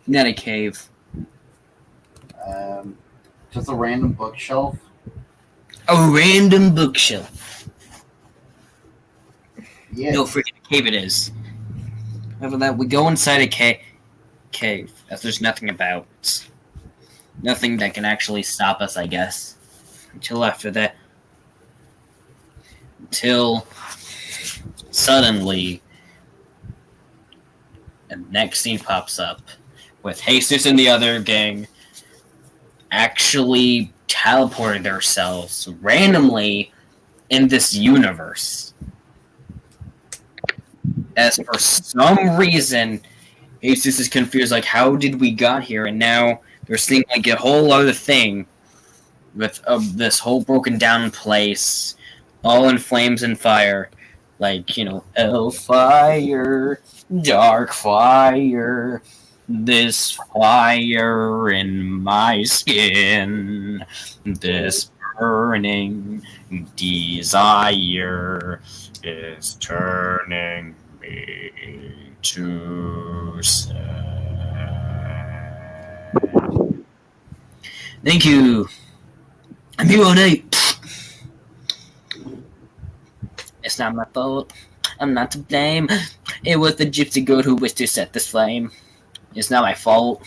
not a cave. Just a random bookshelf. A random bookshelf. Yeah. No, freaking cave it is. After that, we go inside a cave. As there's nothing about. Nothing that can actually stop us, I guess. Until after that. Until suddenly the next scene pops up with Jesus and the other gang actually teleported themselves randomly in this universe. As for some reason, Jesus is confused, like, how did we got here? And now they're seeing like a whole other thing with this whole broken down place, all in flames and fire. Like, hellfire, dark fire, this fire in my skin, this burning desire is turning me to sad. Thank you. I'm here all night. It's not my fault. I'm not to blame. It was the gypsy girl who wished to set this flame. It's not my fault.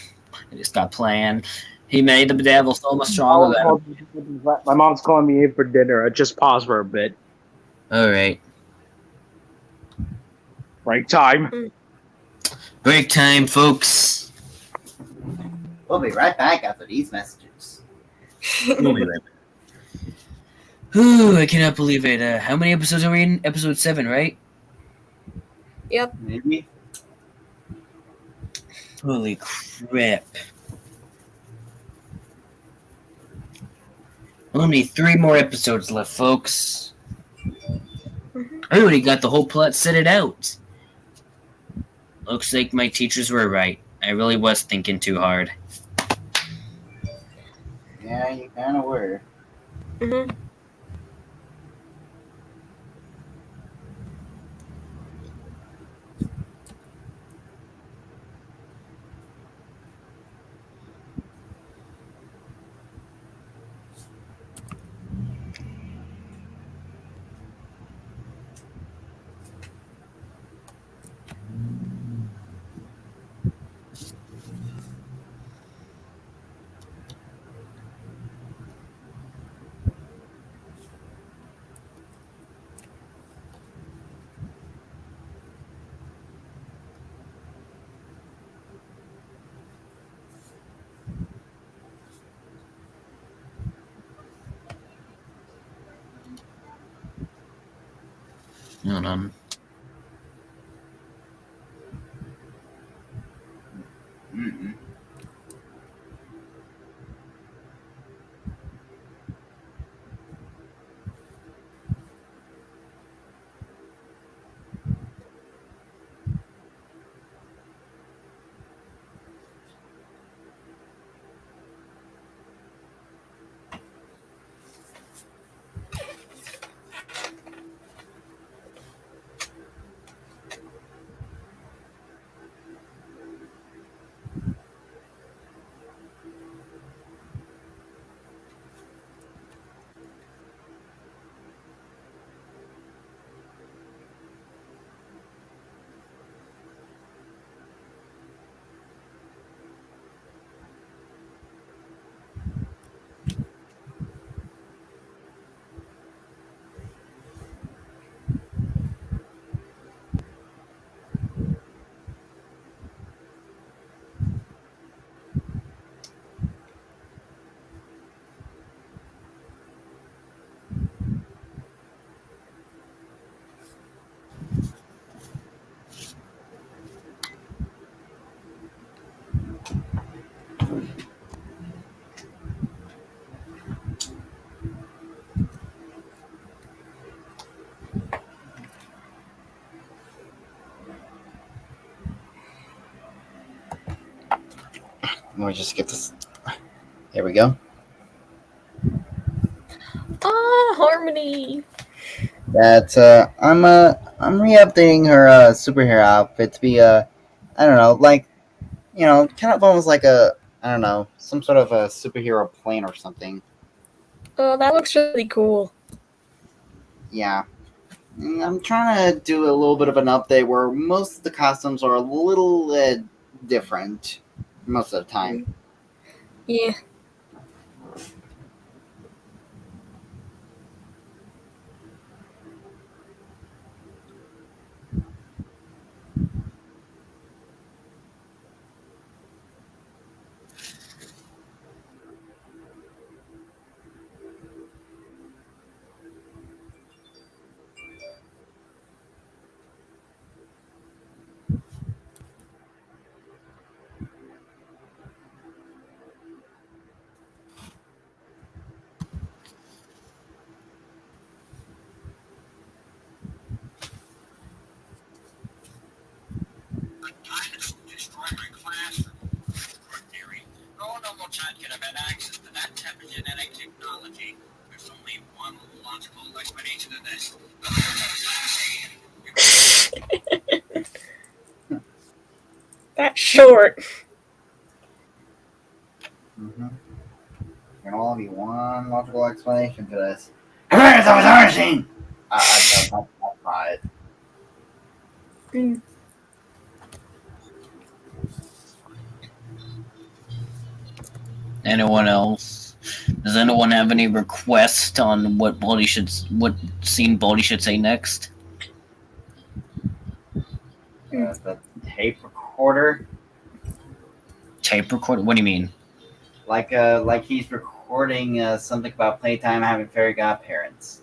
I just got planned. He made the devil so much stronger than... My mom's calling me in for dinner. I just pause for a bit. Alright. Break time. Break time, folks. We'll be right back after these messages. We'll be right back. Ooh, I cannot believe it. How many episodes are we in? Episode 7, right? Yep. Maybe. Holy crap. Only 3 more episodes left, folks. I already got the whole plot set it out. Looks like my teachers were right. I really was thinking too hard. Yeah, you kind of were. Mm-hmm. Hold on. Mm-mm. me just get this. Here we go. Harmony. That I'm re-updating her superhero outfit to be I don't know, like, kind of almost like I don't know, some sort of a superhero plane or something. Oh, that looks really cool. Yeah. I'm trying to do a little bit of an update where most of the costumes are a little different most of the time. Yeah. No normal child can have had access to that type of genetic technology. There's only one logical explanation to this. That's short. Mm-hmm. There can only be one logical explanation to this. That's not it. Mm. Anyone else? Does anyone have any requests on what scene Baldy should say next? The tape recorder, Tape recorder? What do you mean? like he's recording something about playtime having fairy godparents.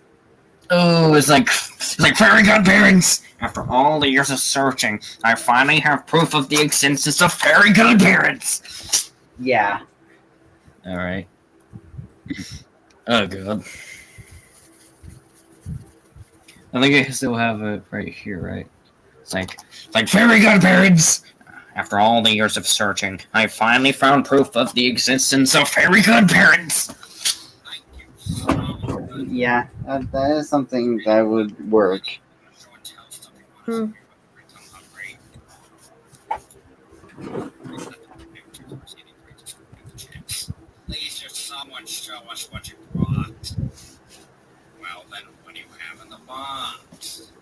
Oh, it's like fairy godparents. After all the years of searching, I finally have proof of the existence of fairy godparents. Yeah. All right. Oh god. I think I still have it right here, right? It's like fairy godparents. After all the years of searching, I finally found proof of the existence of fairy godparents. Yeah, that is something that would work. Hmm. Please just someone show us what you brought. Well then, what do you have in the box?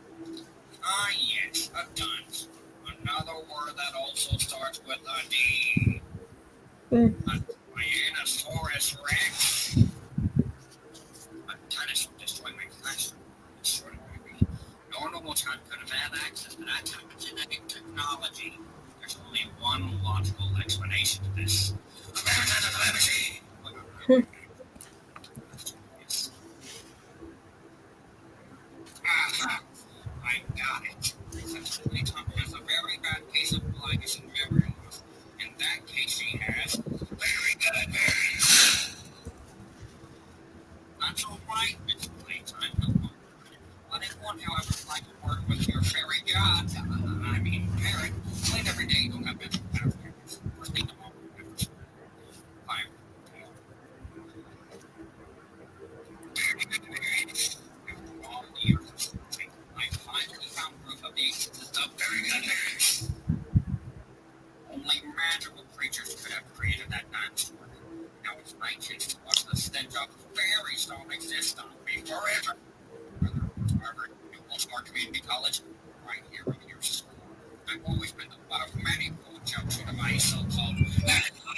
Ah yes, a dunce. Another word that also starts with a D. Mm. A Tyrannosaurus Rex. A dinosaur destroying my classroom. Sort of maybe. No normal child could have had access to that type of genetic technology. There's only one logical explanation to this. Aha! I got it. Since Playtime has a very bad case of blindness and memory loss, in that case she has very good memory. That's all right, Miss Playtime. No more. Anyone, however, would like to work with your fairy god, I mean parent, clean every day, don't have mental parents. First thing tomorrow, after school. Fine. After all years of searching, I finally found proof of the existence of fairy godparents. Only magical creatures could have created that dinosaur. Now it's my chance to watch the stench of fairies don't exist on me forever. Whether it was Harvard, Baltimore Community College, or right here in your school, I've always been the butt of many cool jokes into my so-called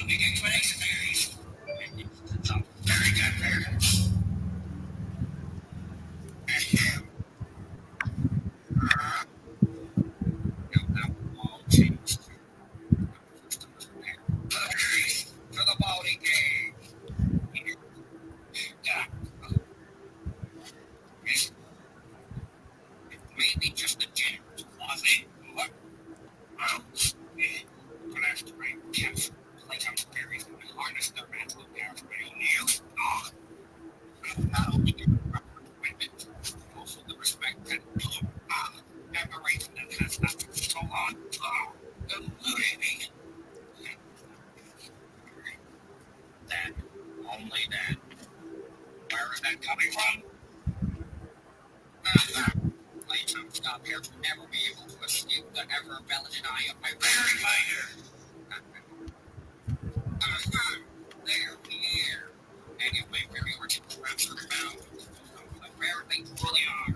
big explanation theories. And the existence of fairy godparents. Now that will all change too. First I must prepare. To the bowling game. Here. It may be just a janitor's closet. What? Well, but after I capture playtime fairies and harness that coming from? Playtime stop here will never be able to escape the ever-relevant eye of my very fighter. There, here. And if my very origin traps are found, where they truly are.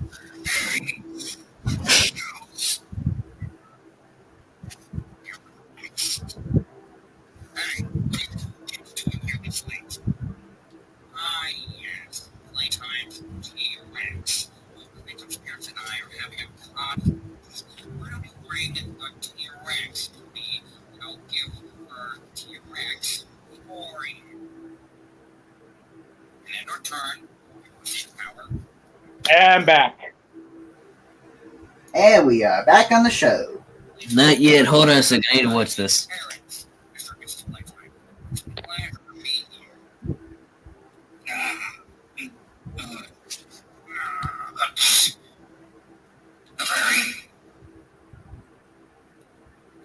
Hey, do you hear this late? Ah, yes. Playtime T-Rex. Playtime's parents and I are having a conflict. Why don't you bring a T-Rex to me, and I'll give her T-Rex for you. And in return, you receive power. And back. And we are back on the show. Not yet. Hold on a second. I need to watch this. Parents, Mr. Mr. Playtime. Glad to meet you. The furry?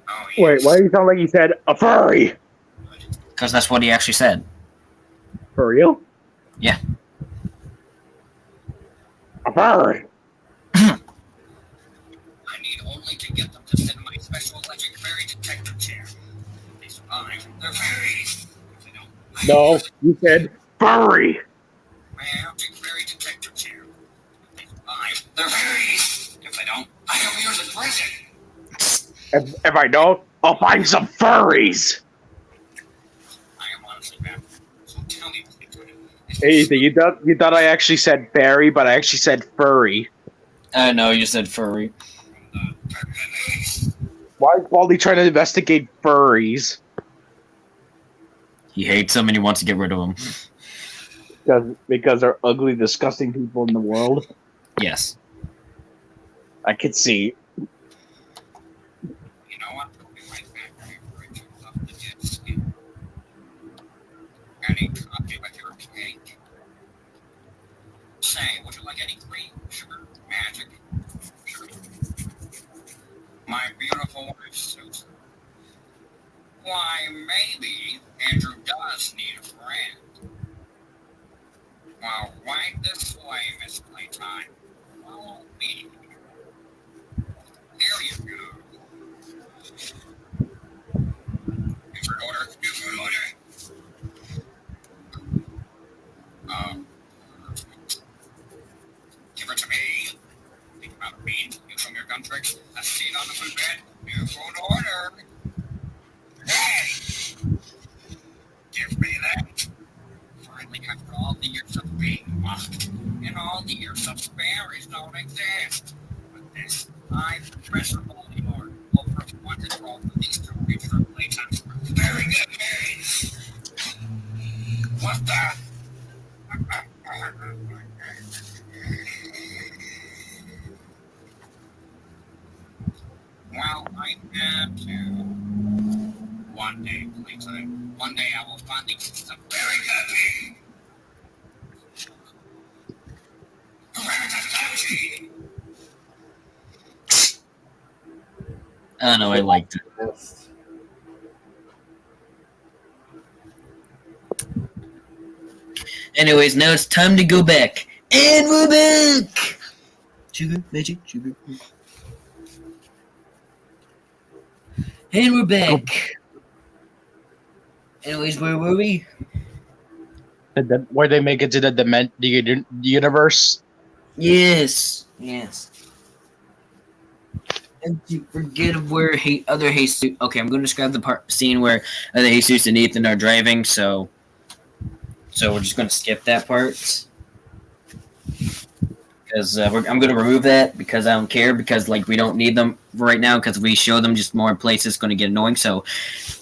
Oh, yes. Wait, why do you sound like you said a furry? Because that's what he actually said. For real? Yeah. A furry. I need only to get them to sit in my special electric fairy detector chair. If they survive, they're fairies. If they don't, I No, use you said furry. my electric fairy detector chair. If they survive, they're fairies. If they don't, I have yours in prison. If I don't, I'll find some furries. I am honestly bad. So tell me, Hey, you thought I actually said fairy, but I actually said furry. No, you said furry. Why is Baldy trying to investigate furries? He hates them and he wants to get rid of them. Because they're ugly, disgusting people in the world. Yes. I could see. You know what? I'll be right back. I'm going to love the dead skin. Any coffee with your cake? Say, would you like any cream, sugar, magic? Sure. My beautiful wife, Susan. Why, maybe Andrew does need a friend. Well, right this way, Miss Playtime. Follow me. Here you go. Give her an order. Give her an order. Give her to me. Think about a beat. You from your gun tricks. A seat on the food bed. New food order. Hey! Give me that. Finally, after all the years of being locked, and all the years of fairies don't exist. With this, I, Professor Voldemort, will prove one control for these two future playtimes. Very good, Mary. What the? Well, I have to. One day, Playtime. One day I will finally get some very good. I don't know, I liked it. Anyways, now it's time to go back. And we're back! Sugar, magic, sugar. And we're back. Anyways, where were we? Where they make it to the universe? Yes. Yes. And you forget of where other Jesus... Okay, I'm going to describe the scene where other Jesus and Ethan are driving, so we're just going to skip that part. Because I'm going to remove that because I don't care, because like we don't need them right now, because we show them just more places, it's going to get annoying, so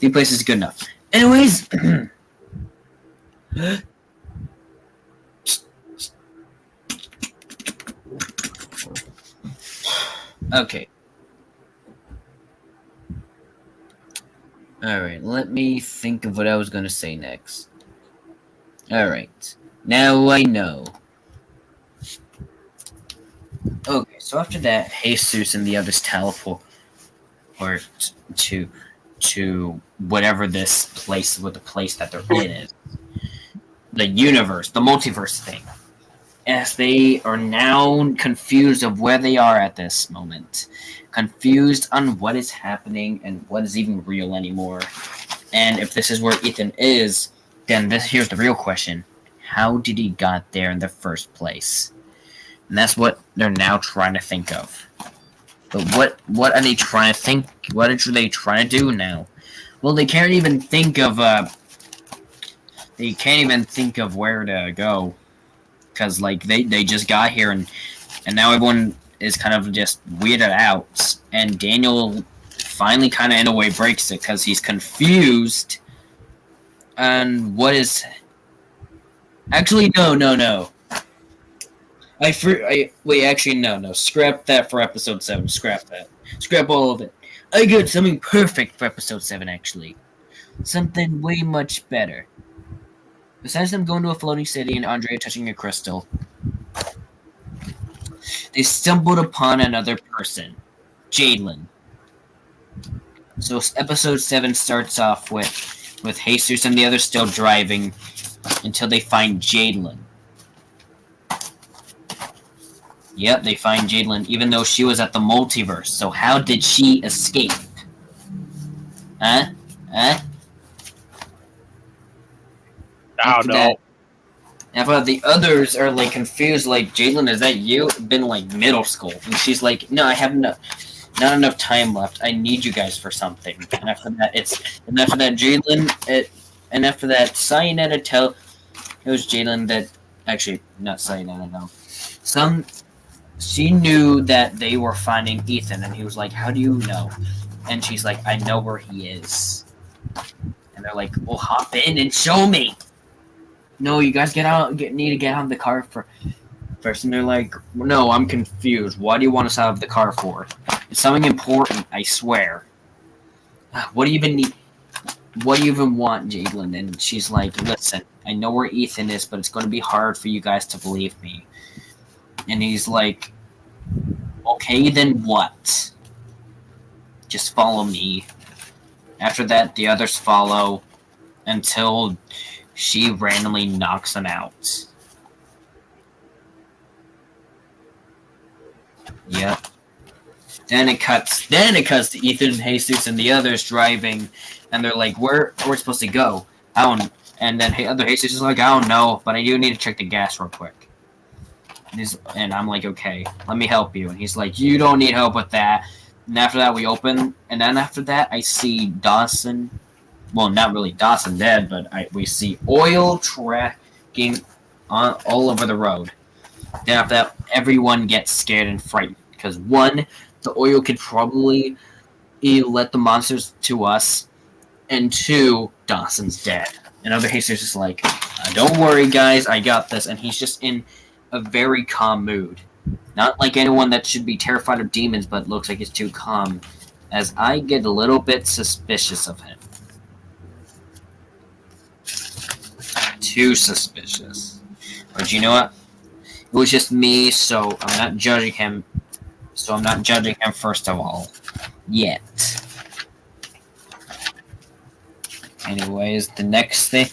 these places is good enough. Anyways... Okay. Alright, let me think of what I was going to say next. Alright, now I know. Okay, so after that, Jesus and the others teleport to whatever this place, what the place that they're in is. The universe, the multiverse thing. as they are now confused of where they are at this moment. Confused on what is happening and what is even real anymore. And if this is where Ethan is, then here's the real question. How did he got there in the first place? And that's what they're now trying to think of. But what are they trying to think? What are they trying to do now? Well, they can't even think of where to go, because like they just got here and now everyone is kind of just weirded out, and Daniel finally kind of in a way breaks it because he's confused. And what is actually no. Wait, actually, no. Scrap that for episode 7. Scrap that. Scrap all of it. I got something perfect for episode 7, actually. Something way much better. Besides them going to a floating city and Andrea touching a crystal, they stumbled upon another person, Jadlin. So episode 7 starts off with Jesus and the others still driving until they find Jadlin. Yep, they find Jadlin, even though she was at the multiverse. So how did she escape? Huh? I don't know. But the others are like confused, like, Jadlin, is that you? It's been like middle school. And she's like, no, I have not enough time left. I need you guys for something. And after that, Jadlin, and after that, Cyanida tells Jadlin that, actually, not Cyanida, no. She knew that they were finding Ethan, and he was like, how do you know? And she's like, I know where he is. And they're like, well, hop in and show me. No, you guys need to get out of the car first. And they're like, no, I'm confused. Why do you want us out of the car for? It's something important, I swear. What do you even need? What do you even want, Jadlin? And she's like, listen, I know where Ethan is, but it's going to be hard for you guys to believe me. And he's like, okay, then what? Just follow me. After that, the others follow until she randomly knocks them out. Yep. Then it cuts to Ethan and Jesus and the others driving, and they're like, where we're supposed to go? And then other Jesus is like, I don't know, but I do need to check the gas real quick. And I'm like, okay, let me help you. And he's like, you don't need help with that. And after that, we open. And then after that, I see Dawson. Well, not really Dawson dead, but we see oil tracking all over the road. Then after that, everyone gets scared and frightened. Because one, the oil could probably let the monsters to us. And two, Dawson's dead. And other Jesus is like, don't worry, guys, I got this. And he's just in a very calm mood. Not like anyone that should be terrified of demons, but looks like he's too calm. As I get a little bit suspicious of him. Too suspicious. But you know what? It was just me, so I'm not judging him. So I'm not judging him first of all. Yet. Anyways, the next thing,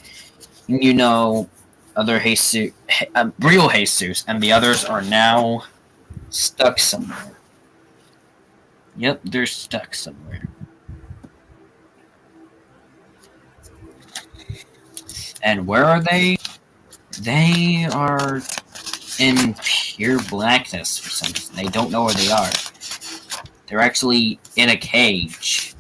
you know, other Jesus, real Jesus, and the others are now stuck somewhere. Yep, they're stuck somewhere. And where are they? They are in pure blackness for some reason. They don't know where they are. They're actually in a cage.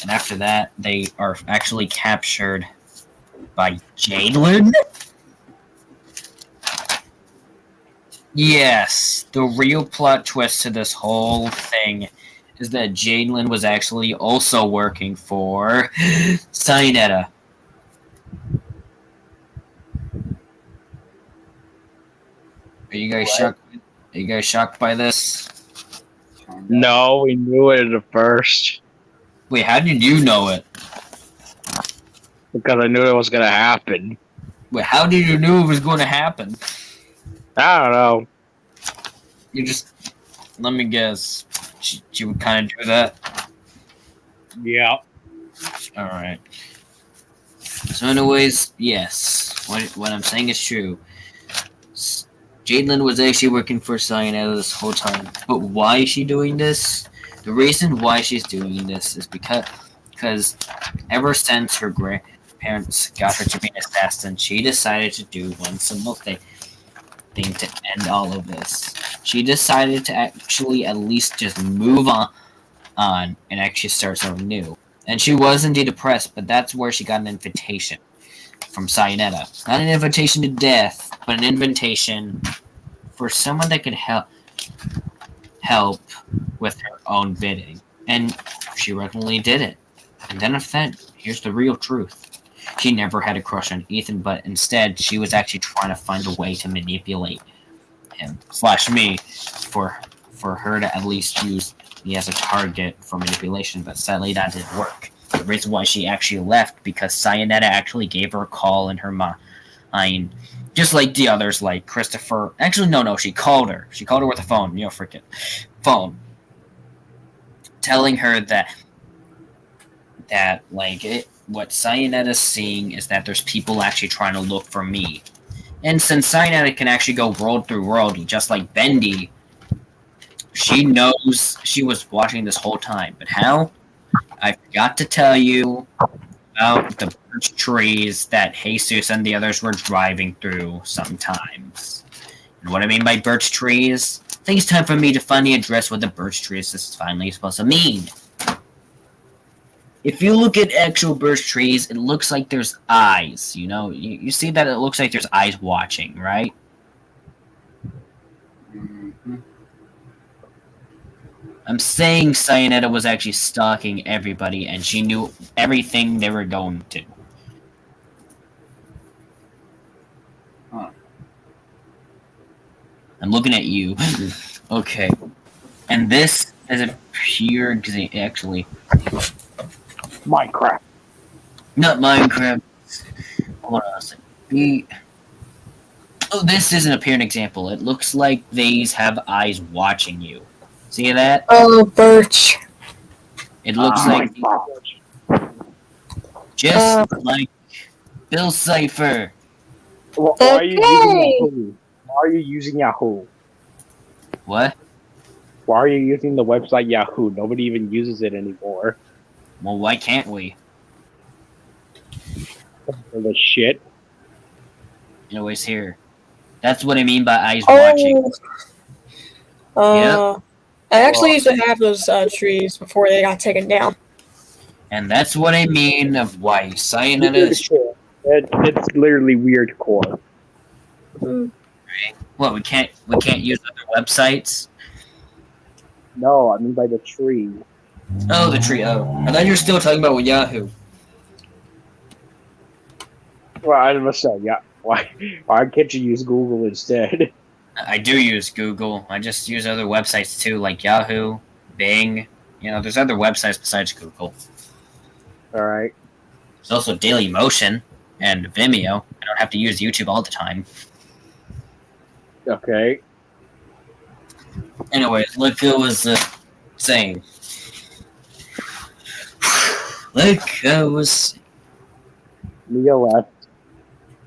And after that, they are actually captured by Jadlin? Yes, the real plot twist to this whole thing is that Jadlin was actually also working for Cyanida. Are you guys shocked? Are you guys shocked by this? No, we knew it at first. Wait, how did you know it? Because I knew it was going to happen. Wait, how did you know it was going to happen? I don't know. You just... Let me guess. You would kind of do that? Yeah. Alright. So anyways, yes. What I'm saying is true. Jadlyn was actually working for Cyanida this whole time. But why is she doing this? The reason why she's doing this is because ever since her grandparents got her to be an assassin, she decided to do one simple thing to end all of this. She decided to actually at least just move on and actually start something new. And she was indeed depressed, but that's where she got an invitation from Cyanida. Not an invitation to death, but an invitation for someone that could help with her own bidding. And she regularly did it. And then here's the real truth. She never had a crush on Ethan, but instead she was actually trying to find a way to manipulate him / me for her to at least use me as a target for manipulation, but sadly that didn't work. The reason why she actually left because Cyanida actually gave her a call in her mind, just like the others, like Christopher. Actually, no, she called her. She called her with a phone, freaking phone, telling her that what Cyanida's seeing is that there's people actually trying to look for me. And since Cyanida can actually go world through world, just like Bendy, she knows she was watching this whole time. But how? I forgot to tell you about the birch trees that Jesus and the others were driving through sometimes. And what I mean by birch trees? I think it's time for me to finally address what the birch trees is finally supposed to mean. If you look at actual birch trees, it looks like there's eyes, You see that it looks like there's eyes watching, right? Mm-hmm. I'm saying Cyanida was actually stalking everybody, and she knew everything they were going to. Huh. I'm looking at you. Okay. And this is a pure example, actually. Minecraft. Not Minecraft. Hold on a second. Oh, this isn't a pure example. It looks like these have eyes watching you. See that? Oh, Birch. It looks like just like Bill Cipher. Why are you using Yahoo? Why are you using Yahoo? What? Why are you using the website Yahoo? Nobody even uses it anymore. Well, why can't we? For the shit. Anyways, here. That's what I mean by eyes watching. Yep. I actually used to have those trees before they got taken down. And that's what I mean of why Cyanida is... It's literally weird core. Mm. What, we can't use other websites? No, I mean by the tree. Oh, the tree. Oh, I thought you were still talking about Yahoo. Well, I must say, yeah. Why can't you use Google instead? I do use Google. I just use other websites too, like Yahoo, Bing. There's other websites besides Google. Alright. There's also Dailymotion and Vimeo. I don't have to use YouTube all the time. Okay. Anyways, like I was saying. Like I was... Mia left.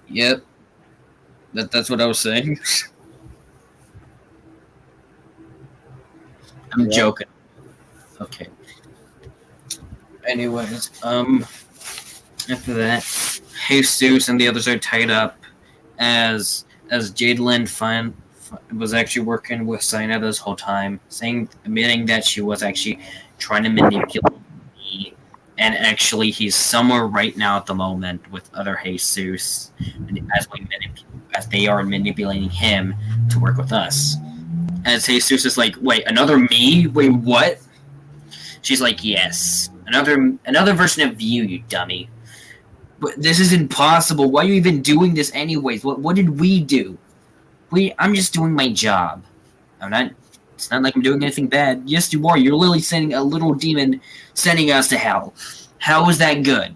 Yep. That's what I was saying. I'm joking. Okay. Anyways, after that, Jesus and the others are tied up as Jadlyn was actually working with Cyanida this whole time, admitting that she was actually trying to manipulate me, and actually he's somewhere right now at the moment with other Jesus, as they are manipulating him to work with us. As Jesus is like, wait, another me? Wait, what? She's like, yes. Another version of you dummy. But this is impossible. Why are you even doing this anyways? What did we do? I'm just doing my job. It's not like I'm doing anything bad. Yes, you are. You're literally sending a little demon sending us to hell. How is that good?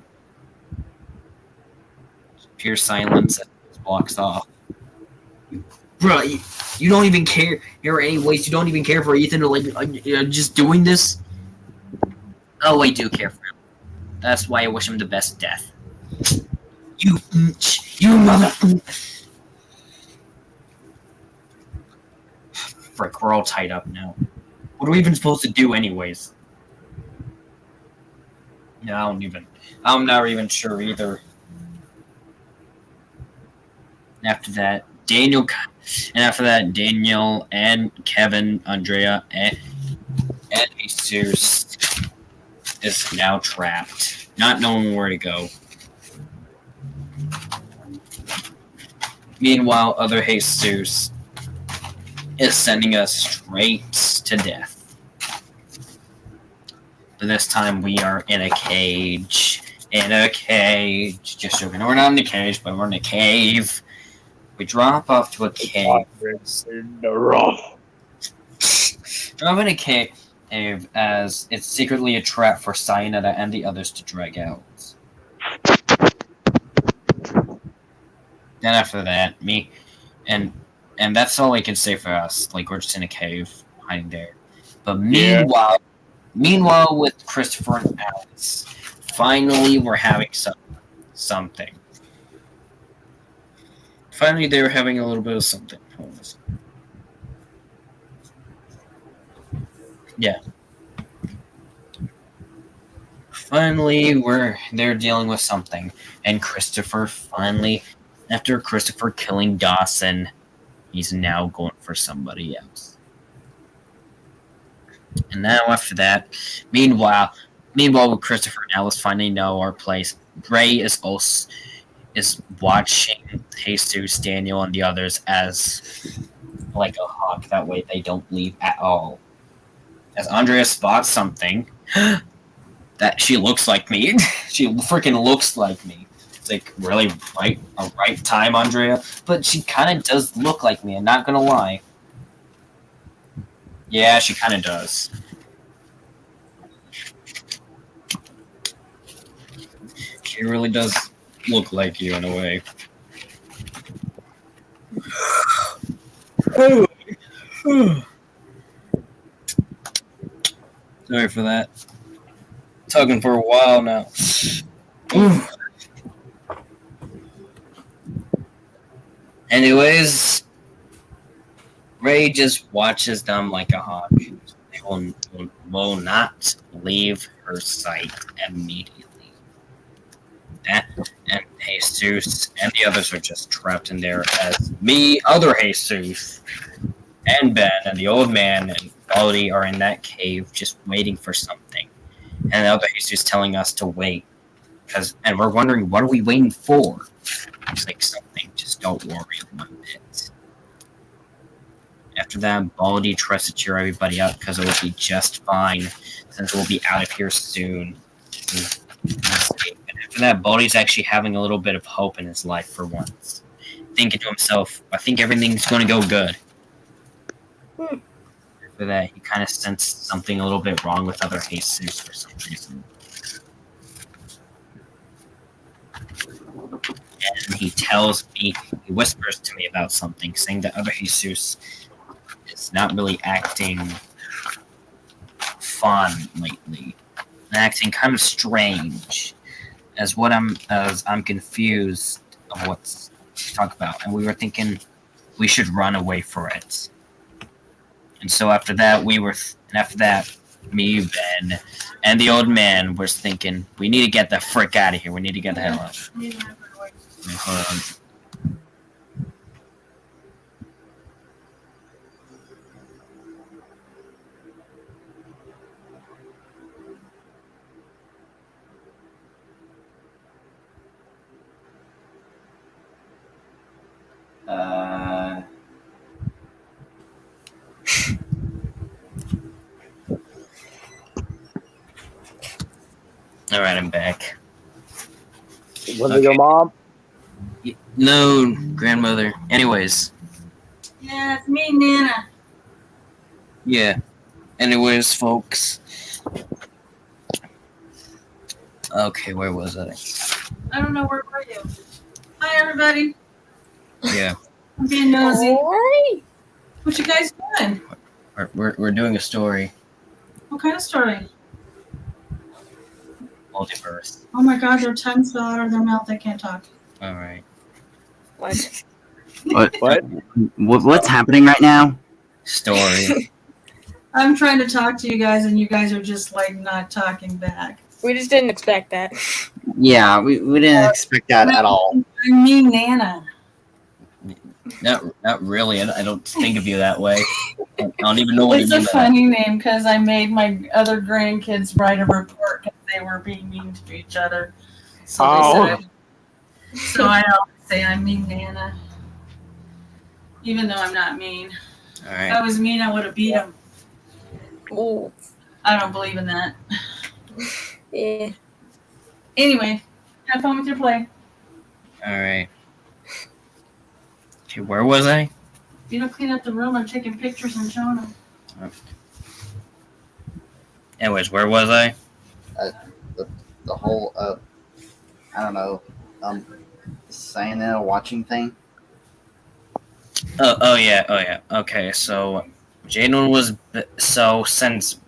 Pure silence and walks off. Bro, you don't even care here anyways. You don't even care for Ethan just doing this. Oh, I do care for him. That's why I wish him the best death. You mother. frick, we're all tied up now. What are we even supposed to do anyways? Yeah, I'm not even sure either. After that, Daniel and Kevin, Andrea, and Jesus is now trapped, not knowing where to go. Meanwhile, other Jesus is sending us straight to death. But this time we are in a cage. Just joking. We're not in a cage, but we're in a cave. We drop off to a cave. In the rough. Drop in a cave as it's secretly a trap for Cyanida and the others to drag out. Then after that, me and that's all I can say for us. Like, we're just in a cave hiding there. But meanwhile, with Christopher and Alex, finally we're having something. Finally, they were having a little bit of something. Yeah. Finally, they're dealing with something, and Christopher finally, after Christopher killing Dawson, he's now going for somebody else. And now after that, meanwhile, with Christopher and Alice finally know our place, Ray is watching Jesus, Daniel, and the others as like a hawk. That way they don't leave at all. As Andrea spots something, that she looks like me. She freaking looks like me. It's like really a right time, Andrea. But she kind of does look like me. I'm not gonna lie. Yeah, she kind of does. She really does look like you in a way. Sorry for that. Talking for a while now. Anyways, Ray just watches them like a hawk. They will not leave her sight immediately. And Jesus and the others are just trapped in there as other Jesus, and Ben and the old man and Baldy are in that cave just waiting for something. And the other Jesus telling us to wait. And we're wondering, what are we waiting for? It's like something, just don't worry one bit. After that, Baldy tries to cheer everybody up because it will be just fine since we'll be out of here soon. And after that, Baldy's actually having a little bit of hope in his life for once. Thinking to himself, I think everything's going to go good. After that, he kind of sensed something a little bit wrong with other Jesus for some reason. And he whispers to me about something, saying that other Jesus is not really acting fun lately. And acting kind of strange. As I'm confused of what's to talk about. And we were thinking we should run away for it. And so after that, me, Ben, and the old man was thinking, we need to get the frick out of here. We need to get the hell out. Hold on. Alright, I'm back. Was it your mom? No, grandmother. Anyways. Yeah, it's me, Nana. Yeah. Anyways, folks. Okay, where was I? I don't know, where were you? Hi, everybody. Yeah. I'm being nosy. Alright. What you guys doing? We're doing a story. What kind of story? Multiverse. Oh my god, their tongues fell out of their mouth. They can't talk. Alright. What? What's happening right now? story. I'm trying to talk to you guys, and you guys are just like not talking back. We just didn't expect that. Yeah, we didn't expect that at all. I mean, Nana. Not really. I don't think of you that way. I don't even know what It's you a mean by funny name because I made my other grandkids write a report because they were being mean to each other. So they said, so I always say I'm mean Nana, even though I'm not mean. that. All right. If I was mean, I would have beat him. Ooh. I don't believe in that. Yeah. Anyway, have fun with your play. All right. Okay, where was I? If you don't clean up the room, I'm taking pictures and showing them. Anyways, where was I? The whole I don't know, Cyanida watching thing. Oh yeah. Okay, so Jaden was since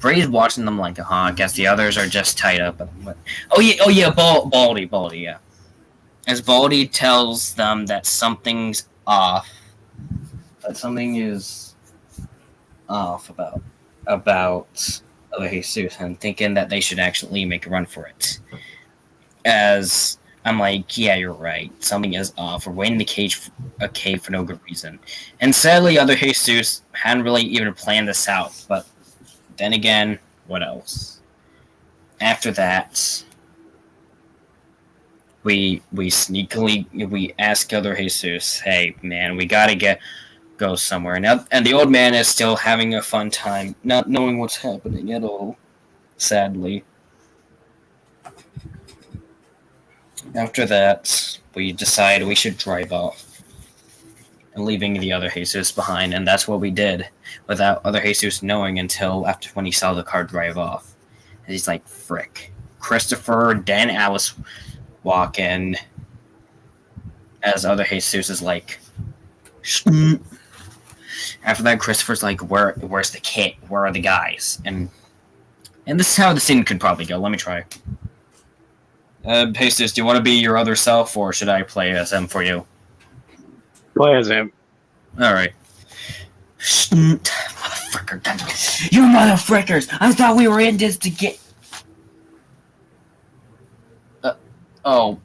Ray's watching them like, I guess the others are just tied up. Oh yeah, Baldy, yeah. As Baldy tells them that something's off, that something is off about other Jesus, and thinking that they should actually make a run for it. As I'm like, yeah, you're right. Something is off. We're waiting in a cave for no good reason. And sadly, other Jesus hadn't really even planned this out. But then again, what else? After that, we ask other Jesus, hey, man, we gotta go somewhere. And the old man is still having a fun time, not knowing what's happening at all, sadly. After that, we decide we should drive off, and leaving the other Jesus behind, and that's what we did, without other Jesus knowing until after when he saw the car drive off. And he's like, frick. Christopher, then Alice walk in, as other Jesus is like, after that, Christopher's like, where's the kid? Where are the guys? And this is how the scene could probably go. Let me try. Jesus, do you want to be your other self, or should I play as him for you? Play as him. Alright. Motherfucker. You motherfuckers! I thought we were in this to get... oh.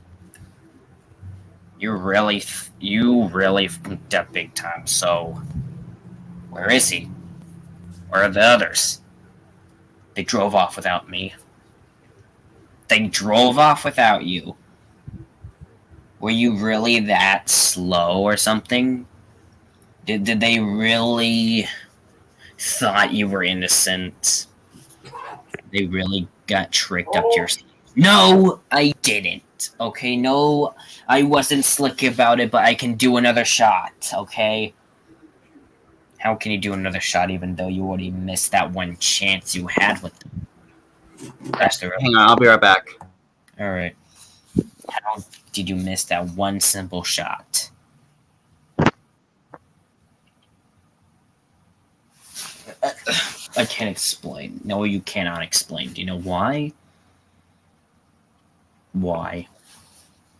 You really f***ed up big time, so... where is he? Where are the others? They drove off without me. They drove off without you. Were you really that slow or something? Did they really thought you were innocent? They really got tricked up to your... No, I didn't. Okay, no, I wasn't slick about it, but I can do another shot, okay? How can you do another shot even though you already missed that one chance you had with them? Hang on, I'll be right back. Alright. How did you miss that one simple shot? I can't explain. No, you cannot explain. Do you know why? Why?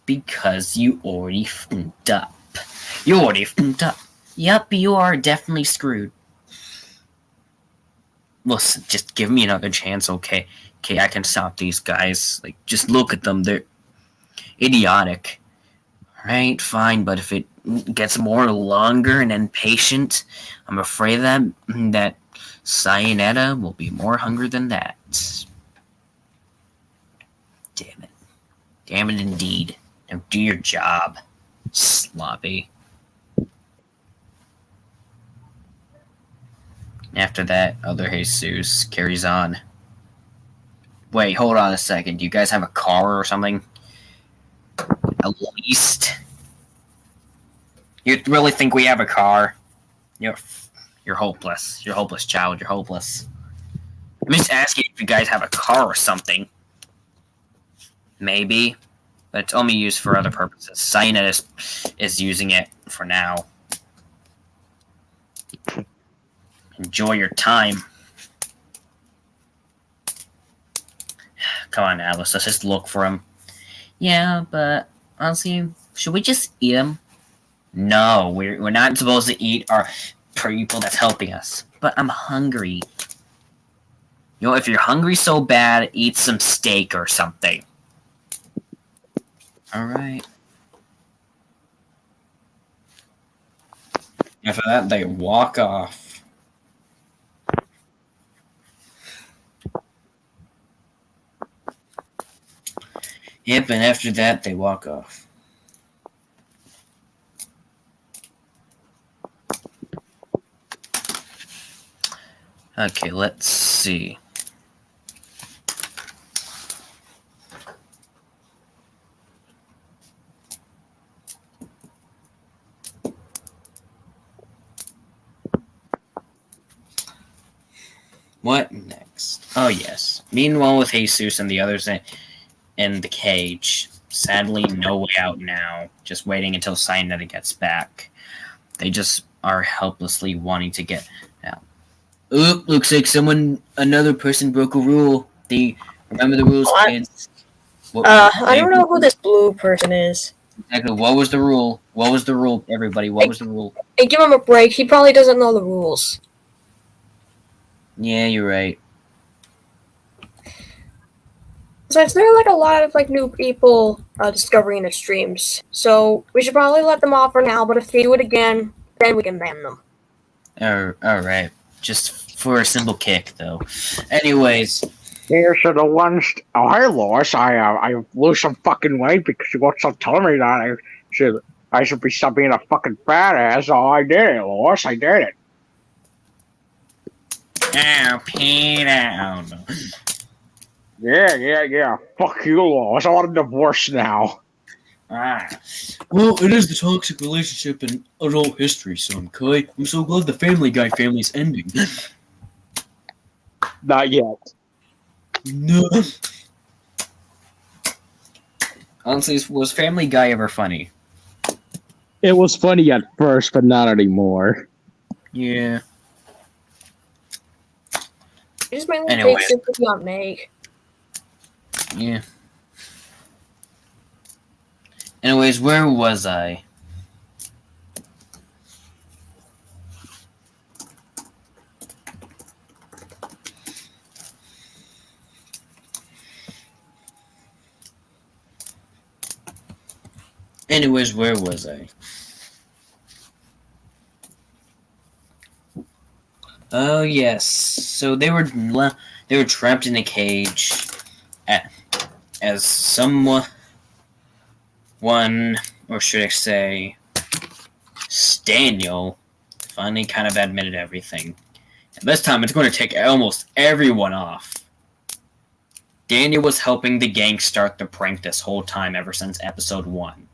Because you already f***ed up. You already f***ed up. Yep, you are definitely screwed. Listen, just give me another chance, okay? Okay, I can stop these guys. Like, just look at them. They're idiotic. Alright, fine, but if it gets more longer and impatient, I'm afraid that Cyanida will be more hungry than that. Damn it. Damn it indeed. Now do your job, sloppy. After that, other Jesus carries on. Wait, hold on a second. Do you guys have a car or something? At least. You really think we have a car? You're hopeless. You're hopeless, child. You're hopeless. I'm just asking if you guys have a car or something. Maybe. But it's only used for other purposes. Cyanida is using it for now. Enjoy your time. Come on, Alice. Let's just look for him. Yeah, but honestly, should we just eat him? No, we're not supposed to eat our people that's helping us. But I'm hungry. You know, if you're hungry so bad, eat some steak or something. Alright. After that, they walk off. Yep, and after that, they walk off. Okay, let's see. What next? Oh, yes. Meanwhile, with Jesus and the others in the cage, sadly, no way out now. Just waiting until Cyanida gets back. They just are helplessly wanting to get out. Oop, looks like another person broke a rule. Remember the rules, kids? I don't know who this blue person is. Exactly. What was the rule? What was the rule, everybody? What was the rule? Hey, give him a break. He probably doesn't know the rules. Yeah, you're right. Since there are like a lot of like new people discovering the streams, so we should probably let them off for now. But if they do it again, then we can ban them. All right. Just for a simple kick, though. Anyways. Here's the ones. Oh, hey, Lois. I lose some fucking weight because you got some telling me that I should be stop being a fucking fat ass. Oh, I did it, Lois. I did it. Oh, Peter. Oh, no. Yeah. Fuck you, Lois. I want a divorce now. Well, it is the toxic relationship in adult history, son, Kai. I'm so glad the Family Guy family's ending. Not yet. No. Honestly, was Family Guy ever funny? It was funny at first, but not anymore. Yeah. It just mainly Anyway. takes sympathy on Meg. Yeah. Anyways, where was I? Anyways, where was I? Oh yes. So they were trapped in a cage as someone, or should I say, Daniel finally kind of admitted everything. And this time it's going to take almost everyone off. Daniel was helping the gang start the prank this whole time ever since episode 1.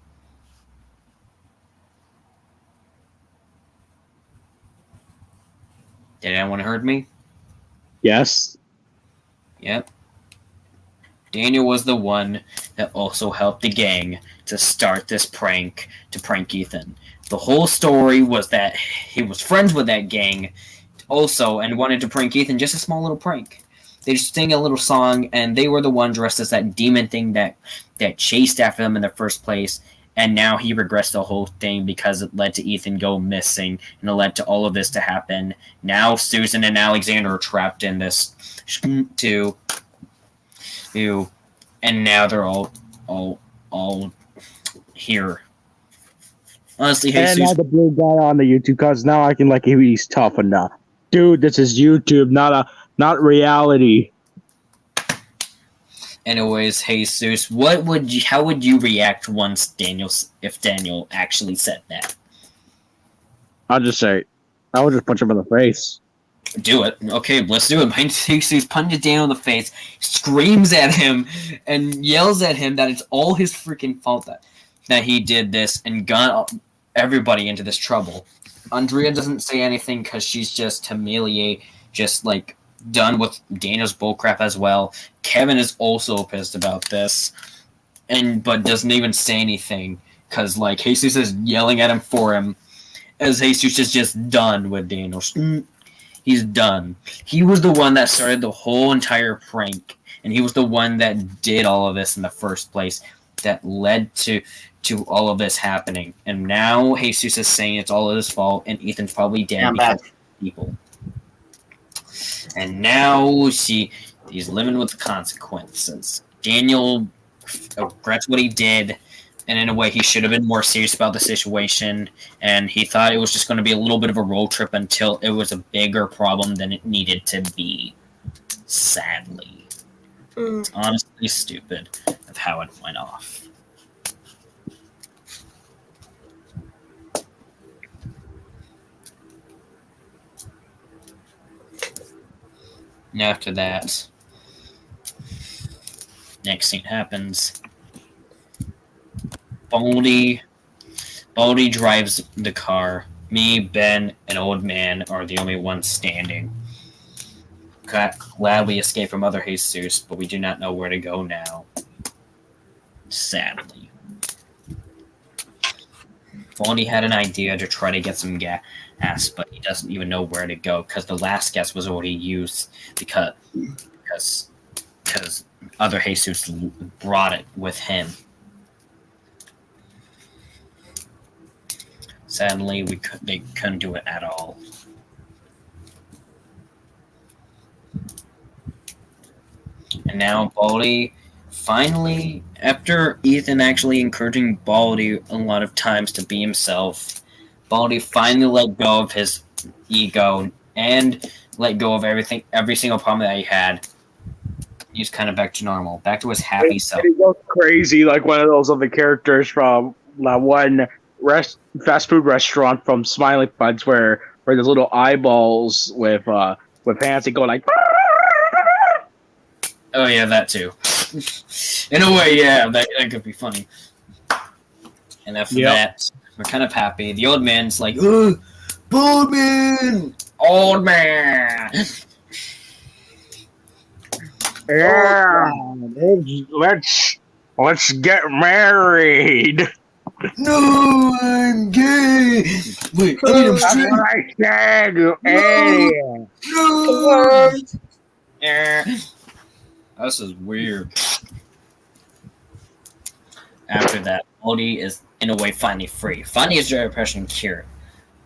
Did anyone heard me? Yes. Yep. Daniel was the one that also helped the gang to start this prank to prank Ethan. The whole story was that he was friends with that gang also and wanted to prank Ethan, just a small little prank. They just sang a little song, and they were the one dressed as that demon thing that chased after them in the first place. And now he regrets the whole thing because it led to Ethan go missing, and it led to all of this to happen. Now Susan and Alexander are trapped in this too, and now they're all here. Honestly, hey, and now the blue guy on the YouTube, cause now I can like he's tough enough, dude. This is YouTube, not reality. Anyways, Jesus, how would you react if Daniel actually said that? I'll just say, I would just punch him in the face. Do it. Okay, let's do it. Jesus punches Daniel in the face, screams at him, and yells at him that it's all his freaking fault that he did this and got everybody into this trouble. Andrea doesn't say anything because she's just done with Daniel's bullcrap as well. Kevin is also pissed about this, but doesn't even say anything because Jesus is yelling at him for him, as Jesus is just done with Daniel. He's done. He was the one that started the whole entire prank, and he was the one that did all of this in the first place. that led to all of this happening. And now Jesus is saying it's all his fault, and Ethan's probably dead because of people. And now he's living with the consequences. Daniel regrets what he did, and in a way he should have been more serious about the situation, and he thought it was just going to be a little bit of a road trip until it was a bigger problem than it needed to be. Sadly. It's honestly stupid of how it went off. And after that, next scene happens. Baldy drives the car. Me, Ben, and Old Man are the only ones standing. Glad we escaped from other Jesus, but we do not know where to go now. Sadly. Baldy had an idea to try to get some gas, but he doesn't even know where to go because the last gas was already used because other Jesus brought it with him. Sadly, they couldn't do it at all. And now Baldy, finally, after Ethan actually encouraging Baldy a lot of times to be himself, Baldy finally let go of his ego and let go of every single problem that he had. He's kind of back to normal, back to his happy self. He goes crazy like one of those other characters from that one fast food restaurant from Smiling Buds where there's little eyeballs with hands that go like. Oh yeah, that too. In a way, yeah, that could be funny. And after that, we're kind of happy. The old man's like, "Old man, old man." Yeah, let's get married. No, I'm gay. Wait, I need him straight. What I said, you idiot. No. This is weird. After that, Baldy is in a way finally free. Finally is their depression cured.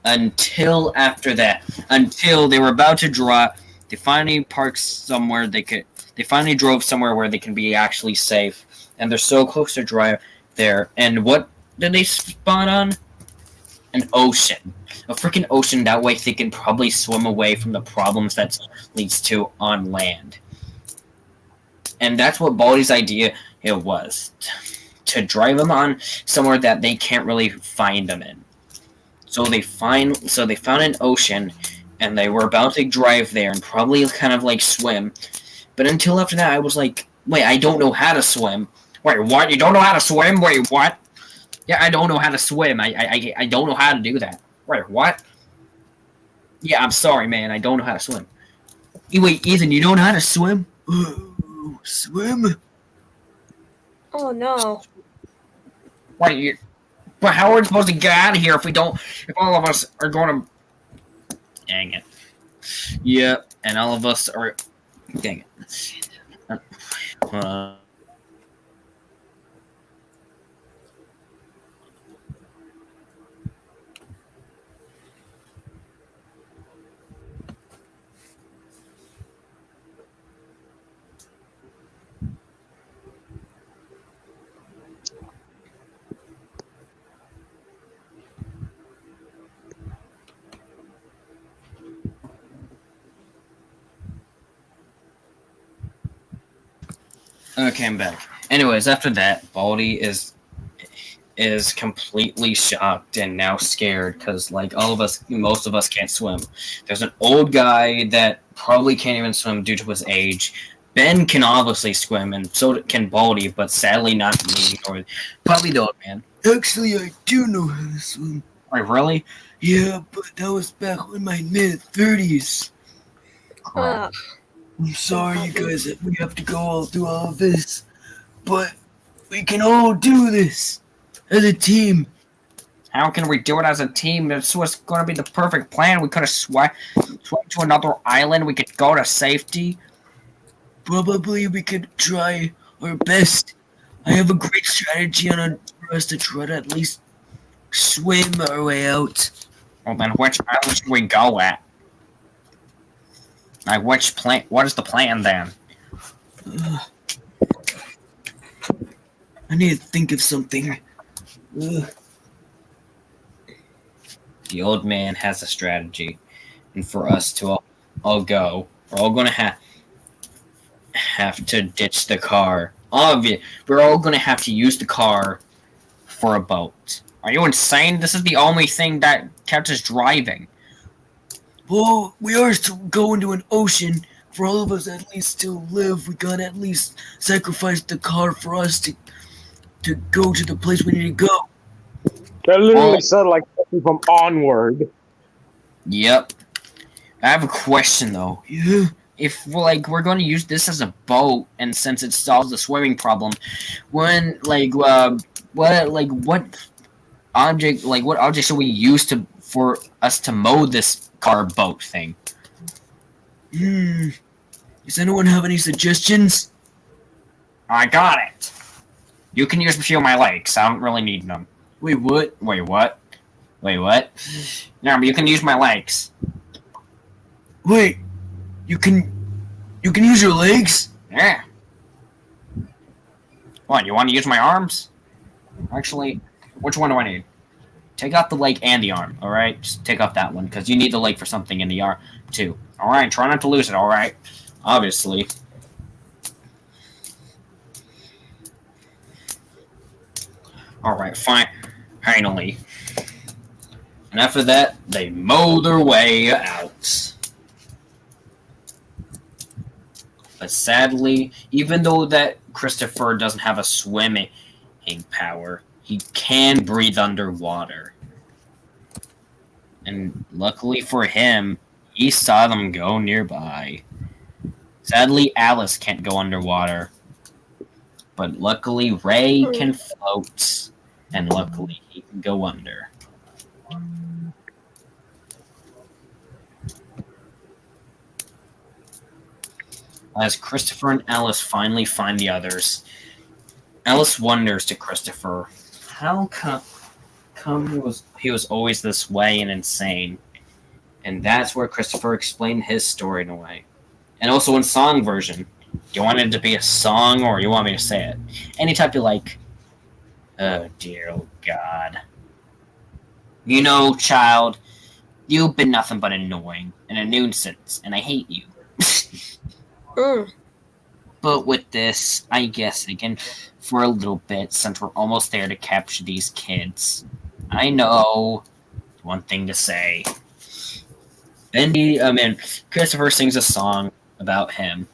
Until after that, until they were about to drive, they finally parked somewhere they finally drove somewhere where they can be actually safe, and they're so close to drive there. And what did they spawn on? An ocean. A freaking ocean. That way they can probably swim away from the problems that leads to on land. And that's what Baldy's idea was. To drive them on somewhere that they can't really find them in. So they found an ocean, and they were about to drive there and probably kind of like swim. But until after that, I was like, wait, I don't know how to swim. Wait, what? You don't know how to swim? Wait, what? Yeah, I don't know how to swim. I don't know how to do that. Wait, what? Yeah, I'm sorry, man. I don't know how to swim. Wait, Ethan, you don't know how to swim? Swim? Oh no. Wait, but how are we supposed to get out of here if all of us are going to... Dang it. Yeah, and all of us are... Dang it. Okay, I'm back. Anyways, after that, Baldy is completely shocked and now scared because, like, most of us can't swim. There's an old guy that probably can't even swim due to his age. Ben can obviously swim, and so can Baldy, but sadly not me or probably the old man. Actually, I do know how to swim. Wait, really? Yeah, but that was back in my mid-30s. I'm sorry, you guys, that we have to go all through all of this, but we can all do this as a team. How can we do it as a team? This was going to be the perfect plan. We could have swam to another island. We could go to safety. Probably we could try our best, I have a great strategy for us to try to at least swim our way out. Well, then which island should we go at? Like, which plan? What is the plan then? I need to think of something. The old man has a strategy, and for us to all go, we're all going to have to ditch the car. We're all going to have to use the car for a boat. Are you insane? This is the only thing that kept us driving. Well, we are to go into an ocean. For all of us at least to live, we gotta at least sacrifice the car for us to go to the place we need to go. That literally sounded like something from Onward. Yep. I have a question though. Yeah. If we're going to use this as a boat, and since it solves the swimming problem, what object should we use for us to mow this car boat thing? Does anyone have any suggestions? I got it. You can use a few of my legs. I don't really need them. Wait, what? Wait, what? No, but you can use my legs. Wait, you can use your legs? Yeah. What, you want to use my arms? Actually, which one do I need? Take off the leg and the arm, alright? Just take off that one, because you need the leg for something in the arm, too. Alright, try not to lose it, alright? Obviously. Alright, fine. Finally. And after that, they mow their way out. But sadly, even though that Christopher doesn't have a swimming power, he can breathe underwater. And luckily for him, he saw them go nearby. Sadly, Alice can't go underwater. But luckily, Ray can float. And luckily, he can go under. As Christopher and Alice finally find the others, Alice wonders to Christopher, how come he was always this way and insane? And that's where Christopher explained his story in a way. And also in song version. Do you want it to be a song or you want me to say it? Any type you like. Oh dear, oh God. You know, child, you've been nothing but annoying and a nuisance, and I hate you. But with this, I guess again, for a little bit, since we're almost there to capture these kids, I know one thing to say. Christopher sings a song about him,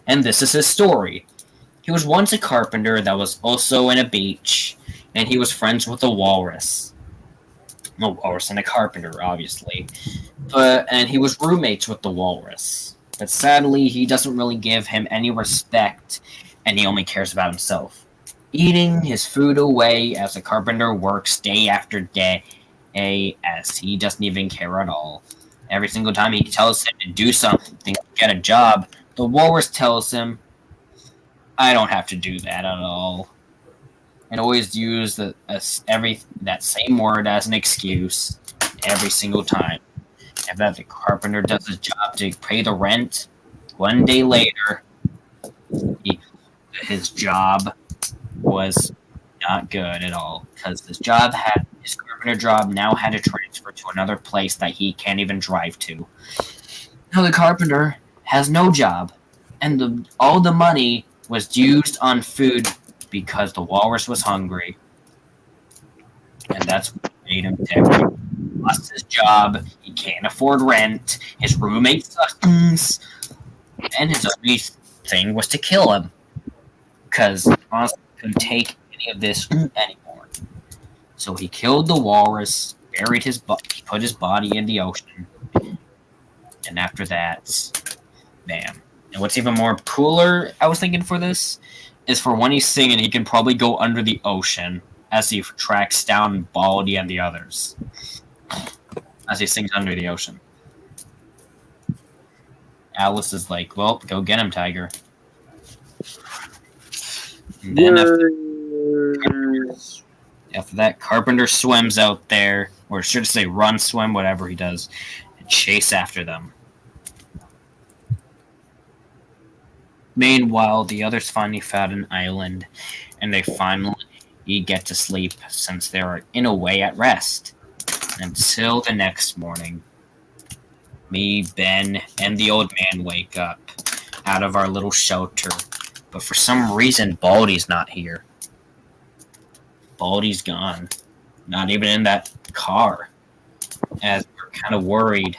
and this is his story. He was once a carpenter that was also in a beach, and he was friends with a walrus. A walrus and a carpenter, obviously. And he was roommates with the walrus. But sadly, he doesn't really give him any respect, and he only cares about himself. Eating his food away as the carpenter works day after day, as he doesn't even care at all. Every single time he tells him to do something, get a job, the walrus tells him, I don't have to do that at all. And always use that same word as an excuse every single time. If that the carpenter does his job to pay the rent, one day later, his job was not good at all because his carpenter job now had to transfer to another place that he can't even drive to. Now the carpenter has no job, and all the money was used on food because the walrus was hungry, and that's what made him tick. He lost his job, he can't afford rent, his roommate sucks, and his only thing was to kill him. Because honestly, he couldn't take any of this anymore. So he killed the walrus, put his body in the ocean, and after that, bam. And what's even more cooler, I was thinking for this, is for when he's singing, he can probably go under the ocean as he tracks down Baldy and the others. As he sings under the ocean. Alice is like, well, go get him, Tiger. And then After that, Carpenter swims out there, or should I say run, swim, whatever he does, and chase after them. Meanwhile, the others finally found an island, and they finally get to sleep since they are in a way at rest. Until the next morning, me, Ben, and the old man wake up out of our little shelter, but for some reason, Baldy's not here. Baldy's gone. Not even in that car. As we're kind of worried.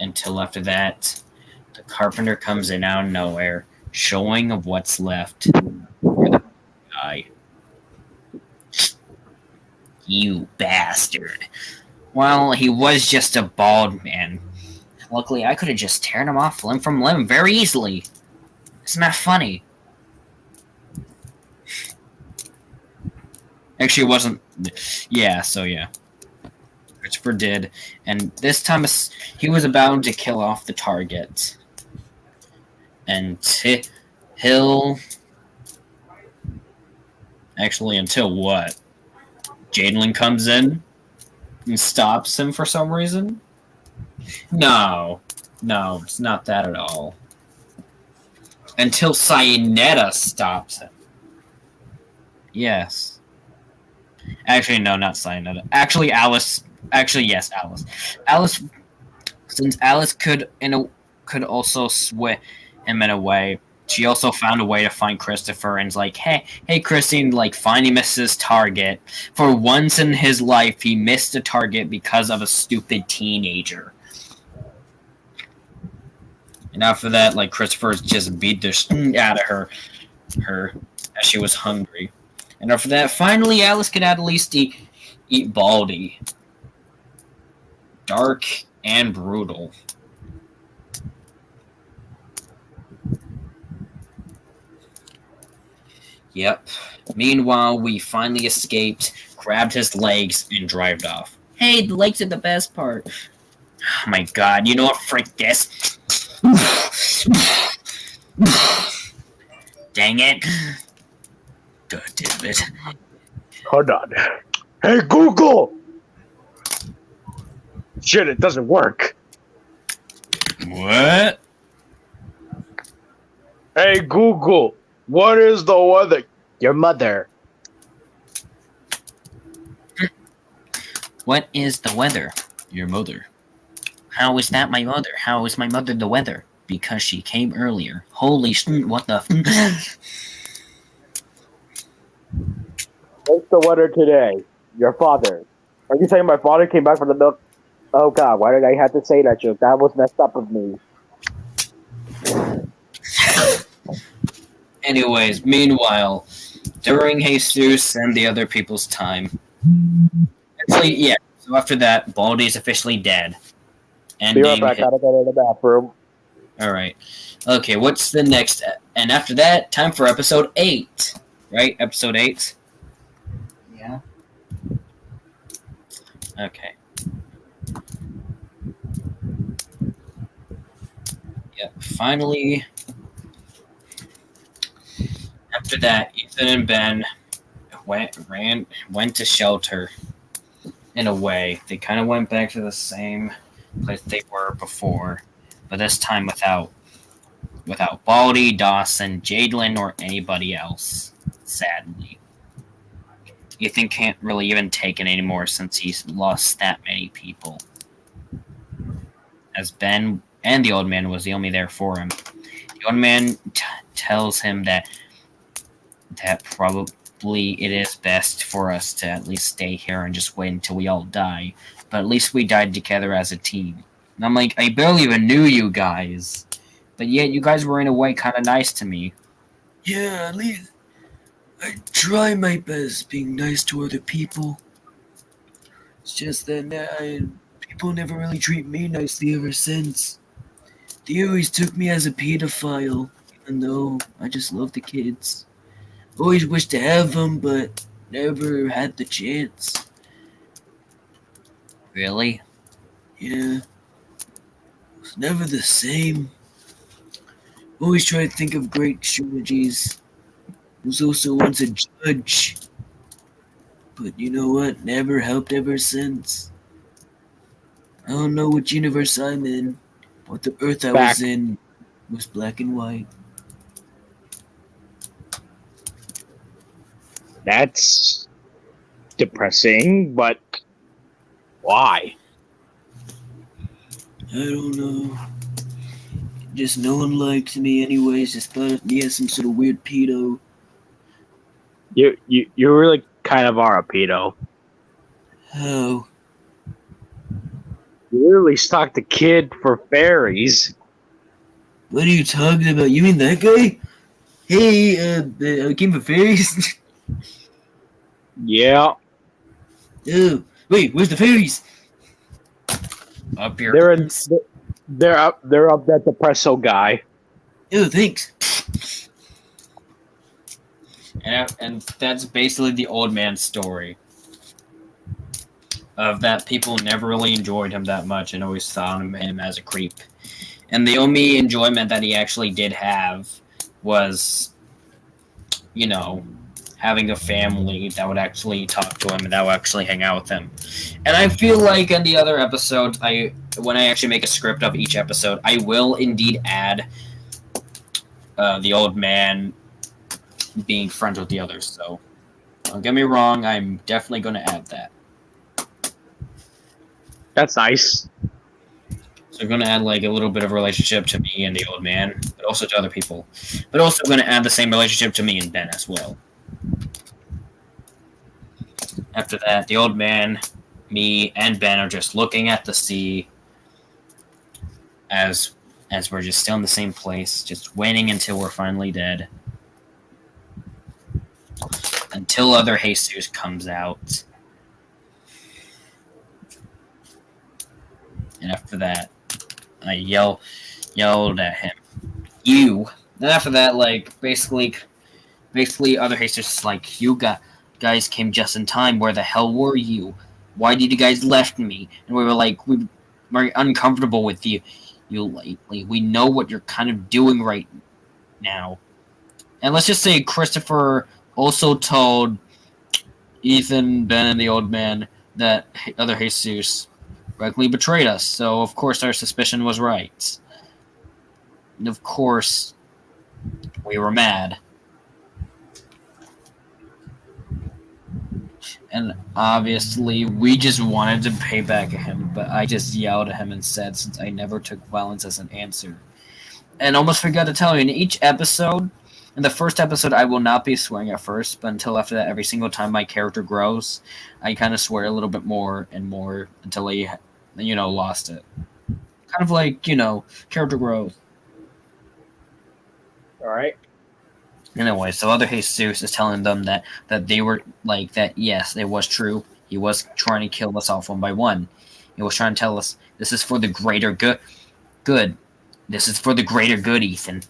Until after that, the carpenter comes in out of nowhere, showing of what's left for the guy. You bastard. Well, he was just a bald man. Luckily, I could have just torn him off limb from limb very easily. Isn't that funny? Actually, it wasn't. Yeah, so yeah. Christopher did. And this time, he was about to kill off the target. Until. Actually, until what? Jadelin comes in and stops him for some reason? No, it's not that at all. Until Cyanida stops him. Yes. Actually, no, not Cyanida. Actually, Alice. Actually, yes, Alice. Alice, since Alice could also swim him in a way, she also found a way to find Christopher and's like, hey, Christine, like, finally missed his target. For once in his life, he missed a target because of a stupid teenager. And after that, like, Christopher just beat the shit out of her as she was hungry. And after that, finally, Alice could at least eat Baldy. Dark and brutal. Yep. Meanwhile, we finally escaped, grabbed his legs, and drove off. Hey, the legs are the best part. Oh my god, you know what? Frick this. Dang it. God damn it. Hold on. Hey, Google! Shit, it doesn't work. What? Hey, Google, what is the weather? Your mother. What is the weather? Your mother. How is that my mother? How is my mother the weather? Because she came earlier. Holy shit, what the What's the weather today? Your father. Are you saying my father came back from the milk? Oh god, why did I have to say that joke? That was messed up of me. Anyways, meanwhile, during Jesus and the other people's time. Actually, yeah, so after that, Baldy's officially dead. And be right back, gotta go to the bathroom. Alright. Okay, what's the next? And after that, time for episode 8. Right? Episode 8? Yeah. Okay. Yep, finally. After that, Ethan and Ben went to shelter. In a way, they kind of went back to the same place they were before, but this time without Baldy, Dawson, Jadelin, or anybody else. Sadly, Ethan can't really even take it anymore since he's lost that many people. As Ben and the old man was the only there for him. The old man tells him that probably it is best for us to at least stay here and just wait until we all die. But at least we died together as a team. And I'm like, I barely even knew you guys. But yet you guys were in a way kind of nice to me. Yeah, at least I try my best being nice to other people. It's just that people never really treat me nicely ever since. They always took me as a pedophile, even though I just love the kids. Always wished to have them, but never had the chance. Really? Yeah. It's never the same. Always try to think of great strategies. Was also once a judge. But you know what? Never helped ever since. I don't know which universe I'm in, but the Earth I was Fact. in was black and white. That's depressing, but why? I don't know. Just no one liked me anyways. Just thought of me as some sort of weird pedo. You really kind of are a pedo. How? You literally stalked a kid for fairies. What are you talking about? You mean that guy? Hey, the Game of Fairies? Yeah. Oh, wait, where's the fairies? Up here. They're up that depresso guy. Oh, thanks. And that's basically the old man's story. Of that people never really enjoyed him that much and always thought of him as a creep. And the only enjoyment that he actually did have was, you know, having a family that would actually talk to him and that would actually hang out with him. And I feel like in the other episodes, when I actually make a script of each episode, I will indeed add the old man being friends with the others. So don't get me wrong, I'm definitely going to add that. That's nice. So I'm going to add like a little bit of a relationship to me and the old man, but also to other people. But also going to add the same relationship to me and Ben as well. After that, the old man, me, and Ben are just looking at the sea as we're just still in the same place, just waiting until we're finally dead. Until other Jesus comes out. And after that, I yelled at him. You. And after that, like, basically other Jesus is like, you guys came just in time. Where the hell were you? Why did you guys left me? And we were like, we were uncomfortable with you. You lately. We know what you're kind of doing right now. And let's just say Christopher also told Ethan, Ben, and the old man that other Jesus directly betrayed us. So, of course, our suspicion was right. And, of course, we were mad. And, obviously, we just wanted to pay back at him. But I just yelled at him and said, since I never took violence as an answer. And almost forgot to tell you, in each episode, in the first episode, I will not be swearing at first, but until after that, every single time my character grows, I kind of swear a little bit more and more until I, lost it. Kind of like, character growth. Alright. Anyway, so other Jesus is telling them that they were, like, that, yes, it was true. He was trying to kill us off one by one. He was trying to tell us, this is for the greater good. This is for the greater good, Ethan.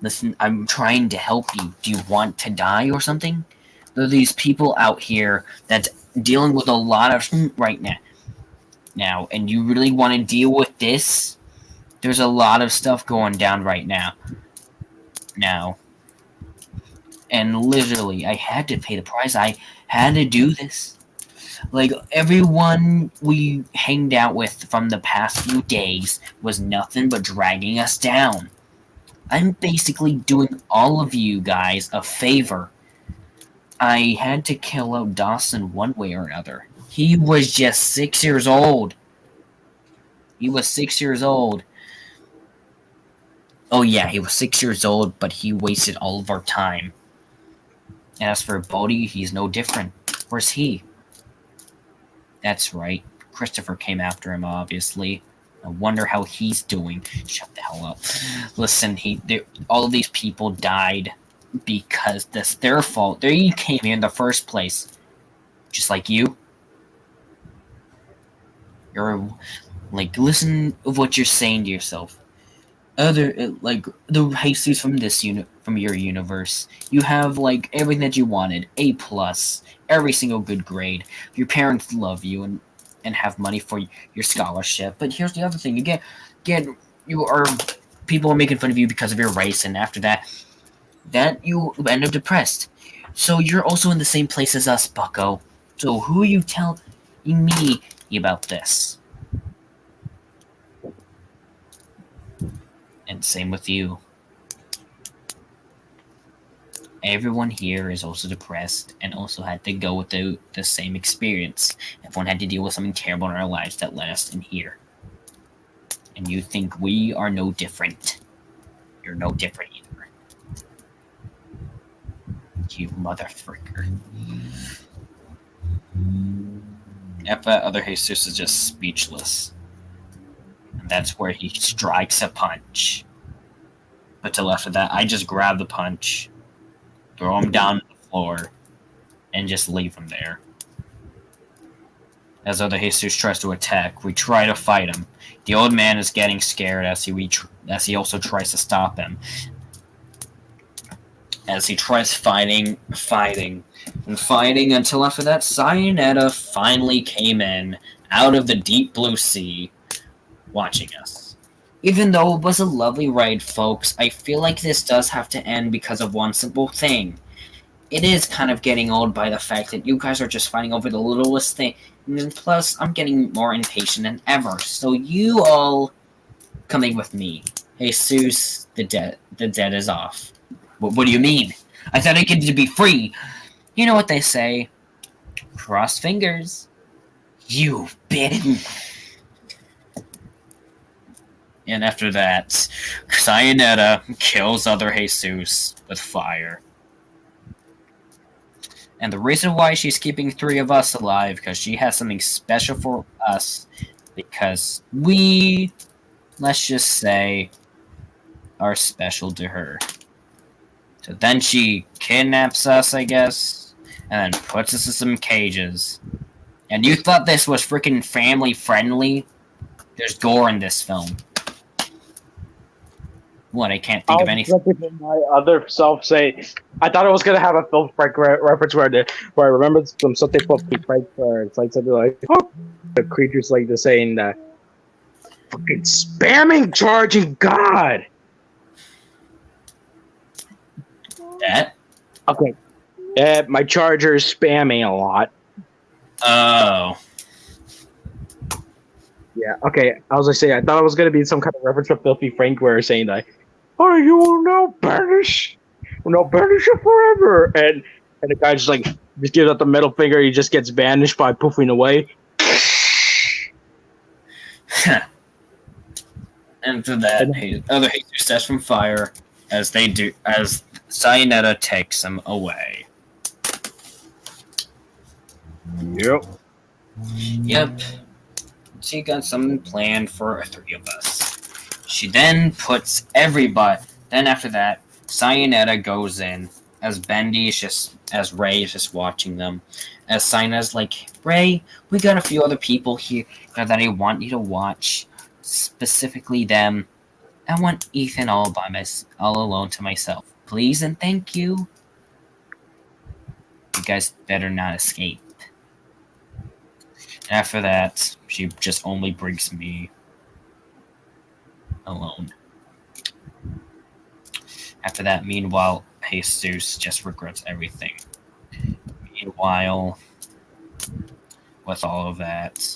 Listen, I'm trying to help you. Do you want to die or something? There are these people out here that's dealing with a lot of right now, and you really want to deal with this? There's a lot of stuff going down right now. And literally, I had to pay the price. I had to do this. Like, everyone we hanged out with from the past few days was nothing but dragging us down. I'm basically doing all of you guys a favor. I had to kill out Dawson one way or another. He was just 6 years old. He was 6 years old. Oh yeah, he was 6 years old, but he wasted all of our time. As for Bodhi, he's no different. Where's he? That's right. Christopher came after him, obviously. I wonder how he's doing. Shut the hell up. Listen, all of these people died because that's their fault. They came here in the first place. Just like you. You're, like, listen of what you're saying to yourself. The Jesus from from your universe, you have, like, everything that you wanted. A+, every single good grade. Your parents love you and have money for your scholarship. But here's the other thing: people are making fun of you because of your race, and after that, that you end up depressed. So you're also in the same place as us, bucko. So who are you telling me about this? And same with you. Everyone here is also depressed and also had to go with the same experience. Everyone had to deal with something terrible in our lives that led us in here. And you think we are no different. You're no different either. You motherfucker. At that, other Jesus is just speechless. And that's where he strikes a punch. But till after that, I just grab the punch, throw him down on the floor, and just leave him there. As other Jesus tries to attack, we try to fight him. The old man is getting scared as he also tries to stop him. As he tries fighting until after that, Cyanida finally came in out of the deep blue sea, watching us. Even though it was a lovely ride, folks, I feel like this does have to end because of one simple thing. It is kind of getting old by the fact that you guys are just fighting over the littlest thing. And plus, I'm getting more impatient than ever. So you all coming with me. Jesus, the debt is off. What do you mean? I thought I get to be free. You know what they say. Cross fingers. You bitch. And after that, Cyanida kills other Jesus with fire. And the reason why she's keeping 3 of us alive, because she has something special for us, because we, let's just say, are special to her. So then she kidnaps us, I guess, and then puts us in some cages. And you thought this was freaking family friendly? There's gore in this film. What, I can't think of anything. My other self say, I thought it was gonna have a Phil Frank reference where I remembered from something from Frank where it's like something like, oh, the creature's like the saying that fucking spamming charging God. That? Okay. Yeah, my charger is spamming a lot. Oh. Yeah, okay. I was gonna say, I thought it was gonna be some kind of reference to Filthy Frank where saying like, oh, you will now banish it forever. And the guy just gives out the middle finger, he just gets banished by poofing away. And for that, other Jesus steps from fire as Cyanida takes him away. Yep. She got something planned for 3 of us. She then puts everybody. Then after that, Cyanida goes in as Bendy is as Ray is just watching them. As Cyanida's like, Ray, we got a few other people here that I want you to watch. Specifically them. I want Ethan all alone to myself. Please and thank you. You guys better not escape. After that, she just only brings me alone. After that, meanwhile, Jesus just regrets everything. Meanwhile, with all of that,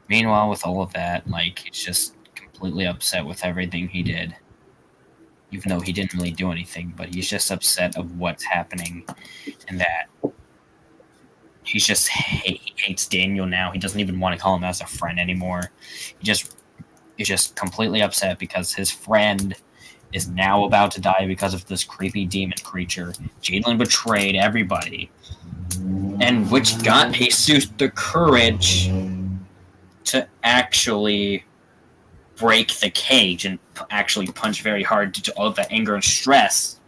he's just completely upset with everything he did. Even though he didn't really do anything, but he's just upset of what's happening and that. He hates Daniel now. He doesn't even want to call him as a friend anymore. He's just completely upset because his friend is now about to die because of this creepy demon creature. Jalen betrayed everybody. And which got Jesus the courage to actually break the cage and actually punch very hard due to all of that anger and stress.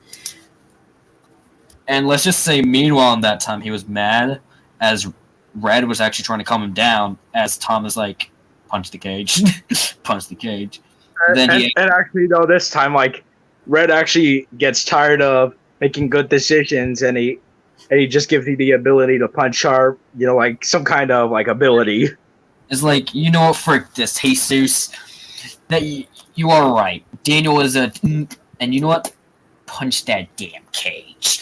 And let's just say, meanwhile, in that time, he was mad as Red was actually trying to calm him down, as Tom is like, punch the cage. Punch the cage. And actually, though, this time, Red actually gets tired of making good decisions, and he just gives you the ability to punch sharp, some kind of, ability. It's like, you know what, frick this, Jesus. That You are right. Daniel is a... And you know what? Punch that damn cage.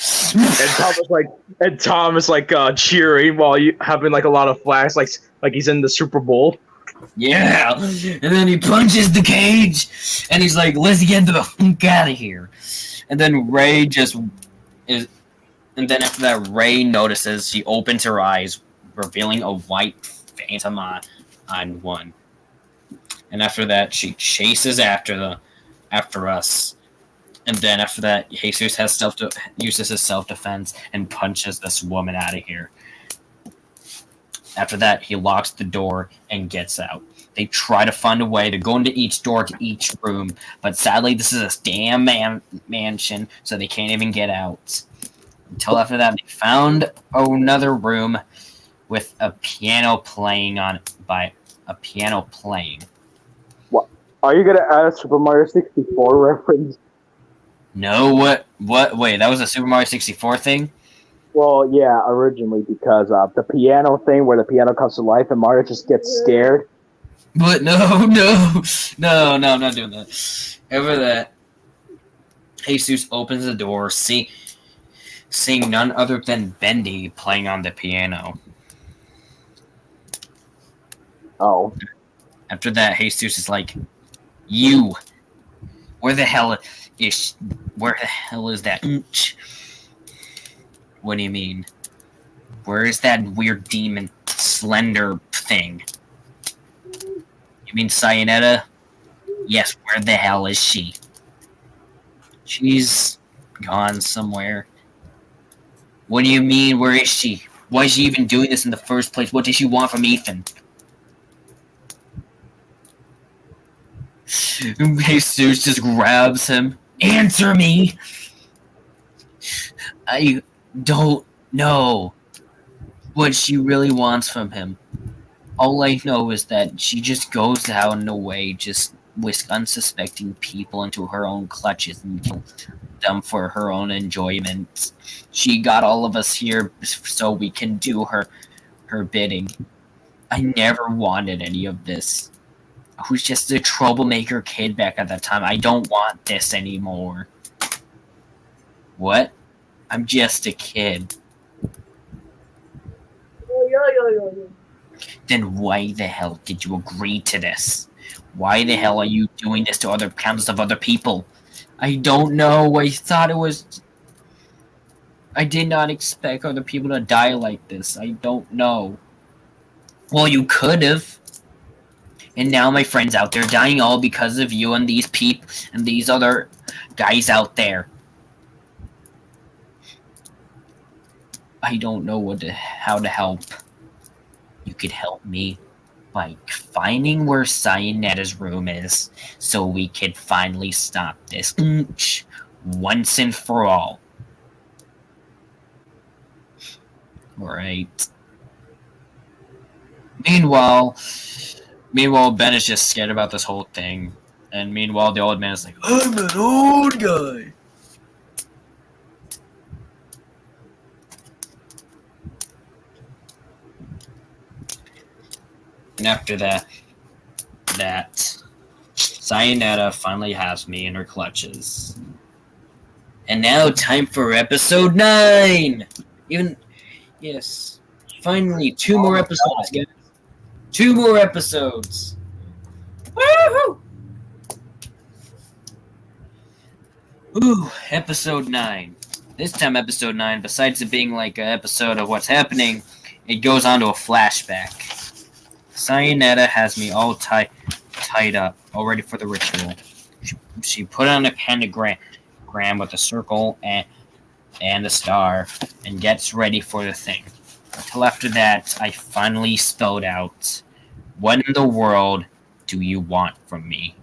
And Tom is like cheering while you having like a lot of flags, like he's in the Super Bowl. Yeah, and then he punches the cage, and he's like, "Let's get the fuck out of here." And then Ray just is, and then after that, Ray notices. She opens her eyes, revealing a white phantom on one. And after that, she chases after us. And then after that, Jesus uses his self-defense and punches this woman out of here. After that, he locks the door and gets out. They try to find a way to go into each door to each room, but sadly, this is a damn mansion, so they can't even get out. Until after that, they found another room with a piano playing on it by a piano playing. What? Are you gonna add a Super Mario 64 reference? No, what? Wait, that was a Super Mario 64 thing? Well, yeah, originally because the piano thing where the piano comes to life and Mario just gets scared. But no, I'm not doing that. Over that, Jesus opens the door, seeing none other than Bendy playing on the piano. Oh. After that, Jesus is like, "You, where the hell is that? What do you mean? Where is that weird demon slender thing? You mean Cyanida? Yes, where the hell is she? She's gone somewhere. What do you mean, where is she? Why is she even doing this in the first place? What does she want from Ethan?" Jesus just grabs him. Answer me! I don't know what she really wants from him. All I know is that she just goes out in a way, just whisk unsuspecting people into her own clutches and kill them for her own enjoyment. She got all of us here so we can do her bidding. I never wanted any of this. I was just a troublemaker kid back at that time. I don't want this anymore. What? I'm just a kid. Then why the hell did you agree to this? Why the hell are you doing this to countless of other people? I don't know. I thought it was... I did not expect other people to die like this. I don't know. Well, you could have. And now my friends out there dying all because of you and these people and these other guys out there. I don't know how to help. You could help me by finding where Cyanida's room is so we could finally stop this once and for all. Alright. Meanwhile, Ben is just scared about this whole thing. And meanwhile, the old man is like, I'm an old guy. And after that, Cyanida finally has me in her clutches. And now, time for episode 9! Yes. Finally, 2 more episodes, guys. 2 more episodes! Woohoo! Ooh, episode 9. This time, episode 9, besides it being like an episode of what's happening, it goes on to a flashback. Cyanida has me all tied up, all ready for the ritual. She put on a pentagram with a circle and a star, and gets ready for the thing. Until after that, I finally spelled out, what in the world do you want from me?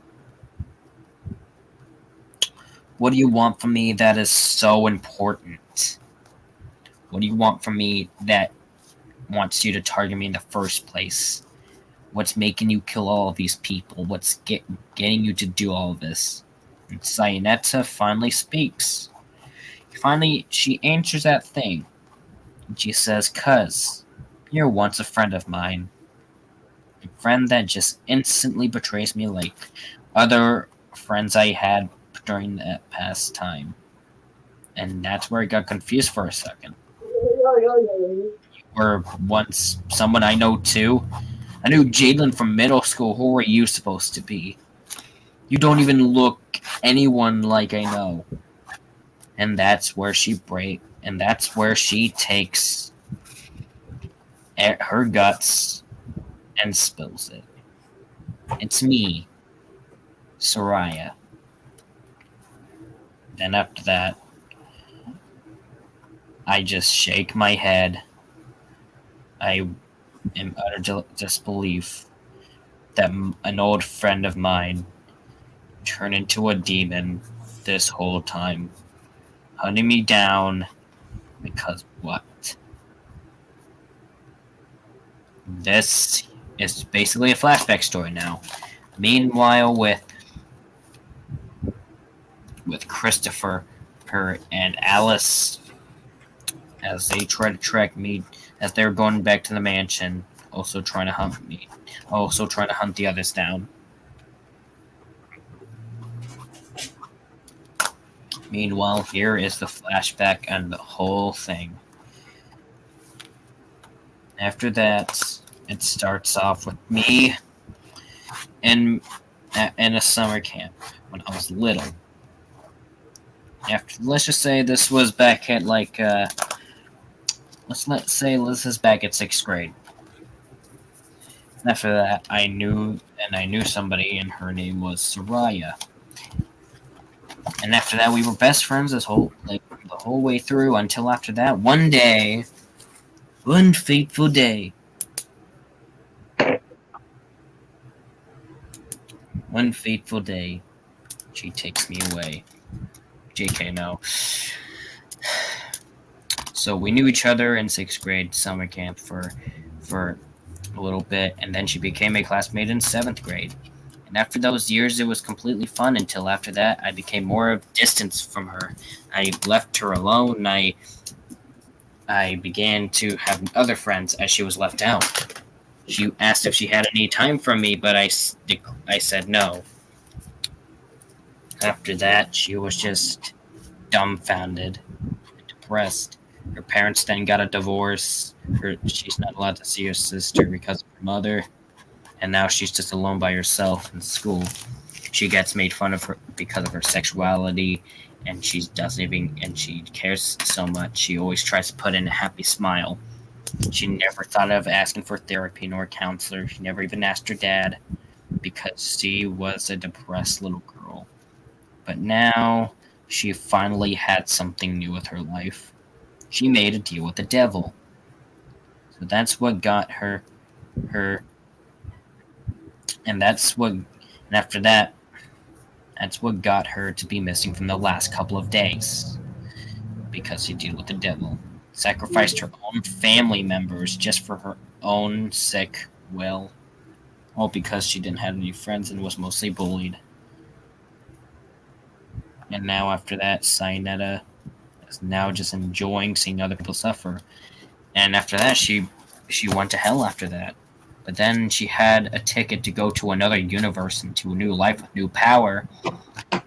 What do you want from me that is so important? What do you want from me that wants you to target me in the first place? What's making you kill all of these people? What's getting you to do all of this? And Cyanida finally speaks. Finally, she answers that thing. And she says, "'Cause you're once a friend of mine. A friend that just instantly betrays me like other friends I had during that past time. And that's where I got confused for a second. Or once someone I know too. I knew Jalen from middle school. Who are you supposed to be? You don't even look anyone like I know. And that's where she takes her guts and spills it. It's me, Soraya. Then after that, I just shake my head. I am utter disbelief that an old friend of mine turned into a demon this whole time, hunting me down because what? This is basically a flashback story now. Meanwhile, with Christopher, her, and Alice, as they try to track me, as they're going back to the mansion, also trying to hunt me, also trying to hunt the others down. Meanwhile, here is the flashback and the whole thing. After that, it starts off with me in a summer camp when I was little. Let's just say this was back at this is back at 6th grade. After that, I knew somebody, and her name was Soraya. And after that, we were best friends the whole way through until after that, one fateful day. One fateful day, she takes me away. JK, no. So we knew each other in 6th grade summer camp for a little bit, and then she became a classmate in 7th grade. And after those years, it was completely fun until after that, I became more of distance from her. I left her alone, and I began to have other friends as she was left out. She asked if she had any time for me, but I said no. After that, she was just dumbfounded and depressed. Her parents then got a divorce. She's not allowed to see her sister because of her mother. And now she's just alone by herself in school. She gets made fun of her because of her sexuality, and she cares so much. She always tries to put in a happy smile. She never thought of asking for therapy nor a counselor. She never even asked her dad because she was a depressed little girl. But now she finally had something new with her life. She made a deal with the devil. So that's what got her, and after that, that's what got her to be missing from the last couple of days. Because she dealt with the devil. Sacrificed her own family members just for her own sick will. All because she didn't have any friends and was mostly bullied. And now after that, Cyanida is now just enjoying seeing other people suffer. And after that, she went to hell after that. But then she had a ticket to go to another universe, into a new life with new power.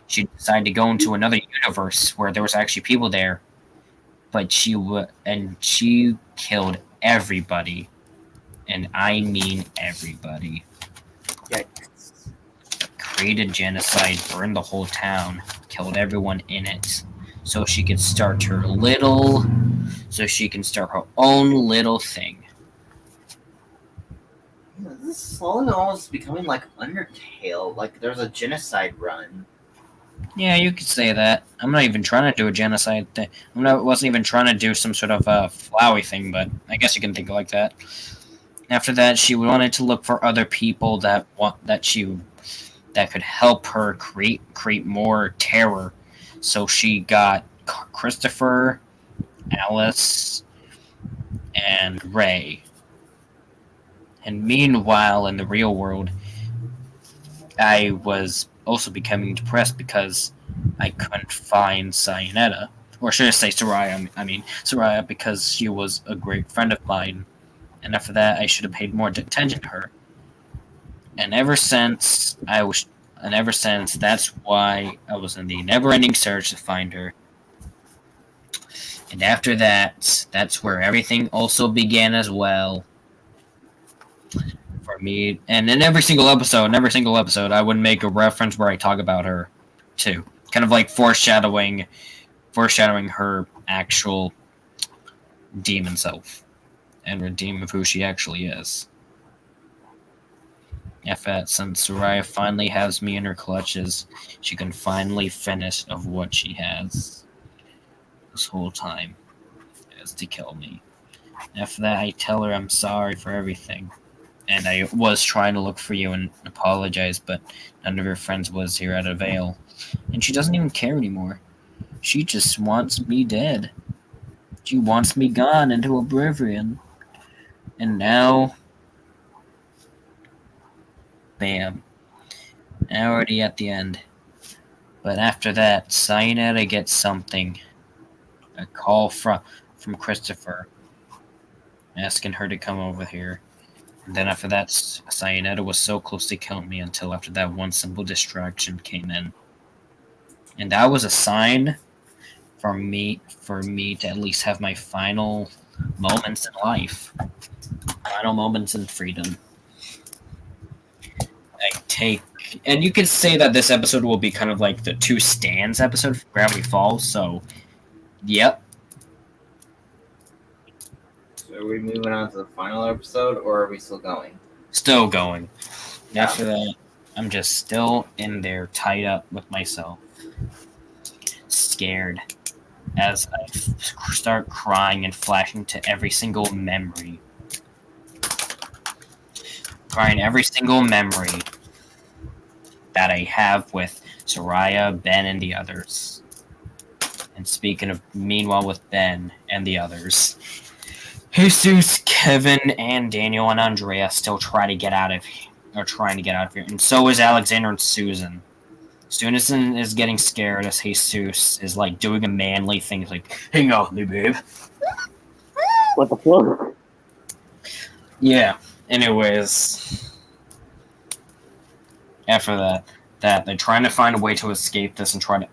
She decided to go into another universe where there was actually people there. But she killed everybody. And I mean everybody. Yikes. Created genocide, burned the whole town, killed everyone in it. So she can start her own little thing. This is slowly almost becoming like Undertale. Like there's a genocide run. Yeah, you could say that. I'm not even trying to do a genocide thing. Wasn't even trying to do some sort of flowy thing, but I guess you can think like that. After that, she wanted to look for other people that could help her create more terror. So she got Christopher, Alice, and Ray. And meanwhile, in the real world, I was also becoming depressed because I couldn't find Cyanida. Or should I say Soraya? I mean Soraya, because she was a great friend of mine. And after that, I should have paid more attention to her. And ever since I And ever since, that's why I was in the never-ending search to find her. And after that, that's where everything also began as well. For me, and in every single episode, I would make a reference where I talk about her, too. Kind of like foreshadowing her actual demon self. And redeem of who she actually is. After that, since Soraya finally has me in her clutches, she can finally finish of what she has this whole time, is to kill me. After that, I tell her I'm sorry for everything, and I was trying to look for you and apologize, but none of her friends was here at Avail, and she doesn't even care anymore. She just wants me dead. She wants me gone into oblivion. And now, bam. Already at the end. But after that, Cyanida gets something. A call from Christopher, asking her to come over here. And then after that, Cyanida was so close to killing me until after that one simple distraction came in. And that was a sign for me to at least have my final moments in life. Final moments in freedom. And you could say that this episode will be kind of like the Two Stands episode for Gravity Falls, so yep. So are we moving on to the final episode, or are we still going? Still going. After that, I'm just still in there, tied up with myself. Scared. As I start crying and flashing to every single memory. Crying every single memory that I have with Soraya, Ben, and the others. And speaking of, meanwhile, with Ben and the others, Jesus, Kevin, and Daniel and Andrea still trying to get out of here. And so is Alexander and Susan. Susan is getting scared as Jesus is like doing a manly thing. He's like, hang on me, babe. What the fuck? Yeah. Anyways, after that they're trying to find a way to escape this and try to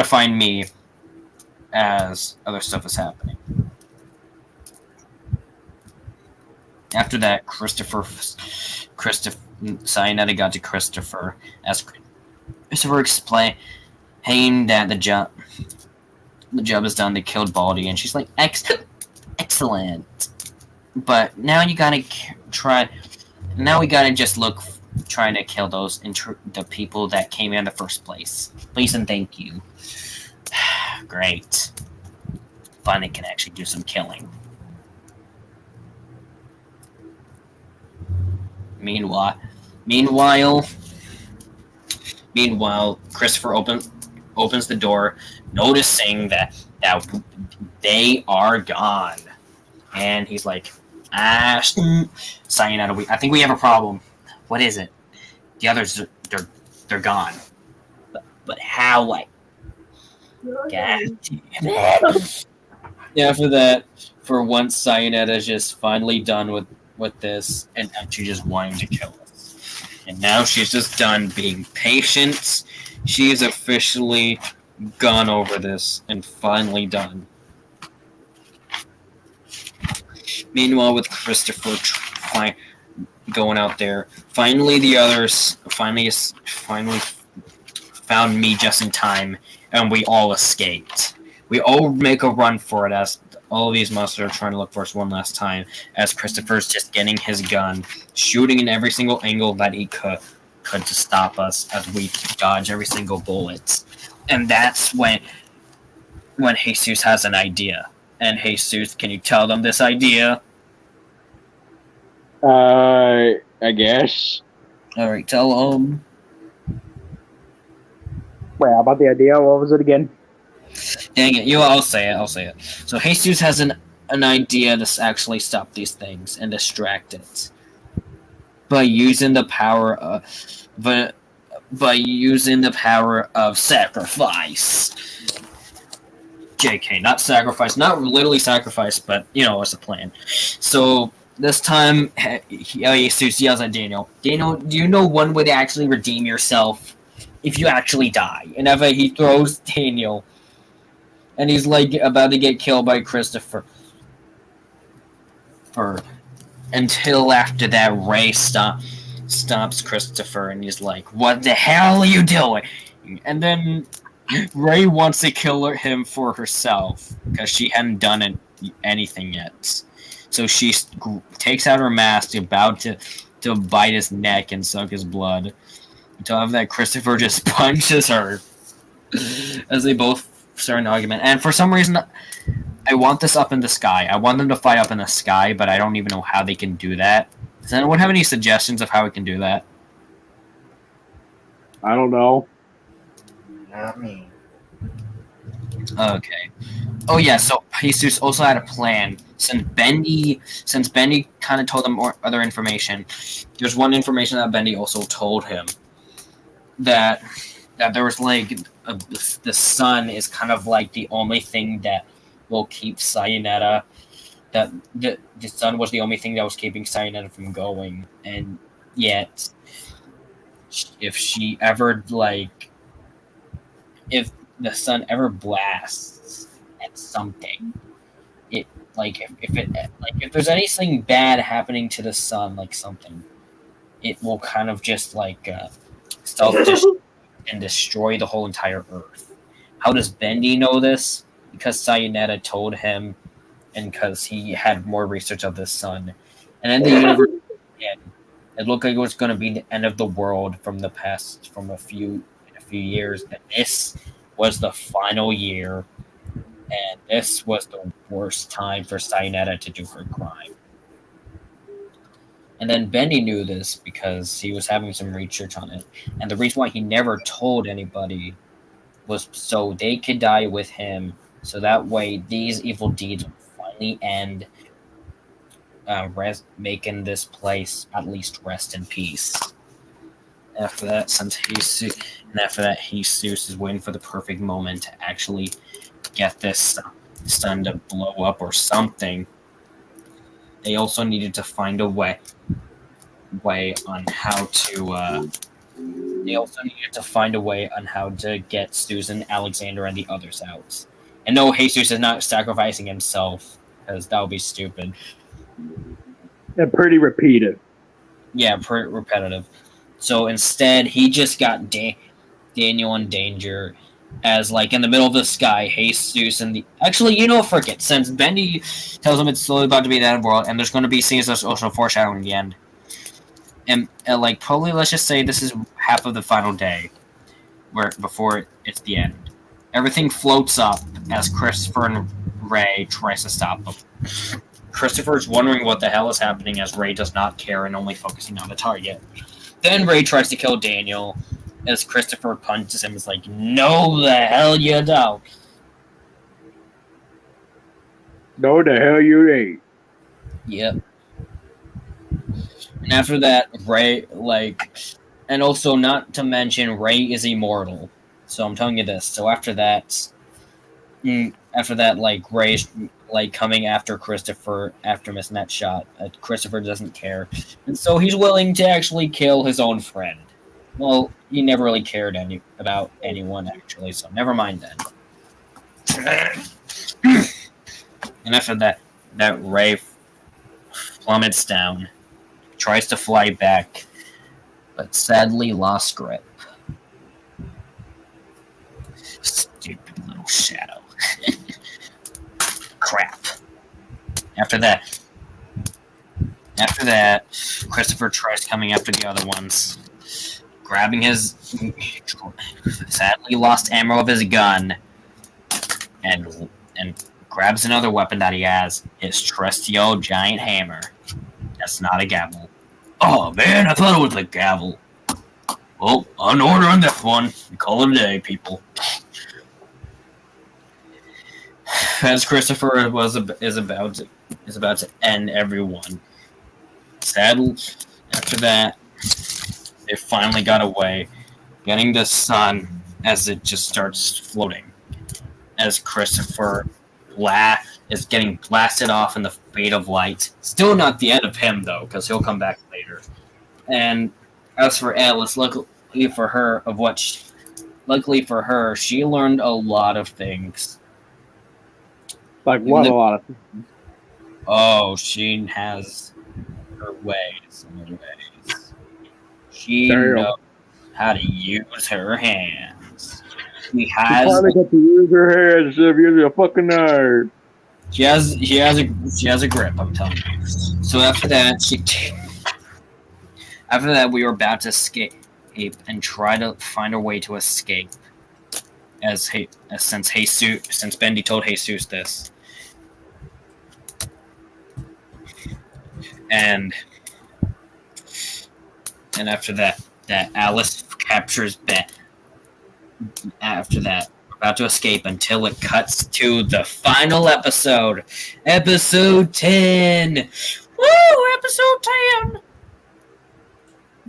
find me as other stuff is happening. After that, Cyanida got to Christopher as Christopher explained that the job is done. They killed Baldy, and she's like, excellent. But now you gotta try. Now we gotta just look, trying to kill those the people that came in the first place. Please and thank you. Great. Finally, can actually do some killing. Meanwhile, Christopher opens the door, noticing that they are gone, and he's like, Cyanida, I think we have a problem. What is it? The others, they're gone. But how? Like, God damn it. Yeah, after that, for once, Cyanida is just finally done with this, and she's just wanting to kill us. And now she's just done being patient. She is officially gone over this and finally done. Meanwhile, with Christopher going out there, finally the others finally found me just in time, and we all escaped. We all make a run for it as all of these monsters are trying to look for us one last time, as Christopher's just getting his gun, shooting in every single angle that he could to stop us as we dodge every single bullet. And that's when Jesus has an idea. And Jesus, can you tell them this idea? I guess. Alright, tell them. Wait, about the idea? What was it again? Dang it, I'll say it. So Jesus has an idea to actually stop these things and distract it. By using the power of sacrifice. JK, not sacrifice, not literally sacrifice, but it's a plan. So This time, Jesus yells at Daniel. Daniel, do you know one way to actually redeem yourself if you actually die? And he throws Daniel, and he's like about to get killed by Christopher. Until after that, Ray stops Christopher, and he's like, "What the hell are you doing?" And then Ray wants to kill him for herself because she hadn't done anything yet. So she takes out her mask, about to bite his neck and suck his blood. Until after that, Christopher just punches her as they both start an argument. And for some reason, I want this up in the sky. I want them to fight up in the sky, but I don't even know how they can do that. Does anyone have any suggestions of how we can do that? I don't know. Not me. Okay. Oh yeah, so Jesus also had a plan. Since Bendy kind of told him other information, there's one information that Bendy also told him that there was like the sun is kind of like the only thing that will keep Cyanida. That the sun was the only thing that was keeping Cyanida from going, and yet if the sun ever blasts at something, it if there's anything bad happening to the sun, like something, it will kind of just self-destruct and destroy the whole entire Earth. How does Bendy know this? Because Cyanida told him, and because he had more research of the sun. And then the universe again, it looked like it was going to be the end of the world from a few years, and this was the final year, and this was the worst time for Cyanida to do her crime. And then Bendy knew this because he was having some research on it. And the reason why he never told anybody was so they could die with him, so that way these evil deeds would finally end, making this place at least rest in peace. After that, Jesus is waiting for the perfect moment to actually get this sun to blow up or something. They also needed to find a way on how to. They also needed to find a way on how to get Susan, Alexander, and the others out. And no, Jesus is not sacrificing himself because that would be stupid. They're pretty repeated. Yeah, pretty repetitive. So instead, he just got Daniel in danger, as in the middle of the sky, Jesus and frick it. Since Bendy tells him it's slowly about to be the end of the world, and there's going to be scenes that's also foreshadowing the end. And probably let's just say this is half of the final day, before it's the end. Everything floats up as Christopher and Ray tries to stop them. Christopher's wondering what the hell is happening as Ray does not care and only focusing on the target. Then Ray tries to kill Daniel as Christopher punches him. It's like, no, the hell you don't. No, the hell you ain't. Yep. And after that, Ray, and also not to mention, Ray is immortal. So I'm telling you this. So after that, Ray's coming after Christopher after missing that shot. Christopher doesn't care, and so he's willing to actually kill his own friend. Well, he never really cared about anyone actually, so never mind then. And after that Ray plummets down, tries to fly back, but sadly lost grip. Stupid little shadow. Crap. After that, Christopher tries coming after the other ones, grabbing his sadly lost ammo of his gun, and grabs another weapon that he has, his trusty old giant hammer. That's not a gavel. Oh man, I thought it was a gavel. Well, an order on that one. We call it a day, people. As Christopher is about to end everyone. Sadly, after that, they finally got away, getting the sun as it just starts floating. As Christopher is getting blasted off in the fate of light. Still not the end of him, though, because he'll come back later. And as for Alice, luckily for her, she learned a lot of things. Like what? A lot of things. Oh, she has her ways. She knows how to use her hands. She finally got to use her hands instead of using a fucking knife. She has a grip, I'm telling you. So after that, we were about to escape and try to find a way to escape. Since Bendy told Jesus this. And after that Alice captures Ben. After that, we're about to escape until it cuts to the final episode. Episode 10! Woo! Episode 10!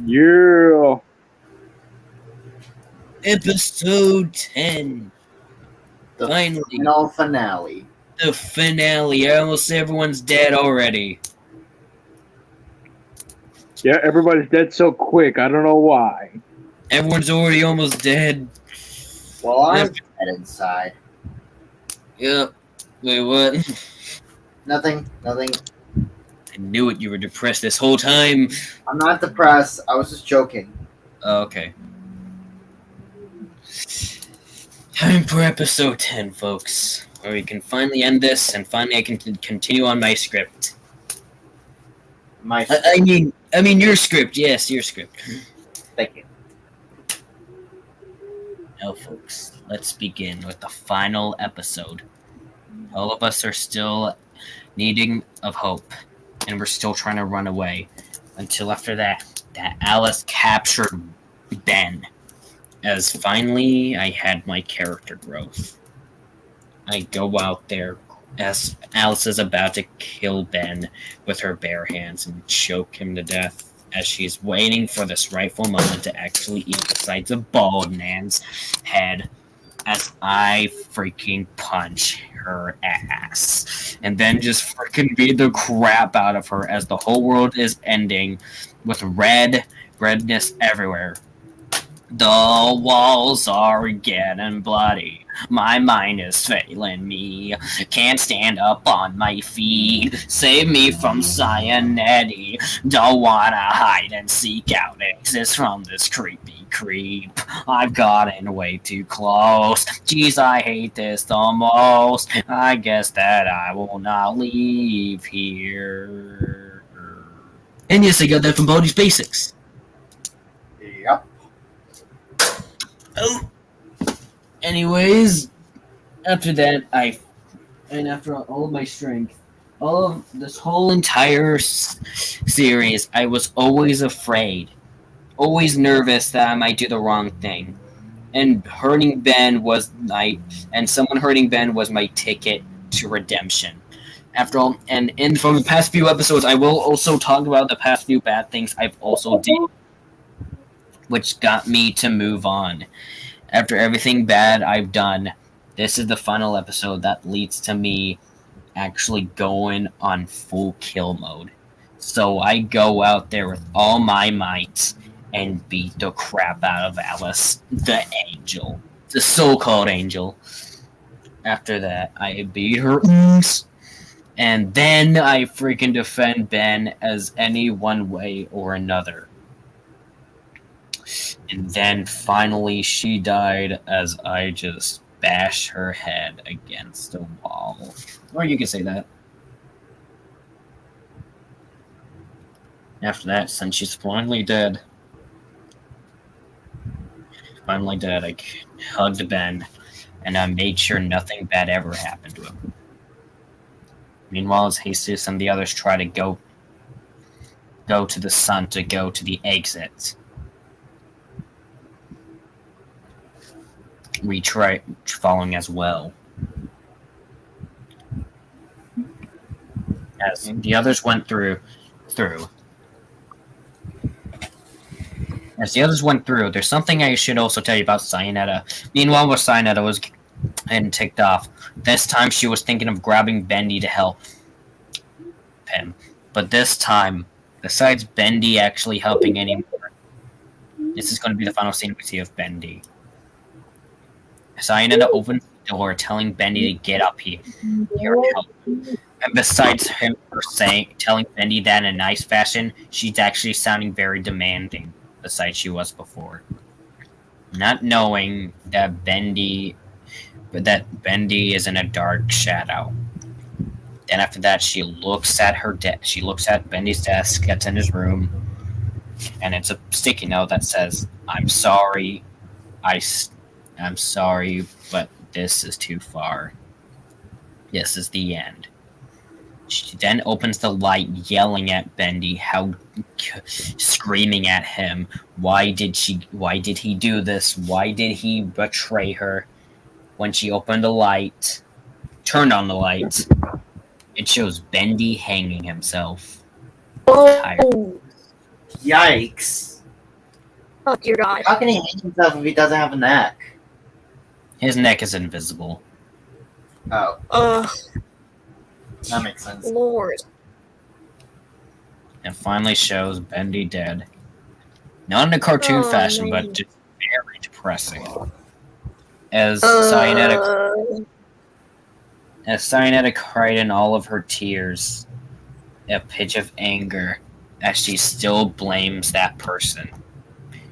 Yeah! Episode 10. Finally. Final finale. The finale. Almost everyone's dead already. Yeah, everybody's dead so quick. I don't know why. Everyone's already almost dead. Well, I'm dead inside. Yep. Wait, what? Nothing. I knew it. You were depressed this whole time. I'm not depressed. I was just joking. Okay. Time for episode 10, folks. Where we can finally end this, and finally I can continue on my script. I mean your script. Yes, your script. Thank you. Now, folks, let's begin with the final episode. All of us are still needing of hope, and we're still trying to run away. Until after that Alice captured Ben. As finally I had my character growth. I go out there as Alice is about to kill Ben with her bare hands and choke him to death as she's waiting for this rightful moment to actually eat the sides of Bald Man's head as I freaking punch her ass. And then just freaking beat the crap out of her as the whole world is ending with redness everywhere. The walls are getting bloody. My mind is failing me. Can't stand up on my feet. Save me from Cyanida. Don't wanna hide and seek out exits from this creepy creep. I've gotten way too close. Jeez, I hate this the most. I guess that I will not leave here. And yes, I got that from Baldi's Basics. Yep. Oh. Anyways, after that, after all of my strength, all of this whole entire series, I was always afraid, always nervous that I might do the wrong thing, and someone hurting Ben was my ticket to redemption. After all, and from the past few episodes, I will also talk about the past few bad things I've also did, which got me to move on. After everything bad I've done, this is the final episode that leads to me actually going on full kill mode. So I go out there with all my might and beat the crap out of Alice, the angel, the so-called angel. After that, I beat her, and then I freaking defend Ben as any one way or another. And then finally she died as I just bashed her head against a wall. Or you could say that. After that, since she's finally dead, I hugged Ben, and I made sure nothing bad ever happened to him. Meanwhile, as Jesus and the others try to go to the sun to go to the exit, we try following as well. As the others went through. As the others went through, there's something I should also tell you about Cyanida. Meanwhile, while Cyanida was and ticked off. This time she was thinking of grabbing Bendy to help him. But this time, besides Bendy actually helping anymore, this is going to be the final scene we see of Bendy. Cyanida opens the door, telling Bendy to get up here and help. And besides him telling Bendy that in a nice fashion, she's actually sounding very demanding, besides she was before. Not knowing that Bendy is in a dark shadow. Then after that, she looks at she looks at Bendy's desk that's in his room, and it's a sticky note that says, "I'm sorry, I'm sorry, but this is too far. This is the end." She then opens the light, yelling at Bendy, screaming at him. Why did he do this? Why did he betray her? When she opened the light, turned on the light, it shows Bendy hanging himself. Oh. Yikes. Oh, dear God. How can he hang himself if he doesn't have a neck? His neck is invisible. Oh. That makes sense. Lord. It finally shows Bendy dead. Not in a cartoon fashion, but just very depressing. As Cyanida cried in all of her tears, a pitch of anger, as she still blames that person.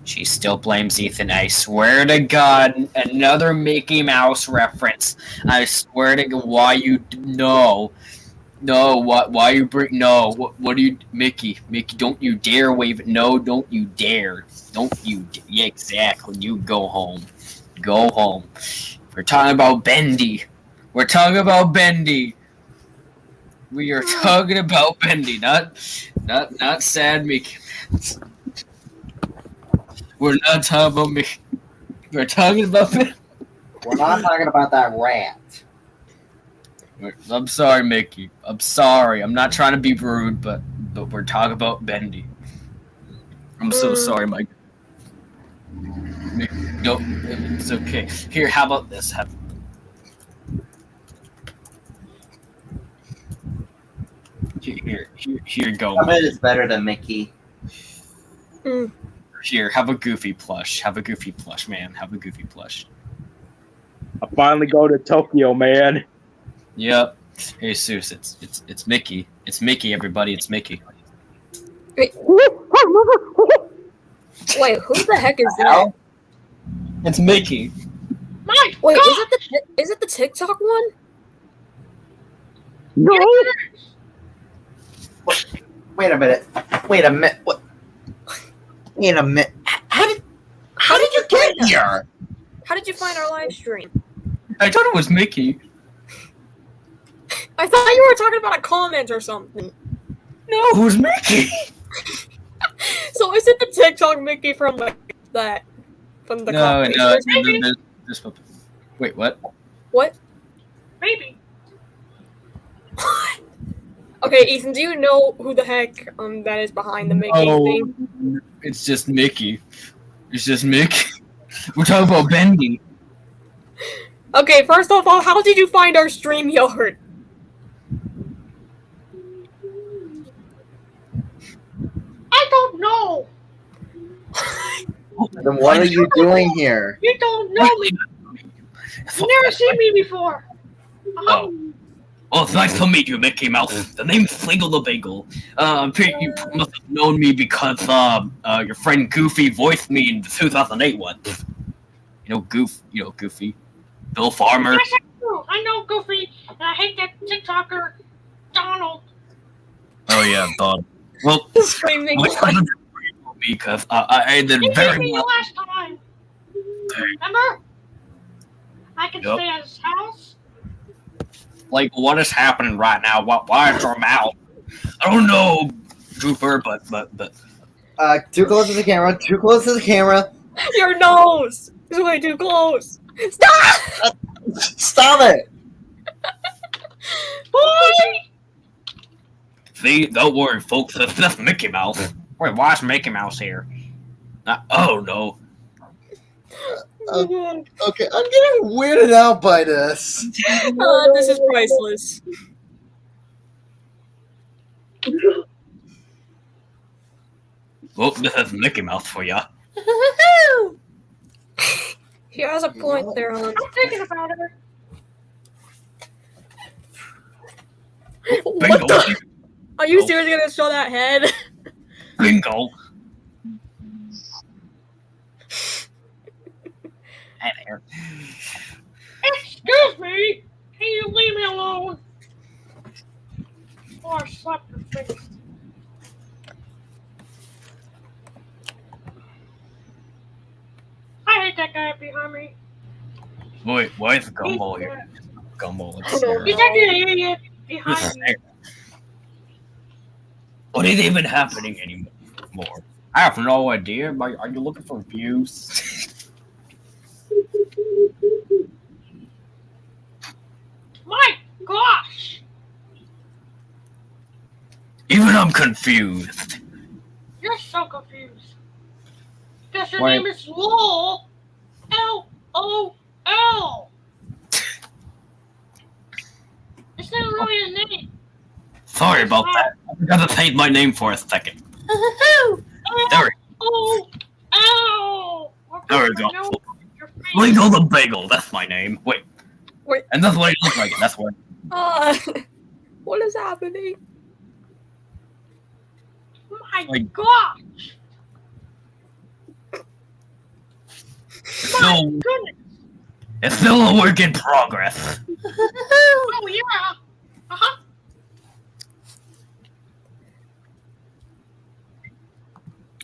She still blames Ethan. I swear to God, another Mickey Mouse reference. I swear to God, why you why you bring what do you Mickey, don't you dare wave it. No, don't you dare. Yeah, exactly. You go home. Go home. We're talking about Bendy. We are talking about Bendy, not sad Mickey. We're not talking about me. We're talking about Bendy. We're not talking about that rat. I'm sorry, Mickey. I'm sorry. I'm not trying to be rude, but we're talking about Bendy. I'm so sorry, Mike. No, it's okay. Here, how about this? Here you go. I bet it's better than Mickey. Here, have a Goofy plush. Have a Goofy plush, man. Have a Goofy plush. I finally go to Tokyo, man. Yep. Hey, Seuss, it's Mickey. It's Mickey, everybody. It's Mickey. Wait, who the heck is that? It's Mickey. My Wait, God! is it the TikTok one? No. Wait a minute. What? Wait a minute. How did you get here? How did you find our live stream? I thought it was Mickey. I thought you were talking about a comment or something. No, who's Mickey? So is it the TikTok Mickey from that? From the this wait, what? What? Maybe. Okay, Ethan, do you know who the heck that is behind the Mickey thing? It's just Mickey. It's just Mickey. We're talking about Bendy. Okay, first of all, how did you find our StreamYard? I don't know. Then what are you doing here? You don't know me. You've never seen me before. Oh. Well, it's nice to meet you, Mickey Mouse. The name's Flingle the Bagel. You must have known me because your friend Goofy voiced me in the 2008 one. Goofy. Bill Farmer. Yes, I know Goofy, and I hate that TikToker, Donald. Oh yeah, Bob. Well, because I did very well. Last time. Remember? I can stay at his house. Like, what is happening right now? Why is your mouth? I don't know, Trooper, but. Too close to the camera. Too close to the camera. Your nose is way too close. Stop! Stop it! Boy! See, don't worry, folks. It's just Mickey Mouse. Wait, why is Mickey Mouse here? Oh no. Okay, I'm getting weirded out by this. This is priceless. Well, this is Mickey Mouse for ya. He has a point there, hon. I'm thinking about her. What the? Are you seriously gonna show that head? Bingo. Excuse me! Can you leave me alone? Or I slap your face. I hate that guy behind me. Wait, why is Gumball here? Gumball, let's He's actually an idiot behind me. What is even happening anymore? I have no idea. Are you looking for views? My gosh! Even I'm confused. You're so confused. Because your Why- name is LOL. L-O-L. It's not really a name. Sorry about that. I forgot to change my name for a second. There we go. Wingle the Bagel, that's my name. Wait. And that's what it looks like. That's what. What is happening? My gosh! My goodness! It's still a work in progress. Oh yeah! Uh-huh.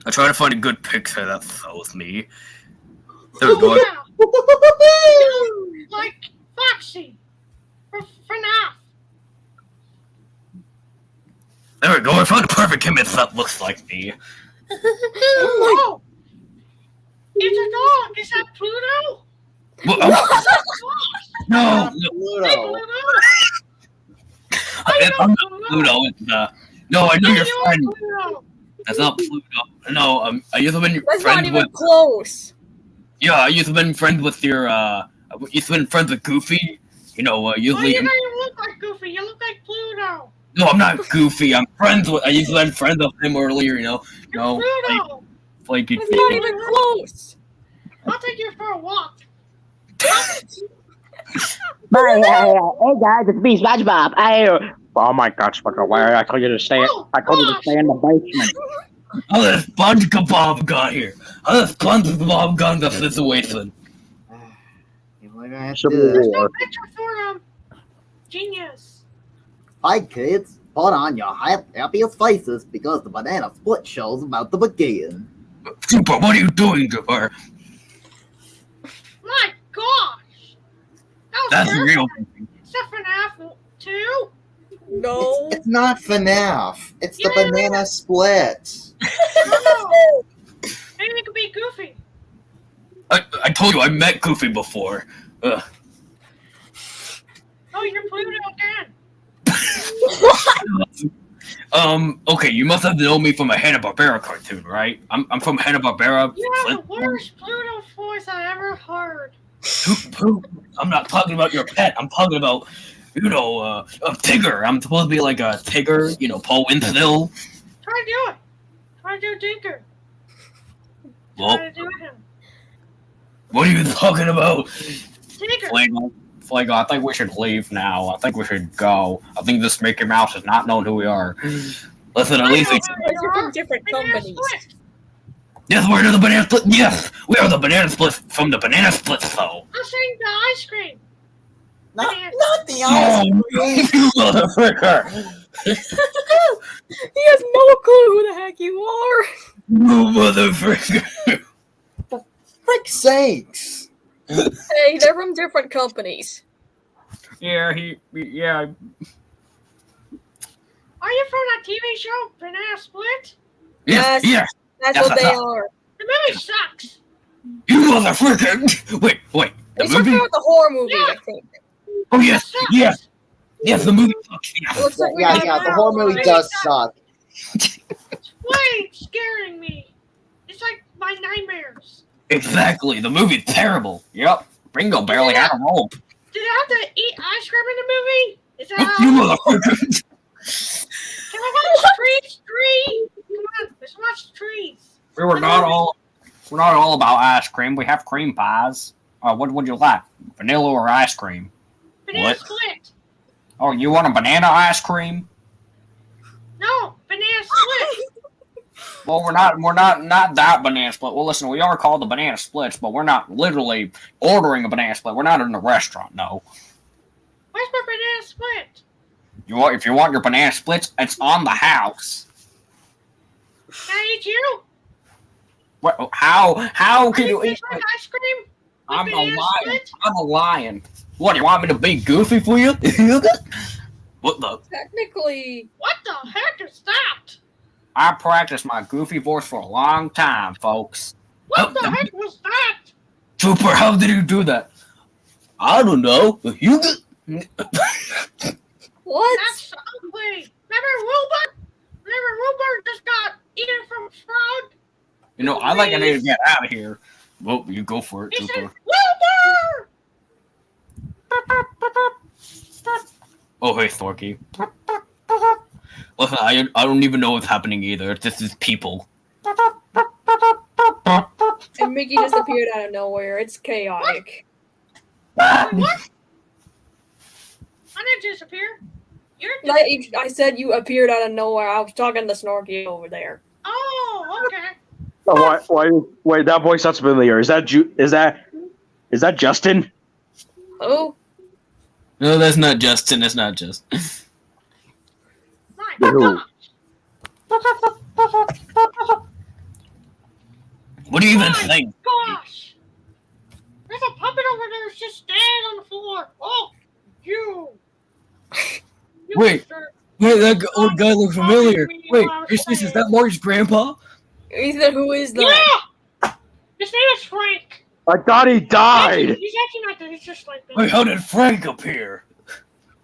I try to find a good picture that shows me. There we go. Yeah. Like Foxy for FNAF. There we go. I found a perfect image that looks like me. Oh! It's a dog! Is that Pluto? Well, no, Hey, Pluto! I'm not Pluto. It's, no, I know your friend. Pluto! That's not Pluto. No, I used to be That's friends not even with. close. Yeah, I used to be friends with your. Used to be friends with Goofy. You know, Oh, usually. you don't even look like Goofy. You look like Pluto. No, I'm not Goofy. I'm friends with. I used to be friends with him earlier. You know. No. Pluto. Like That's not even close. I'll take you for a walk. Hey guys, it's me, SpongeBob. Oh my God, SpongeBob! Why I told you to stay? I told you to stay in the basement. How the SpongeBob got here? How the SpongeBob got in the situation? There's no picture for him. Genius. Hi kids, put on your happiest faces because the banana split show's about to begin. Super, what are you doing to her? My gosh. That was That's perfect. real. Except for FNAF 2. No. It's not FNAF. It's the banana split. No. Maybe it could be Goofy. I told you I met Goofy before. Ugh. Oh, you're Pluto again. Okay, you must have known me from a Hanna-Barbera cartoon, right? I'm from Hanna-Barbera. You have the worst Pluto voice I ever heard. I'm not talking about your pet. I'm talking about, a Tigger. I'm supposed to be like a Tigger, Paul Winslow. Try to do it. Try to do Tinker. Well, Try to do him. what are you talking about? Tinker. Flago, I think we should leave now. I think we should go. I think this Mickey Mouse has not known who we are. Listen, at least You're from different companies. yes, we're the Banana Split. Yes, we are the Banana Split from the Banana Split show. I'm saying the ice cream. Not the Oh, you motherfucker! He has no clue who the heck you are. You motherfucker! Frick sakes! Hey, they're from different companies. Yeah, Are you from that TV show, Banana Split? Yes. That's what they are. The movie sucks. You motherfucker! Wait. The He's movie? talking about the horror movies, I think. Oh yes. Yes, the movie sucks. Looks like we Yeah, the horror movie does suck. Wait, scaring me. It's like my nightmares. Exactly. The movie's terrible. Yep. Ringo barely had a role. Did I have to eat ice cream in the movie? Is that You how? motherfucker. Can I watch Trees 3? Come on, let's watch Trees. We're not all about ice cream. We have cream pies. What would you like? Vanilla or ice cream? Banana What? split. Oh, you want a banana ice cream? No, banana split. Well, we're not that banana split. Well, listen, we are called the banana splits, but we're not literally ordering a banana split. We're not in a restaurant, no. Where's my banana split? If you want your banana splits, it's on the house. Can I eat you? What? How can you eat? Like ice cream? I'm a lion. I'm a lion. What, you want me to be goofy for you? What the? Technically. What the heck is that? I practiced my goofy voice for a long time, folks. What the heck was that? Trooper, how did you do that? I don't know. What? That's ugly. Remember Wilbur? Remember Wilbur just got eaten from a frog? You know, I think I need to get out of here. Well, you go for it, He said, Trooper. Wilbur! Oh, hey, Thorky. Listen, I don't even know what's happening either. This is people. And Mickey just appeared out of nowhere. It's chaotic. What? I didn't disappear. I said you appeared out of nowhere. I was talking to Snorky over there. Oh, okay. Oh, wait, that voice sounds familiar. Is that Justin? Oh. No, that's not Justin. That's not Justin. Who? What do you even think? Gosh! There's a puppet over there that's just standing on the floor. Oh, you! Wait, that old guy looks familiar. Wait, is that Marty's grandpa? Ethan, who is that? Yeah! His name is Frank. I thought he died. He's actually not dead. He's just sleeping. Wait, how did Frank appear?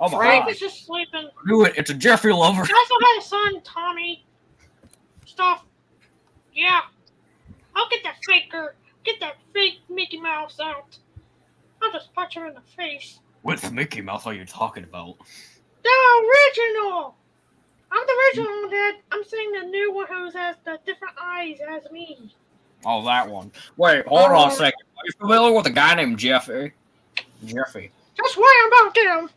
Oh my Frank god. is just sleeping. I knew it. It's a Jeffrey lover. He also had a son, Tommy. Stuff. Yeah. I'll get that fake Mickey Mouse out. I'll just punch him in the face. What Mickey Mouse are you talking about? The original! I'm the original, Dad. I'm saying the new one who has the different eyes as me. Oh, that one. Wait, hold on a second. Are you familiar with a guy named Jeffy? Jeffy. That's why I'm about to get him.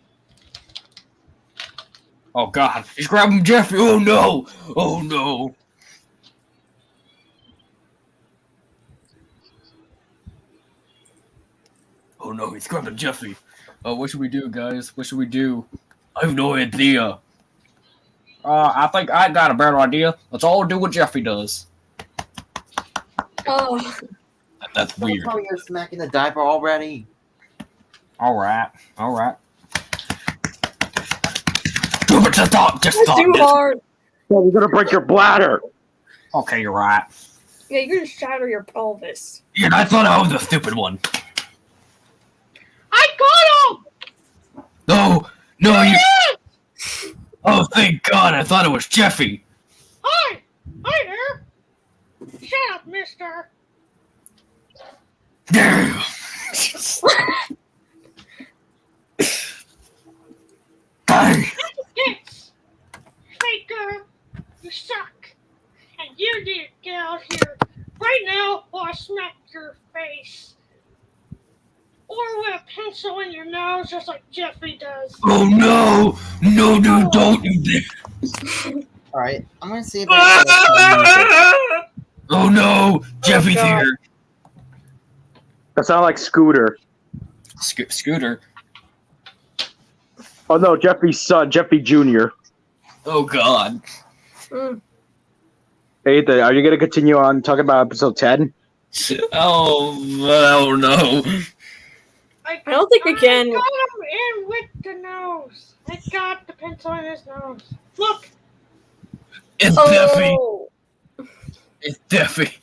Oh god, he's grabbing Jeffy. Oh no! Oh no! Oh no, he's grabbing Jeffy. What should we do, guys? What should we do? I have no idea. I think I got a better idea. Let's all do what Jeffy does. Oh. That's weird. Oh, you're smacking the diaper already. Alright. Just stop. That's too hard. Oh, you're gonna break your bladder. Okay, you're right. Yeah, you're gonna shatter your pelvis. Yeah, I thought I was the stupid one. I got him! No, you. Oh, thank God! I thought it was Jeffy. Hi there. Shut up, mister. Yes. Faker, you suck. And you need to get out here right now or I smack your face. Or with a pencil in your nose just like Jeffrey does. Oh no! No, dude, don't do this. Alright, I'm gonna see if I can. Oh no! Jeffy's here. That sounded like Scooter. Scooter? Oh no, Jeffy's son, Jeffy Jr. Oh god. Hey, Ethan, are you gonna continue on talking about episode 10? Oh no. I don't think we can. I got him in with the nose. I got the pencil in his nose. Look. It's Jeffy. It's Jeffy.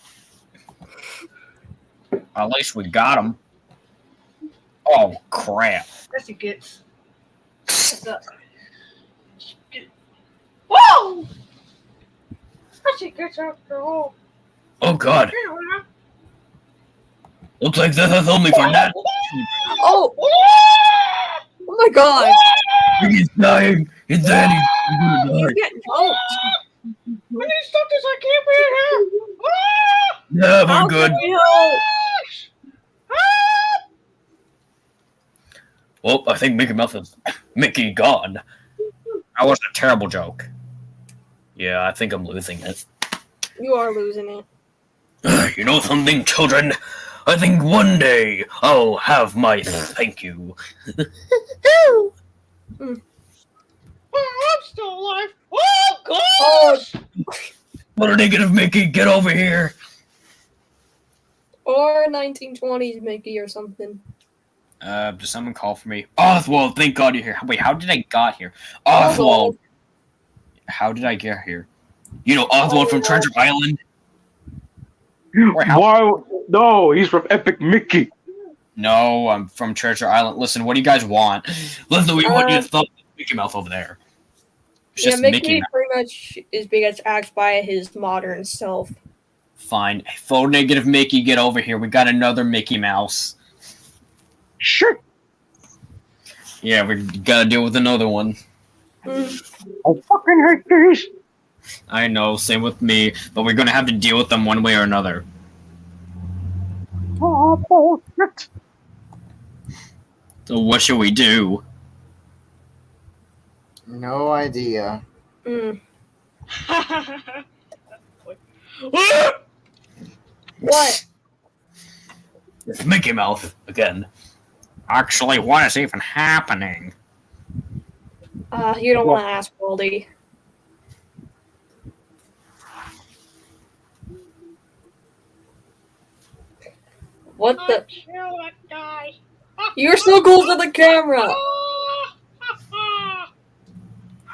At least we got him. Oh crap. Yes, he gets. Whoa! Yes, he gets after all. Oh god. Looks like this is only for that. Oh! Oh my god! He's dying. He's dead. He's gonna You die. can't jump! I need to stop this. I can't be in here. Yeah, How we're good. can we help? Well, I think Mickey gone. That was a terrible joke. Yeah, I think I'm losing it. You are losing it. You know something, children? I think one day I'll have my thank you. I'm still alive. Oh gosh! What a negative, Mickey! Get over here! Or 1920s Mickey or something. Does someone call for me? Oswald, thank God you're here. Wait, how did I got here? Oswald! How did I get here? You know Oswald from Treasure Island? Why? No, he's from Epic Mickey. No, I'm from Treasure Island. Listen, what do you guys want? Listen, we want you to thump Mickey Mouse over there. It's Yeah, just Mickey Mouse. pretty much is being attacked by his modern self. Fine. Full negative Mickey, get over here. We got another Mickey Mouse. Sure. Yeah, we gotta deal with another one. I fucking hate these. I know, same with me, but we're gonna have to deal with them one way or another. Oh, bullshit. So what should we do? No idea. What? It's Mickey Mouse again. Actually, what is even happening? You don't want to ask Baldy. What the? You're so close to the camera!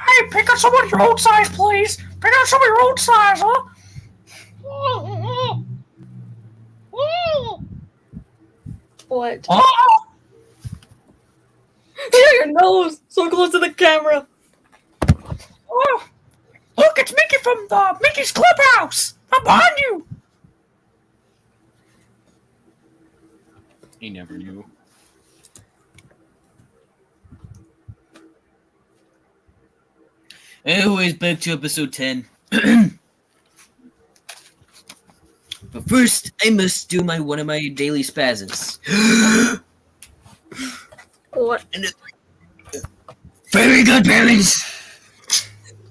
Hey, pick up someone your own size, please. Pick up someone your own size, huh? What? Oh! Your nose! So close to the camera! Oh! Look, it's Mickey from the Mickey's Clubhouse! I'm behind you! He never knew. Anyways, back to episode 10. But first, I must do one of my daily spasms. What? Very good, parents!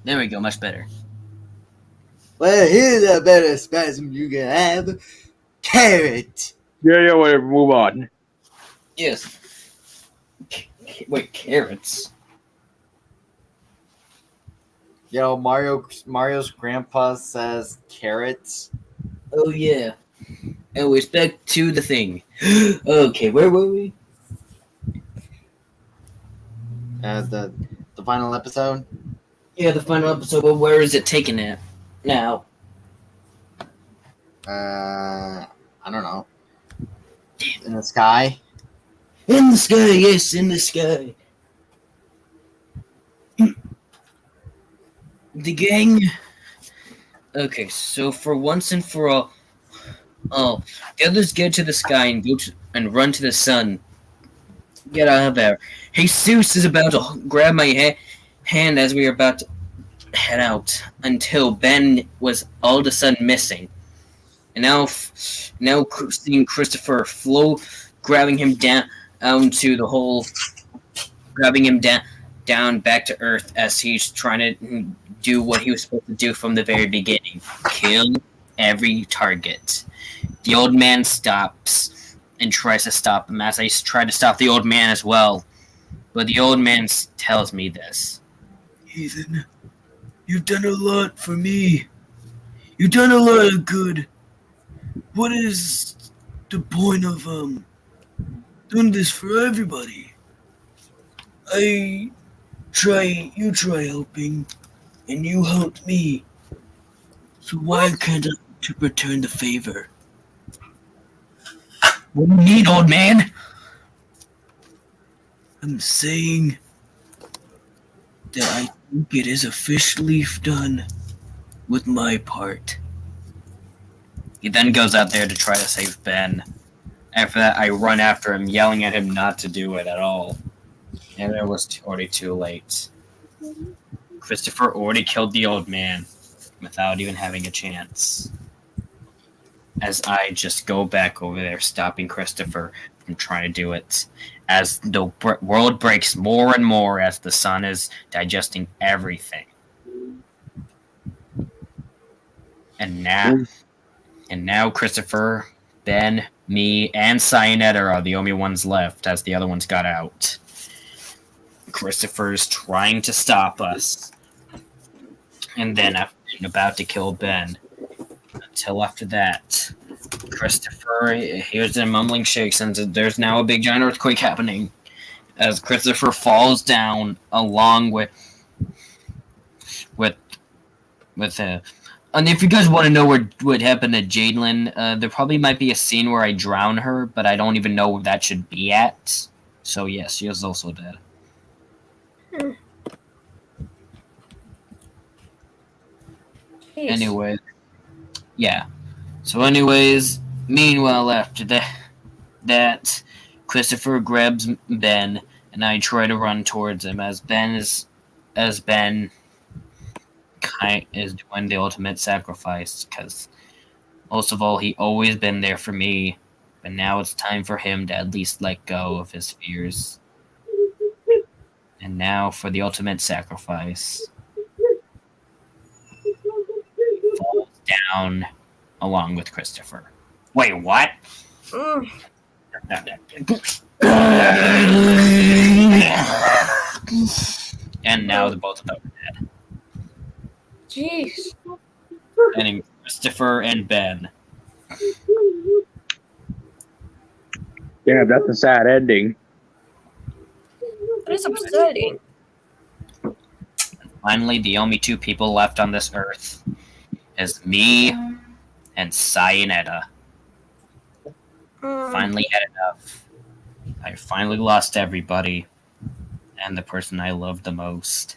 There we go, much better. Well, here's a better spasm you can have. Carrot. Yeah, whatever. Move on. Yes. Wait, carrots? Yo, Mario's grandpa says carrots. Oh, yeah. Anyways, back to the thing. Okay, where were we? The final episode? Yeah, the final episode, but where is it taking it now? I don't know. In the sky? In the sky, yes, in the sky. The gang. Okay, so for once and for all, the others get to the sky and run to the sun. Get out of there. Jesus is about to grab my hand as we are about to head out until Ben was all of a sudden missing. And now seeing Christopher Flo grabbing him down to the hole, grabbing him down back to Earth as he's trying to do what he was supposed to do from the very beginning. Kill every target. The old man stops and tries to stop him as I try to stop the old man as well. But the old man tells me this. Ethan, you've done a lot for me. You've done a lot of good. What is the point of doing this for everybody? You try helping, and you helped me. So why can't I to return the favor? What do you need, old man? I'm saying that I think it is officially done with my part. He then goes out there to try to save Ben. After that, I run after him, yelling at him not to do it at all. And it was already too late. Christopher already killed the old man without even having a chance. As I just go back over there, stopping Christopher from trying to do it. As the world breaks more and more as the sun is digesting everything. And now Christopher, Ben, me, and Cyanida are the only ones left as the other ones got out. Christopher's trying to stop us. And then I'm about to kill Ben. Until after that, Christopher hears the mumbling shakes, and there's now a big giant earthquake happening. As Christopher falls down along with and if you guys want to know what happened to Jadelyn, there probably might be a scene where I drown her, but I don't even know where that should be at. So yes, she is also dead. Anyway, yeah. So anyways, meanwhile after that Christopher grabs Ben, and I try to run towards him as Ben is doing the ultimate sacrifice, because most of all, he always been there for me, but now it's time for him to at least let go of his fears. And now for the ultimate sacrifice. Falls down along with Christopher. Wait, what? And now the both of them are dead. Jeez. Ending Christopher and Ben. Yeah, that's a sad ending. That is upsetting. Finally, the only two people left on this earth is me and Cyanida. Finally had enough. I finally lost everybody, and the person I loved the most.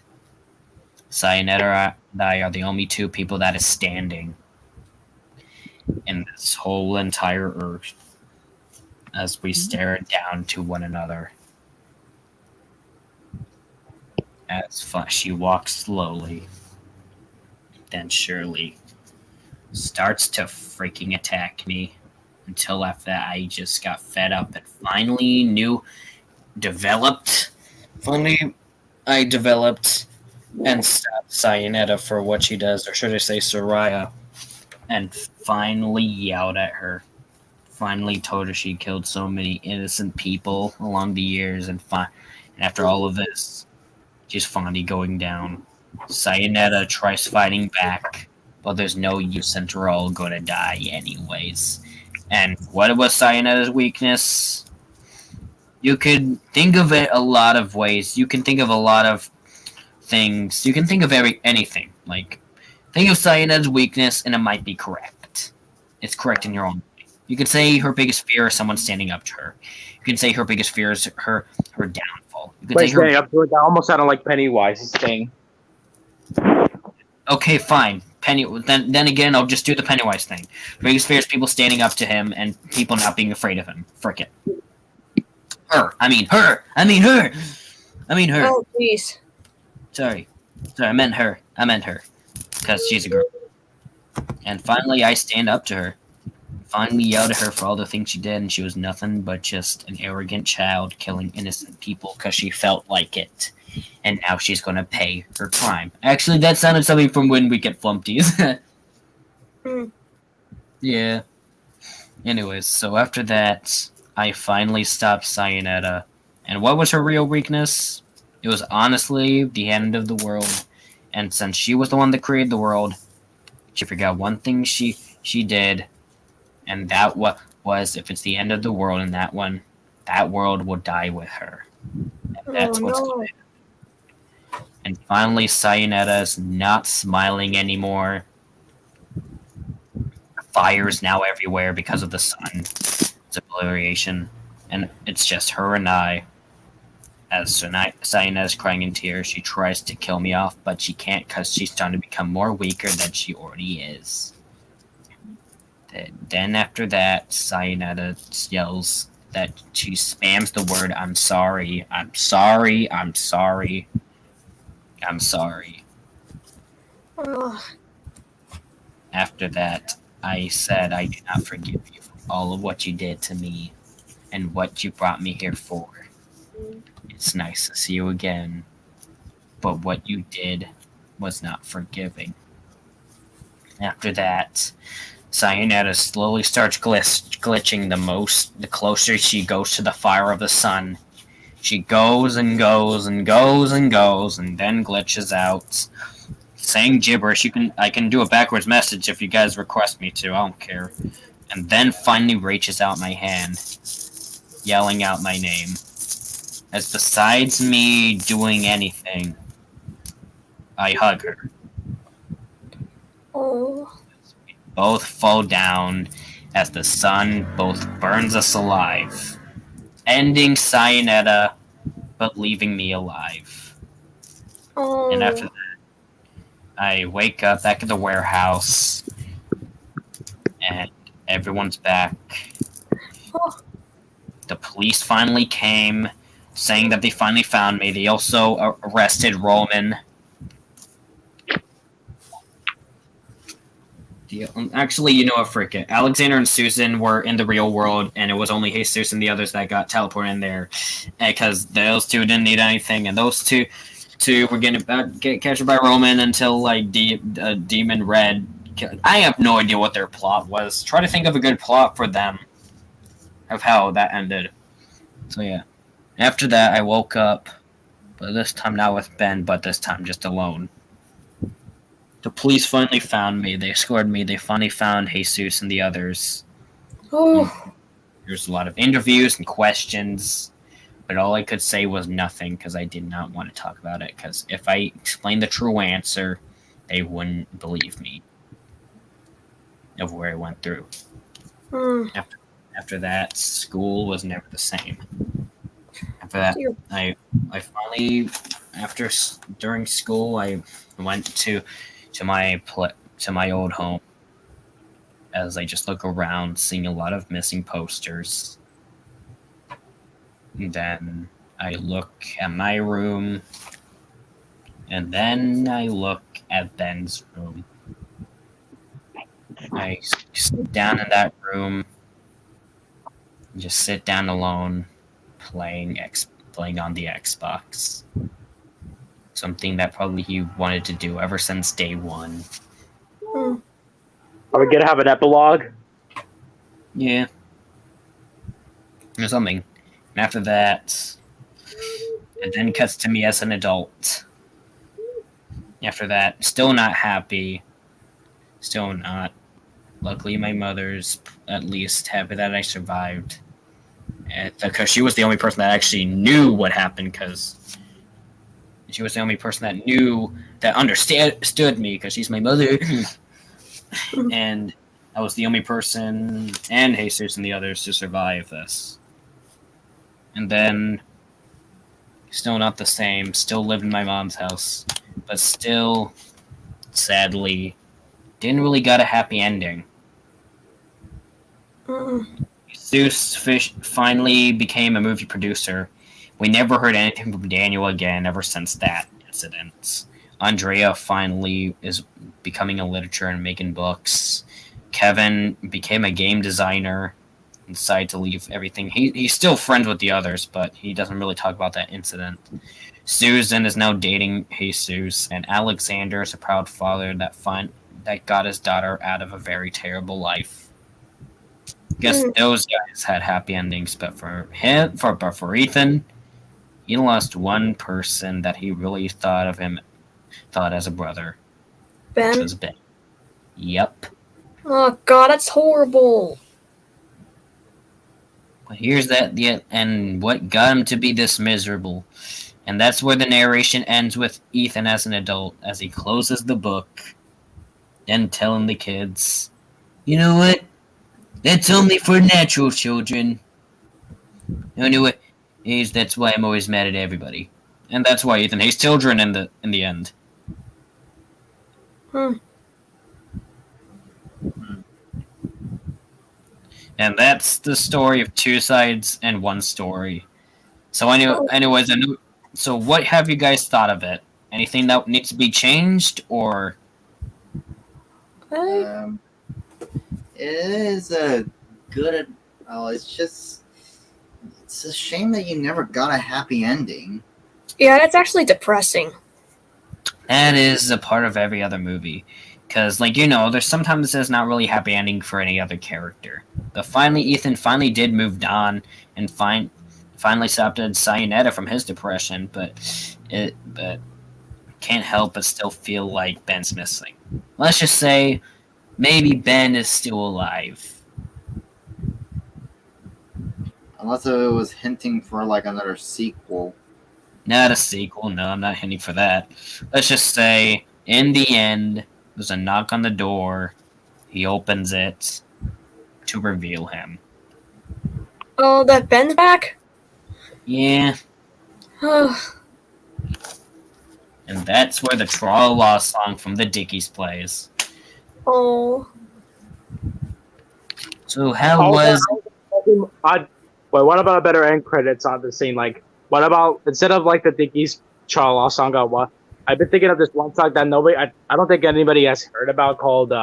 Cyanida and I are the only two people that is standing in this whole entire earth as we stare down to one another. As she walks slowly, then surely starts to freaking attack me, until after that I just got fed up and finally I developed and stopped Cyanida for what she does, or should I say Soraya, and finally yelled at her. Finally told her she killed so many innocent people along the years, and after all of this, she's finally going down. Cyanida tries fighting back, but there's no use since we're all gonna die anyways. And what was Cyanida's weakness? You could think of it a lot of ways. You can think of a lot of things. You can think of anything. Like, think of Cyanida's weakness, and it might be correct. It's correct in your own way. You could say her biggest fear is someone standing up to her. You can say her biggest fear is her downfall. You could say standing up to it, that almost sounded like Pennywise's thing. Okay, fine. Then again, I'll just do the Pennywise thing. Her biggest fear is people standing up to him and people not being afraid of him. Frick it. Her. I mean her. Oh, jeez. Sorry, I meant her. Because she's a girl. And finally, I stand up to her. Finally yelled at her for all the things she did, and she was nothing but just an arrogant child killing innocent people because she felt like it. And now she's going to pay her crime. Actually, that sounded something from when we get Flumpties. Yeah. Anyways, so after that, I finally stopped Cyanida. And what was her real weakness? It was honestly the end of the world. And since she was the one that created the world, she forgot one thing she did. And that was if it's the end of the world in that one, that world will die with her. And that's what's going to happen. And finally, Cyanida is not smiling anymore. Fire is now everywhere because of the sun. It's obliteration. And it's just her and I. As Cyanida is crying in tears, she tries to kill me off, but she can't because she's starting to become more weaker than she already is. Then after that, Cyanida yells that she spams the word "I'm sorry, I'm sorry, I'm sorry, I'm sorry." Ugh. After that, I said I do not forgive you for all of what you did to me and what you brought me here for. It's nice to see you again, but what you did was not forgiving. After that, Cyanida slowly starts glitching the closer she goes to the fire of the sun. She goes and goes and goes and goes and then glitches out, saying gibberish. I can do a backwards message if you guys request me to, I don't care. And then finally reaches out my hand, yelling out my name. As besides me doing anything, I hug her. Oh. Both fall down as the sun both burns us alive, ending Cyanida, but leaving me alive. Oh. And after that, I wake up back at the warehouse, and everyone's back. Oh. The police finally came, saying that they finally found me. They also arrested Roman. Actually, you know what, frick it. Alexander and Susan were in the real world, and it was only Jesus and the others that got teleported in there, because those two didn't need anything, and those two were getting get captured by Roman until like Demon Red. I have no idea what their plot was. Try to think of a good plot for them, of how that ended. So yeah, after that I woke up, but this time not with Ben, but this time just alone. The police finally found me. They escorted me. They finally found Jesus and the others. Oh. There's a lot of interviews and questions, but all I could say was nothing because I did not want to talk about it. Because if I explained the true answer, they wouldn't believe me of where I went through. After that, school was never the same. After that, I finally during school I went to my old home, as I just look around, seeing a lot of missing posters. And then I look at my room, and then I look at Ben's room. I sit down in that room, and just sit down alone, playing on the Xbox. Something that probably he wanted to do ever since day one. Are we gonna have an epilogue? Yeah. Or something. And after that, it then cuts to me as an adult. After that, still not happy. Still not. Luckily, my mother's at least happy that I survived. Because she was the only person that actually knew what happened, because she was the only person that understood me, because she's my mother. And I was the only person, and Jesus and the others, to survive this. And then, still not the same, still lived in my mom's house, but still, sadly, didn't really got a happy ending. Zeus finally became a movie producer. We never heard anything from Daniel again ever since that incident. Andrea finally is becoming a literature and making books. Kevin became a game designer and decided to leave everything. He's still friends with the others, but he doesn't really talk about that incident. Susan is now dating Jesus, and Alexander is a proud father that got his daughter out of a very terrible life. Guess those guys had happy endings, but for Ethan, he lost one person that he really thought as a brother. Ben? Which was Ben. Yep. Oh god, that's horrible. But here's and what got him to be this miserable. And that's where the narration ends with Ethan as an adult, as he closes the book, then telling the kids, "You know what? That's only for natural children." Anyway, that's why I'm always mad at everybody. And that's why Ethan hates children in the end. And that's the story of two sides and one story. So anyways, so what have you guys thought of it? Anything that needs to be changed, or? It is a good. Oh, it's a shame that you never got a happy ending. Yeah, that's actually depressing. That is a part of every other movie. Because, there's sometimes there's not really happy ending for any other character. But finally, Ethan finally did move on and finally accepted Cyanida from his depression, but can't help but still feel like Ben's missing. Let's just say maybe Ben is still alive. Unless it was hinting for another sequel. Not a sequel, no, I'm not hinting for that. Let's just say, in the end, there's a knock on the door. He opens it to reveal him. Oh, that Ben's back? Yeah. And that's where the Tra-La-La song from the Dickies plays. Oh. So how was... Wait, what about a better end credits on the scene? What about, instead of the Dickies Tra-La song, I've been thinking of this one song that I don't think anybody has heard about, called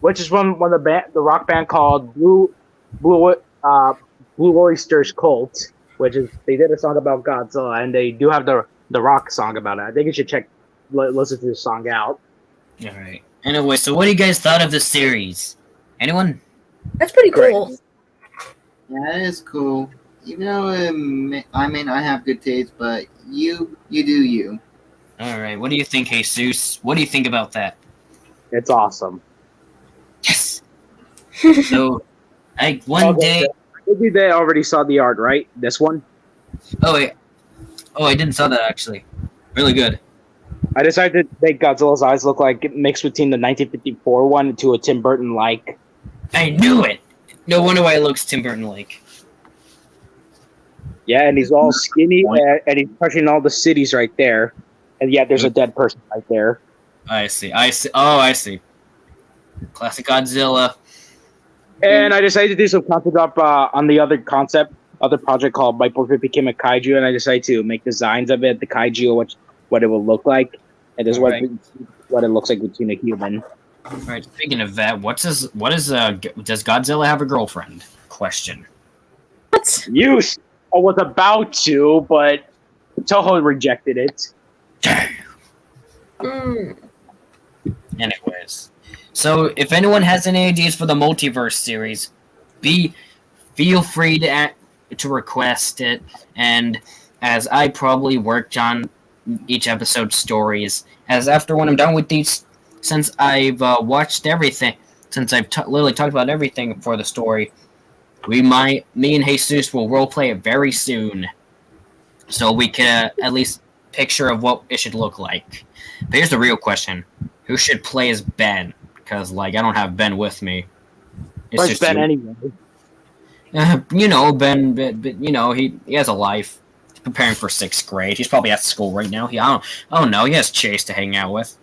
which is from the rock band called Blue Oyster's Cult, which is, they did a song about Godzilla, and they do have the rock song about it. I think you should listen to this song out. All right. Anyway, so what do you guys thought of the series? Anyone? That's pretty cool. Yeah, it is cool. Even though I may not have good taste, but you do you. All right. What do you think, Jesus? What do you think about that? It's awesome. Yes. So, one day. Maybe they already saw the art, right? This one. Oh wait. Oh, I didn't saw that actually. Really good. I decided to make Godzilla's eyes look like mixed between the 1954 one to a Tim Burton like. I knew it. No wonder why it looks Tim Burton like. Yeah, and he's all skinny, and he's touching all the cities right there, and yeah, there's a dead person right there. I see. Oh, I see. Classic Godzilla. And I decided to do some concept up on the other project called My Boyfriend Became a Kaiju, and I decided to make designs of it, the kaiju, what it will look like, and this is what it looks like between a human. All right. Speaking of that, does Godzilla have a girlfriend? Question. What? I was about to, but Toho rejected it. Anyways, so if anyone has any ideas for the Multiverse series, feel free to request it. And as I probably worked on each episode's stories, as after when I'm done with these, since I've watched everything, since I've literally talked about everything for the story, me and Jesus will roleplay it very soon, so we can at least picture of what it should look like. But here's the real question: who should play as Ben? Because I don't have Ben with me. Where's Ben anyway? Ben. But he has a life. He's preparing for 6th grade. He's probably at school right now. I don't know. He has Chase to hang out with.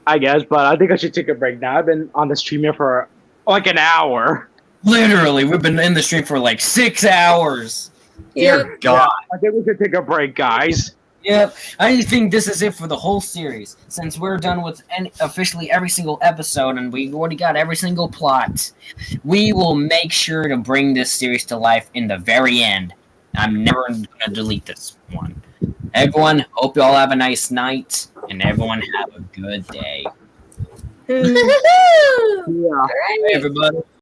I guess, but I think I should take a break now. I've been on the stream here for an hour. Literally, we've been in the stream for 6 hours. Dear God. Yeah, I think we should take a break, guys. Yep. I think this is it for the whole series. Since we're done with officially every single episode and we've already got every single plot, we will make sure to bring this series to life in the very end. I'm never going to delete this one. Everyone, hope you all have a nice night, and everyone have a good day. Yeah. Hey, everybody.